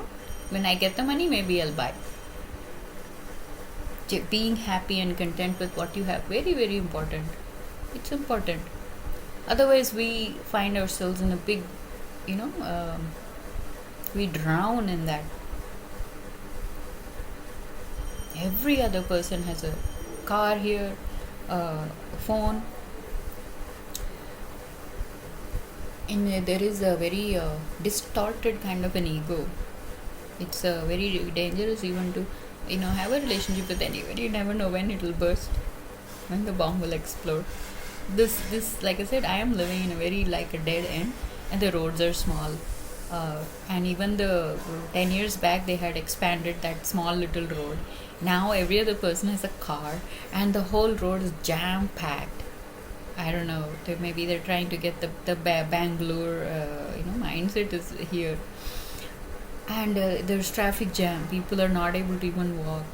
when I get the money, maybe I'll buy. Being happy and content with what you have, very, very important. It's important. Otherwise, we find ourselves in a big, we drown in that. Every other person has a car here, a phone. And there is a very distorted kind of an ego. It's very dangerous even to, have a relationship with anyone. You never know when it will burst, when the bomb will explode. This, like I said, I am living in a very like a dead end, and the roads are small. And even 10 years back, they had expanded that small little road. Now every other person has a car, and the whole road is jam packed. I don't know. Maybe they're trying to get the Bangalore, mindset is here. And there's traffic jam. People are not able to even walk.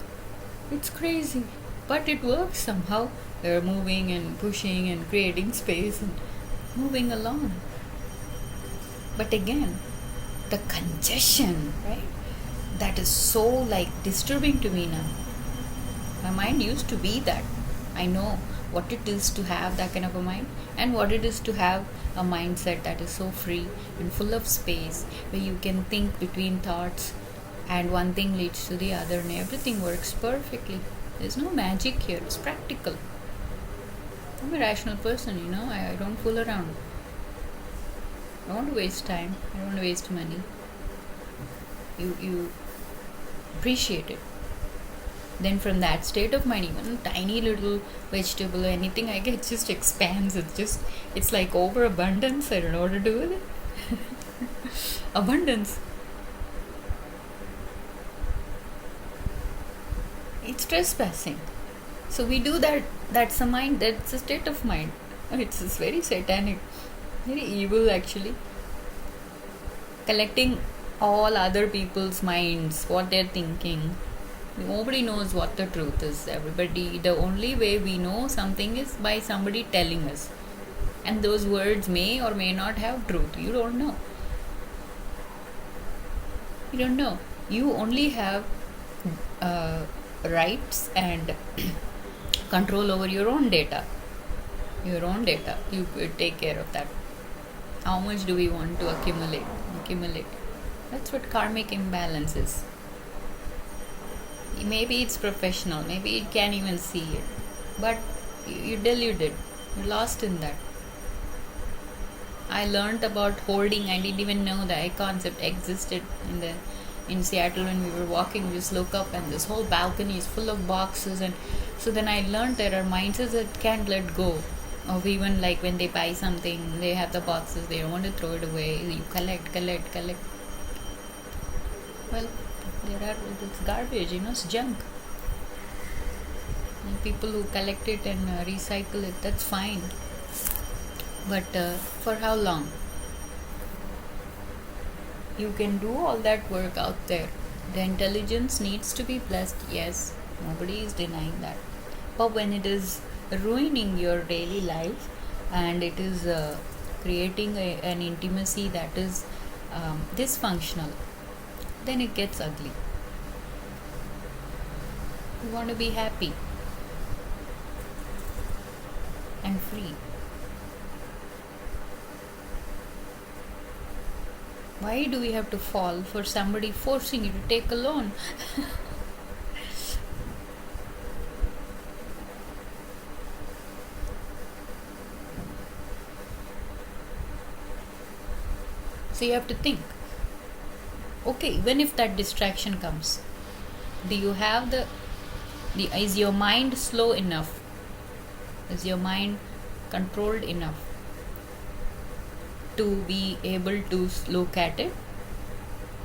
It's crazy, but it works somehow. They're moving and pushing and creating space and moving along. But again, the congestion, right? That is so like disturbing to me now. My mind used to be that. I know what it is to have that kind of a mind, and what it is to have a mindset that is so free and full of space, where you can think between thoughts and one thing leads to the other and everything works perfectly. There's no magic here. It's practical. I'm a rational person, I don't fool around. I don't want to waste time. I don't want to waste money. You appreciate it. Then from that state of mind, even tiny little vegetable or anything I get just expands. It's like overabundance. I don't know what to do with it. Abundance. It's trespassing. So we do that. That's a mind. That's a state of mind. It's very satanic, very evil actually. Collecting all other people's minds, what they're thinking. Nobody knows what the truth is. Everybody, the only way we know something is by somebody telling us. And those words may or may not have truth. You don't know. You don't know. You only have rights and control over your own data. You take care of that. How much do we want to accumulate? That's what karmic imbalance is. Maybe it's professional, maybe you can't even see it, but you're deluded, you're lost in that. I learned about holding. I didn't even know that concept existed in Seattle. When we were walking, we just look up and this whole balcony is full of boxes, and so then I learned there are mindsets that can't let go of, even like when they buy something, they have the boxes, they don't want to throw it away. You collect. Well, it's garbage, it's junk. And people who collect it and recycle it, that's fine. But for how long? You can do all that work out there. The intelligence needs to be blessed, yes, nobody is denying that. But when it is ruining your daily life and it is creating an intimacy that is dysfunctional, then it gets ugly. You want to be happy and free. Why do we have to fall for somebody forcing you to take a loan? So you have to think, okay, even if that distraction comes, do you have is your mind slow enough? Is your mind controlled enough to be able to look at it,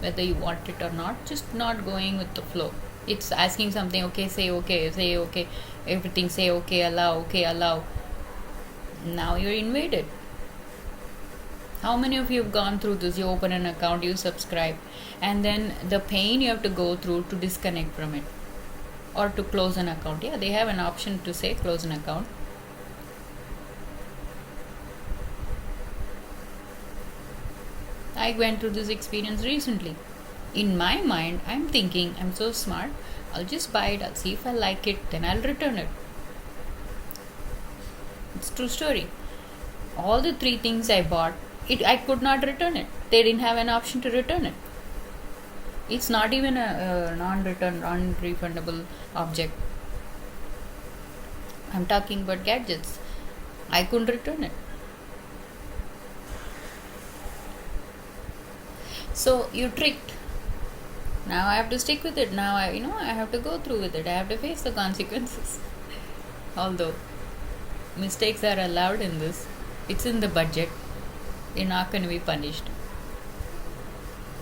whether you want it or not, just not going with the flow? It's asking something, okay, say okay, everything say okay, allow. Now you're invaded. How many of you have gone through this? You open an account, you subscribe, and then the pain you have to go through to disconnect from it or to close an account. Yeah, they have an option to say close an account. I went through this experience recently. In my mind, I'm thinking, I'm so smart, I'll just buy it, I'll see if I like it, then I'll return it. It's a true story. All the 3 things I bought, I could not return it. They didn't have an option to return it. It's not even a non-refundable object. I'm talking about gadgets. I couldn't return it. So you tricked. Now I have to stick with it. Now I have to go through with it. I have to face the consequences. Although mistakes are allowed in this, it's in the budget. You're not going to be punished.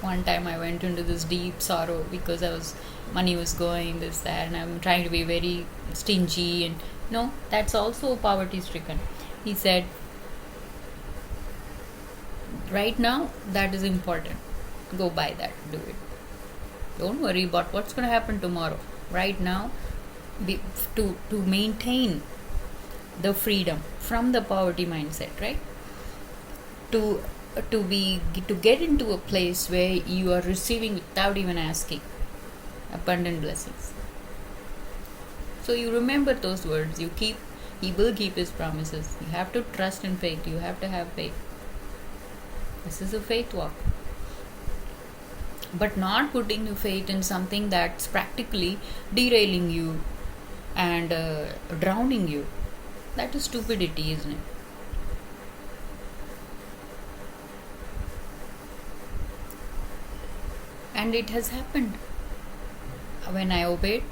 One time I went into this deep sorrow because money was going this, that, and I'm trying to be very stingy, and no, that's also poverty stricken. He said, right now that is important. Go buy that, do it. Don't worry about what's going to happen tomorrow. Right now, to maintain the freedom from the poverty mindset, right? To get into a place where you are receiving without even asking abundant blessings. So you remember those words. He will keep his promises. You have to trust in faith. You have to have faith. This is a faith walk. But not putting your faith in something that's practically derailing you and drowning you. That is stupidity, isn't it? And it has happened. When I obeyed,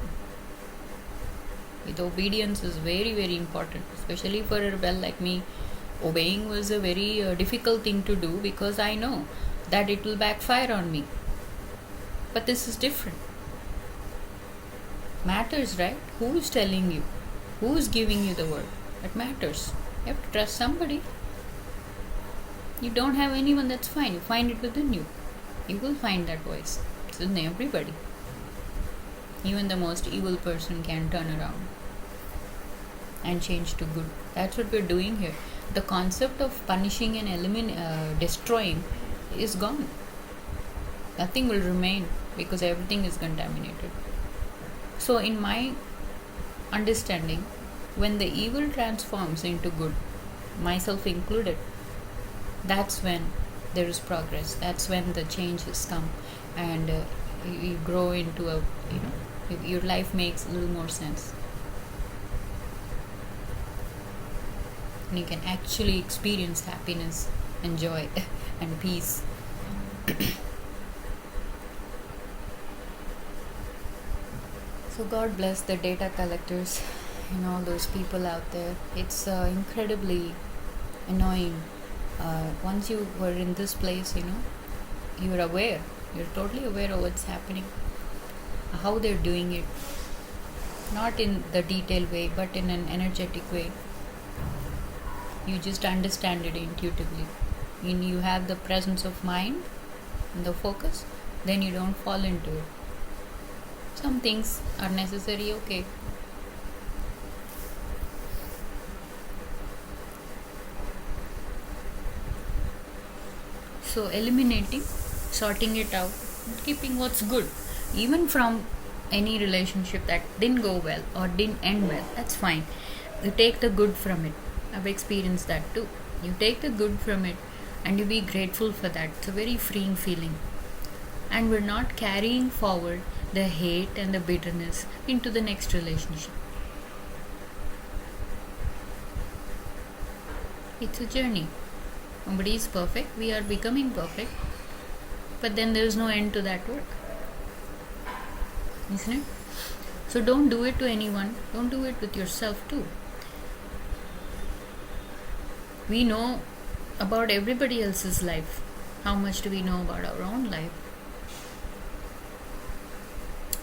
with obedience is very, very important, especially for a rebel like me. Obeying was a very difficult thing to do because I know that it will backfire on me. But this is different. Matters, right? Who is telling you? Who is giving you the word? It matters. You have to trust somebody. You don't have anyone, that's fine. You find it within you. You will find that voice. It's in everybody. Even the most evil person can turn around and change to good. That's what we're doing here. The concept of punishing and destroying is gone. Nothing will remain because everything is contaminated. So in my understanding, when the evil transforms into good, myself included, that's when there is progress. That's when the changes come, and you grow into your life makes a little more sense, and you can actually experience happiness and joy and peace. So God bless the data collectors and all those people out there. It's incredibly annoying. Once you were in this place, you're aware You're totally aware of what's happening, how they're doing it, not in the detailed way, but in an energetic way. You just understand it intuitively. When you have the presence of mind and the focus, then you don't fall into it. Some things are necessary, okay. So eliminating, sorting it out, keeping what's good, even from any relationship that didn't go well or didn't end well, that's fine. You take the good from it. I've experienced that too. You take the good from it and you be grateful for that. It's a very freeing feeling. And we're not carrying forward the hate and the bitterness into the next relationship. It's a journey. Nobody is perfect. We are becoming perfect. But then there's no end to that work. Isn't it? So don't do it to anyone. Don't do it with yourself too. We know about everybody else's life. How much do we know about our own life?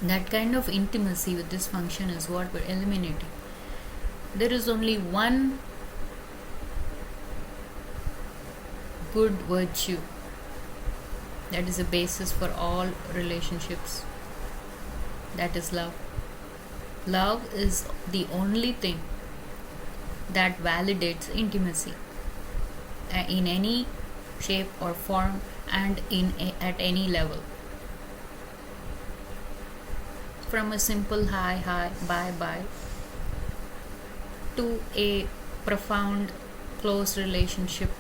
That kind of intimacy with dysfunction is what we're eliminating. There is only one good virtue that is a basis for all relationships. That is love. Love is the only thing that validates intimacy in any shape or form and at any level. From a simple hi, bye to a profound, close relationship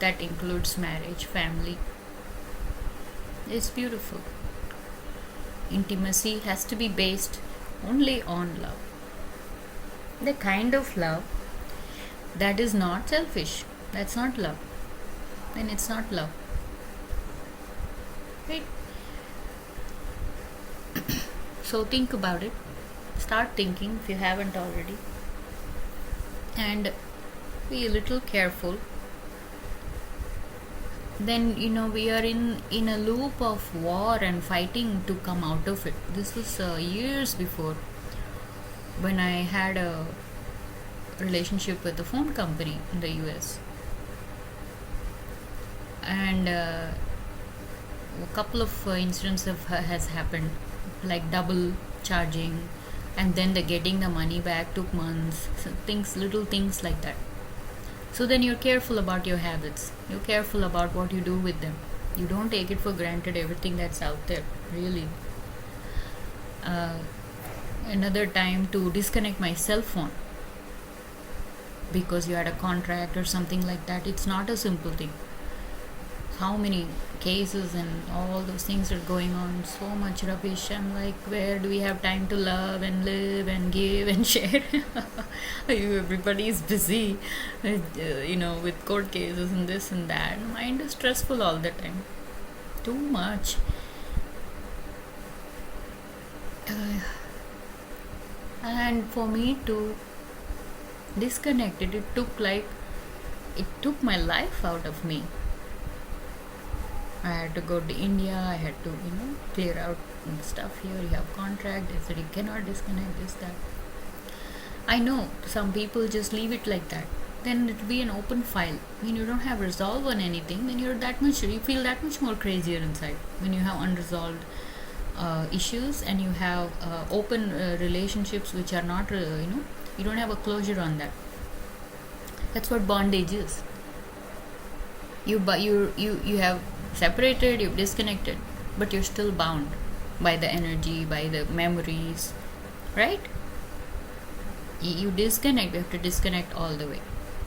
that includes marriage, family. It's beautiful. Intimacy has to be based only on love. The kind of love that is not selfish. That's not love. Then it's not love. Right? So think about it. Start thinking if you haven't already. And be a little careful. Then we are in a loop of war and fighting to come out of it. This was years before, when I had a relationship with a phone company in the US, and a couple of incidents has happened, like double charging, and then the getting the money back took months. So little things like that. So then you're careful about your habits. You're careful about what you do with them. You don't take it for granted, everything that's out there, really. Another time, to disconnect my cell phone because you had a contract or something like that. It's not a simple thing. How many cases and all those things are going on, so much rubbish. I'm like, where do we have time to love and live and give and share? Everybody is busy with court cases and this and that. Mind is stressful all the time, too much. And for me to disconnect it, it took my life out of me. I had to go to India. I had to, clear out stuff here. You have contract. They said you cannot disconnect this, that. I know some people just leave it like that. Then it will be an open file. When you don't have resolve on anything, then you feel that much more crazier inside. When you have unresolved issues and you have open relationships which are not, you don't have a closure on that. That's what bondage is. You have separated, you've disconnected, but you're still bound by the energy, by the memories, right? You disconnect, you have to disconnect all the way.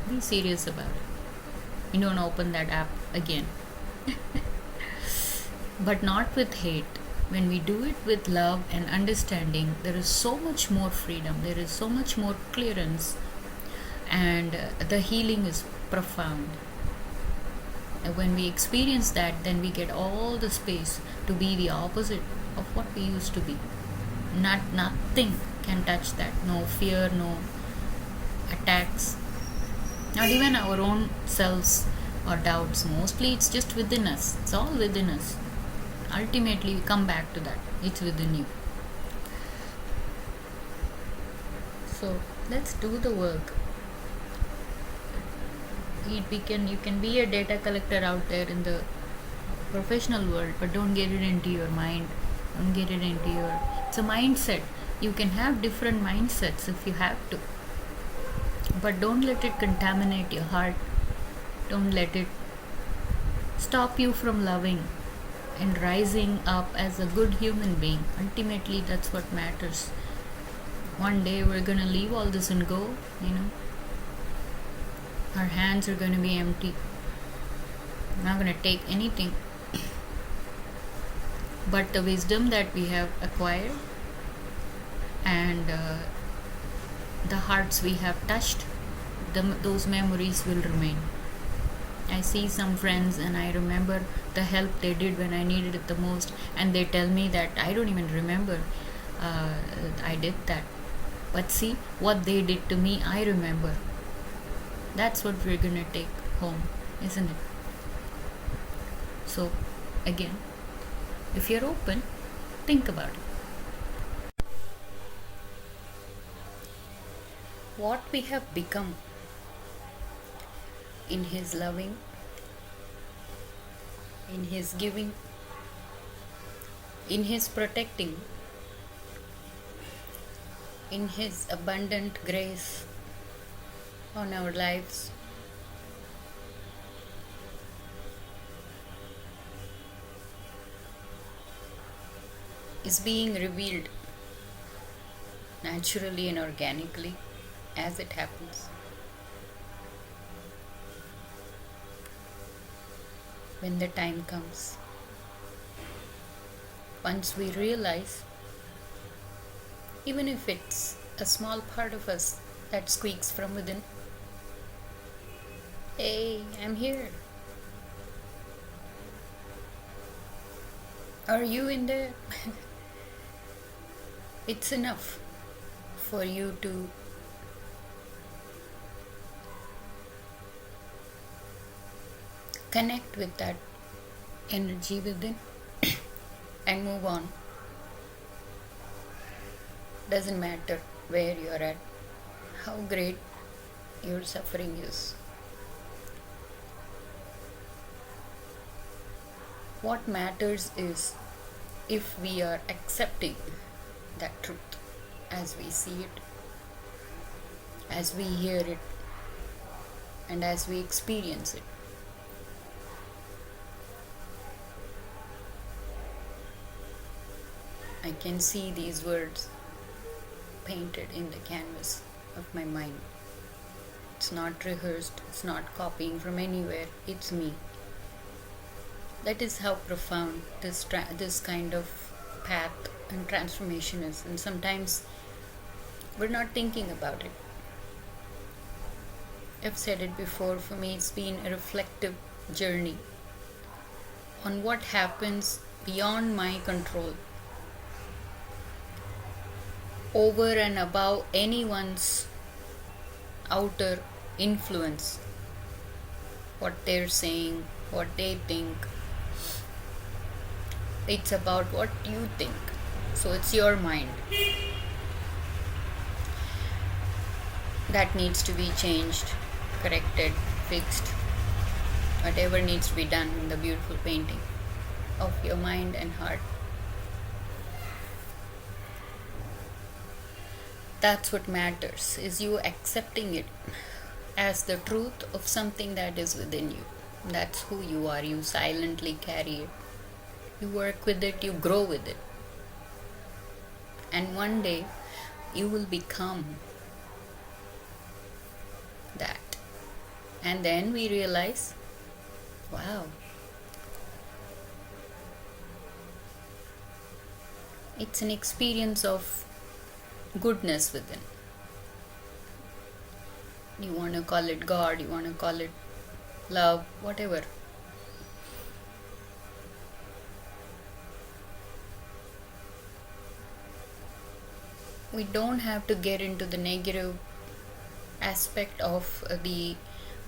Be serious about it. You don't open that app again. But not with hate. When we do it with love and understanding, there is so much more freedom, there is so much more clearance, and the healing is profound. When we experience that, then we get all the space to be the opposite of what we used to be. Nothing can touch that. No fear, no attacks, not even our own selves or doubts. Mostly it's just within us. It's all within us. ultimately you come back to that. It's within you. So let's do the work. You can be a data collector out there in the professional world, but don't get it into your mind. Don't get it into your. It's a mindset. You can have different mindsets if you have to, but don't let it contaminate your heart. Don't let it stop you from loving and rising up as a good human being. Ultimately, that's what matters. One day we're gonna leave all this and go, Our hands are gonna be empty. We're not gonna take anything. But the wisdom that we have acquired and the hearts we have touched, those memories will remain. I see some friends and I remember the help they did when I needed it the most, and they tell me that I don't even remember I did that. But see, what they did to me, I remember. That's what we're gonna take home, isn't it? So, again, if you're open, think about it. What we have become in His loving, in His giving, in His protecting, in His abundant grace on our lives. Is being revealed naturally and organically as it happens. When the time comes, once we realize, even if it's a small part of us that squeaks from within, hey, I'm here. Are you in there? It's enough for you to connect with that energy within and move on. Doesn't matter where you're at, how great your suffering is. What matters is if we are accepting that truth as we see it, as we hear it, and as we experience it. I can see these words painted in the canvas of my mind. It's not rehearsed, it's not copying from anywhere, it's me. That is how profound this kind of path and transformation is, and sometimes we're not thinking about it. I've said it before, for me it's been a reflective journey on what happens beyond my control, over and above anyone's outer influence, what they're saying, what they think. It's about what you think. So it's your mind that needs to be changed, corrected, fixed, whatever needs to be done in the beautiful painting of your mind and heart. That's what matters, is you accepting it as the truth of something that is within you. That's who you are. You silently carry it. You work with it, you grow with it. And one day you will become that. And then we realize, wow, it's an experience of goodness within. You want to call it God, you want to call it love, whatever. We don't have to get into the negative aspect of the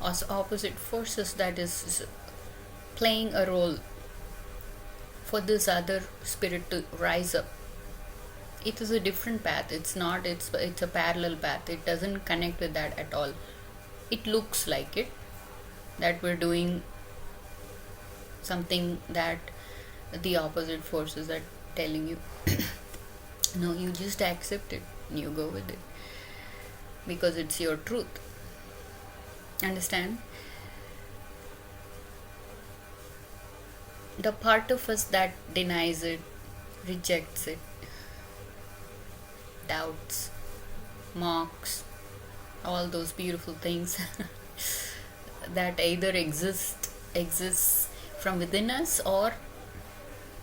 opposite forces that is playing a role for this other spirit to rise up. It is a different path. It's a parallel path. It doesn't connect with that at all. It looks like it, that we're doing something that the opposite forces are telling you. No, you just accept it. You go with it because it's your truth. Understand? The part of us that denies it, rejects it, doubts, mocks, all those beautiful things that either exists from within us or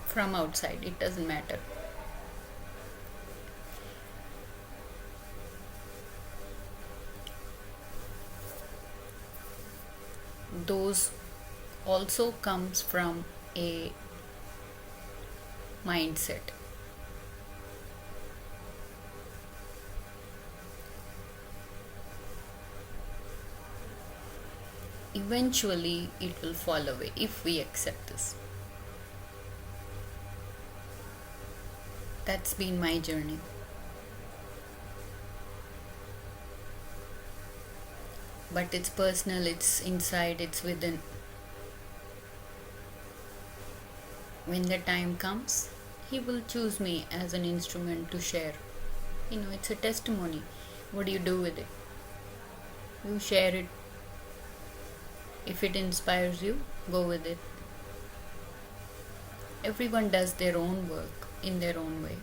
from outside. It doesn't matter. Those also comes from a mindset. Eventually it will fall away if we accept this. That's been my journey. But it's personal, it's inside, it's within. When the time comes, he will choose me as an instrument to share. It's a testimony. What do you do with it? You share it. If it inspires you, go with it. Everyone does their own work in their own way.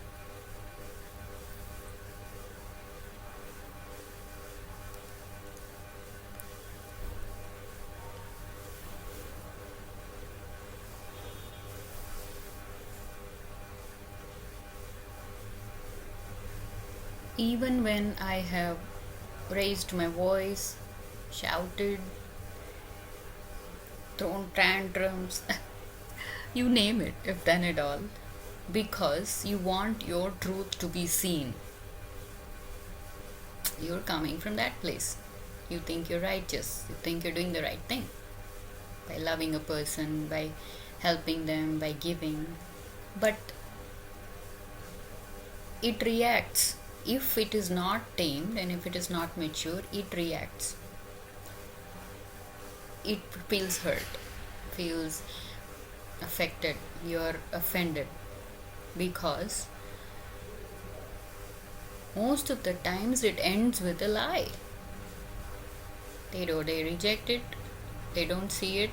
Even when I have raised my voice, shouted, thrown tantrums, you name it, I've done it all. Because you want your truth to be seen. You're coming from that place. You think you're righteous. You think you're doing the right thing. By loving a person, by helping them, by giving. But it reacts. If it is not tamed and if it is not mature, it reacts. It feels hurt, feels affected, you're offended. Because most of the times it ends with a lie. They reject it, they don't see it,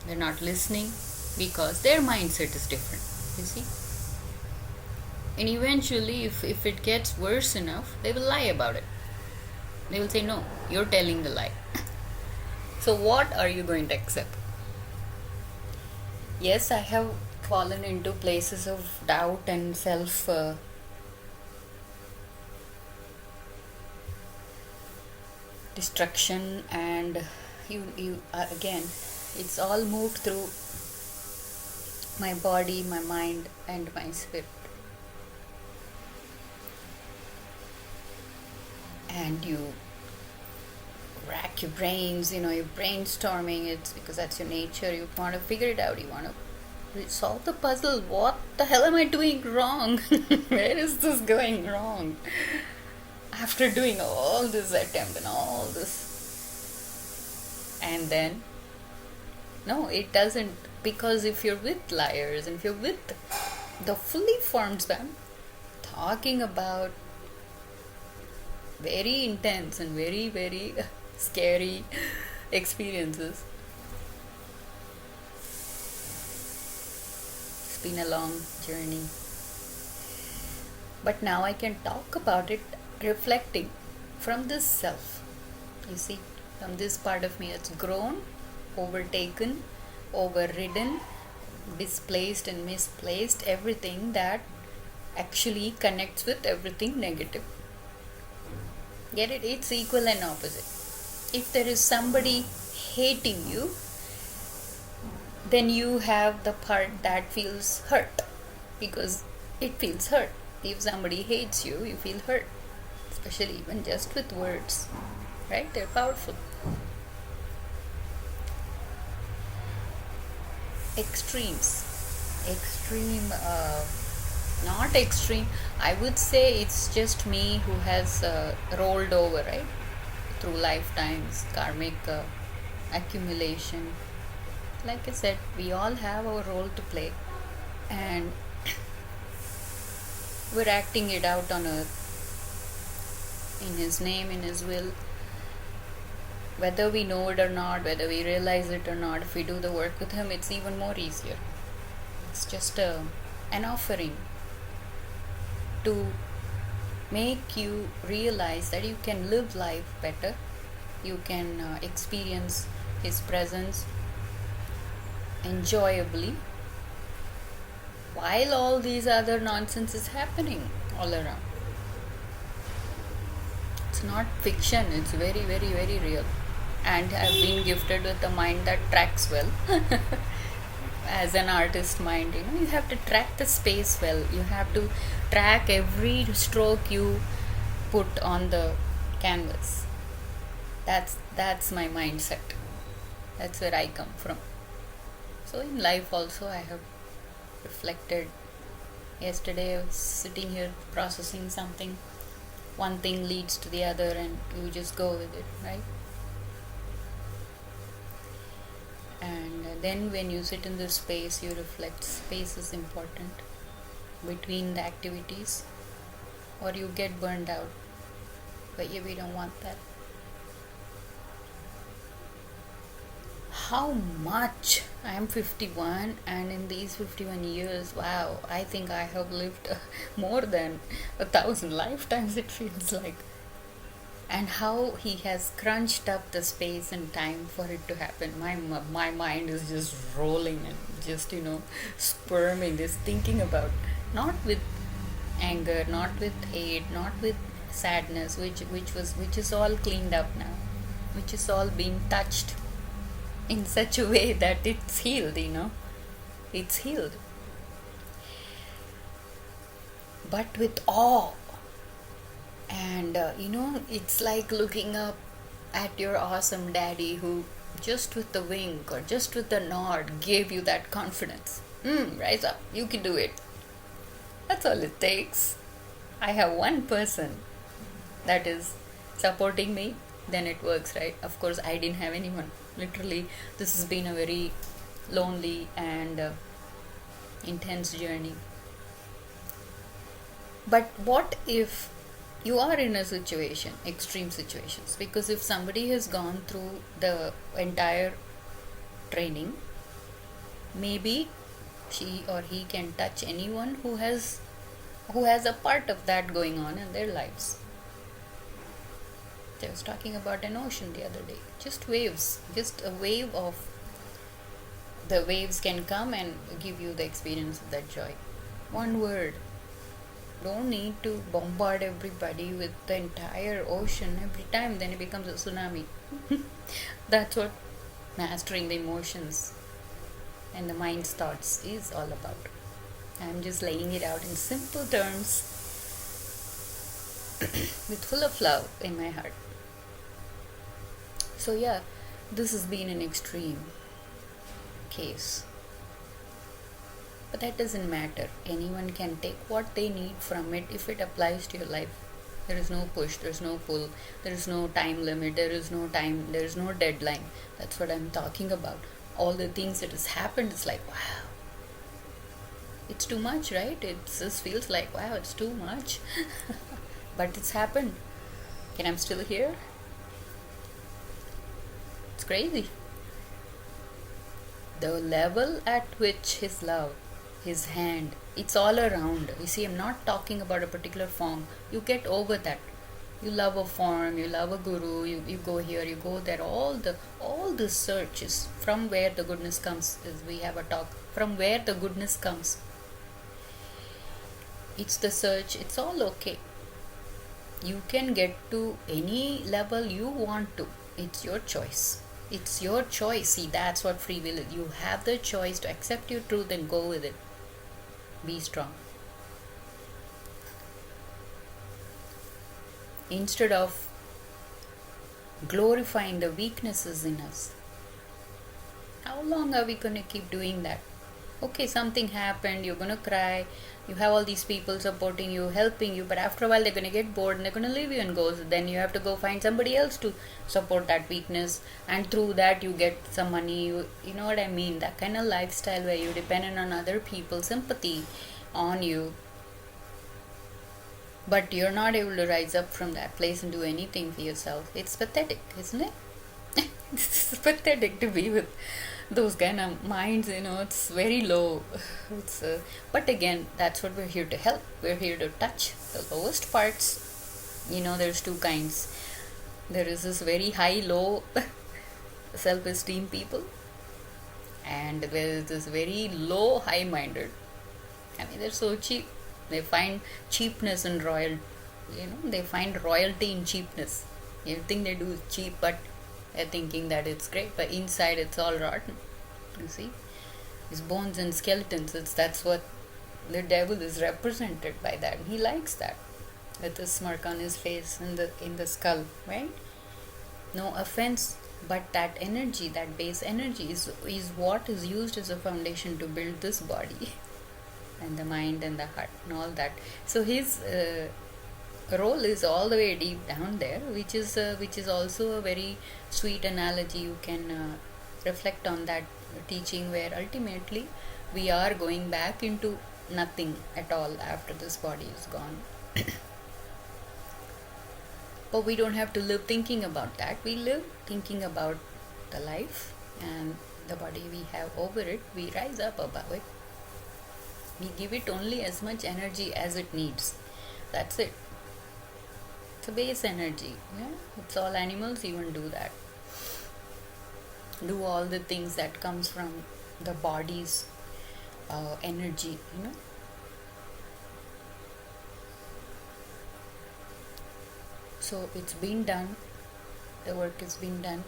they're not listening because their mindset is different, you see. And eventually, if it gets worse enough, they will lie about it. They will say, no, you're telling the lie. So what are you going to accept? Yes, I have fallen into places of doubt and self destruction, and you again, it's all moved through my body, my mind, and my spirit. And you rack your brains, you're brainstorming. It's because that's your nature. You want to figure it out. You want to solve the puzzle. What the hell am I doing wrong? Where is this going wrong? After doing all this attempt and all this. And then, no, it doesn't. Because if you're with liars and if you're with the fully formed spam, talking about very intense and very, very scary experiences. It's been a long journey. But now I can talk about it reflecting from this self. You see, from this part of me that's grown, overtaken, overridden, displaced and misplaced everything that actually connects with everything negative. Get it? It's equal and opposite. If there is somebody hating you, then you have the part that feels hurt because it feels hurt. If somebody hates you, you feel hurt, especially even just with words, right? They're powerful. Extremes. Extreme, not extreme. I would say it's just me who has rolled over, right? Through lifetimes, karmic accumulation. Like I said, we all have our role to play, and we're acting it out on earth in His name, in His will. Whether we know it or not, whether we realize it or not, if we do the work with Him, it's even more easier. It's just an offering to make you realize that you can live life better, you can experience His presence enjoyably while all these other nonsense is happening all around. It's not fiction, it's very, very, very real. And I've been gifted with a mind that tracks well. As an artist mind, you have to track the space well. You have to track every stroke you put on the canvas. That's my mindset. That's where I come from. So in life also I have reflected. Yesterday I was sitting here processing something. One thing leads to the other and you just go with it, right? And then when you sit in this space, you reflect. Space is important between the activities, or you get burned out. But yeah, we don't want that. How much? I am 51, and in these 51 years, wow, I think I have lived more than 1,000 lifetimes, it feels like. And how He has crunched up the space and time for it to happen. My mind is just rolling and just sperming, just thinking about, not with anger, not with hate, not with sadness, which is all cleaned up now, which is all being touched in such a way that it's healed. It's healed, but with awe. And it's like looking up at your awesome daddy who just with the wink or just with the nod gave you that confidence. Rise up, you can do it. That's all it takes. I have one person that is supporting me, then it works, right? Of course, I didn't have anyone. Literally, this has been a very lonely and intense journey. But what if you are in a situation, extreme situations? Because if somebody has gone through the entire training, maybe she or he can touch anyone who has a part of that going on in their lives. I was talking about an ocean the other day. Just waves, just a wave of the waves can come and give you the experience of that joy. One word. Don't need to bombard everybody with the entire ocean every time, then it becomes a tsunami. That's what mastering the emotions and the mind's thoughts is all about. I'm just laying it out in simple terms with full of love in my heart. So yeah, this has been an extreme case. But that doesn't matter. Anyone can take what they need from it if it applies to your life. There is no push, there is no pull, there is no time limit, there is no deadline. That's what I'm talking about. All the things that has happened, it's like, wow. It's too much, right? It just feels like, wow, it's too much. But it's happened. And I'm still here. It's crazy. The level at which His love, His hand, it's all around. You see, I'm not talking about a particular form. You get over that. You love a form, you love a guru, you go here, you go there. All the search is from where the goodness comes. As we have a talk, from where the goodness comes. It's the search. It's all okay. You can get to any level you want to. It's your choice. It's your choice. See, that's what free will is. You have the choice to accept your truth and go with it. Be strong. Instead of glorifying the weaknesses in us, How long are we going to keep doing that? Okay, something happened, you're going to cry, you have all these people supporting you, helping you, but after a while they're going to get bored and they're going to leave you and go. So then you have to go find somebody else to support that weakness, and through that you get some money. You know what I mean? That kind of lifestyle where you're dependent on other people's sympathy on you, but you're not able to rise up from that place and do anything for yourself. It's pathetic, isn't it? It's pathetic to be with those kind of minds. It's very low. It's But again, that's what we're here to help. We're here to touch the lowest parts. There's two kinds. There is this very high low self-esteem people, and there is this very low high minded. I mean, they're so cheap. They find cheapness in they find royalty in cheapness. Everything they do is cheap, but they're thinking that it's great, but inside it's all rotten. You see, his bones and skeletons. That's what the devil is represented by that. He likes that, with a smirk on his face in the skull, right? No offense, but that energy, that base energy, is what is used as a foundation to build this body, and the mind and the heart and all that. So his role is all the way deep down there, which is also a very sweet analogy. You can reflect on that teaching, where ultimately we are going back into nothing at all after this body is gone. But we don't have to live thinking about that. We live thinking about the life and the body we have over it. We rise up above it. We give it only as much energy as it needs. That's it. It's a base energy. Yeah? It's all animals even do that. Do all the things that comes from the body's energy. So it's been done. The work is being done.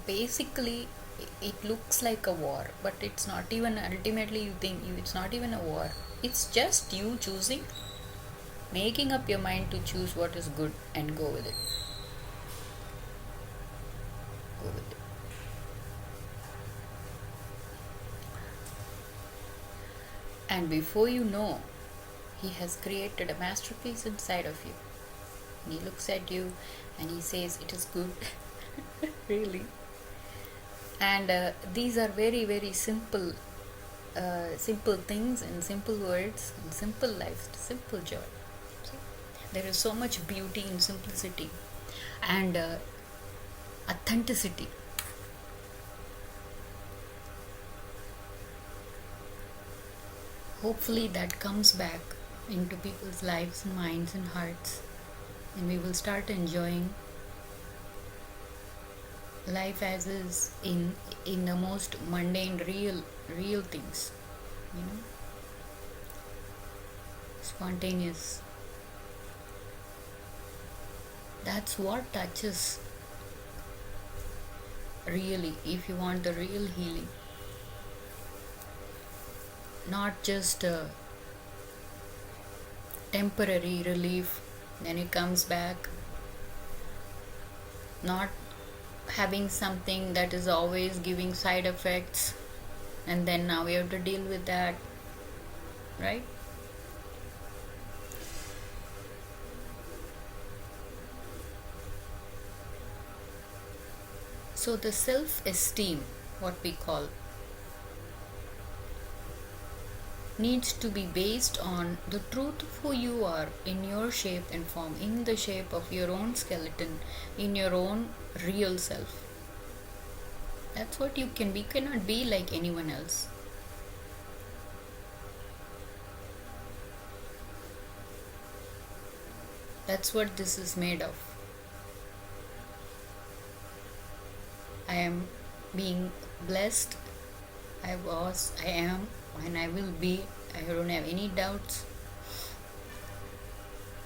Basically, it looks like a war, but it's not even. Ultimately, you think it's not even a war. It's just you choosing, making up your mind to choose what is good and go with it. Go with it. And before you know, he has created a masterpiece inside of you. And he looks at you and he says, "It is good." Really. And these are very, very simple things and simple words and simple life, simple joy. So there is so much beauty in simplicity and authenticity. Hopefully that comes back into people's lives and minds and hearts, and we will start enjoying life as is, in the most mundane, real things, spontaneous. That's what touches really, if you want the real healing, not just a temporary relief, then it comes back, not having something that is always giving side effects, and then now we have to deal with that, right? So the self-esteem, what we call, needs to be based on the truth of who you are, in your shape and form, in the shape of your own skeleton, in your own real self. That's what you can be. You cannot be like anyone else. That's what this is made of. I am being blessed. I am, and I will be. I don't have any doubts.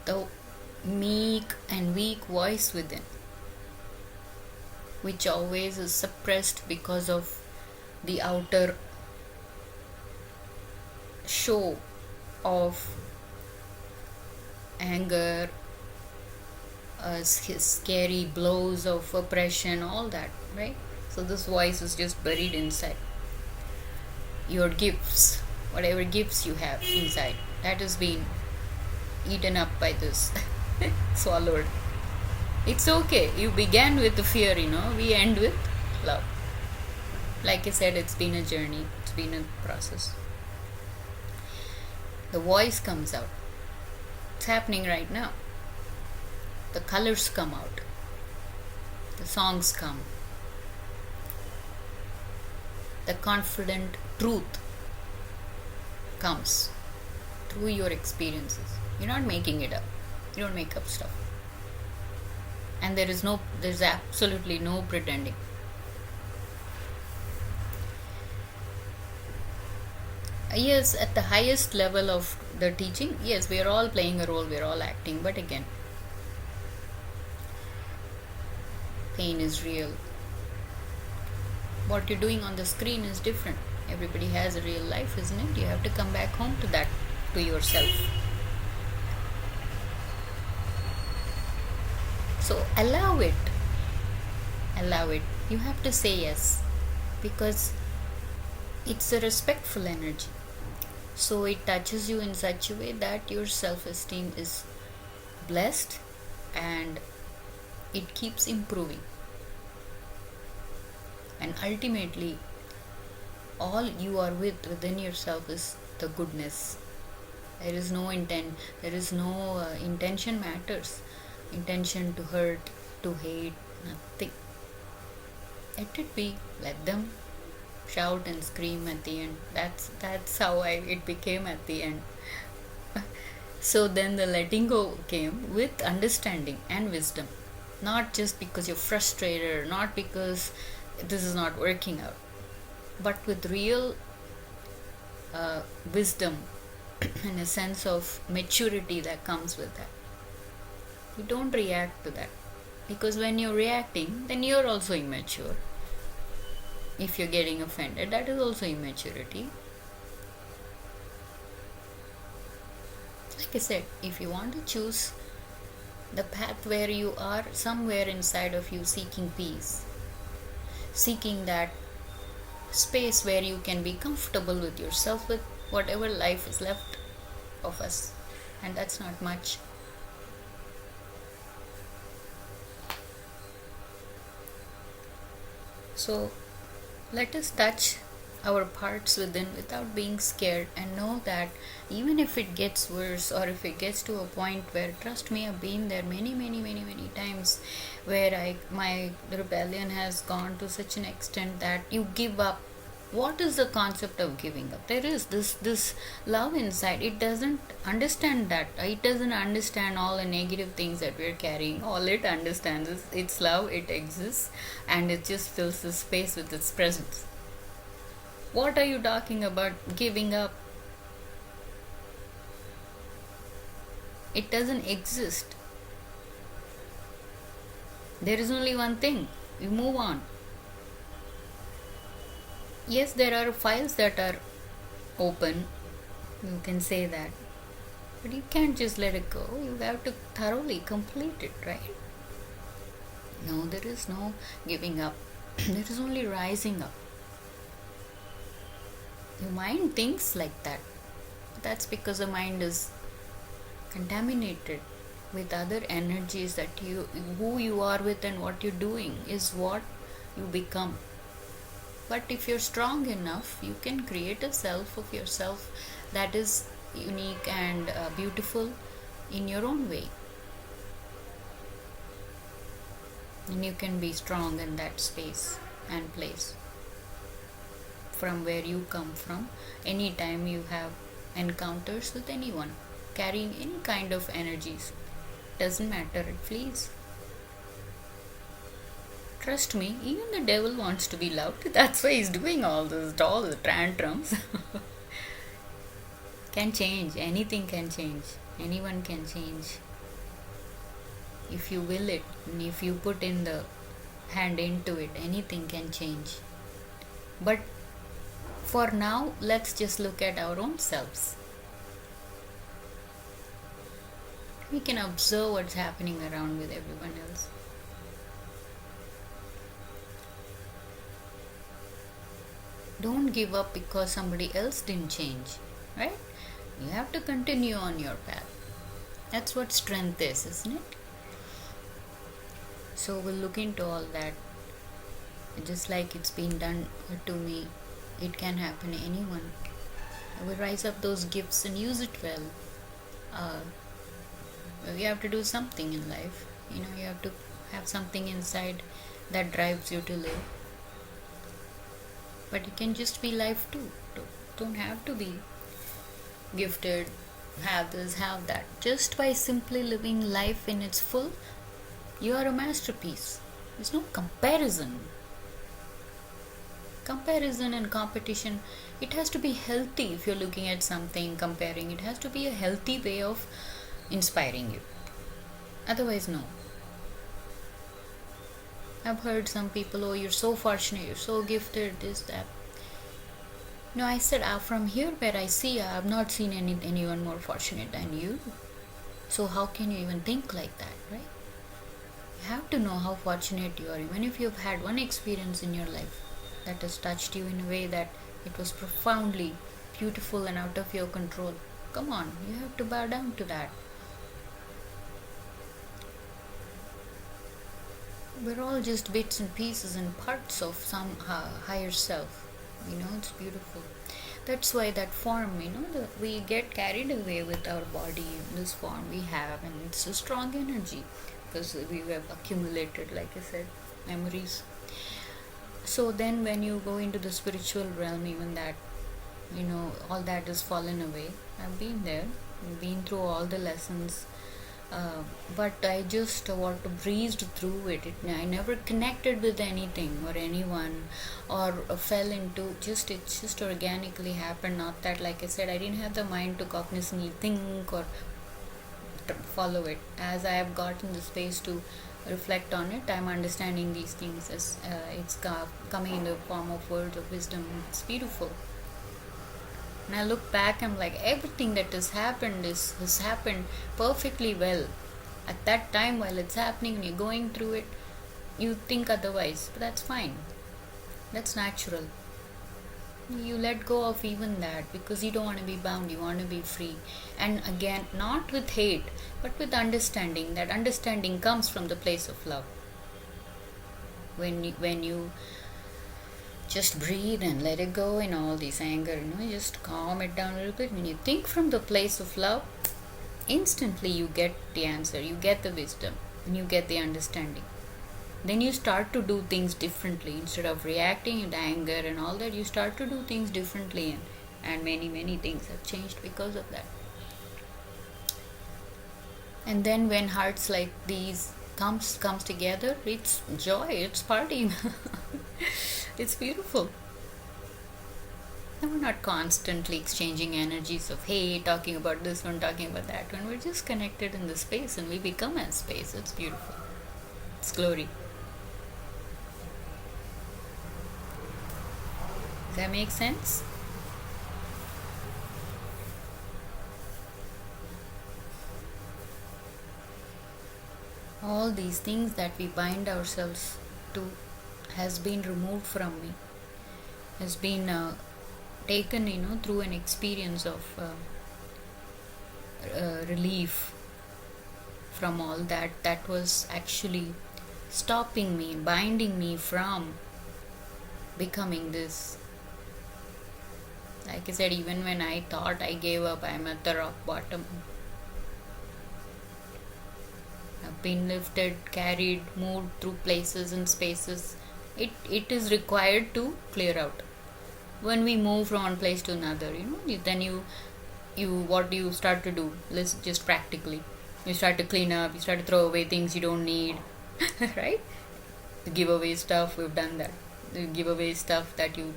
The meek and weak voice within, which always is suppressed because of the outer show of anger, scary blows of oppression, all that, right? So this voice is just buried inside. Your gifts, whatever gifts you have inside, that has been eaten up by this, swallowed. It's okay. You began with the fear, we end with love. Like I said, it's been a journey, it's been a process. The voice comes out. It's happening right now. The colors come out. The songs come. The confident truth comes through your experiences. You're not making it up. You don't make up stuff. And there's absolutely no pretending. Yes, at the highest level of the teaching, yes, we are all playing a role, we are all acting, but again, pain is real. What you're doing on the screen is different. Everybody has a real life, isn't it? You have to come back home to that, to yourself. So allow it. Allow it. You have to say yes, because it's a respectful energy. So it touches you in such a way that your self-esteem is blessed and it keeps improving. And ultimately, all you are within yourself is the goodness. There is no intention matters. Intention to hurt, to hate, nothing. Let it be. Let them shout and scream at the end. That's how it became at the end. So then the letting go came with understanding and wisdom. Not just because you're frustrated, not because this is not working out, but with real wisdom and a sense of maturity that comes with that. You don't react to that, because when you're reacting, then you're also immature. If you're getting offended, that is also immaturity. Like I said, if you want to choose the path where you are somewhere inside of you seeking peace, seeking that space where you can be comfortable with yourself, with whatever life is left of us, and that's not much. So let us touch our parts within without being scared, and know that even if it gets worse, or if it gets to a point where, trust me, I've been there many times, where my rebellion has gone to such an extent that you give up. What is the concept of giving up? There is this love inside. It doesn't understand that. It doesn't understand all the negative things that we're carrying. All it understands is it's love, it exists, and it just fills the space with its presence. What are you talking about giving up? It doesn't exist. There is only one thing. You move on. Yes, there are files that are open. You can say that. But you can't just let it go. You have to thoroughly complete it, right? No, there is no giving up. There is only rising up. Your mind thinks like that. That's because the mind is contaminated with other energies, that who you are with and what you're doing is what you become. But if you're strong enough, you can create a self of yourself that is unique and beautiful in your own way. And you can be strong in that space and place from where you come from. Anytime you have encounters with anyone carrying any kind of energies, doesn't matter, it flees. Trust me, even the devil wants to be loved. That's why he's doing all the tantrums. Can change. Anything can change. Anyone can change. If you will it, and if you put in the hand into it, anything can change. But for now, let's just look at our own selves. We can observe what's happening around with everyone else. Don't give up because somebody else didn't change, right? You have to continue on your path. That's what strength is, isn't it? So we'll look into all that. Just like it's been done to me, it can happen to anyone. I will rise up those gifts and use it well. Uh, you have to do something in life. You have to have something inside that drives you to live. But it can just be life too. Don't have to be gifted, have this, have that. Just by simply living life in its full, you are a masterpiece. There's no comparison. Comparison and competition, it has to be healthy. If you're looking at something, comparing, it has to be a healthy way of inspiring you. Otherwise, no. I've heard some people, oh, you're so fortunate, you're so gifted, this, that. No, I said, from here where I see, I have not seen anyone more fortunate than you. So how can you even think like that, right? You have to know how fortunate you are, even if you've had one experience in your life that has touched you in a way that it was profoundly beautiful and out of your control. Come on, you have to bow down to that. We're all just bits and pieces and parts of some higher self. It's beautiful. That's why that form, we get carried away with our body, this form we have, and it's a strong energy because we have accumulated, like I said, memories. So then when you go into the spiritual realm, even that, all that is fallen away. I've been there, I've been through all the lessons, but I just breezed through it. I never connected with anything or anyone or fell into it just organically happened. Not that, like I said, I didn't have the mind to cognizantly think or follow it. As I have gotten the space to reflect on it, I'm understanding these things as it's coming in the form of words of wisdom. It's beautiful. And I look back, I'm like, everything that has happened has happened perfectly well. At that time, while it's happening and you're going through it, you think otherwise, but that's fine. That's natural. You let go of even that because you don't want to be bound, you want to be free. And again, not with hate, but with understanding. That understanding comes from the place of love. When you just breathe and let it go in all this anger, just calm it down a little bit. When you think from the place of love, instantly you get the answer, you get the wisdom, and you get the understanding. Then you start to do things differently. Instead of reacting in anger and all that, you start to do things differently, and many things have changed because of that. And then when hearts like these comes together, it's joy, it's party. It's beautiful. And we're not constantly exchanging energies of hate, talking about this one, talking about that one. We're just connected in the space and we become as space. It's beautiful. It's glory. Does that make sense? All these things that we bind ourselves to has been removed from me, has been taken, through an experience of relief from all that was actually stopping me, binding me from becoming this. Like I said, even when I thought I gave up, I'm at the rock bottom. I've been lifted, carried, moved through places and spaces. It is required to clear out. When we move from one place to another, then you what do you start to do? Let's just practically. You start to clean up, you start to throw away things you don't need, right? The giveaway stuff, we've done that. The giveaway stuff that you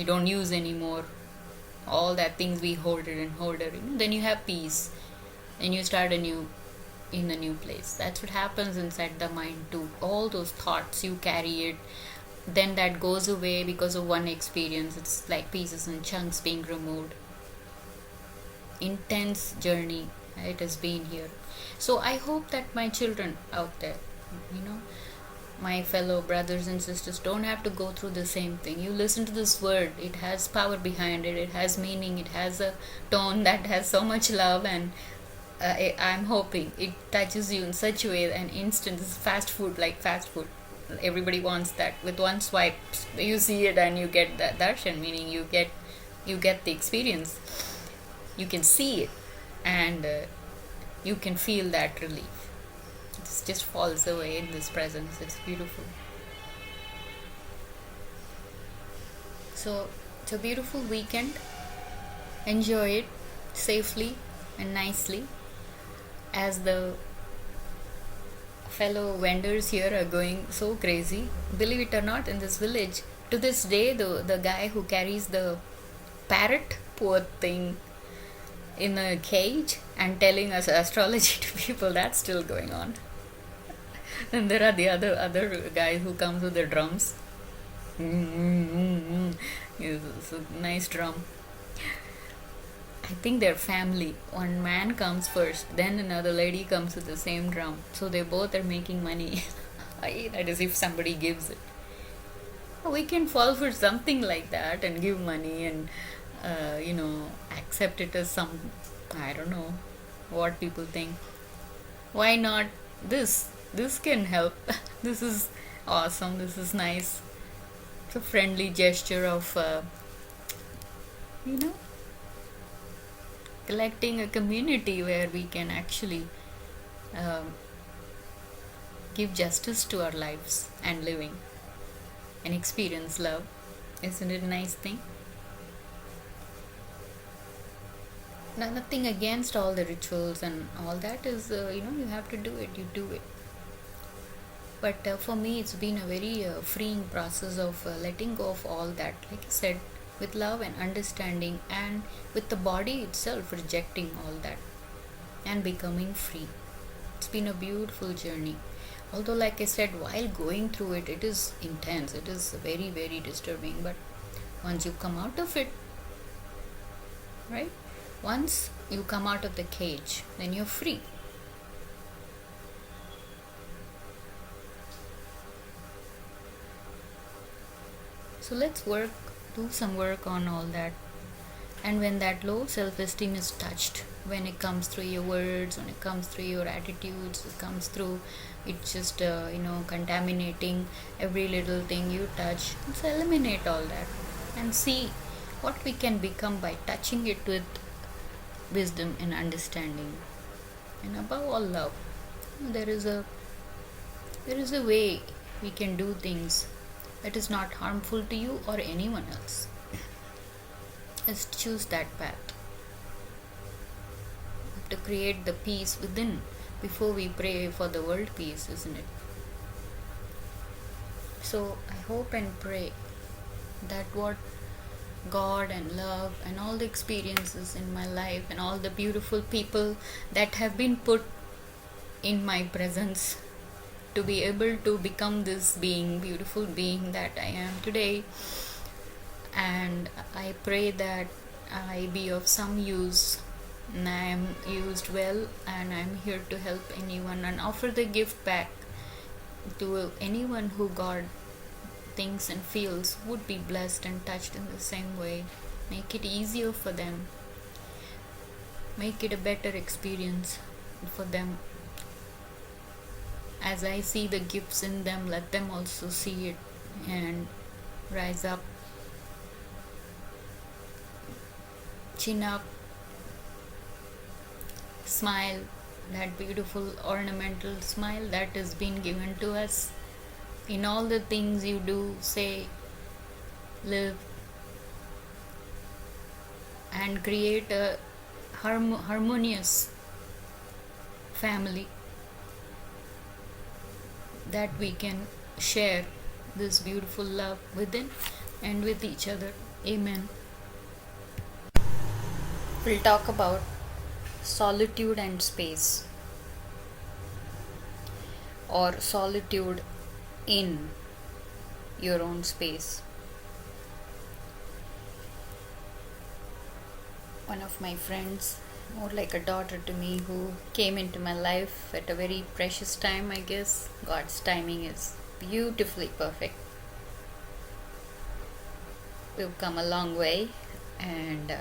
don't use anymore. All that things we hoarded. Then you have peace. Then you start in a new place. That's what happens inside the mind too. All those thoughts, you carry it, then that goes away because of one experience. It's like pieces and chunks being removed. Intense journey, It has been here. So I hope that my children out there, you know, my fellow brothers and sisters, don't have to go through the same thing. You listen to this word, it has power behind it, it has meaning, it has a tone that has so much love, and I'm hoping it touches you in such a way. An instant is fast food, like fast food. Everybody wants that. With one swipe, you see it and you get that darshan, meaning you get the experience. You can see it, and you can feel that relief. It just falls away in this presence. It's beautiful. So it's a beautiful weekend. Enjoy it safely and nicely, as the fellow vendors here are going so crazy. Believe it or not, in this village, to this day, the guy who carries the parrot, poor thing, in a cage and telling us astrology to people, that's still going on. And there are the other guy who comes with the drums. It's a nice drum. I think they're family. One man comes first, then another lady comes with the same drum. So they both are making money. That is, if somebody gives it. We can fall for something like that and give money and, accept it as some, I don't know what people think. Why not this? This can help. This is awesome. This is nice. It's a friendly gesture of, collecting a community where we can actually give justice to our lives and living and experience love. Isn't it a nice thing? Now, nothing against all the rituals and all that is, you have to do it, you do it. But for me, it's been a very freeing process of letting go of all that. Like I said, with love and understanding, and with the body itself rejecting all that and becoming free. It's been a beautiful journey. Although, like I said, while going through it, it is intense, it is very, very disturbing. But once you come out of it, right? Once you come out of the cage, then you're free. So let's do some work on all that. And when that low self-esteem is touched, when it comes through your words, when it comes through your attitudes, it comes through, it's just contaminating every little thing you touch. So eliminate all that and see what we can become by touching it with wisdom and understanding, and above all, love. There is a way we can do things that is not harmful to you or anyone else. Let's choose that path. We have to create the peace within before we pray for the world peace, isn't it? So I hope and pray that what God and love and all the experiences in my life and all the beautiful people that have been put in my presence to be able to become this beautiful being that I am today. And I pray that I be of some use and I am used well, and I am here to help anyone and offer the gift back to anyone who God thinks and feels would be blessed and touched in the same way. Make it easier for them. Make it a better experience for them. As I see the gifts in them, let them also see it and rise up. Chin up. Smile. That beautiful ornamental smile that has been given to us. In all the things you do, say, live, and create a harmonious family that we can share this beautiful love within and with each other. Amen. We'll talk about solitude and space, or solitude in your own space. One of my friends more like a daughter to me who came into my life at a very precious time, I guess. God's timing is beautifully perfect. We've come a long way, and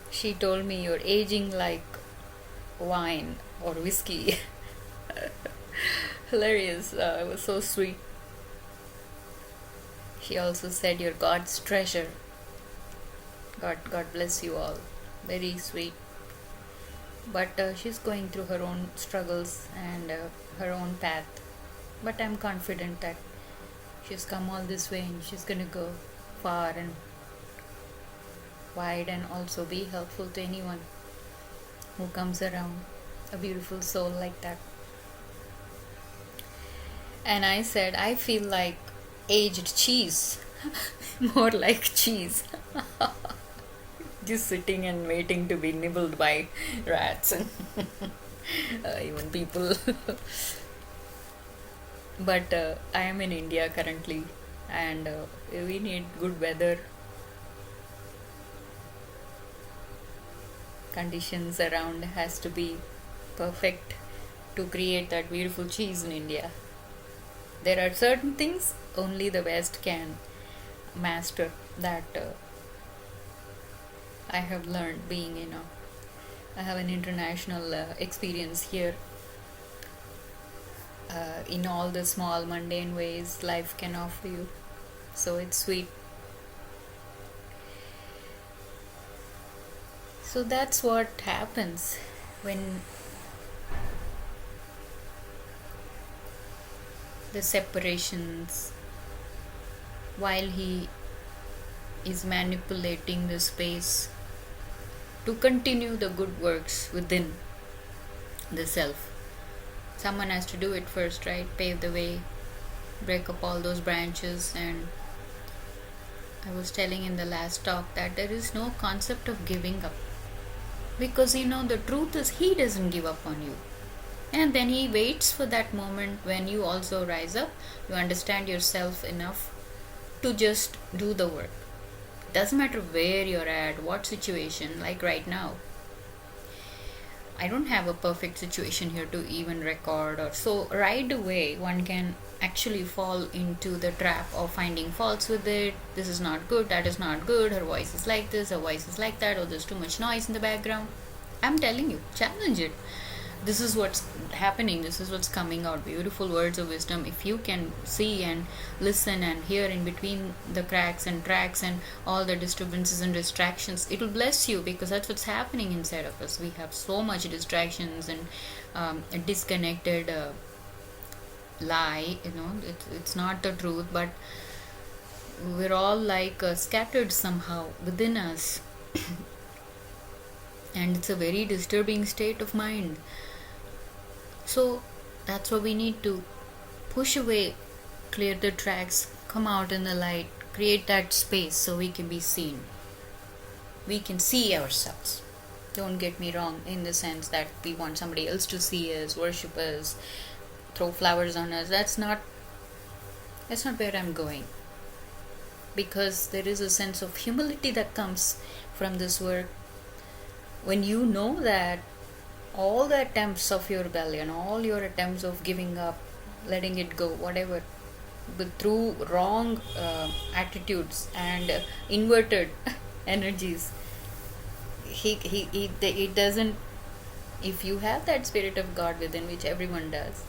she told me, "You're aging like wine or whiskey." Hilarious. It was so sweet. She also said, "You're God's treasure." God bless you all. Very sweet. But she's going through her own struggles and her own path. But I'm confident that she's come all this way and she's gonna go far and wide and also be helpful to anyone who comes around a beautiful soul like that. And I said, I feel like aged cheese, more like cheese, just sitting and waiting to be nibbled by rats and even people. But I am in India currently, and we need good weather conditions around. Has to be perfect to create that beautiful cheese in India. There are certain things only the West can master that I have learned being, I have an international experience here. In all the small mundane ways life can offer you. So it's sweet. So that's what happens when the separations, while he is manipulating the space to continue the good works within the self. Someone has to do it first, right? Pave the way, break up all those branches. And I was telling in the last talk that there is no concept of giving up, because the truth is he doesn't give up on you. And then he waits for that moment when you also rise up, you understand yourself enough to just do the work. It doesn't matter where you're at, what situation, like right now. I don't have a perfect situation here to even record, or so right away one can actually fall into the trap of finding faults with it. This is not good, that is not good, her voice is like this, her voice is like that, or there's too much noise in the background. I'm telling you, challenge it. This is what's happening, this is what's coming out. Beautiful words of wisdom. If you can see and listen and hear in between the cracks and tracks and all the disturbances and distractions, it will bless you, because that's what's happening inside of us. We have so much distractions and a disconnected lie. It's not the truth, but we're all like scattered somehow within us. And it's a very disturbing state of mind. So that's why we need to push away, clear the tracks, come out in the light, create that space so we can be seen. We can see ourselves. Don't get me wrong, in the sense that we want somebody else to see us, worship us, throw flowers on us. That's not where I'm going. Because there is a sense of humility that comes from this work. When you know that all the attempts of your rebellion, all your attempts of giving up, letting it go, whatever, but through wrong attitudes and inverted energies, it doesn't. If you have that spirit of God within, which everyone does,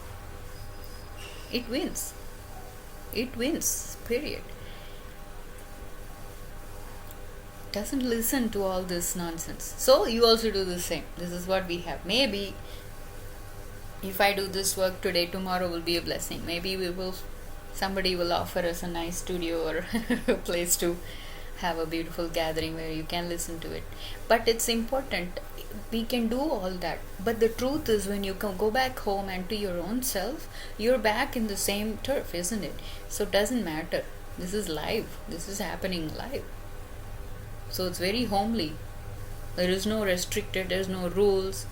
it wins. It wins. Period. Doesn't listen to all this nonsense. So you also do the same. This is what we have. Maybe if I do this work today, tomorrow will be a blessing. Maybe somebody will offer us a nice studio or a place to have a beautiful gathering where you can listen to it. But it's important. We can do all that. But the truth is, when you go back home and to your own self, you're back in the same turf, isn't it? So it doesn't matter. This is live. This is happening live. So it's very homely. There is no restricted, there's no rules.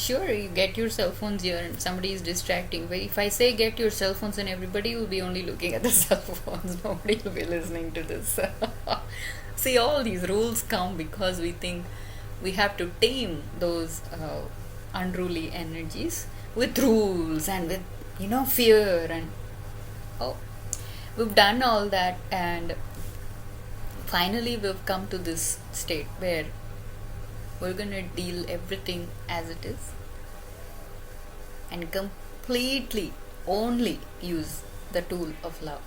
Sure, you get your cell phones here and somebody is distracting. But if I say get your cell phones, and everybody will be only looking at the cell phones, nobody will be listening to this. See, all these rules come because we think we have to tame those unruly energies with rules and with, fear. And oh, we've done all that, and finally we've come to this state where we're gonna deal everything as it is and completely only use the tool of love.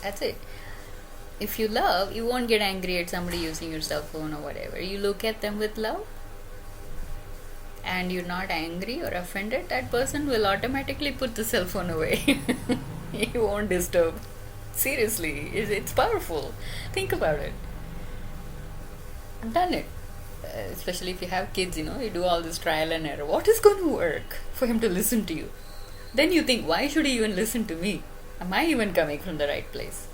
That's it. If you love, you won't get angry at somebody using your cell phone or whatever. You look at them with love and you're not angry or offended, that person will automatically put the cell phone away. He won't disturb. Seriously, it's powerful. Think about it. I've done it. Especially if you have kids, you do all this trial and error. What is going to work for him to listen to you? Then you think, why should he even listen to me? Am I even coming from the right place?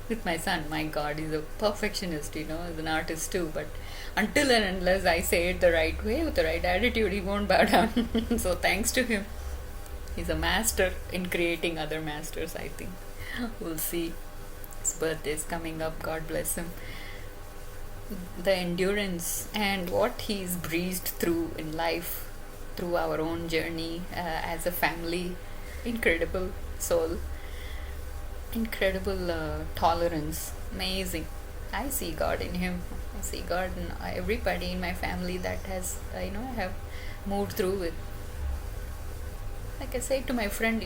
With my son, my God, he's a perfectionist, he's an artist too. But until and unless I say it the right way, with the right attitude, he won't bow down. So thanks to him, he's a master in creating other masters, I think. We'll see. His birthday is coming up, God bless him. The endurance and what he's breezed through in life, through our own journey as a family, incredible soul, incredible tolerance, amazing. I see God in him. I see God in everybody in my family that has, I have moved through with. Like I say to my friend,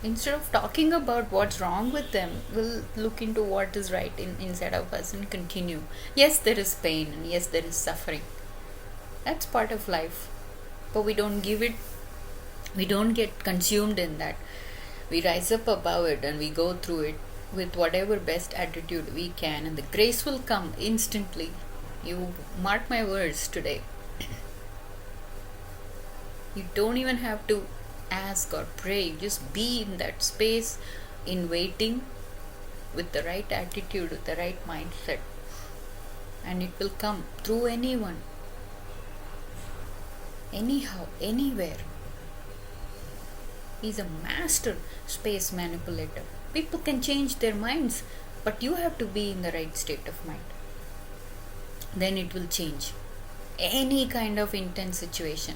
instead of talking about what's wrong with them, we'll look into what is right inside of us and continue. Yes, there is pain and yes, there is suffering. That's part of life. But we don't get consumed in that. We rise up above it and we go through it with whatever best attitude we can, and the grace will come instantly. You mark my words today. You don't even have to ask or pray, just be in that space in waiting with the right attitude, with the right mindset, and it will come through anyone, anyhow, anywhere. He's a master space manipulator. People can change their minds, but you have to be in the right state of mind. Then it will change any kind of intense situation.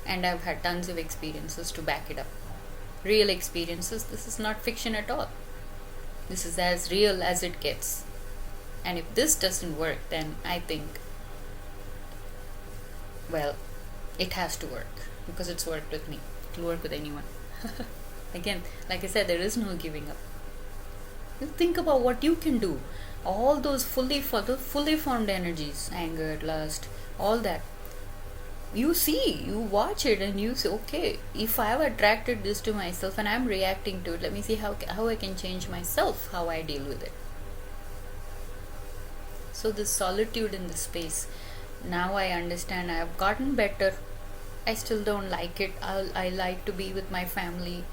And I've had tons of experiences to back it up. Real experiences. This is not fiction at all. This is as real as it gets. And if this doesn't work, then I think, well, it has to work. Because it's worked with me. It will work with anyone. Again, like I said, there is no giving up. You think about what you can do. All those fully formed energies, anger, lust, all that. You see, you watch it and you say, okay, if I have attracted this to myself and I'm reacting to it, let me see how I can change myself, how I deal with it. So this solitude in the space, now I understand. I have gotten better. I still don't like it. I like to be with my family.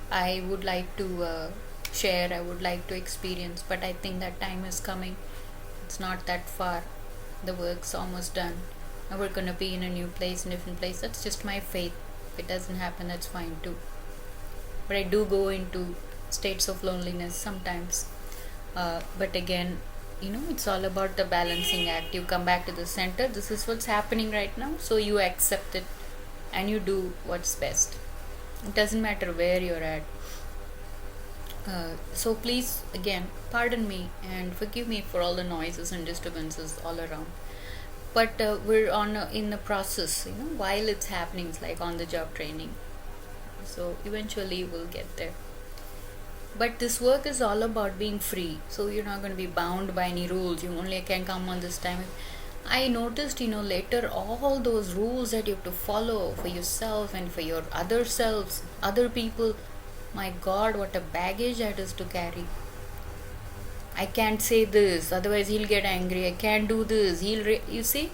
I would like to share. I would like to experience. But I think that time is coming. It's not that far. The work's almost done. Now we're going to be in a new place, a different place. That's just my faith. If it doesn't happen, that's fine too. But I do go into states of loneliness sometimes. But again, it's all about the balancing act. You come back to the center. This is what's happening right now. So you accept it and you do what's best. It doesn't matter where you're at. So please, again, pardon me and forgive me for all the noises and disturbances all around. But we're in the process, while it's happening. It's like on the job training. So eventually we'll get there. But this work is all about being free. So you're not going to be bound by any rules. You only can come on this time. I noticed, later all those rules that you have to follow for yourself and for your other selves, other people. My God, what a baggage that is to carry. I can't say this, otherwise he'll get angry. I can't do this. You see,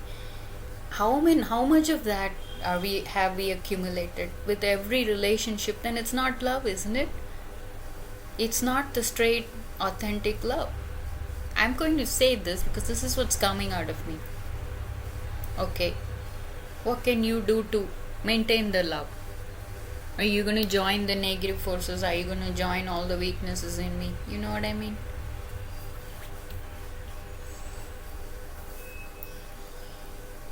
how much of that have we accumulated with every relationship? Then it's not love, isn't it? It's not the straight, authentic love. I'm going to say this because this is what's coming out of me. Okay, What can you do to maintain the love? Are you going to join the negative forces? Are you going to join all the weaknesses in me? You know what I mean?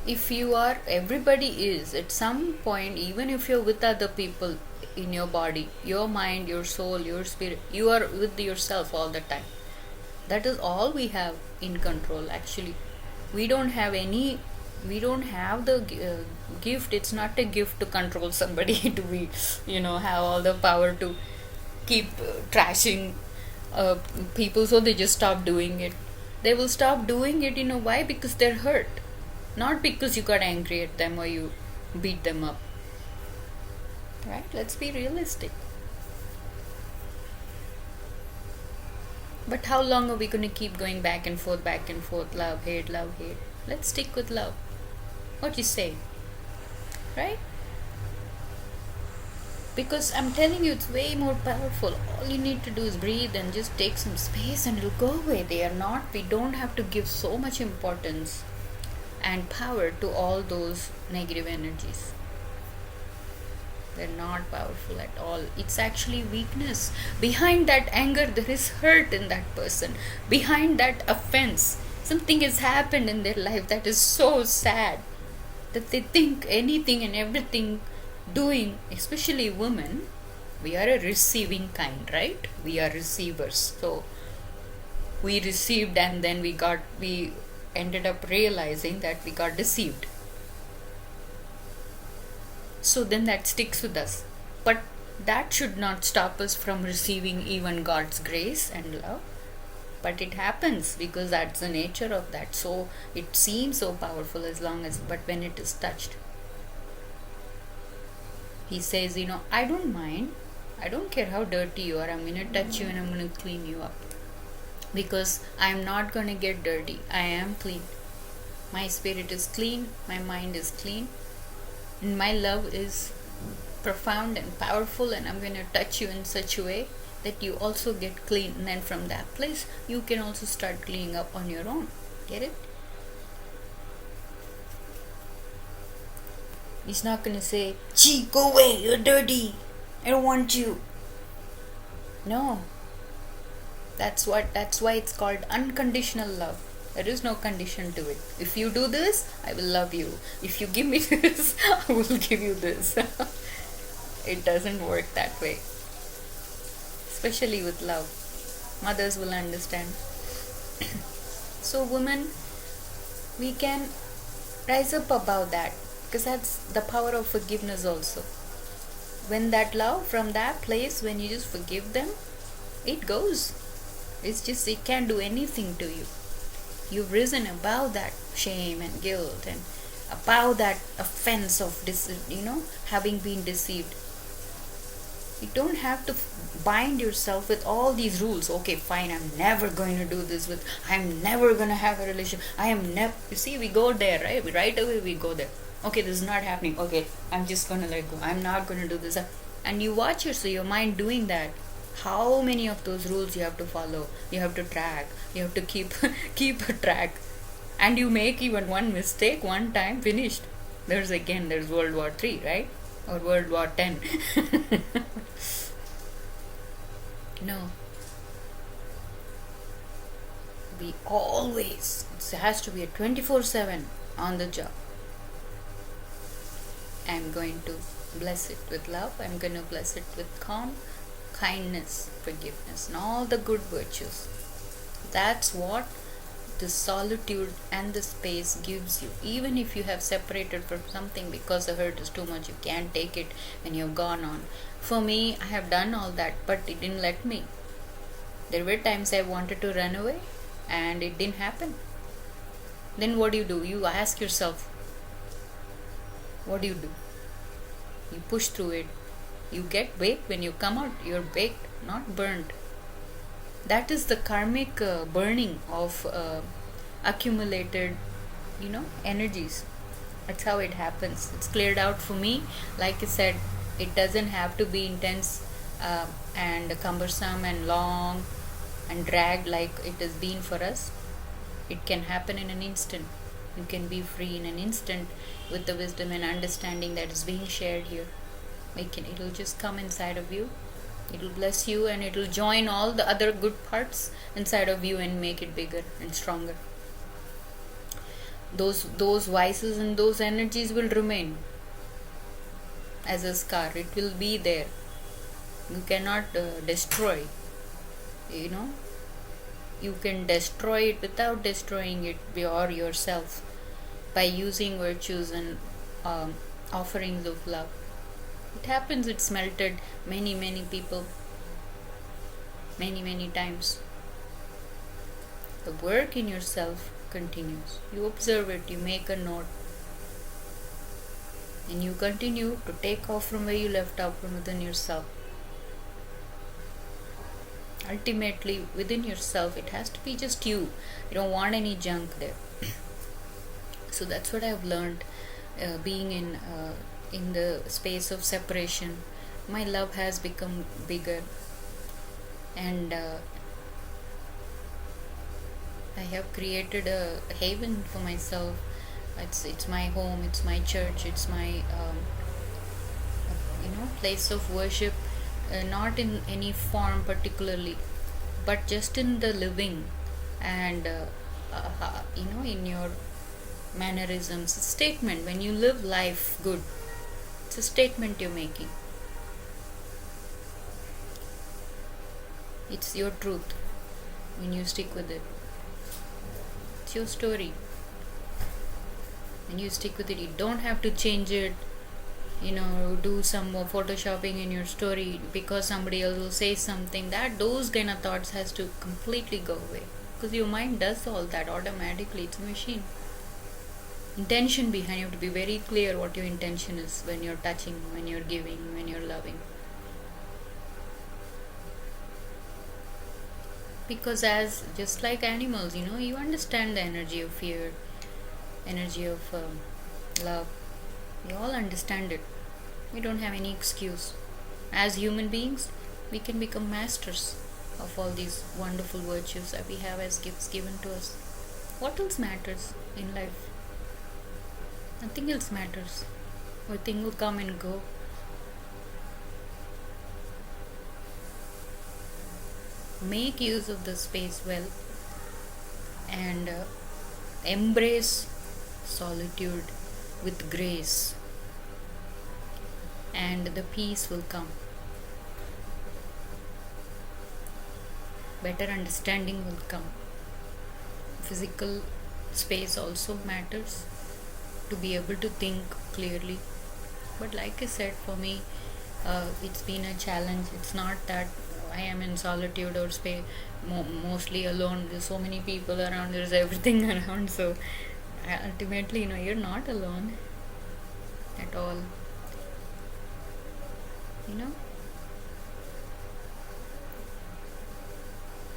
If you are, everybody is at some point, even if you're with other people in your body, your mind, your soul, your spirit, you are with yourself all the time. That is all we have in control actually. We don't have any, we don't have the gift. It's not a gift to control somebody to be, have all the power to keep trashing people, so they just stop doing it. They will stop doing it, why? Because they're hurt, not because you got angry at them or you beat them up. Right? Let's be realistic. But how long are we going to keep going back and forth, love, hate, love, hate? Let's stick with love. What you say? Right? Because I'm telling you, it's way more powerful. All you need to do is breathe and just take some space and it'll go away. We don't have to give so much importance and power to all those negative energies. They're not powerful at all. It's actually weakness. Behind that anger, there is hurt in that person. Behind that offense, something has happened in their life that is so sad that they think anything and everything doing, especially women, we are a receiving kind, right? We are receivers. So we received and then we ended up realizing that we got deceived. So then that sticks with us. But that should not stop us from receiving even God's grace and love. But it happens because that's the nature of that. So it seems so powerful but when it is touched. He says, I don't mind. I don't care how dirty you are. I'm going to touch you and I'm going to clean you up. Because I'm not going to get dirty. I am clean. My spirit is clean. My mind is clean. And my love is profound and powerful, and I'm going to touch you in such a way that you also get clean. And then from that place, you can also start cleaning up on your own. Get it? He's not going to say, "Gee, go away, you're dirty. I don't want you." No. That's why it's called unconditional love. There is no condition to it. If you do this, I will love you. If you give me this, I will give you this. It doesn't work that way. Especially with love. Mothers will understand. So women, we can rise up above that. Because that's the power of forgiveness also. When that love, from that place, when you just forgive them, it goes. It's just, it can't do anything to you. You've risen above that shame and guilt and above that offense of having been deceived. You don't have to bind yourself with all these rules. Okay, fine, I'm never going to do this I'm never going to have a relationship. You see, we go there, right? Right away we go there. Okay, this is not happening. Okay, I'm just going to let go. I'm not going to do this. And you watch your mind doing that. How many of those rules you have to follow? You have to track. You have to keep a track. And you make even one mistake one time, finished. There's World War III, right? Or World War X. No. We always, it has to be a 24/7 on the job. I'm going to bless it with love. I'm going to bless it with calm, kindness, forgiveness, and all the good virtues. That's what the solitude and the space gives you. Even if you have separated from something because the hurt is too much, you can't take it and you've gone on. For me, I have done all that, but it didn't let me. There were times I wanted to run away and it didn't happen. Then what do? You ask yourself, what do? You push through it. You get baked. When you come out, you're baked, not burnt. That is the karmic burning of accumulated, energies. That's how it happens. It's cleared out for me. Like I said, it doesn't have to be intense and cumbersome and long and dragged like it has been for us. It can happen in an instant. You can be free in an instant with the wisdom and understanding that is being shared here. It'll just come inside of you. It'll bless you and it'll join all the other good parts inside of you and make it bigger and stronger. Those vices and those energies will remain as a scar. It will be there. You cannot destroy. You can destroy it without destroying it or yourself by using virtues and offerings of love. It happens. It's melted many people many times. The work in yourself continues. You observe it, you make a note, and you continue to take off from where you left off, from within yourself. Ultimately, within yourself, it has to be just you. You don't want any junk there. So that's what I've learned, being in the space of separation. My love has become bigger, and I have created a haven for myself. It's my home, it's my church, it's my place of worship, not in any form particularly, but just in the living and in your mannerisms. A statement. When you live life good, it's a statement you're making. It's your truth when you stick with it. It's your story. When you stick with it, you don't have to change it, do some more photoshopping in your story because somebody else will say something. Those kind of thoughts has to completely go away, because your mind does all that automatically. It's a machine. Intention behind, you have to be very clear what your intention is when you're touching, when you're giving, when you're loving. Because just like animals, you understand the energy of fear, energy of love. We all understand it. We don't have any excuse. As human beings, we can become masters of all these wonderful virtues that we have as gifts given to us. What else matters in life? Nothing else matters. Everything will come and go. Make use of the space well and embrace solitude with grace, and the peace will come. Better understanding will come. Physical space also matters to be able to think clearly. But like I said, for me, it's been a challenge. It's not that I am in solitude or mostly alone. There's so many people around, there's everything around. So ultimately, you're not alone at all.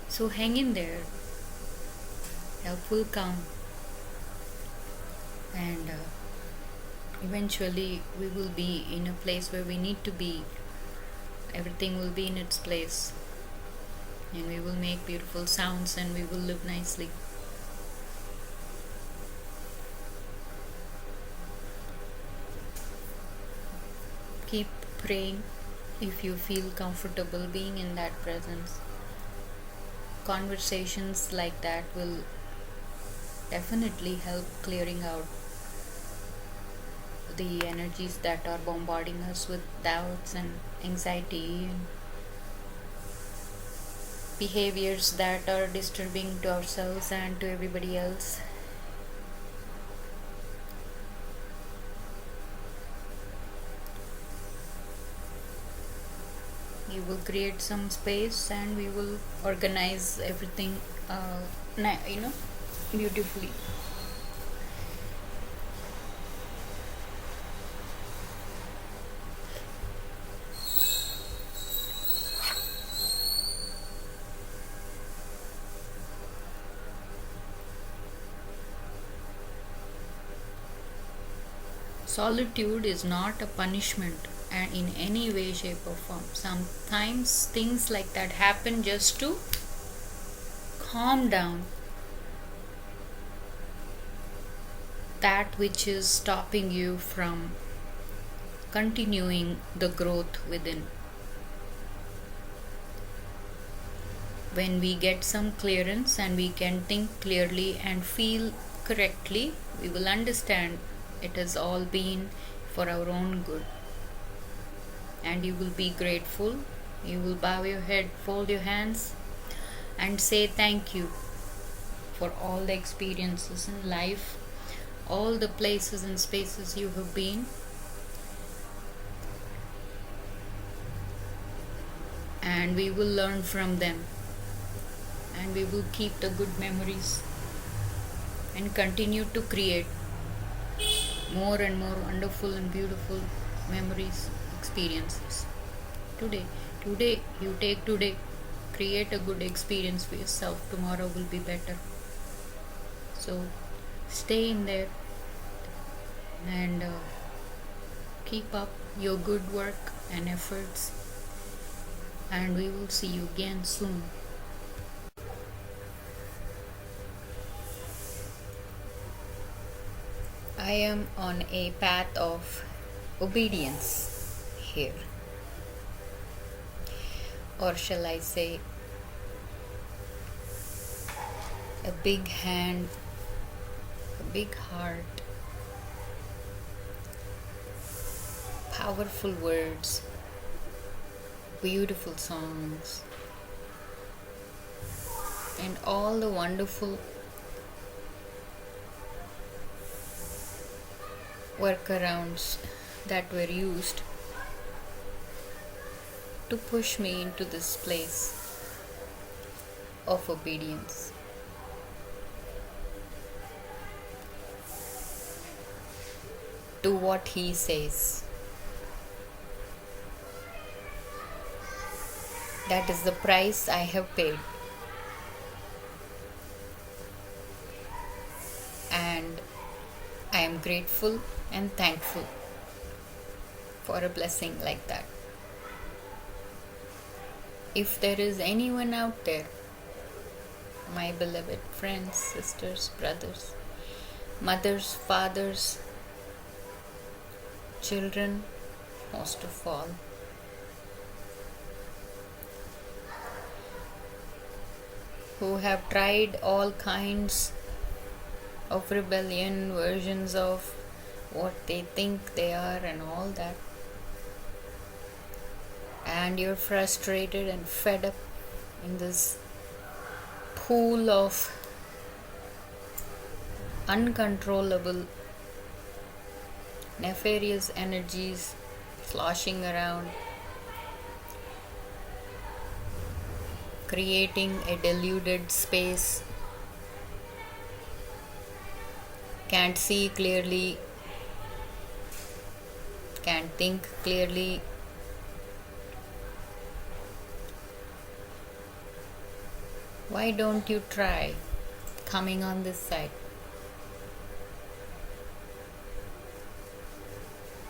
So hang in there. Help will come, and eventually we will be in a place where we need to be. Everything will be in its place, and we will make beautiful sounds, and we will live nicely. Keep praying if you feel comfortable being in that presence. Conversations like that will definitely help clearing out the energies that are bombarding us with doubts and anxiety and behaviors that are disturbing to ourselves and to everybody else. We will create some space and we will organize everything beautifully. Solitude is not a punishment in any way, shape, or form. Sometimes things like that happen just to calm down. that which is stopping you from continuing the growth within. When we get some clearance and we can think clearly and feel correctly, we will understand it has all been for our own good. And you will be grateful. You will bow your head, fold your hands, and say thank you for all the experiences in life, all the places and spaces you have been. And we will learn from them. And we will keep the good memories and continue to create more and more wonderful and beautiful memories, experiences. Today, you take today, create a good experience for yourself. Tomorrow will be better. So stay in there and keep up your good work and efforts, and we will see you again soon. I am on a path of obedience here, or shall I say, a big hand, a big heart, powerful words, beautiful songs, and all the wonderful workarounds that were used to push me into this place of obedience. To what he says. That is the price I have paid. And I am grateful and thankful for a blessing like that. If there is anyone out there, my beloved friends, sisters, brothers, mothers, fathers, children, most of all, who have tried all kinds of rebellion, versions of what they think they are and all that, and you're frustrated and fed up in this pool of uncontrollable nefarious energies sloshing around, creating a deluded space, can't see clearly, can't think clearly. Why don't you try coming on this side?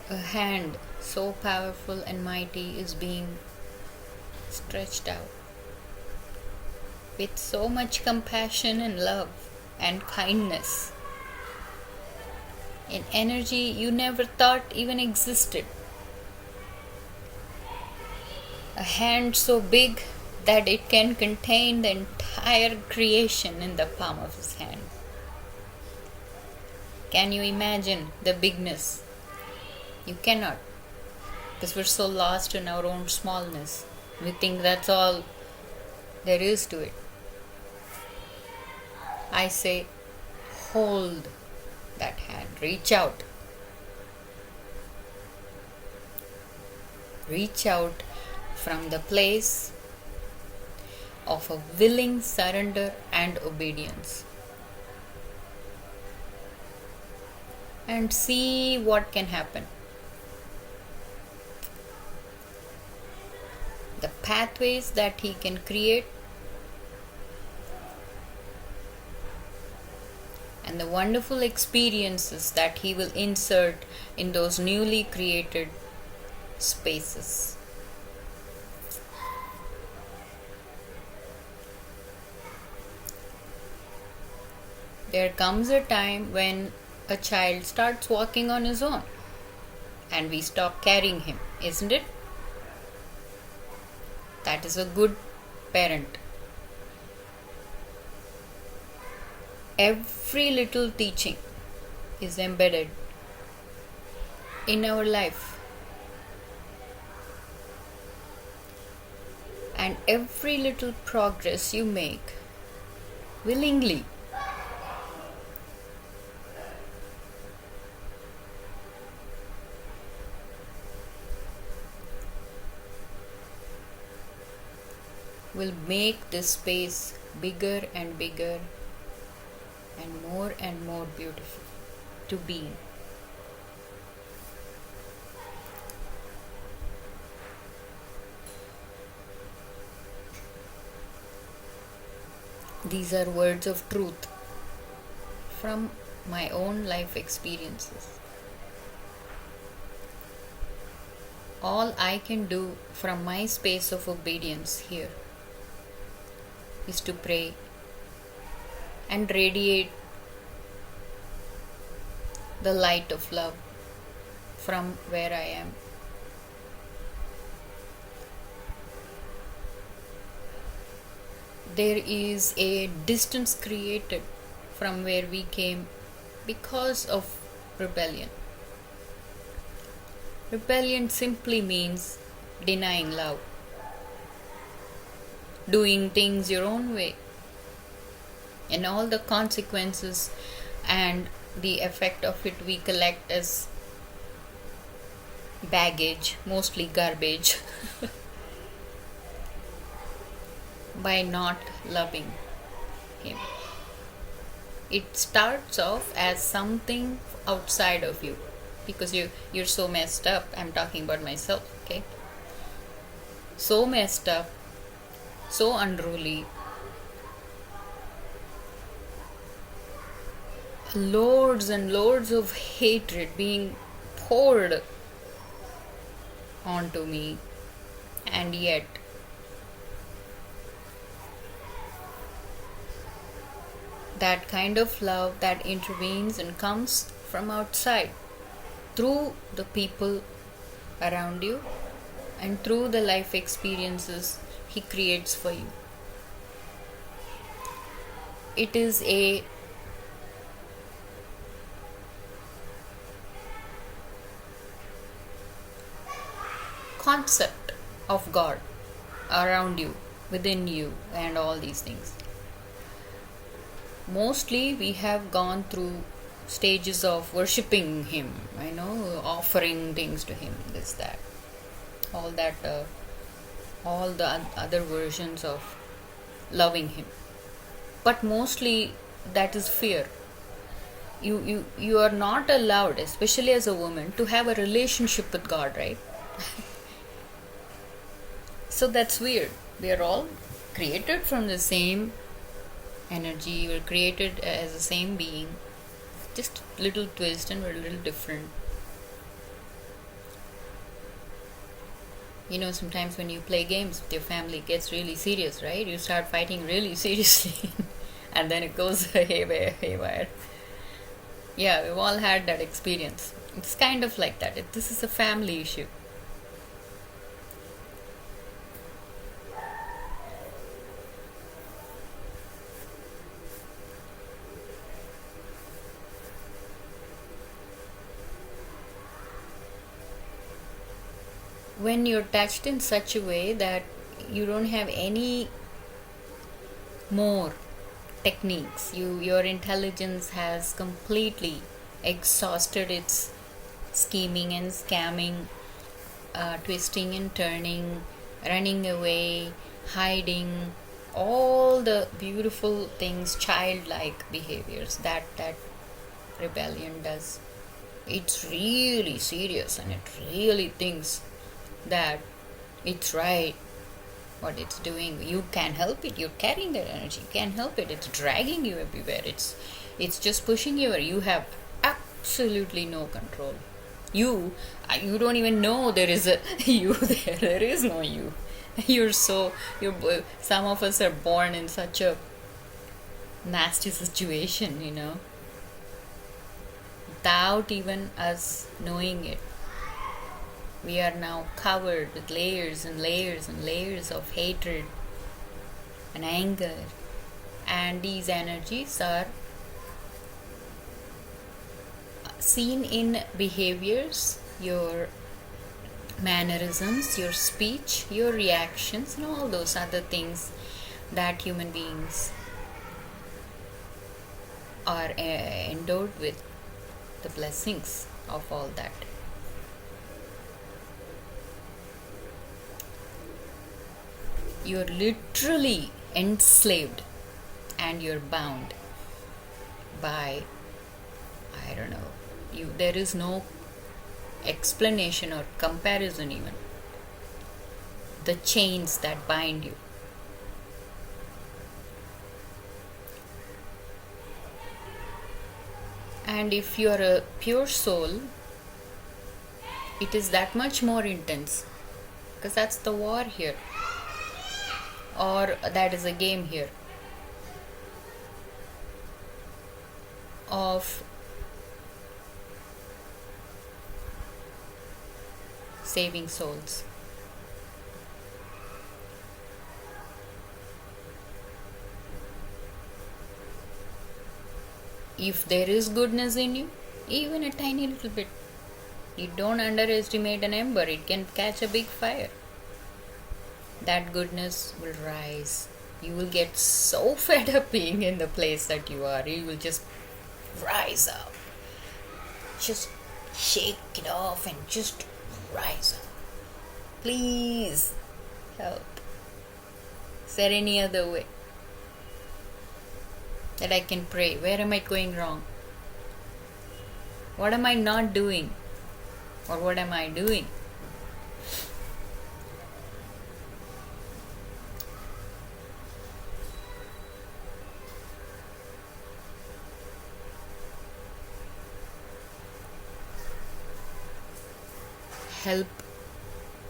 A hand so powerful and mighty is being stretched out with so much compassion and love and kindness, an energy you never thought even existed. A hand so big that it can contain the entire creation in the palm of his hand. Can you imagine the bigness? You cannot, because we're so lost in our own smallness. We think that's all there is to it. I say, hold that hand, reach out. Reach out from the place of a willing surrender and obedience, and see what can happen. The pathways that he can create, and the wonderful experiences that he will insert in those newly created spaces. There comes a time when a child starts walking on his own and we stop carrying him, isn't it? That is a good parent. Every little teaching is embedded in our life, and every little progress you make willingly will make this space bigger and bigger and more beautiful to be in. These are words of truth from my own life experiences. All I can do from my space of obedience here is to pray and radiate the light of love from where I am. There is a distance created from where we came because of rebellion. Rebellion simply means denying love, doing things your own way, and all the consequences and the effect of it we collect as baggage, mostly garbage, by not loving him. It starts off as something outside of you because you're so messed up. I'm talking about myself, okay? So messed up, so unruly, loads and loads of hatred being poured onto me, and yet that kind of love that intervenes and comes from outside through the people around you and through the life experiences he creates for you. It is a concept of God around you, within you, and all these things. Mostly we have gone through stages of worshipping him, offering things to him, this, that, all that, all the other versions of loving him. But mostly that is fear. You are not allowed, especially as a woman, to have a relationship with God, right? So that's weird. We are all created from the same energy, we're created as the same being, just a little twist, and we're a little different. Sometimes when you play games with your family, it gets really serious, right? You start fighting really seriously and then it goes haywire. Yeah, we've all had that experience. It's kind of like that. This is a family issue. When you're touched in such a way that you don't have any more techniques, your intelligence has completely exhausted its scheming and scamming, twisting and turning, running away, hiding, all the beautiful things, childlike behaviors that rebellion does. It's really serious and it really thinks that it's right what it's doing. You can't help it. You're carrying that energy. You can't help it. It's dragging you everywhere. It's just pushing you. You have absolutely no control. You don't even know there is a you there. There is no you. Some of us are born in such a nasty situation, without even us knowing it. We are now covered with layers and layers and layers of hatred and anger, and these energies are seen in behaviors, your mannerisms, your speech, your reactions, and all those other things that human beings are endowed with the blessings of all that. You're literally enslaved and you're bound by, I don't know, there is no explanation or comparison even. The chains that bind you. And if you are a pure soul, it is that much more intense, because that's the war here, or that is a game here of saving souls. If there is goodness in you, even a tiny little bit, you don't underestimate an ember, it can catch a big fire. That goodness will rise. You will get so fed up being in the place that you are, you will just rise up. Just shake it off and just rise up. Please help. Is there any other way that I can pray? Where am I going wrong? What am I not doing? Or what am I doing? Help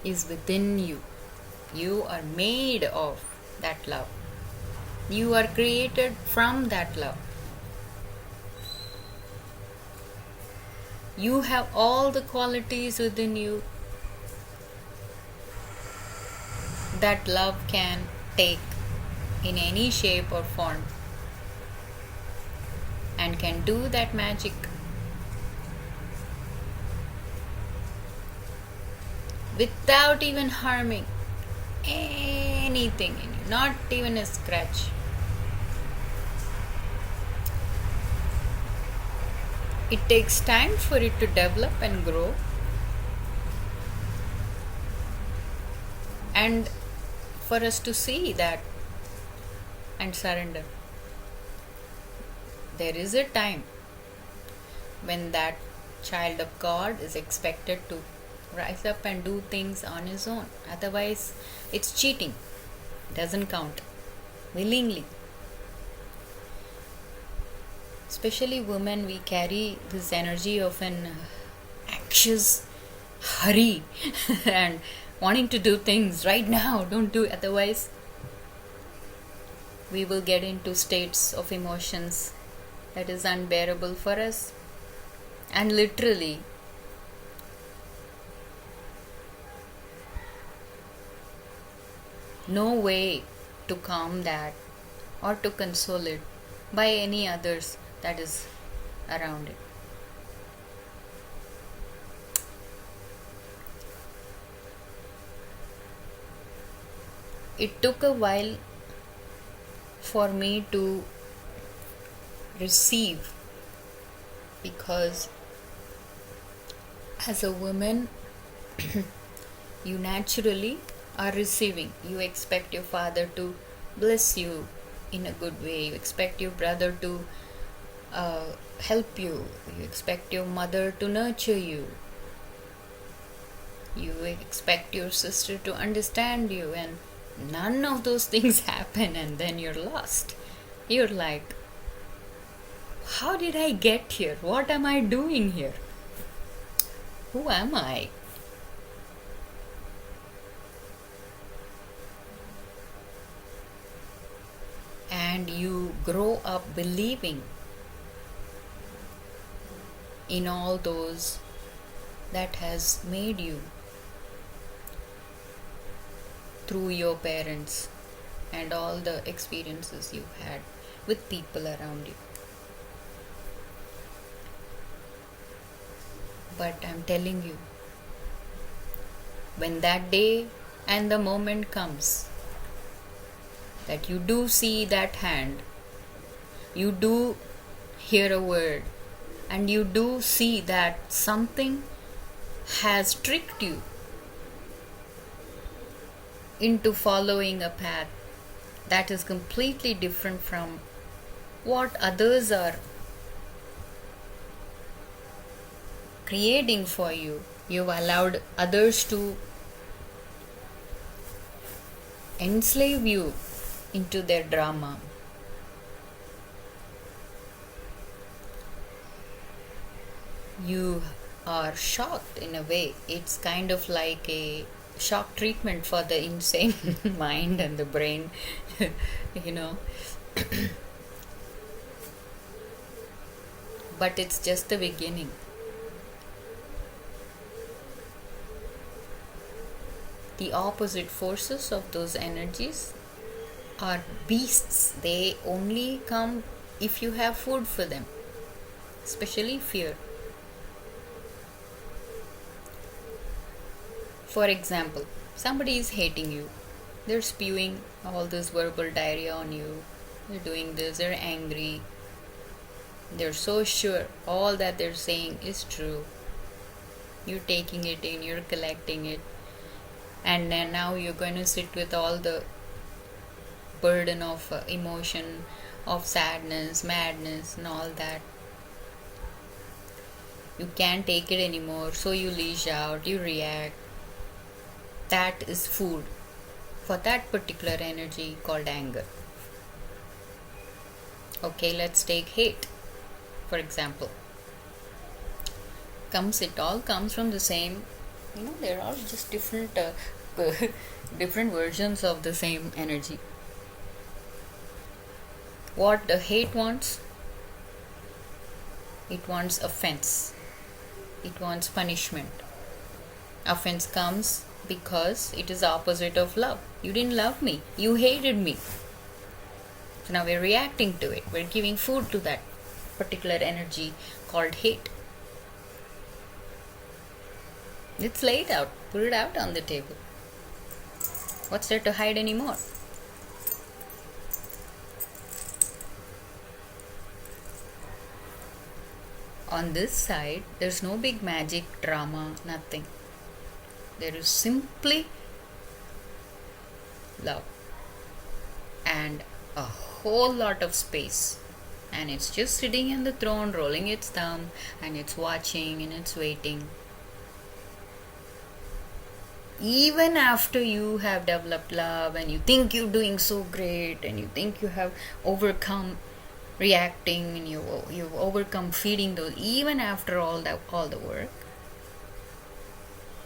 is within you. You are made of that love. You are created from that love. You have all the qualities within you that love can take in any shape or form and can do that magic. Without even harming anything in you, not even a scratch. It takes time for it to develop and grow, and for us to see that and surrender. There is a time when that child of God is expected to rise up and do things on his own. Otherwise, it's cheating. Doesn't count. Willingly. Especially women, we carry this energy of an anxious hurry and wanting to do things right now. Don't do it. Otherwise, we will get into states of emotions that is unbearable for us. And literally, no way to calm that or to console it by any others that is around it. It took a while for me to receive, because as a woman you naturally are receiving. You expect your father to bless you in a good way. You expect your brother to help you. You expect your mother to nurture you. You expect your sister to understand you, and none of those things happen, and then you're lost. You're like, how did I get here? What am I doing here? Who am I? And you grow up believing in all those that has made you through your parents and all the experiences you had with people around you. But I'm telling you, when that day and the moment comes that you do see that hand, you do hear a word, and you do see that something has tricked you into following a path that is completely different from what others are creating for you. You've allowed others to enslave you into their drama. You are shocked in a way. It's kind of like a shock treatment for the insane mind and the brain, you know. But it's just the beginning. The opposite forces of those energies are beasts. They only come if you have food for them, especially fear. For example, somebody is hating you. They're spewing all this verbal diarrhea on you. They're doing this, they're angry. They're so sure all that they're saying is true. You're taking it in, you're collecting it. And then now you're going to sit with all the burden of emotion, of sadness, madness, and all that. You can't take it anymore, so you leash out, you react. That is food for that particular energy called anger. Okay, let's take hate, for example. It all comes from the same, they're all just different different versions of the same energy. What the hate wants? It wants offense. It wants punishment. Offense comes because it is opposite of love. You didn't love me. You hated me. So now we're reacting to it. We're giving food to that particular energy called hate. It's laid out. Put it out on the table. What's there to hide anymore? On this side, there's no big magic, drama, nothing. There is simply love and a whole lot of space. And it's just sitting in the throne, rolling its thumb, and it's watching and it's waiting. Even after you have developed love and you think you're doing so great and you think you have overcome reacting and you've overcome feeding those, even after all the work,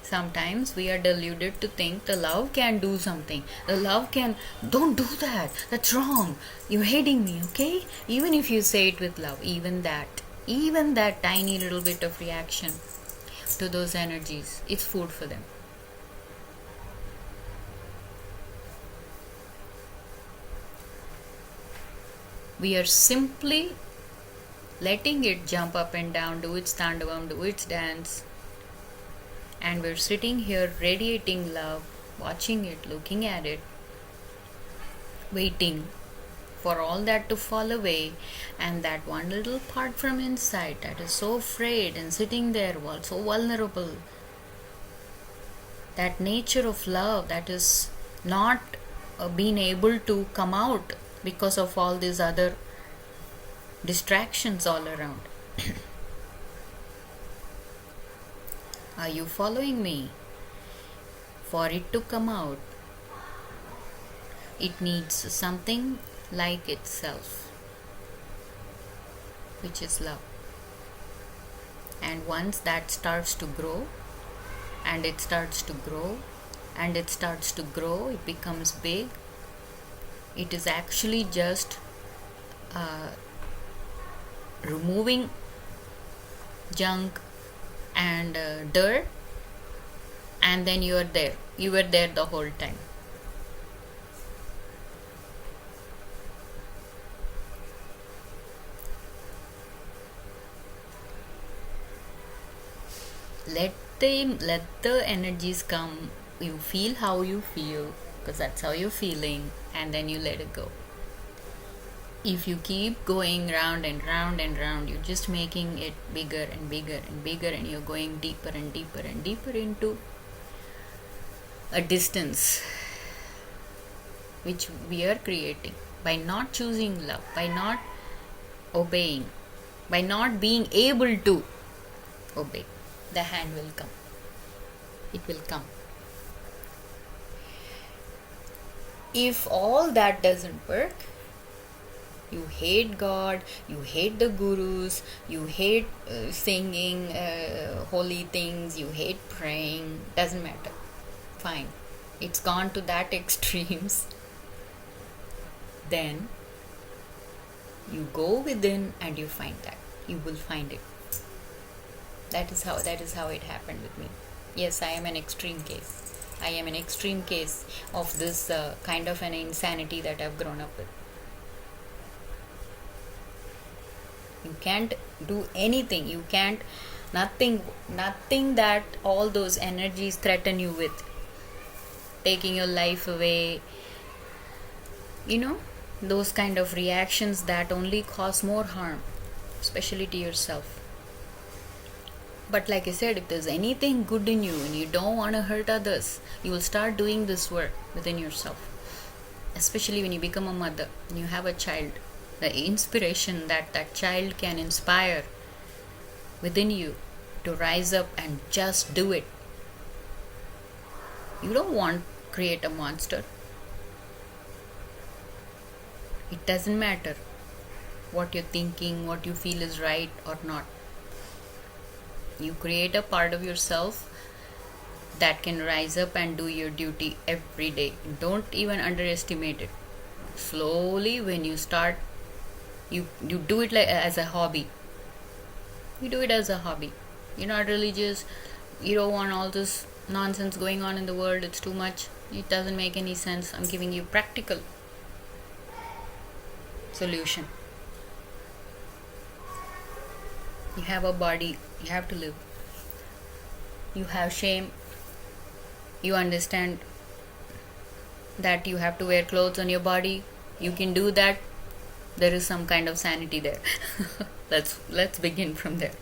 sometimes we are deluded to think the love can do something. The love can, don't do that, that's wrong, you're hating me, okay? Even if you say it with love, even that tiny little bit of reaction to those energies, it's food for them. We are simply letting it jump up and down, do its tandavam, do its dance. And we're sitting here radiating love, watching it, looking at it, waiting for all that to fall away. And that one little part from inside that is so afraid and sitting there, so vulnerable. That nature of love that is not being able to come out because of all these other distractions all around. Are you following me? For it to come out, it needs something like itself, which is love. And once that starts to grow, and it starts to grow, and it starts to grow, it becomes big. It is actually just removing junk and dirt, and then you are there. You were there the whole time. Let the energies come. You feel how you feel, because that's how you're feeling, and then you let it go. If you keep going round and round and round, you're just making it bigger and bigger and bigger, and you're going deeper and deeper and deeper into a distance which we are creating by not choosing love, by not obeying, by not being able to obey. The hand will come. It will come. If all that doesn't work, you hate God, you hate the gurus, you hate singing holy things, you hate praying, doesn't matter. Fine. It's gone to that extremes. Then you go within and you find that. You will find it. That is how it happened with me. Yes, I am an extreme case. I am an extreme case of this kind of an insanity that I've grown up with. You can't do anything. You can't, nothing that all those energies threaten you with. Taking your life away. Those kind of reactions that only cause more harm, especially to yourself. But like I said, if there's anything good in you and you don't want to hurt others, you will start doing this work within yourself. Especially when you become a mother and you have a child. The inspiration that child can inspire within you to rise up and just do it. You don't want to create a monster. It doesn't matter what you're thinking, what you feel is right or not. You create a part of yourself that can rise up and do your duty every day. Don't even underestimate it. Slowly, when you start, you do it like as a hobby. You do it as a hobby. You're not religious. You don't want all this nonsense going on in the world. It's too much. It doesn't make any sense. I'm giving you practical solution. You have a body. You have to live. You have shame. You understand that you have to wear clothes on your body. You can do that. There is some kind of sanity there. Let's begin from there.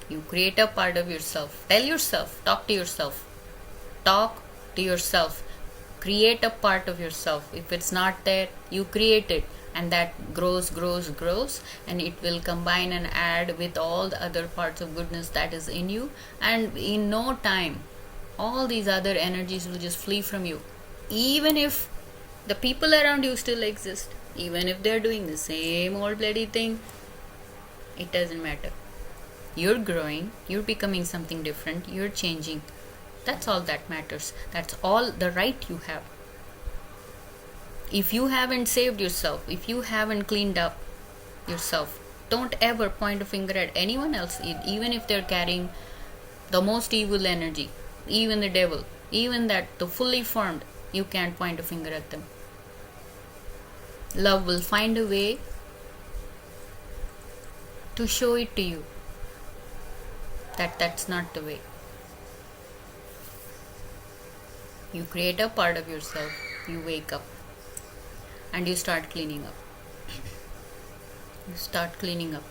You create a part of yourself. Tell yourself. Talk to yourself. Talk to yourself. Create a part of yourself. If it's not there, you create it. And that grows, and it will combine and add with all the other parts of goodness that is in you. And in no time, all these other energies will just flee from you. Even if the people around you still exist, even if they're doing the same old bloody thing, it doesn't matter. You're growing, you're becoming something different, you're changing. That's all that matters. That's all the right you have. If you haven't saved yourself, if you haven't cleaned up yourself, don't ever point a finger at anyone else, even if they're carrying the most evil energy, even the devil, even that the fully formed, you can't point a finger at them. Love will find a way to show it to you that that's not the way. You create a part of yourself, you wake up. And you start cleaning up. You start cleaning up.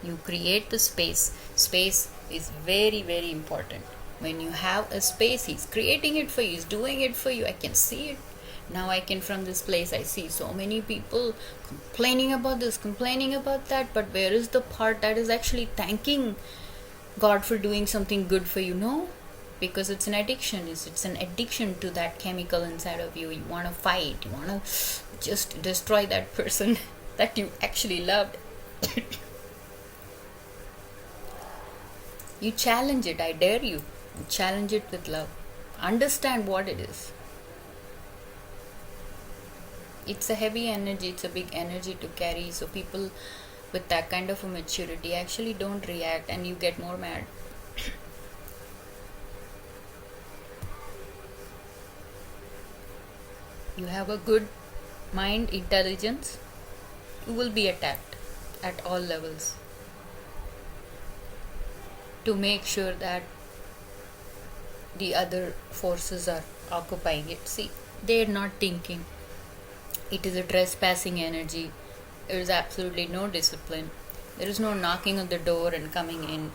You create the space. Space is very, very important. When you have a space, he's creating it for you. He's doing it for you. I can see it. Now from this place, I see so many people complaining about this, complaining about that. But where is the part that is actually thanking God for doing something good for you? No. Because it's an addiction. It's an addiction to that chemical inside of you. You want to fight. You want to just destroy that person that you actually loved. You challenge it. I dare you. Challenge it with love. Understand what it is. It's a heavy energy. It's a big energy to carry. So people with that kind of a maturity actually don't react and you get more mad. You have a good mind intelligence, you will be attacked at all levels to make sure that the other forces are occupying it. See, they're not thinking. It is a trespassing energy. There is absolutely no discipline. There is no knocking on the door and coming in.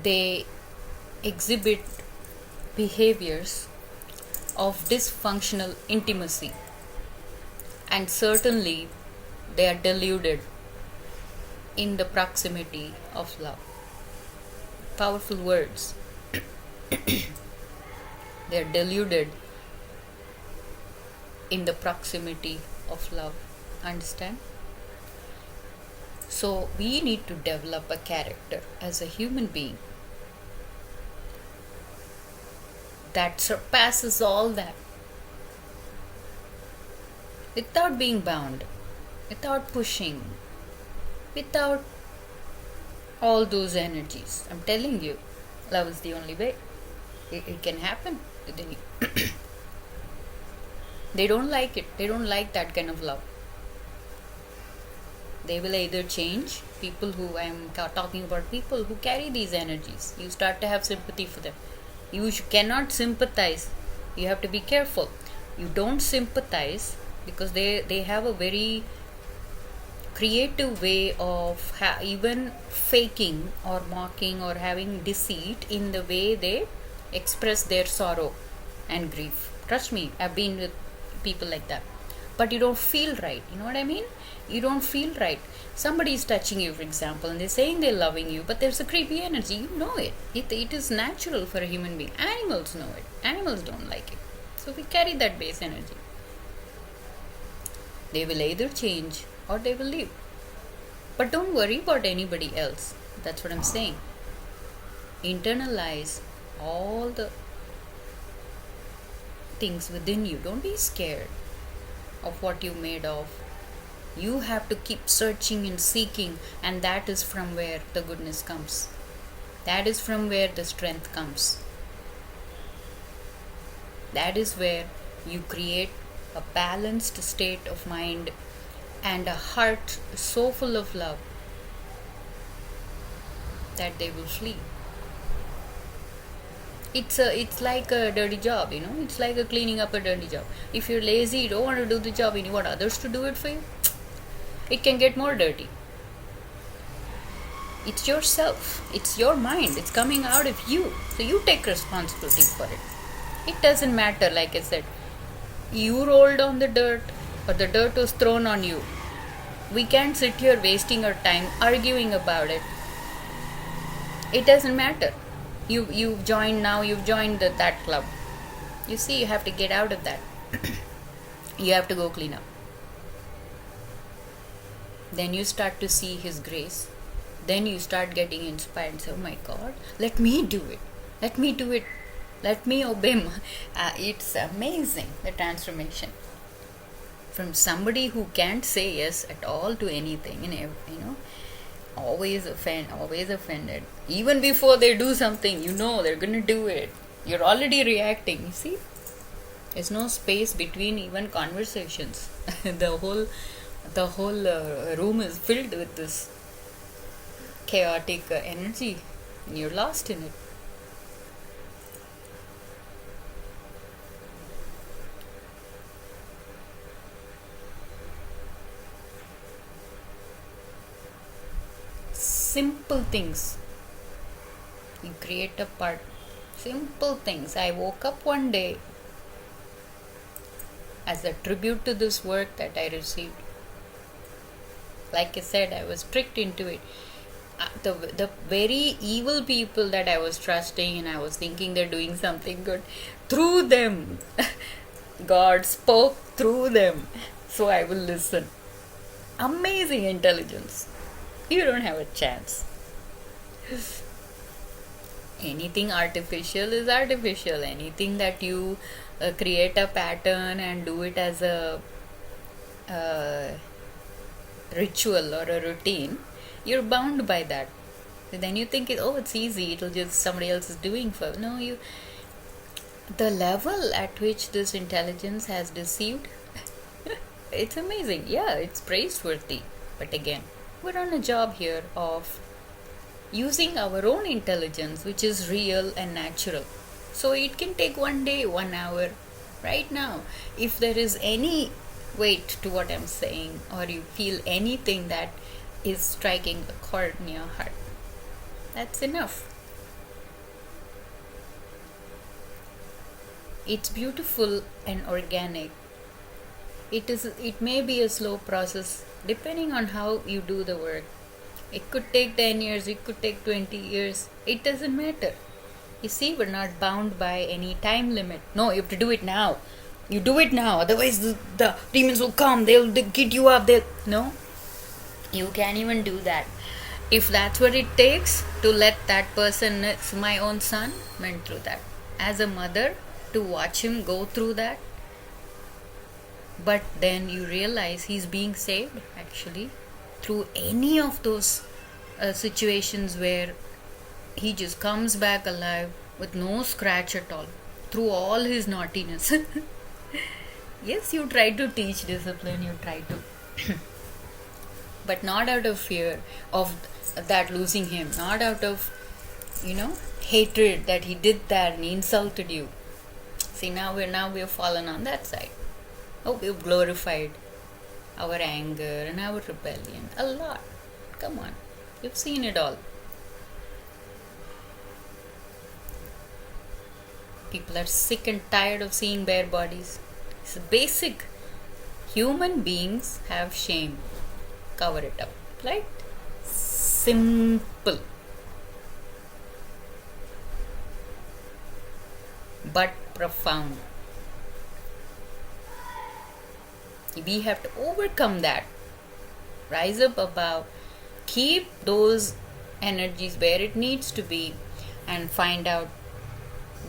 They exhibit behaviors of dysfunctional intimacy, and certainly they are deluded in the proximity of love. Powerful words. They are deluded in the proximity of love. Understand? So we need to develop a character as a human being that surpasses all that, without being bound, without pushing, without all those energies. I'm telling you, love is the only way. It can happen within you. They don't like it. They don't like that kind of love. They will either change. People who I'm talking about, people who carry these energies, you start to have sympathy for them. You cannot sympathize. You have to be careful. You don't sympathize because they have a very creative way of even faking or mocking or having deceit in the way they express their sorrow and grief. Trust me, I've been with people like that. But you don't feel right. You know what I mean? You don't feel right. Somebody is touching you, for example, and they're saying they're loving you, but there's a creepy energy. You know it. It is natural for a human being. Animals know it. Animals don't like it. So we carry that base energy. They will either change or they will leave. But don't worry about anybody else. That's what I'm saying. Internalize all the things within you. Don't be scared of what you're made of. You have to keep searching and seeking, and that is from where the goodness comes. That is from where the strength comes. That is where you create a balanced state of mind and a heart so full of love that they will flee. It's like a dirty job, you know. It's like a cleaning up a dirty job. If you're lazy, you don't want to do the job and you want others to do it for you, it can get more dirty. It's yourself. It's your mind. It's coming out of you. So you take responsibility for it. It doesn't matter, like I said, you rolled on the dirt or the dirt was thrown on you. We can't sit here wasting our time arguing about it. It doesn't matter. You've joined that club. You see, you have to get out of that. You have to go clean up. Then you start to see His grace. Then you start getting inspired and say, oh my God, let me do it. Let me do it. Let me obey Him. It's amazing, the transformation. From somebody who can't say yes at all to anything, always offended. Even before they do something, they're gonna do it. You're already reacting. You see, there's no space between even conversations. the whole room is filled with this chaotic energy, and you're lost in it. Simple things. You create a part. Simple things. I woke up one day as a tribute to this work that I received. Like I said, I was tricked into it. The very evil people that I was trusting and I was thinking they're doing something good, through them, God spoke through them. So I will listen. Amazing intelligence. You don't have a chance. Anything artificial is artificial. Anything that you create a pattern and do it as a ritual or a routine, you're bound by that. Then you think, oh, it's easy, it'll just somebody else is doing for. No, you. The level at which this intelligence has deceived, it's amazing. Yeah, it's praiseworthy. But again, we're on a job here of using our own intelligence, which is real and natural. So it can take 1 day, 1 hour, right now. If there is any weight to what I'm saying, or you feel anything that is striking a chord in your heart, that's enough. It's beautiful and organic. It may be a slow process depending on how you do the work. It could take 10 years, it could take 20 years. It doesn't matter. You see, we're not bound by any time limit. No, you have to do it now. You do it now, otherwise the demons will come, they'll get you up. No, you can't even do that. If that's what it takes to let that person, it's my own son, went through that. As a mother, to watch him go through that, but then you realize he's being saved actually through any of those situations where he just comes back alive with no scratch at all through all his naughtiness. Yes, you try to teach discipline, you try to but not out of fear of that losing him, not out of hatred that he did that and he insulted you. See, now we're fallen on that side. Oh, we've glorified our anger and our rebellion a lot. Come on, you've seen it all. People are sick and tired of seeing bare bodies. It's basic. Human beings have shame. Cover it up. Right? Simple. But profound. We have to overcome that. Rise up above. Keep those energies where it needs to be and find out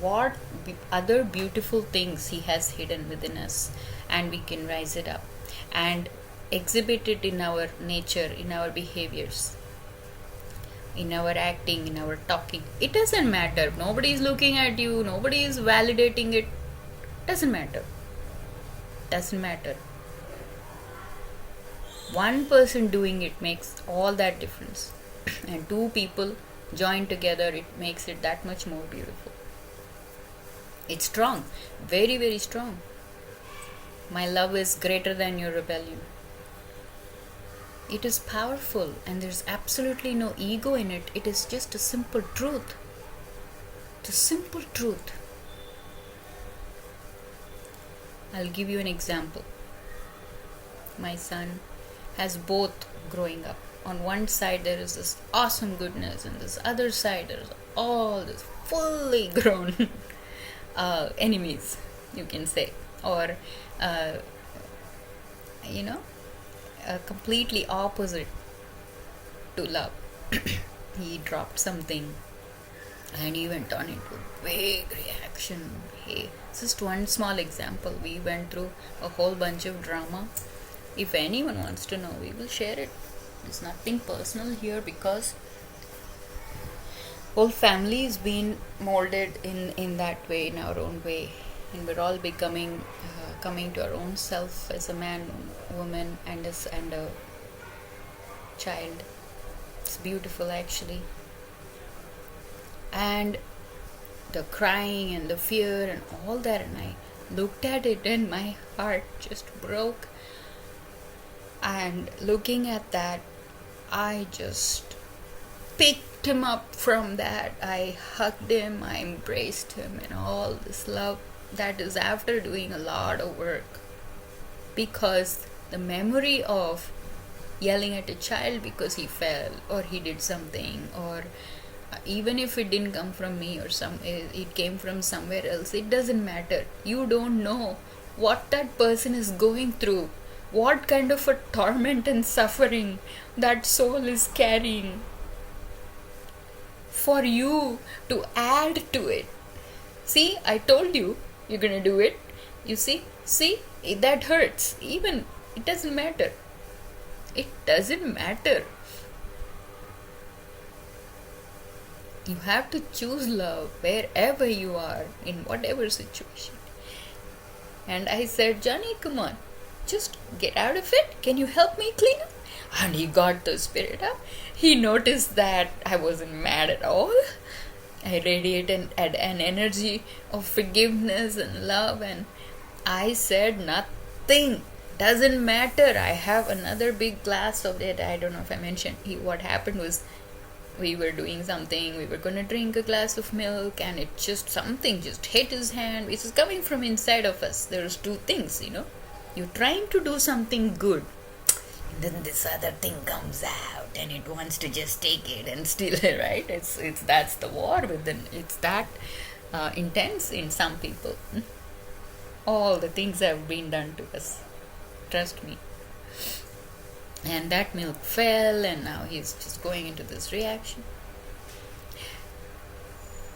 what other beautiful things he has hidden within us, and we can rise it up and exhibit it in our nature, in our behaviors, in our acting, in our talking. It doesn't matter. Nobody is looking at you, nobody is validating it. Doesn't matter. One person doing it makes all that difference. And two people joined together, it makes it that much more beautiful. It's strong, very, very strong. My love is greater than your rebellion. It is powerful and there's absolutely no ego in it. It is just a simple truth. The simple truth. I'll give you an example. My son has both growing up. On one side there is this awesome goodness, and this other side there is all this fully grown enemies, you can say, or completely opposite to love. He dropped something and he went on into a big reaction. Hey, just one small example. We went through a whole bunch of drama. If anyone wants to know, we will share it. There's nothing personal here because whole family is being molded in that way, in our own way, and we're all becoming coming to our own self as a man, woman, and a child. It's beautiful actually. And the crying and the fear and all that, and I looked at it and my heart just broke. And looking at that, I just picked him up from that. I hugged him, I embraced him, and all this love that is after doing a lot of work. Because the memory of yelling at a child because he fell or he did something, or even if it didn't come from me or it came from somewhere else, it doesn't matter. You don't know what that person is going through, what kind of a torment and suffering that soul is carrying, for you to add to it. See, I told you, you're gonna do it. You see, that hurts. Even, it doesn't matter. It doesn't matter. You have to choose love wherever you are, in whatever situation. And I said, Johnny, come on, just get out of it. Can you help me clean up? And he got the spirit up. He noticed that I wasn't mad at all. I radiated an energy of forgiveness and love, and I said nothing. Doesn't matter. I have another big glass of it. I don't know if I mentioned. What happened was, we were doing something. We were going to drink a glass of milk, and something just hit his hand. Which is coming from inside of us. There's two things, You're trying to do something good, and then this other thing comes out, and it wants to just take it and steal it, right? It's that's the war within. It's that intense in some people. All the things have been done to us. Trust me. And that milk fell, and now he's just going into this reaction.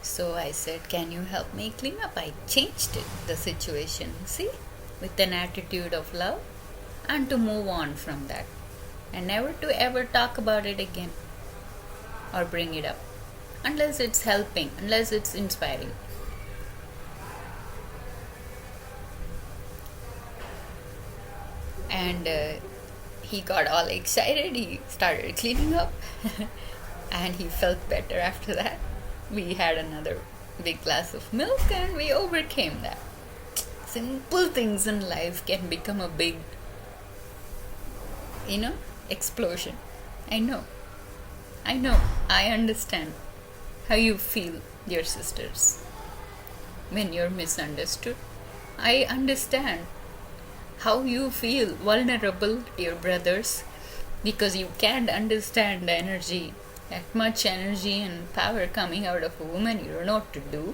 So I said, can you help me clean up? I changed the situation, see, with an attitude of love, and to move on from that. And never to ever talk about it again or bring it up. Unless it's helping, unless it's inspiring. And he got all excited. He started cleaning up and he felt better after that. We had another big glass of milk and we overcame that. Simple things in life can become a big, explosion. I know. I understand how you feel, dear sisters, when you're misunderstood. I understand how you feel vulnerable, dear brothers, because you can't understand the energy, that much energy and power coming out of a woman. You don't know what to do.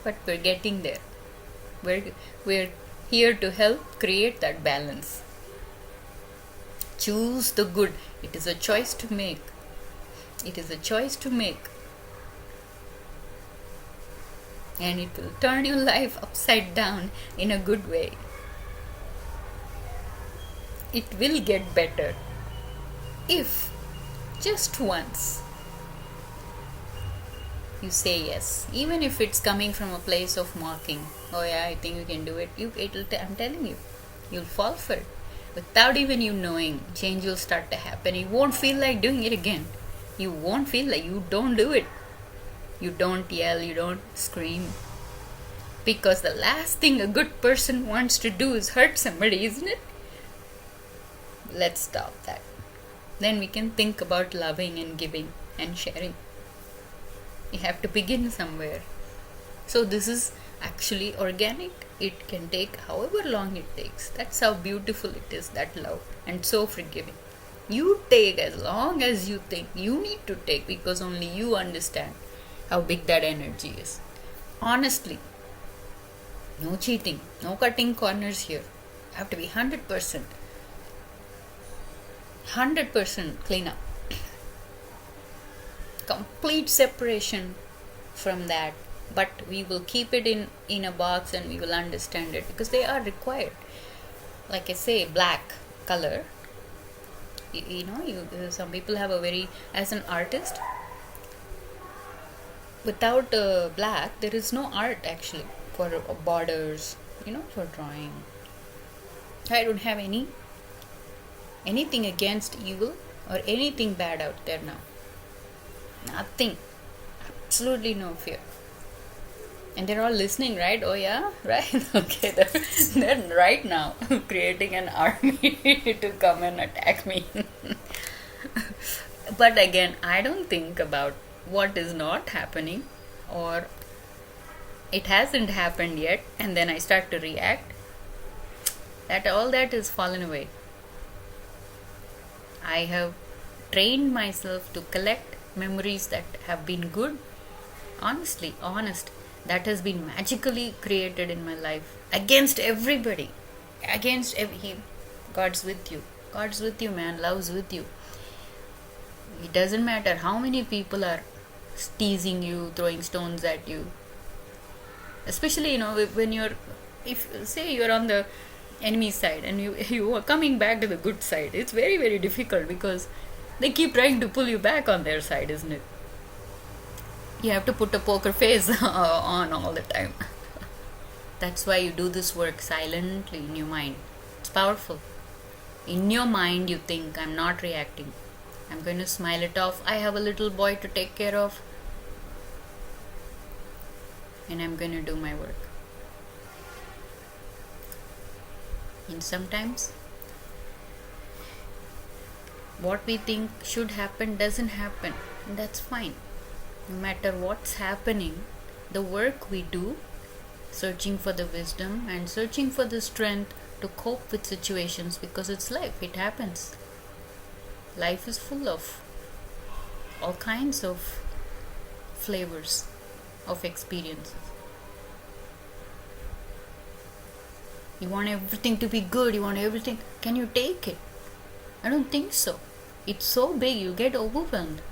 But we're getting there. We're here to help create that balance. Choose the good. It is a choice to make. It is a choice to make. And it will turn your life upside down in a good way. It will get better if just once you say yes, even if it's coming from a place of mocking. Oh yeah, I think you can do it. I'm telling you, you'll fall for it. Without even you knowing, change will start to happen. You won't feel like doing it again. You won't feel like you don't do it. You don't yell, you don't scream. Because the last thing a good person wants to do is hurt somebody, isn't it? Let's stop that. Then we can think about loving and giving and sharing. You have to begin somewhere. So this is actually organic. It can take however long it takes. That's how beautiful it is, that love, and so forgiving. You take as long as you think you need to take, because only you understand how big that energy is. Honestly, no cheating, no cutting corners here. You have to be 100%. 100% clean up. Complete separation from that. But we will keep it in a box and we will understand it, because they are required. Like I say, black color. Some people have as an artist, without black, there is no art actually for borders, for drawing. I don't have anything against evil or anything bad out there now. Nothing. Absolutely no fear. And they're all listening, right? Oh yeah, right? Okay, they're right now creating an army to come and attack me. But again, I don't think about what is not happening, or it hasn't happened yet, and then I start to react. All that is fallen away. I have trained myself to collect memories that have been good, honest, that has been magically created in my life, against everybody, God's with you, man. Love's with you. It doesn't matter how many people are teasing you, throwing stones at you. Especially, when if say you're on the enemy side, and you are coming back to the good side. It's very, very difficult because they keep trying to pull you back on their side, isn't it? You have to put a poker face on all the time. That's why you do this work silently in your mind. It's powerful. In your mind, you think, I'm not reacting. I'm going to smile it off. I have a little boy to take care of. And I'm going to do my work. And sometimes, what we think should happen doesn't happen. And that's fine. No matter what's happening, the work we do, searching for the wisdom and searching for the strength to cope with situations, because it's life, it happens. Life is full of all kinds of flavors of experiences. You want everything to be good, you want everything. Can you take it? I don't think so. It's so big, you get overwhelmed.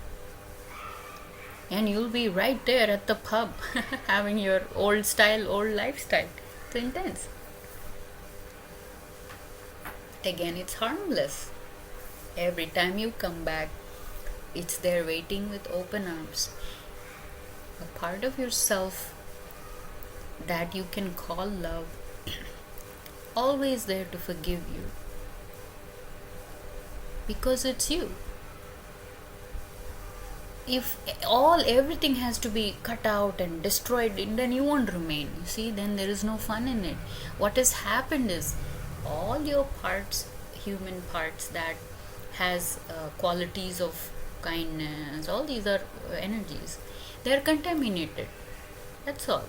And you'll be right there at the pub having your old style, old lifestyle. It's intense. Again, it's harmless. Every time you come back, it's there waiting with open arms. A part of yourself that you can call love, always there to forgive you. Because it's you. If everything has to be cut out and destroyed, then you won't remain. You see, then there is no fun in it. What has happened is all your parts, human parts that has qualities of kindness, all these are energies. They are contaminated. That's all.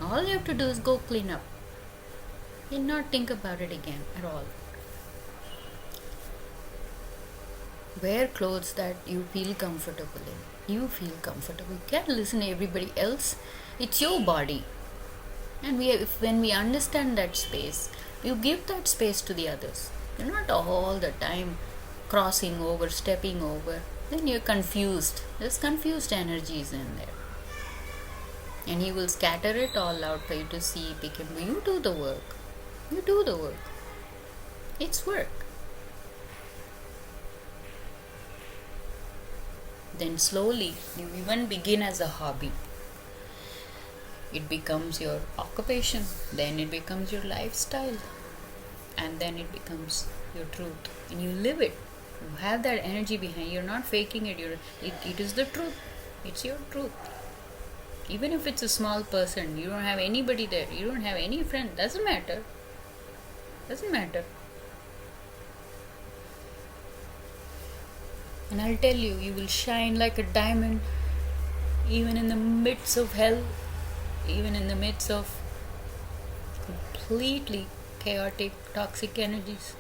All you have to do is go clean up. And not think about it again at all. Wear clothes that you feel comfortable in. You feel comfortable. You can't listen to everybody else. It's your body. And when we understand that space, you give that space to the others. You're not all the time crossing over, stepping over. Then you're confused. There's confused energies in there. And he will scatter it all out for you to see, pick him. You do the work. You do the work. It's work. Then slowly you even begin as a hobby. It becomes your occupation, then it becomes your lifestyle, and then it becomes your truth, and you live it. You have that energy behind. You're not faking it. It is the truth. It's your truth. Even if it's a small person, you don't have anybody there, you don't have any friend, doesn't matter. Doesn't matter. And I'll tell you, you will shine like a diamond even in the midst of hell, even in the midst of completely chaotic, toxic energies.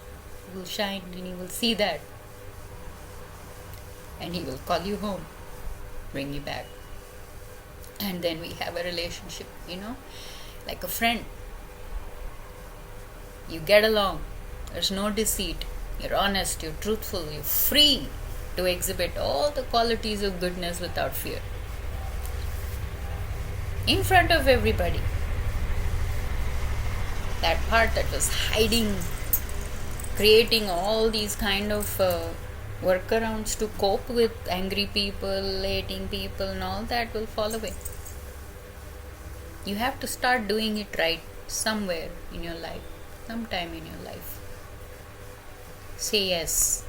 You will shine and you will see that. And he will call you home, bring you back. And then we have a relationship, like a friend. You get along. There's no deceit. You're honest, you're truthful, you're free to exhibit all the qualities of goodness without fear. In front of everybody. That part that was hiding, creating all these kind of workarounds to cope with angry people, hating people, and all that will fall away. You have to start doing it right somewhere in your life, sometime in your life. Say yes.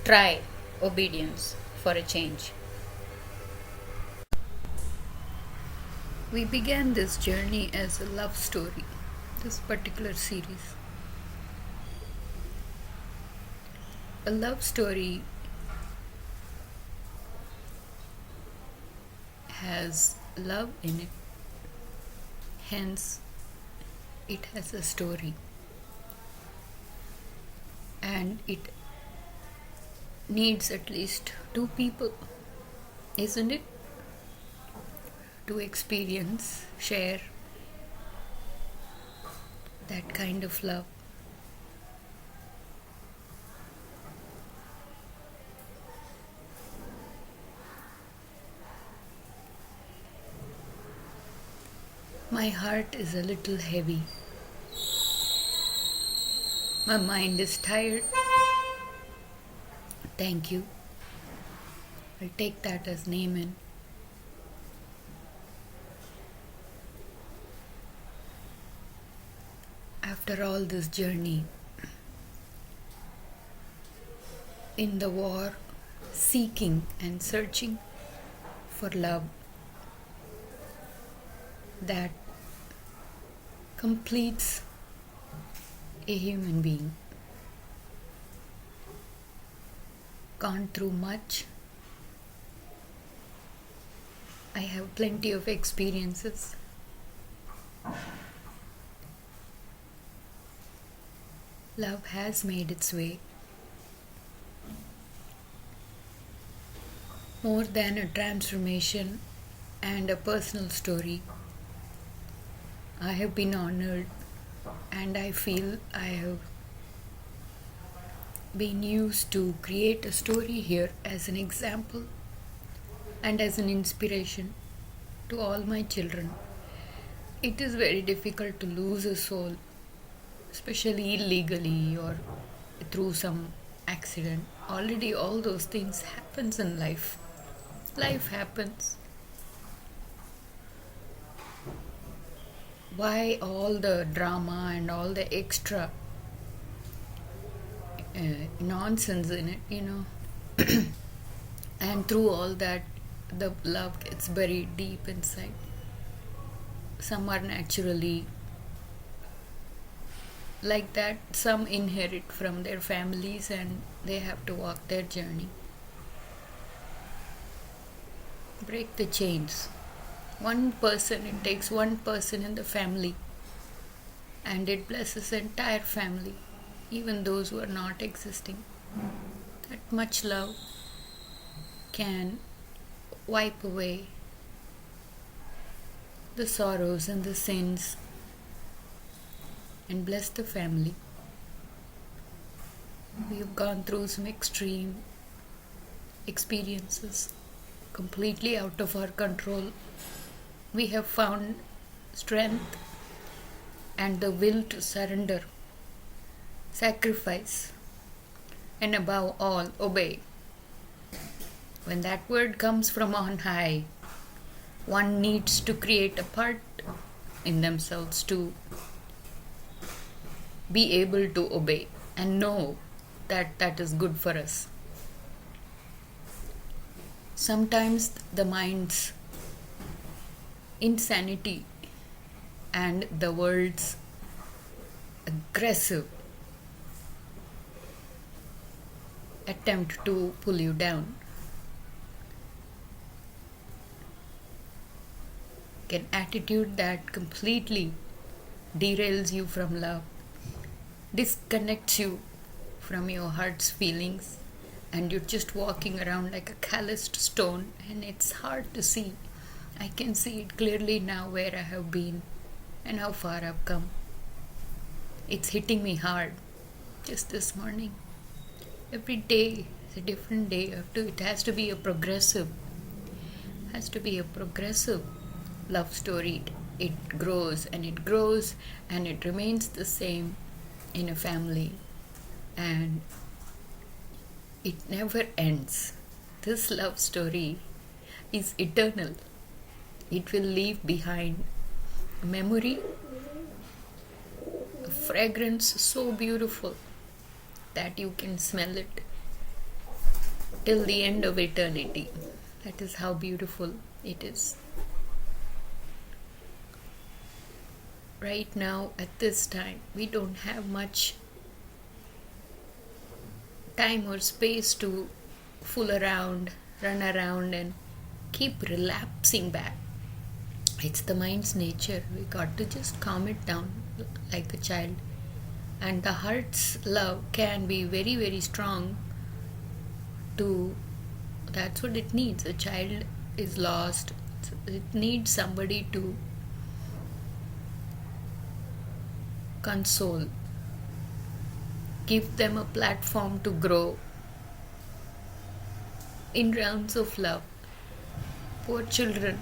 Try obedience for a change. We began this journey as a love story, this particular series. A love story has love in it, hence, it has a story, and it needs at least two people, isn't it? To experience, share that kind of love. My heart is a little heavy My mind is tired. Thank you. I'll take that as name in. After all this journey in the war, seeking and searching for love that completes a human being, gone through much. I have plenty of experiences. Love has made its way. More than a transformation and a personal story, I have been honored and I feel I have been used to create a story here as an example and as an inspiration to all my children. It is very difficult to lose a soul, especially illegally or through some accident. Already all those things happens in life. Life happens. Why all the drama and all the extra nonsense in it, and through all that, the love gets buried deep inside. Some are naturally like that, some inherit from their families and they have to walk their journey. Break the chains. It takes one person in the family and it blesses the entire family, even those who are not existing. That much love can wipe away the sorrows and the sins and bless the family. We have gone through some extreme experiences completely out of our control. We have found strength and the will to surrender, sacrifice, and above all, obey. When that word comes from on high, one needs to create a part in themselves to be able to obey and know that that is good for us. Sometimes the mind's insanity and the world's aggressive attempt to pull you down an attitude that completely derails you from love, disconnects you from your heart's feelings, and you're just walking around like a calloused stone, and it's hard to see. I can see it clearly now where I have been and how far I've come. It's hitting me hard just this morning. Every day is a different day. It has to be a progressive love story. It grows and it grows and it remains the same in a family, and it never ends. This love story is eternal. It will leave behind a memory, a fragrance so beautiful that you can smell it till the end of eternity. That is how beautiful it is. Right now, at this time, we don't have much time or space to fool around, run around, and keep relapsing back. It's the mind's nature. We got to just calm it down like a child. And the heart's love can be very, very strong that's what it needs. A child is lost. It needs somebody to console, give them a platform to grow in realms of love. Poor children.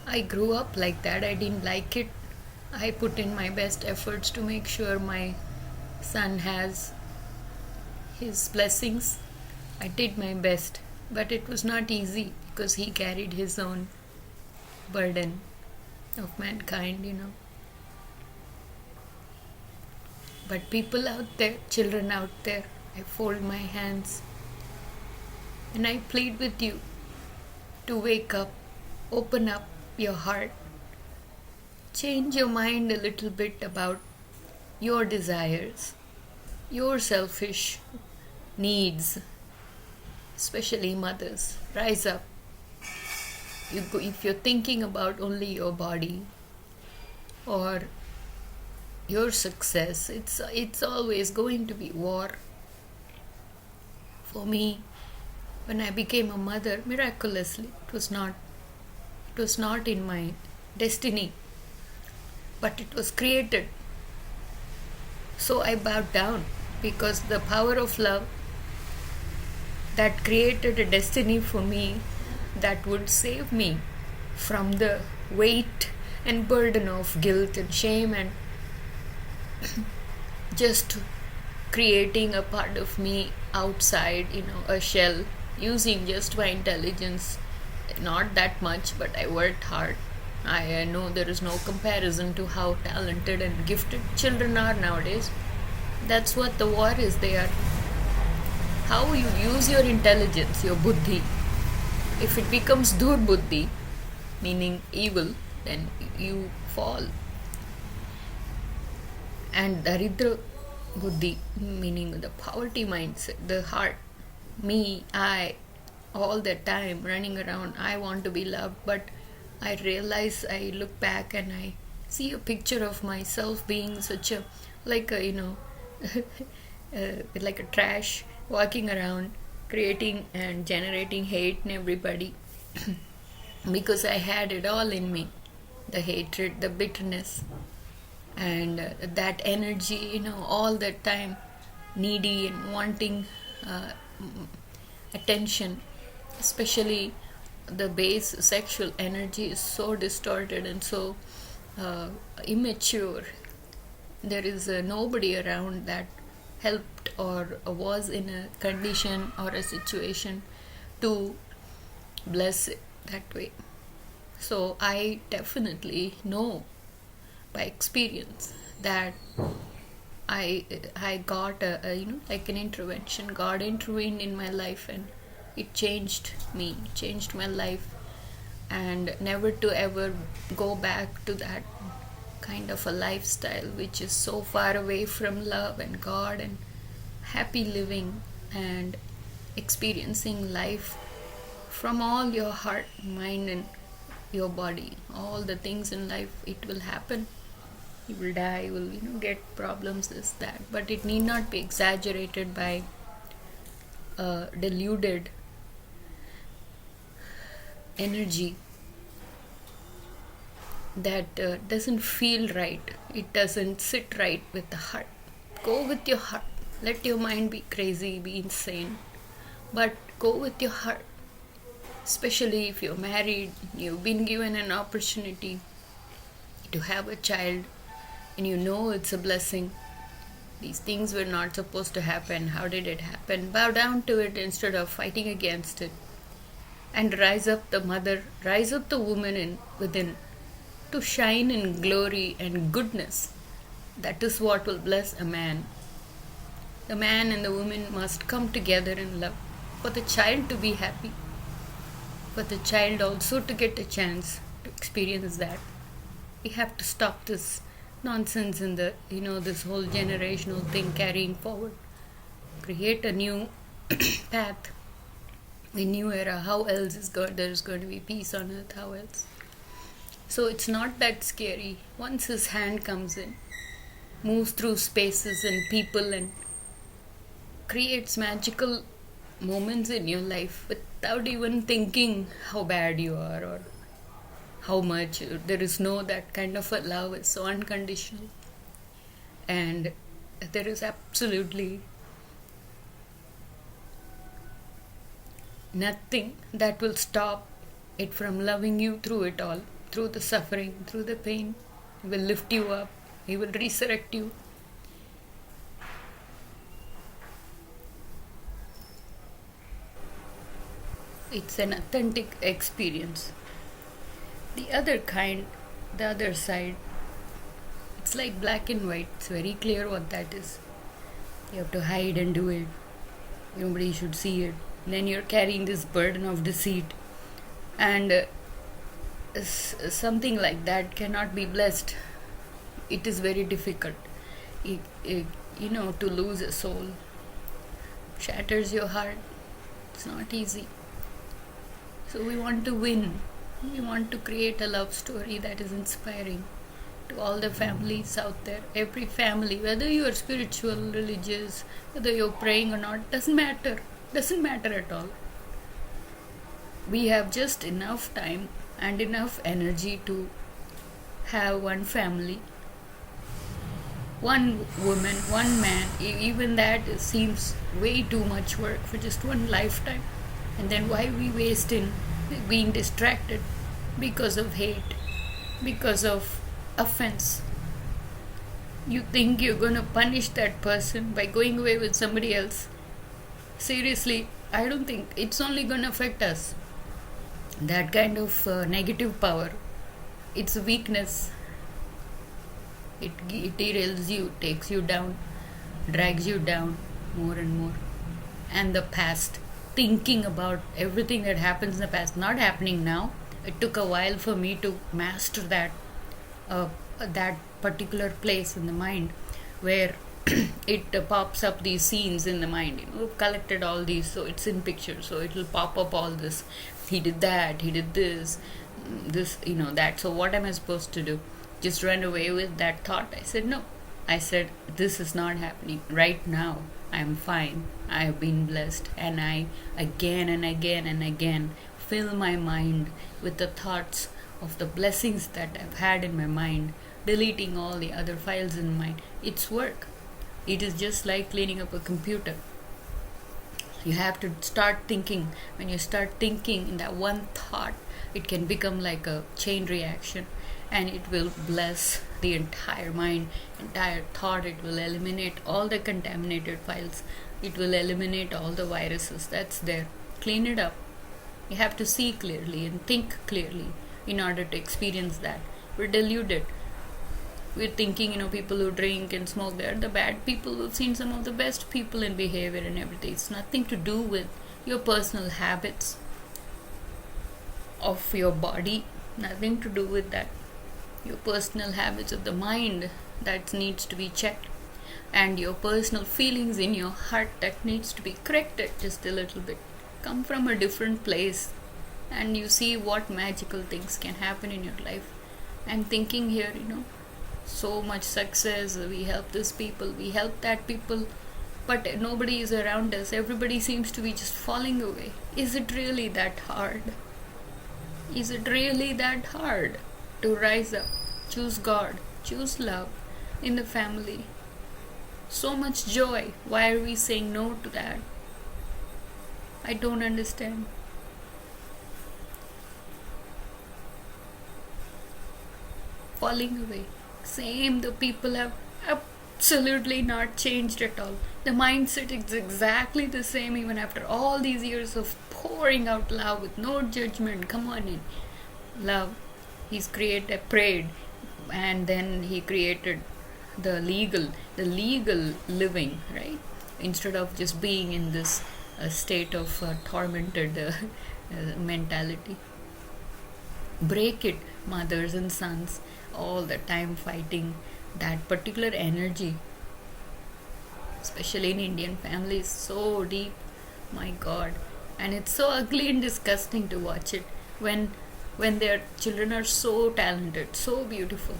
I grew up like that. I didn't like it. I put in my best efforts to make sure my Son has his blessings. I did my best, but it was not easy because he carried his own burden of mankind. But people out there, children out there, I fold my hands and I plead with you to wake up, open up your heart, change your mind a little bit about your desires, your selfish needs, especially mothers. Rise up. If you're thinking about only your body or your success, it's always going to be war. For me, when I became a mother, miraculously, it was not in my destiny, but it was created. So I bowed down because the power of love that created a destiny for me that would save me from the weight and burden of guilt and shame and just creating a part of me outside, a shell, using just my intelligence. Not that much, but I worked hard. I know there is no comparison to how talented and gifted children are nowadays. That's what the war is. They are how you use your intelligence, your buddhi. If it becomes durbuddhi, meaning evil, then you fall. And daridra buddhi, meaning the poverty mindset, the heart, me, I, all the time running around, I want to be loved, but I realize, I look back and I see a picture of myself being such a, like a, like a trash, walking around, creating and generating hate in everybody because I had it all in me, the hatred, the bitterness, and that energy, all the time needy and wanting attention, especially the base sexual energy is so distorted and so immature. There is nobody around that helped or was in a condition or a situation to bless it that way. So I definitely know by experience that I got like an intervention. God intervened in my life and it changed me, changed my life, and never to ever go back to that kind of a lifestyle which is so far away from love and God and happy living and experiencing life from all your heart, mind, and your body. All the things in life, it will happen. You will die, you will get problems, this, that, but it need not be exaggerated by deluded energy that doesn't feel right. It doesn't sit right with the heart. Go with your heart. Let your mind be crazy, be insane, but go with your heart. Especially if you're married, you've been given an opportunity to have a child and it's a blessing. These things were not supposed to happen. How did it happen? Bow down to it instead of fighting against it. And rise up the mother, rise up the woman within to shine in glory and goodness. That is what will bless a man. The man and the woman must come together in love for the child to be happy, for the child also to get a chance to experience that. We have to stop this nonsense in the this whole generational thing carrying forward. Create a new path, a new era. How else there is going to be peace on earth? How else? So it's not that scary. Once his hand comes in, moves through spaces and people and creates magical moments in your life without even thinking how bad you are or how much. There is no that kind of a love. It's so unconditional, and there is absolutely nothing that will stop it from loving you through it all, through the suffering, through the pain. He will lift you up. He will resurrect you. It's an authentic experience. The other kind, the other side, it's like black and white. It's very clear what that is. You have to hide and do it. Nobody should see it. Then you're carrying this burden of deceit. And something like that cannot be blessed. It is very difficult. To lose a soul shatters your heart. It's not easy. So we want to win. We want to create a love story that is inspiring to all the families out there. Every family, whether you are spiritual, religious, whether you're praying or not, doesn't matter. Doesn't matter at all. We have just enough time and enough energy to have one family, one woman, one man. Even that seems way too much work for just one lifetime. And then why we waste in being distracted because of hate, because of offense? You think you're going to punish that person by going away with somebody else? Seriously, I don't think it's only going to affect us. That kind of negative power, it's a weakness. It derails you, takes you down, drags you down more and more. And the past, thinking about everything that happens in the past, not happening now. It took a while for me to master that particular place in the mind where it pops up these scenes in the mind. We've collected all these, so it's in pictures, so it'll pop up all this. He did that, he did this, that. So what am I supposed to do? Just run away with that thought? I said no. I said this is not happening right now. I'm fine. I have been blessed, and I again and again and again fill my mind with the thoughts of the blessings that I've had in my mind, deleting all the other files in mind. It's work. It is just like cleaning up a computer. You have to start thinking. When you start thinking in that one thought, it can become like a chain reaction, and it will bless the entire mind, entire thought. It will eliminate all the contaminated files. It will eliminate all the viruses that's there. Clean it up. You have to see clearly and think clearly in order to experience that. We're deluded. We're thinking, people who drink and smoke, they're the bad people. We've seen some of the best people in behavior and everything. It's nothing to do with your personal habits of your body. Nothing to do with that. Your personal habits of the mind, that needs to be checked. And your personal feelings in your heart, that needs to be corrected just a little bit. Come from a different place, and you see what magical things can happen in your life. I'm thinking here, so much success, we help this people, we help that people, but nobody is around us. Everybody seems to be just falling away. Is it really that hard? Is it really that hard to rise up, choose God, choose love in the family? So much joy. Why are we saying no to that? I don't understand. Falling away. Same, the people have absolutely not changed at all. The mindset is exactly the same even after all these years of pouring out love with no judgment. Come on in. Love. He's prayed, and then he created the legal living, right? Instead of just being in this state of tormented mentality. Break it, mothers and sons, all the time fighting that particular energy, especially in Indian families, so deep, my God. And it's so ugly and disgusting to watch it when their children are so talented, so beautiful,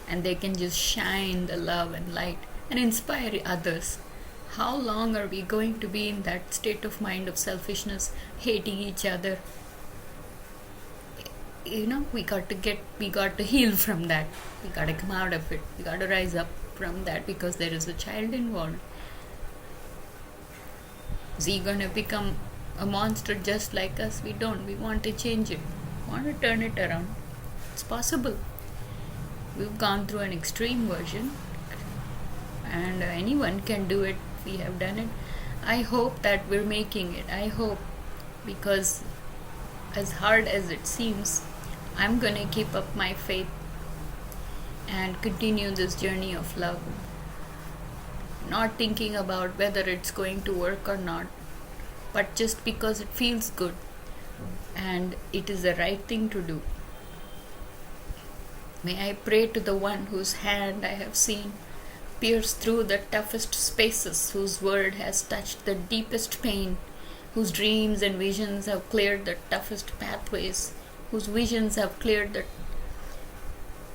and they can just shine the love and light and inspire others. How long are we going to be in that state of mind of selfishness, hating each other? We got to heal from that. We got to come out of it. We got to rise up from that, because there is a child involved. Is he going to become a monster just like us? We don't. We want to change it. We want to turn it around. It's possible. We've gone through an extreme version, and anyone can do it. We have done it. I hope that we're making it. I hope, because as hard as it seems, I'm gonna keep up my faith and continue this journey of love, not thinking about whether it's going to work or not, but just because it feels good and it is the right thing to do. May I pray to the one whose hand I have seen pierce through the toughest spaces, whose word has touched the deepest pain, whose dreams and visions have cleared the toughest pathways, whose visions have cleared the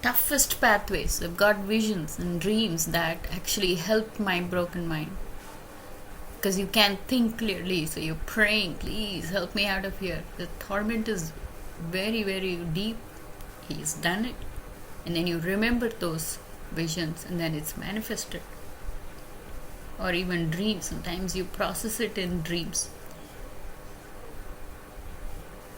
toughest pathways. I've got visions and dreams that actually helped my broken mind. Because you can't think clearly, so you're praying, please help me out of here. The torment is very, very deep. He's done it. And then you remember those visions and then it's manifested. Or even dreams. Sometimes you process it in dreams.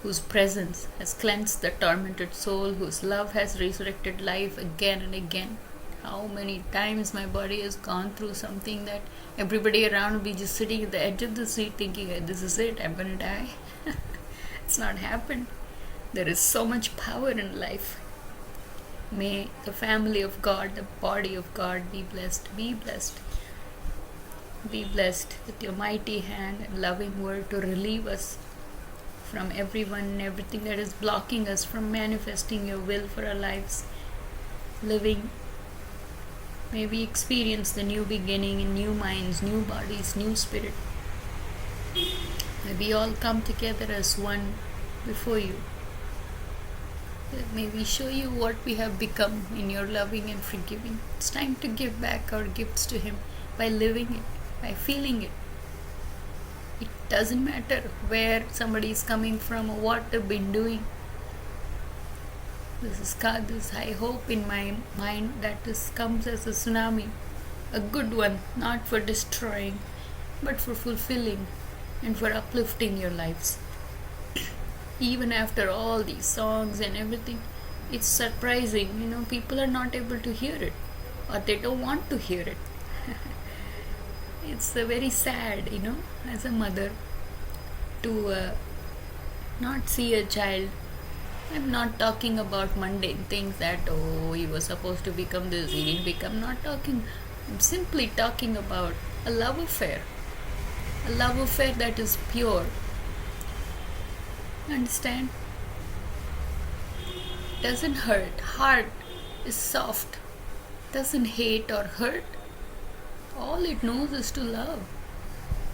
Whose presence has cleansed the tormented soul, whose love has resurrected life again and again. How many times my body has gone through something that everybody around will be just sitting at the edge of the seat thinking, this is it, I'm gonna die. It's not happened. There is so much power in life. May the family of God, the body of God be blessed. Be blessed. Be blessed with your mighty hand and loving word to relieve us from everyone and everything that is blocking us from manifesting your will for our lives. Living, may we experience the new beginning in new minds, new bodies, new spirit. May we all come together as one before you. May we show you what we have become in your loving and forgiving. It's time to give back our gifts to Him by living it, by feeling it. It doesn't matter where somebody is coming from or what they've been doing. This high hope in my mind that this comes as a tsunami, a good one, not for destroying, but for fulfilling and for uplifting your lives. Even after all these songs and everything, it's surprising, people are not able to hear it or they don't want to hear it. It's very sad, as a mother to not see a child. I'm not talking about mundane things that, he was supposed to become this, he didn't become. Not talking, I'm simply talking about a love affair. A love affair that is pure. Understand? Doesn't hurt. Heart is soft. Doesn't hate or hurt. All it knows is to love.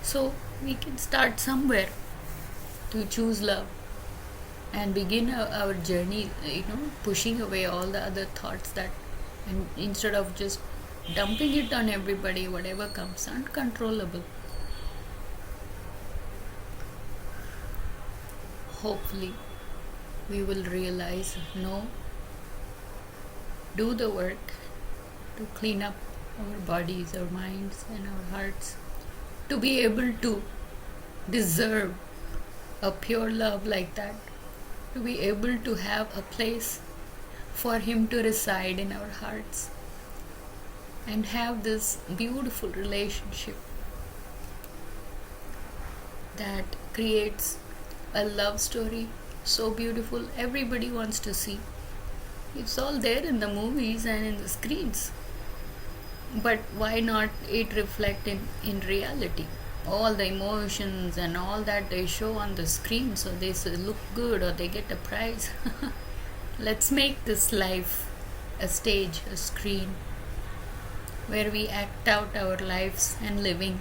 So we can start somewhere to choose love and begin our journey, pushing away all the other thoughts and instead of just dumping it on everybody, whatever comes, uncontrollable. Hopefully we will realize, no, do the work to clean up our bodies, our minds and our hearts, to be able to deserve a pure love like that, to be able to have a place for Him to reside in our hearts and have this beautiful relationship that creates a love story so beautiful everybody wants to see. It's all there in the movies and in the screens, but why not it reflect in reality? All the emotions and all that they show on the screen, so they look good or they get a prize. Let's make this life a stage, a screen, where we act out our lives and living,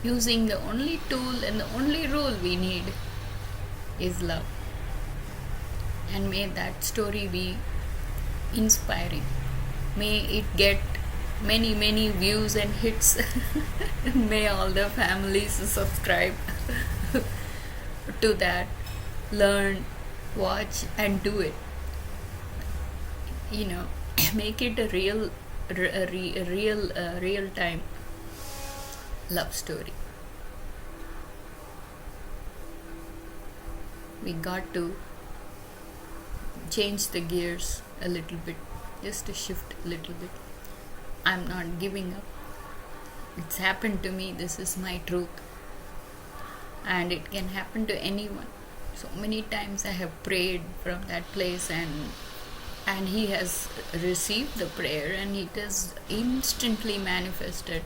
using the only tool and the only rule we need is love. And may that story be inspiring. May it get many, many views and hits. May all the families subscribe to that, learn, watch and do it. Make it a real time love story. We got to change the gears a little bit, just to shift a little bit. I'm not giving up. It's happened to me. This is my truth. and it can happen to anyone. So many times I have prayed from that place, and he has received the prayer, and it has instantly manifested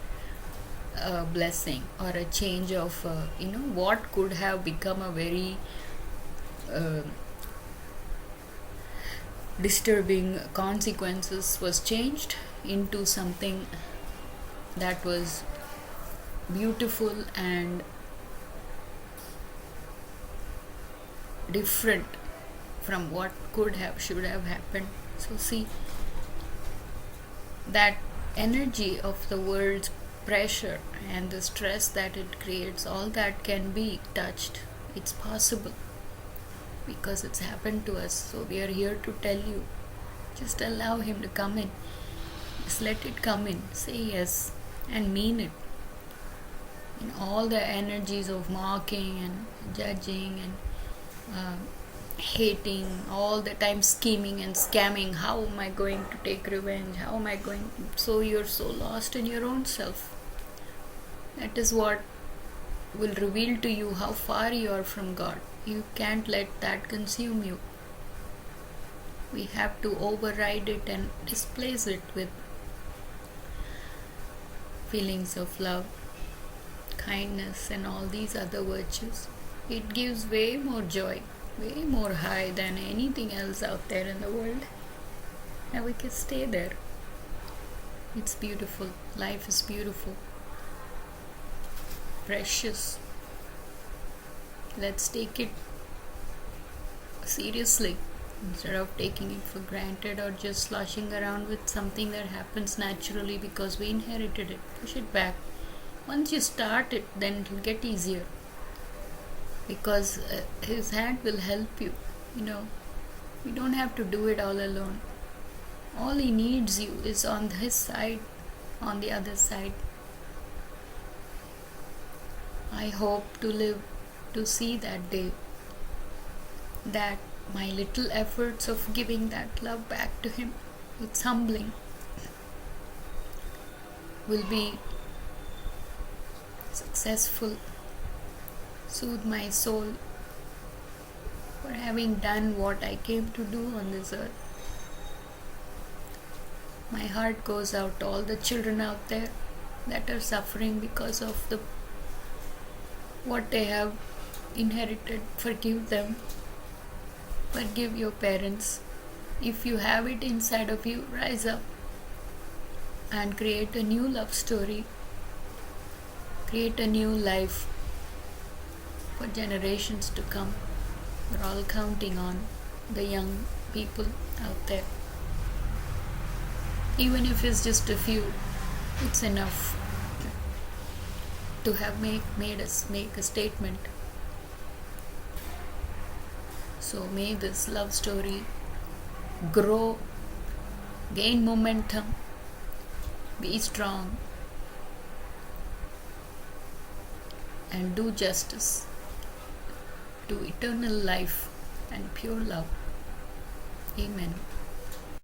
a blessing or a change of what could have become a very uh, disturbing consequences was changed into something that was beautiful and different from what could have should have happened. So see, that energy of the world's pressure and the stress that it creates, all that can be touched. It's possible because it's happened to us. So we are here to tell you, just allow him to come in. Just let it come in. Say yes and mean it. In all the energies of mocking and judging and hating, all the time scheming and scamming, how am I going to take revenge, how am I going, so you're so lost in your own self. That is what will reveal to you how far you are from God. You can't let that consume you. We have to override it and displace it with feelings of love, kindness, and all these other virtues. It gives way more joy, way more high than anything else out there in the world. And we can stay there. It's beautiful. Life is beautiful, precious. Let's take it seriously instead of taking it for granted or just sloshing around with something that happens naturally because we inherited it. Push it back. Once you start it, then it will get easier because his hand will help you. You don't have to do it all alone. All he needs you is on his side, on the other side. I hope to live to see that day, that my little efforts of giving that love back to him, it's humbling, will be successful, soothe my soul for having done what I came to do on this earth. My heart goes out to all the children out there that are suffering because of what they have inherited. Forgive them. Forgive your parents. If you have it inside of you, rise up and create a new love story. Create a new life for generations to come. We're all counting on the young people out there. Even if it's just a few, it's enough to have made us make a statement. So may this love story grow, gain momentum, be strong, and do justice to eternal life and pure love. Amen.